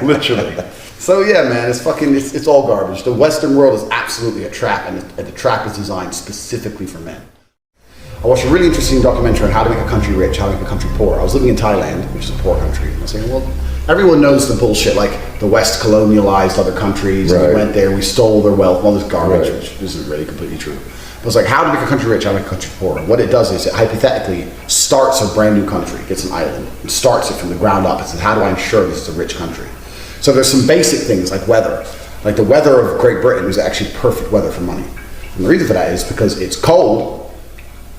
Literally. So yeah, man, it's all garbage. The Western world is absolutely a trap, and the trap is designed specifically for men. I watched a really interesting documentary on how to make a country rich, how to make a country poor. I was living in Thailand, which is a poor country, and I was saying, well, everyone knows the bullshit, like the West colonialized other countries, and we Right. went there, we stole their wealth, all this garbage, Right. which isn't really completely true. It was like, how to make a country rich, how to make a country poor. And what it does is it hypothetically starts a brand new country, gets an island, and starts it from the ground up. It says, how do I ensure this is a rich country? So there's some basic things like weather. Like the weather of Great Britain is actually perfect weather for money. And the reason for that is because it's cold,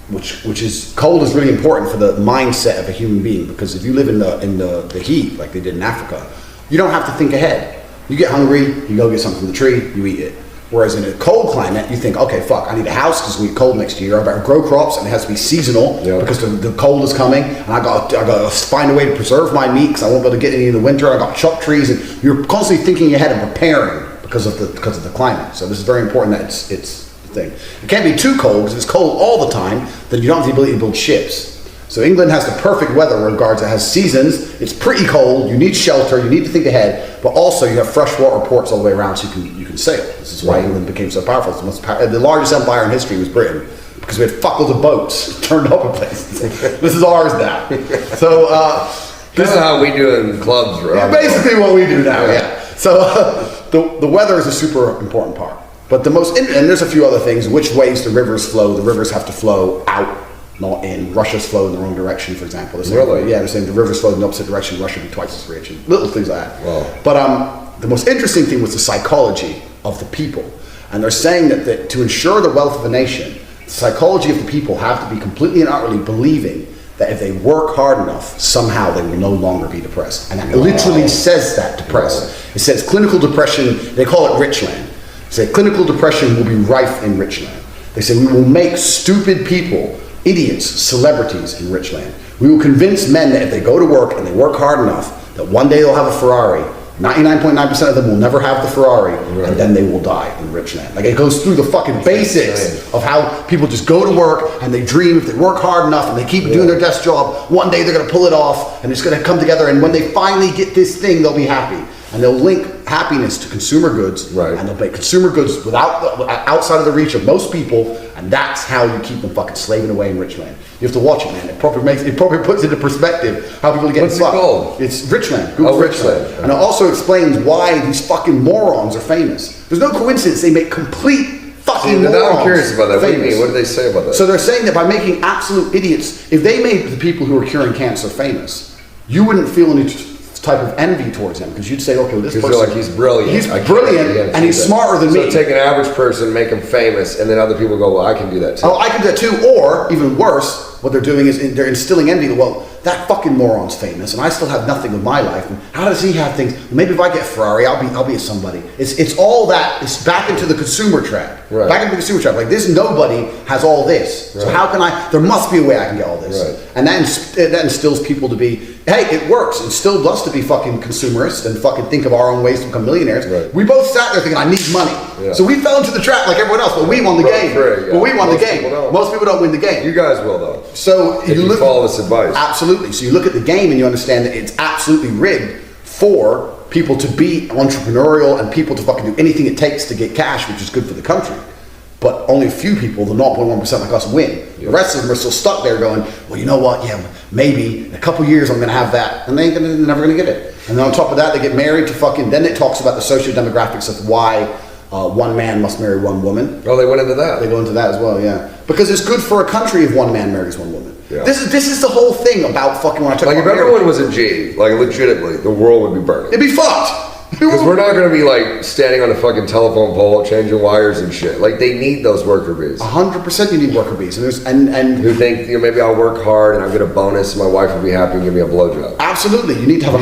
which is cold is really important for the mindset of a human being, because if you live in the heat like they did in Africa, you don't have to think ahead. You get hungry, you go get something from the tree, you eat it. Whereas in a cold climate, you think, okay, fuck, I need a house because it's gonna be cold next year. I better grow crops, and it has to be seasonal because the cold is coming, and I got to find a way to preserve my meat because I won't be able to get any in the winter. I got to chop trees, and you're constantly thinking ahead and preparing because of the climate. So this is very important that it's the thing. It can't be too cold because if it's cold all the time, then you don't have the ability to build ships. So England has the perfect weather in regards it has seasons. It's pretty cold. You need shelter. You need to think ahead, but also you have freshwater ports all the way around, so you can sail. This is why England became so powerful. It's the largest empire in history was Britain, because we had fuckloads of boats turned up in places. This is ours now. So This is how we do it in clubs, right? basically what we do now. Yeah. So the weather is a super important part. But and there's a few other things. Which ways the rivers flow? The rivers have to flow out, not in. Russia's flow in the wrong direction, for example. Really? Yeah, they're saying the rivers flow in the opposite direction. Russia would be twice as rich, and little things like that. Wow. But the most interesting thing was the psychology of the people, and they're saying that to ensure the wealth of a nation, the psychology of the people have to be completely and utterly believing that if they work hard enough, somehow they will no longer be depressed. And it literally says that, depressed. It says clinical depression. They call it Richland. They say clinical depression will be rife in Richland. They say we will make stupid people, idiots, celebrities in Richland. We will convince men that if they go to work and they work hard enough, that one day they'll have a Ferrari. 99.9% of them will never have the Ferrari, and then they will die in Richland. Like, it goes through the fucking basics of how people just go to work and they dream if they work hard enough and they keep doing their desk job, one day they're gonna pull it off and it's gonna come together, and when they finally get this thing, they'll be happy. And they'll link happipiness to consumer goods, Right. and they'll make consumer goods outside of the reach of most people, and that's how you keep them fucking slaving away in Richland. You have to watch it, man. It probably puts into perspective how people are getting What's it fucked. called? It's Richland. Google Richland. And it also explains why these fucking morons are famous. There's no coincidence they make complete fucking Now morons I'm curious about that. What do you famous. mean? What do they say about that? So they're saying that by making absolute idiots, if they made the people who are curing cancer famous, you wouldn't feel any type of envy towards him, because you'd say, okay, well, this Because person, you're like, he's brilliant. He's I can't brilliant, get and he's that. smarter than so me. take an average person, make him famous, and then other people go, well, I can do that too. Oh, I can do that too. Or even worse, what they're doing is they're instilling envy. Well, that fucking moron's famous, and I still have nothing of my life. And how does he have things? Maybe if I get a Ferrari, I'll be a somebody. It's all that. It's back into the consumer trap. Right. Back into the consumer trap. Like, this nobody has all this. So Right. how can I? There must be a way I can get all this. Right. And that instills people to be, hey, it works. It instilled us to be fucking consumerists and fucking think of our own ways to become millionaires. Right. We both sat there thinking, I need money. Yeah. So we fell into the trap like everyone else, but we won the Broke game. free, yeah. But we won Most the game. people don't. Most people don't win the game. You guys will, though. So If you follow this advice. Absolutely. So you look at the game and you understand that it's absolutely rigged for people to be entrepreneurial and people to fucking do anything it takes to get cash, which is good for the country. But only a few people, the 0.1% like us, win. The rest of them are still stuck there going, well, you know what? Yeah, maybe in a couple years I'm going to have that. And they're never going to get it. And then on top of that, they get married to fucking, then it talks about the socio-demographics of why one man must marry one woman. Oh, they went into that. They go into that as well, yeah. Because it's good for a country if one man marries one woman. Yeah. This is the whole thing about fucking when I talk Like, if about marriage. everyone was a G, like, legitimately, the world would be burning. It'd be fucked. Because we're not going to be, like, standing on a fucking telephone pole, changing wires and shit. Like, they need those worker bees. 100% you need worker bees. And Who think, you know, maybe I'll work hard and I'll get a bonus and my wife will be happy and give me a blowjob. absolutely, you need to have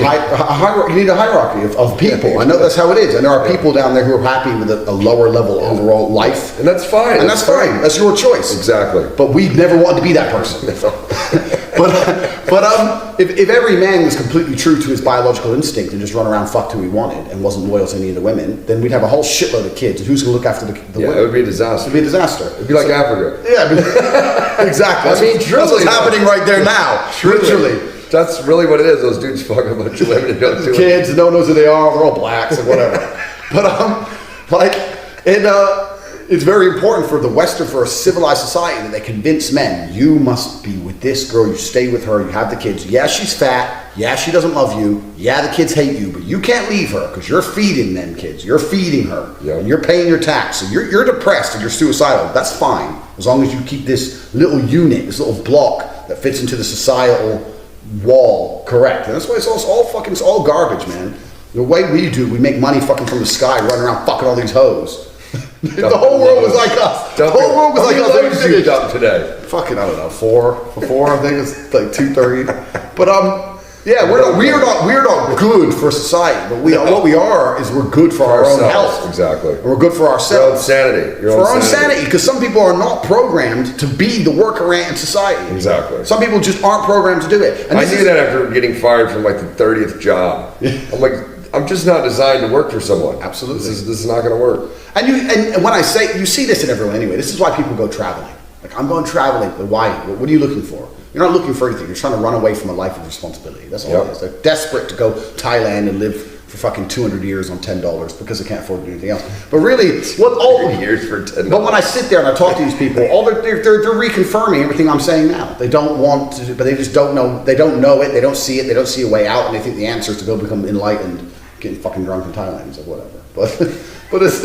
you need a hierarchy of people. I know that's how it is. And there are people down there who are happy with a lower level overall life. And that's fine. And that's fine. That's your choice. Exactly. But we never wanted to be that person. but But if every man was completely true to his biological instinct and just run around fucked who he wanted and wasn't loyal to any of the women, then we'd have a whole shitload of kids. And who's going to look after the Yeah, women? it would be a disaster. It'd be a disaster. It'd be like Africa. Yeah, exactly. I mean, That's what's happening right there now. Literally. That's really what it is. Those dudes fuck a bunch of women and don't do it. Kids, no one knows who they are. They're all blacks and whatever. But it's very important for for a civilized society that they convince men, you must be with this girl, you stay with her, you have the kids. Yeah, she's fat. Yeah, she doesn't love you. Yeah, the kids hate you, but you can't leave her because you're feeding them kids. You're feeding her. Yeah. And you're paying your tax. So you're depressed and you're suicidal. That's fine. As long as you keep this little unit, this little block that fits into the societal wall correct. And that's why it's all garbage, man. The way we do, we make money fucking from the sky, running around fucking all these hoes. The whole world was like us. The whole world was like us. How many loads you dump today? Fucking, I don't know, four, I think it's like 230. But yeah, we're not good for society. But what we are is we're good for our own health. Exactly. And we're good for ourselves. Your own sanity. For our own sanity, because some people are not programmed to be the worker ant in society. Exactly. Some people just aren't programmed to do it. And I knew that after getting fired from like the 30th job. I'm like, I'm just not designed to work for someone. Absolutely. This is not going to work. And when I say, you see this in everyone anyway, this is why people go traveling. Like, I'm going traveling, but why? What are you looking for? You're not looking for anything. You're trying to run away from a life of responsibility. That's all it is. They're desperate to go Thailand and live for fucking 200 years on $10 because they can't afford to do anything else. But really, years for $10. But when I sit there and I talk to these people, they're reconfirming everything I'm saying now. They don't want to, but they just don't know. They don't know it. They don't see it. They don't see a way out, and they think the answer is to go become enlightened, getting fucking drunk in Thailand. It's like, whatever. But it's,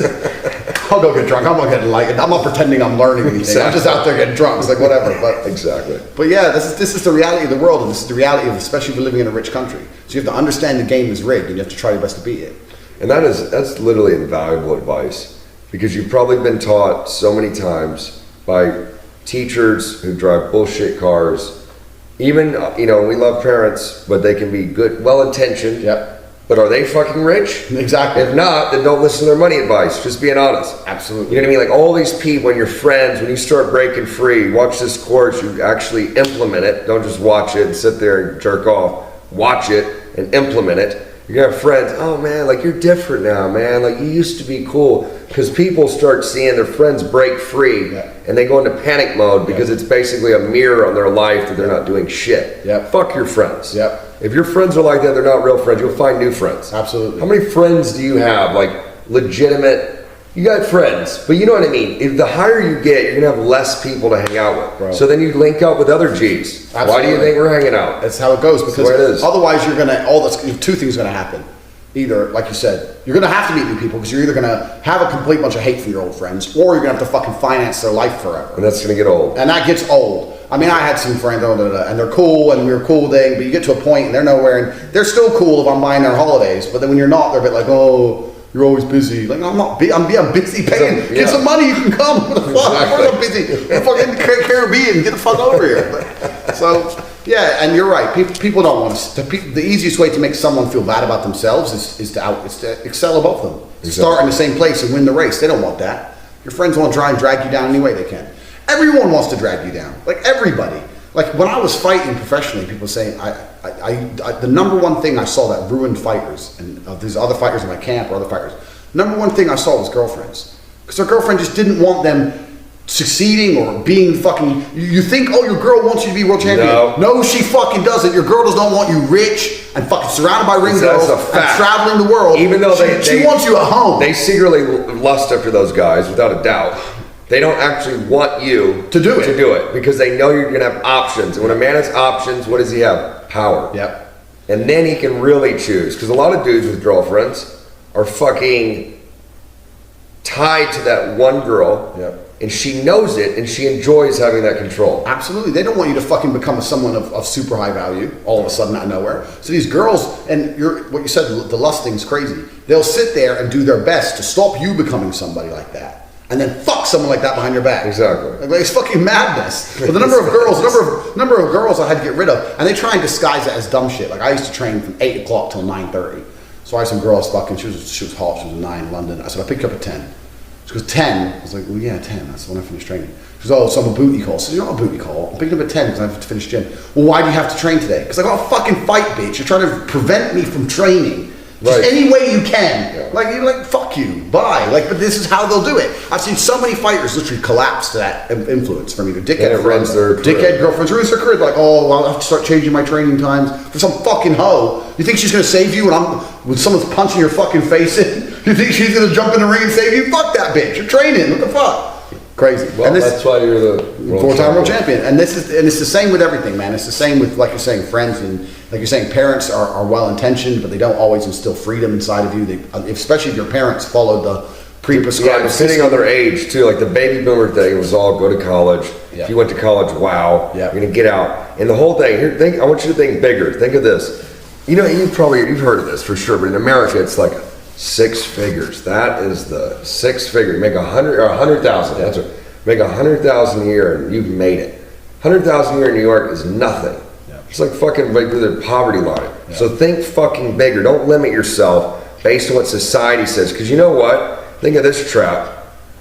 I'll go get drunk. I'm not getting enlightened. I'm not pretending I'm learning anything. Exactly. I'm just out there getting drunk. It's like, whatever. But Exactly. But yeah, this is the reality of the world, and this is the reality of, especially if you're living in a rich country. So you have to understand the game is rigged, and you have to try your best to beat it. And that's literally invaluable advice, because you've probably been taught so many times by teachers who drive bullshit cars. Even, we love parents, but they can be good, well-intentioned. Yep. But are they fucking rich? Exactly. If not, then don't listen to their money advice. Just being honest. Absolutely. You know what I mean? Like all these people, when you're friends, when you start breaking free, watch this course, you actually implement it. Don't just watch it and sit there and jerk off. Watch it and implement it. You're gonna have friends, oh man, like you're different now, man. Like you used to be cool. Because people start seeing their friends break free and they go into panic mode because it's basically a mirror on their life that they're not doing shit. Fuck your friends. If your friends are like that, they're not real friends. You'll find new friends. Absolutely. How many friends do you have? Like legitimate, you got friends, but you know what I mean? If the higher you get, you're gonna have less people to hang out with. Bro. So then you link up with other G's. Absolutely. Why do you think we're hanging out? That's how it goes, because That's the way it is. otherwise you're gonna, two things are gonna happen. Either, like you said, you're gonna have to meet new people because you're either gonna have a complete bunch of hate from your old friends, or you're gonna have to fucking finance their life forever. And that's gonna get old. And that gets old. I mean, I had some friends, and they're cool, and we were cool thing, but you get to a point and they're nowhere, and they're still cool if I'm buying their holidays, but then when you're not, they're a bit like, oh, you're always busy. Like, no, I'm not busy. I'm busy paying. Get some money, you can come. What the fuck? Exactly. I'm busy. I'm fucking Caribbean. Get the fuck over here. So, yeah, and you're right. People don't want to. The easiest way to make someone feel bad about themselves is to excel above them. Exactly. Start in the same place and win the race. They don't want that. Your friends want to try and drag you down any way they can. Everyone wants to drag you down. Like everybody. Like when I was fighting professionally, people saying the number one thing I saw that ruined fighters, and these other fighters in my camp or other fighters, number one thing I saw was girlfriends, because their girlfriend just didn't want them succeeding or being fucking. You think, oh, your girl wants you to be world champion? No, she fucking doesn't. Your girl does not want you rich and fucking surrounded by ring girls and traveling the world. Even though she wants you at home. They secretly lust after those guys, without a doubt. They don't actually want you to do it because they know you're going to have options. And when a man has options, what does he have? Power. Yep. And then he can really choose. Because a lot of dudes with girlfriends are fucking tied to that one girl. Yep. And she knows it, and she enjoys having that control. Absolutely. They don't want you to fucking become someone of super high value all of a sudden out of nowhere. So these girls, and what you said, the lust thing's crazy. They'll sit there and do their best to stop you becoming somebody like that. And then fuck someone like that behind your back. Exactly. Like, it's fucking madness. But the number of girls I had to get rid of, and they try and disguise it as dumb shit. Like I used to train from 8 o'clock till 9:30. So I had some girls fucking, she was hot, she was a 9 in London. I said, I'll pick you up at 10. She goes, 10. I was like, well, yeah, 10. That's when I finished training. She goes, oh, so I'm a booty call. I said, you're not a booty call. I'm picking up at 10 because I have to finish gym. Well, why do you have to train today? Because I got a fucking fight, bitch. You're trying to prevent me from training. Just Right. any way you can. Yeah. Like, you're like, fuck you. Bye. Like, but this is how they'll do it. I've seen so many fighters literally collapse to that influence from either dickhead And it friends, ruins their career. dickhead girlfriends, ruins their career. Like, oh, well, I'll have to start changing my training times for some fucking hoe. You think she's gonna save you when someone's punching your fucking face in? You think she's gonna jump in the ring and save you? Fuck that bitch. You're training. What the fuck? Crazy. Well, that's why you're the Four-time world champion. And it's the same with everything, man. It's the same with, like you're saying, friends, and like you're saying, parents are well-intentioned, but they don't always instill freedom inside of you. Especially if your parents followed the pre-prescribed. Yeah, depending on their age too. Like the baby boomer thing was all go to college. Yeah. If you went to college, wow, Yeah. you're gonna get out. And the whole thing here, I want you to think bigger. Think of this. You know, you've heard of this for sure, but in America, it's like 6 figures. That is the 6 figure. You make 100 or 100,000. That's what. Make 100,000 a year and you've made it. 100,000 a year in New York is nothing. It's like fucking like the poverty line. So think fucking bigger. Don't limit yourself based on what society says. Because you know what? Think of this trap.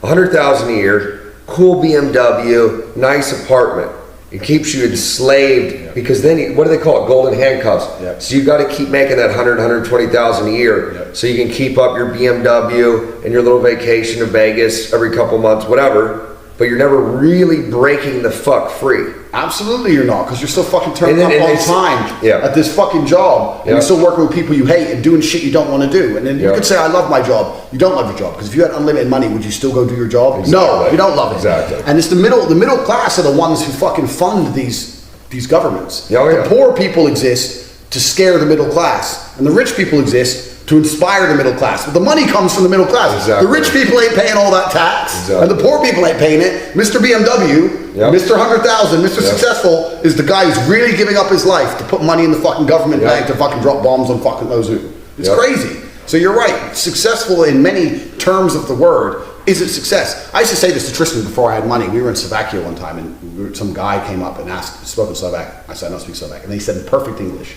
100,000 a year, cool BMW, nice apartment. It keeps you enslaved because then what do they call it? Golden handcuffs. Yep. So you got to keep making that 120,000 a year so you can keep up your BMW and your little vacation to Vegas every couple months, whatever. But you're never really breaking the fuck free. Absolutely you're not, because you're still fucking turning And up then- all and the it's- time yeah. at this fucking job. And Yeah. you're still working with people you hate and doing shit you don't want to do. And then you Yeah. could say, I love my job. You don't love your job. Because if you had unlimited money, would you still go do your job? No, Exactly. you don't love it. Exactly. And it's the middle class are the ones who fucking fund these governments. Oh, yeah. The poor people exist to scare the middle class. And the rich people exist to inspire the middle class. But the money comes from the middle class. Exactly. The rich people ain't paying all that tax. Exactly. And the poor people ain't paying it. Mr. BMW, Yep. Mr. 100,000, Mr. Yep. Successful is the guy who's really giving up his life to put money in the fucking government Yep. bank to fucking drop bombs on fucking those who. It's Yep. crazy. So you're right. Successful in many terms of the word isn't success. I used to say this to Tristan before I had money. We were in Slovakia one time and some guy came up and spoke in Slovak. I said, I don't speak Slovak. And he said in perfect English.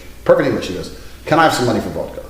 He goes, can I have some money for vodka?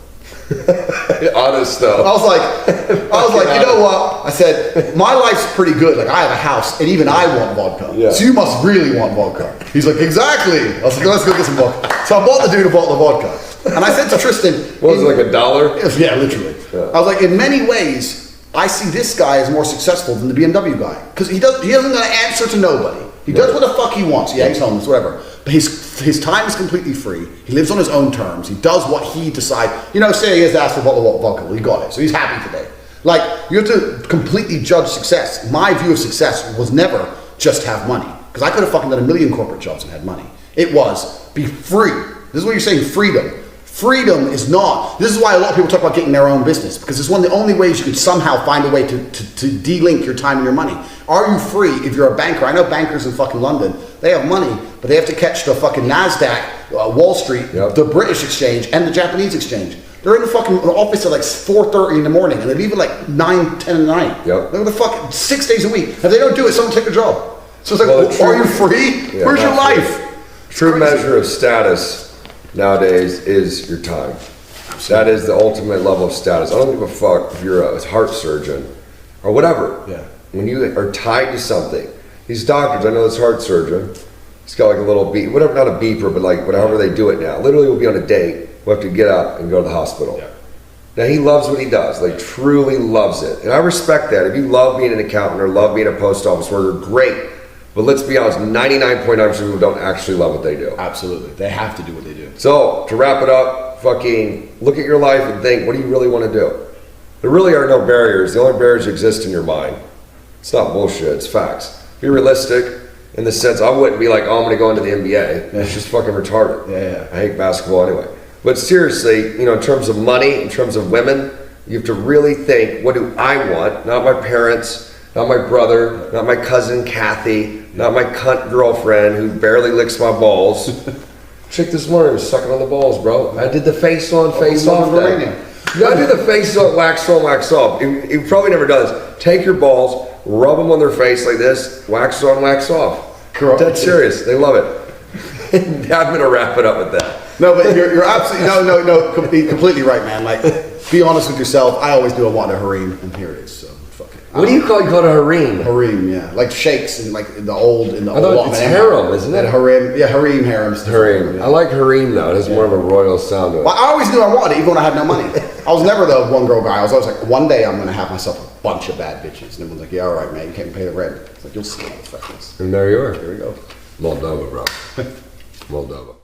Honest I though. was like, you know what? I said, my life's pretty good. Like, I have a house, and even I want vodka. Yeah. So you must really want vodka. He's like, exactly. I was like, let's go get some vodka. So I bought the dude a bottle of vodka. And I said to Tristan, What was it, like $1? yeah, literally. Yeah. I was like, in many ways, I see this guy as more successful than the BMW guy. Because he doesn't got to answer to nobody. He does what the fuck he wants. He hangs homeless, whatever. But his time is completely free. He lives on his own terms. He does what he decides. You know, say he has to ask for a bottle of vodka. Well, he got it. So he's happy today. Like, you have to completely judge success. My view of success was never just have money. Because I could have fucking done a million corporate jobs and had money. It was be free. This is what you're saying, freedom. Freedom is not. This is why a lot of people talk about getting their own business, because it's one of the only ways you could somehow find a way to de-link your time and your money. Are you free if you're a banker? I know bankers in fucking London, they have money, but they have to catch the fucking NASDAQ, Wall Street, Yep. the British exchange, and the Japanese exchange. They're in the fucking office at like 4:30 in the morning, and they leave at like 9, 10 at night. Yep. They're the fuck 6 days a week. If they don't do it, someone take a job. So it's like, Well, well, true- are you free? Yeah, Where's your not free. life? True Crazy. measure of status nowadays is your time. That is the ultimate level of status. I don't give a fuck if you're a heart surgeon or whatever. Yeah. When you are tied to something, these doctors, I know this heart surgeon, he's got like a little beep, whatever, not a beeper, but like whatever they do it now. Literally, we'll be on a date, we'll have to get up and go to the hospital. Yeah. Now he loves what he does, like truly loves it. And I respect that. If you love being an accountant or love being a post office worker, great. But let's be honest, 99.9% of people don't actually love what they do. Absolutely. They have to do what they do. So, to wrap it up, fucking look at your life and think, what do you really want to do? There really are no barriers. The only barriers exist in your mind. It's not bullshit, it's facts. Be realistic in the sense, I wouldn't be like, oh, I'm going to go into the NBA. It's just fucking retarded. Yeah. I hate basketball anyway. But seriously, you know, in terms of money, in terms of women, you have to really think, what do I want? Not my parents, not my brother, not my cousin Kathy, not my cunt girlfriend who barely licks my balls. Chick this morning was sucking on the balls, bro. I did the face on, face off thing. Romania. You gotta do the face on, wax off. You've probably never done this. Take your balls, rub them on their face like this, wax on, wax off. Correct. Dead serious. They love it. I'm gonna wrap it up with that. No, but you're absolutely completely right, man. Like, be honest with yourself. I always knew I wanted a harem, and here it is. So fuck it. What do you call it? A harem? Harem, yeah, like sheikhs in like in the old I thought it's harem, isn't it? And harem, yeah, harems. Harem. Yeah. I like harem though. It has more of a royal sound to it. Well, I always knew I wanted it, even when I had no money. I was never the one girl guy. I was always like, one day I'm gonna have myself a bunch of bad bitches. And everyone's like, yeah, all right, man, you can't pay the rent. It's like, you'll see, motherfuckers. And there you are. Here we go. Moldova, bro. Moldova.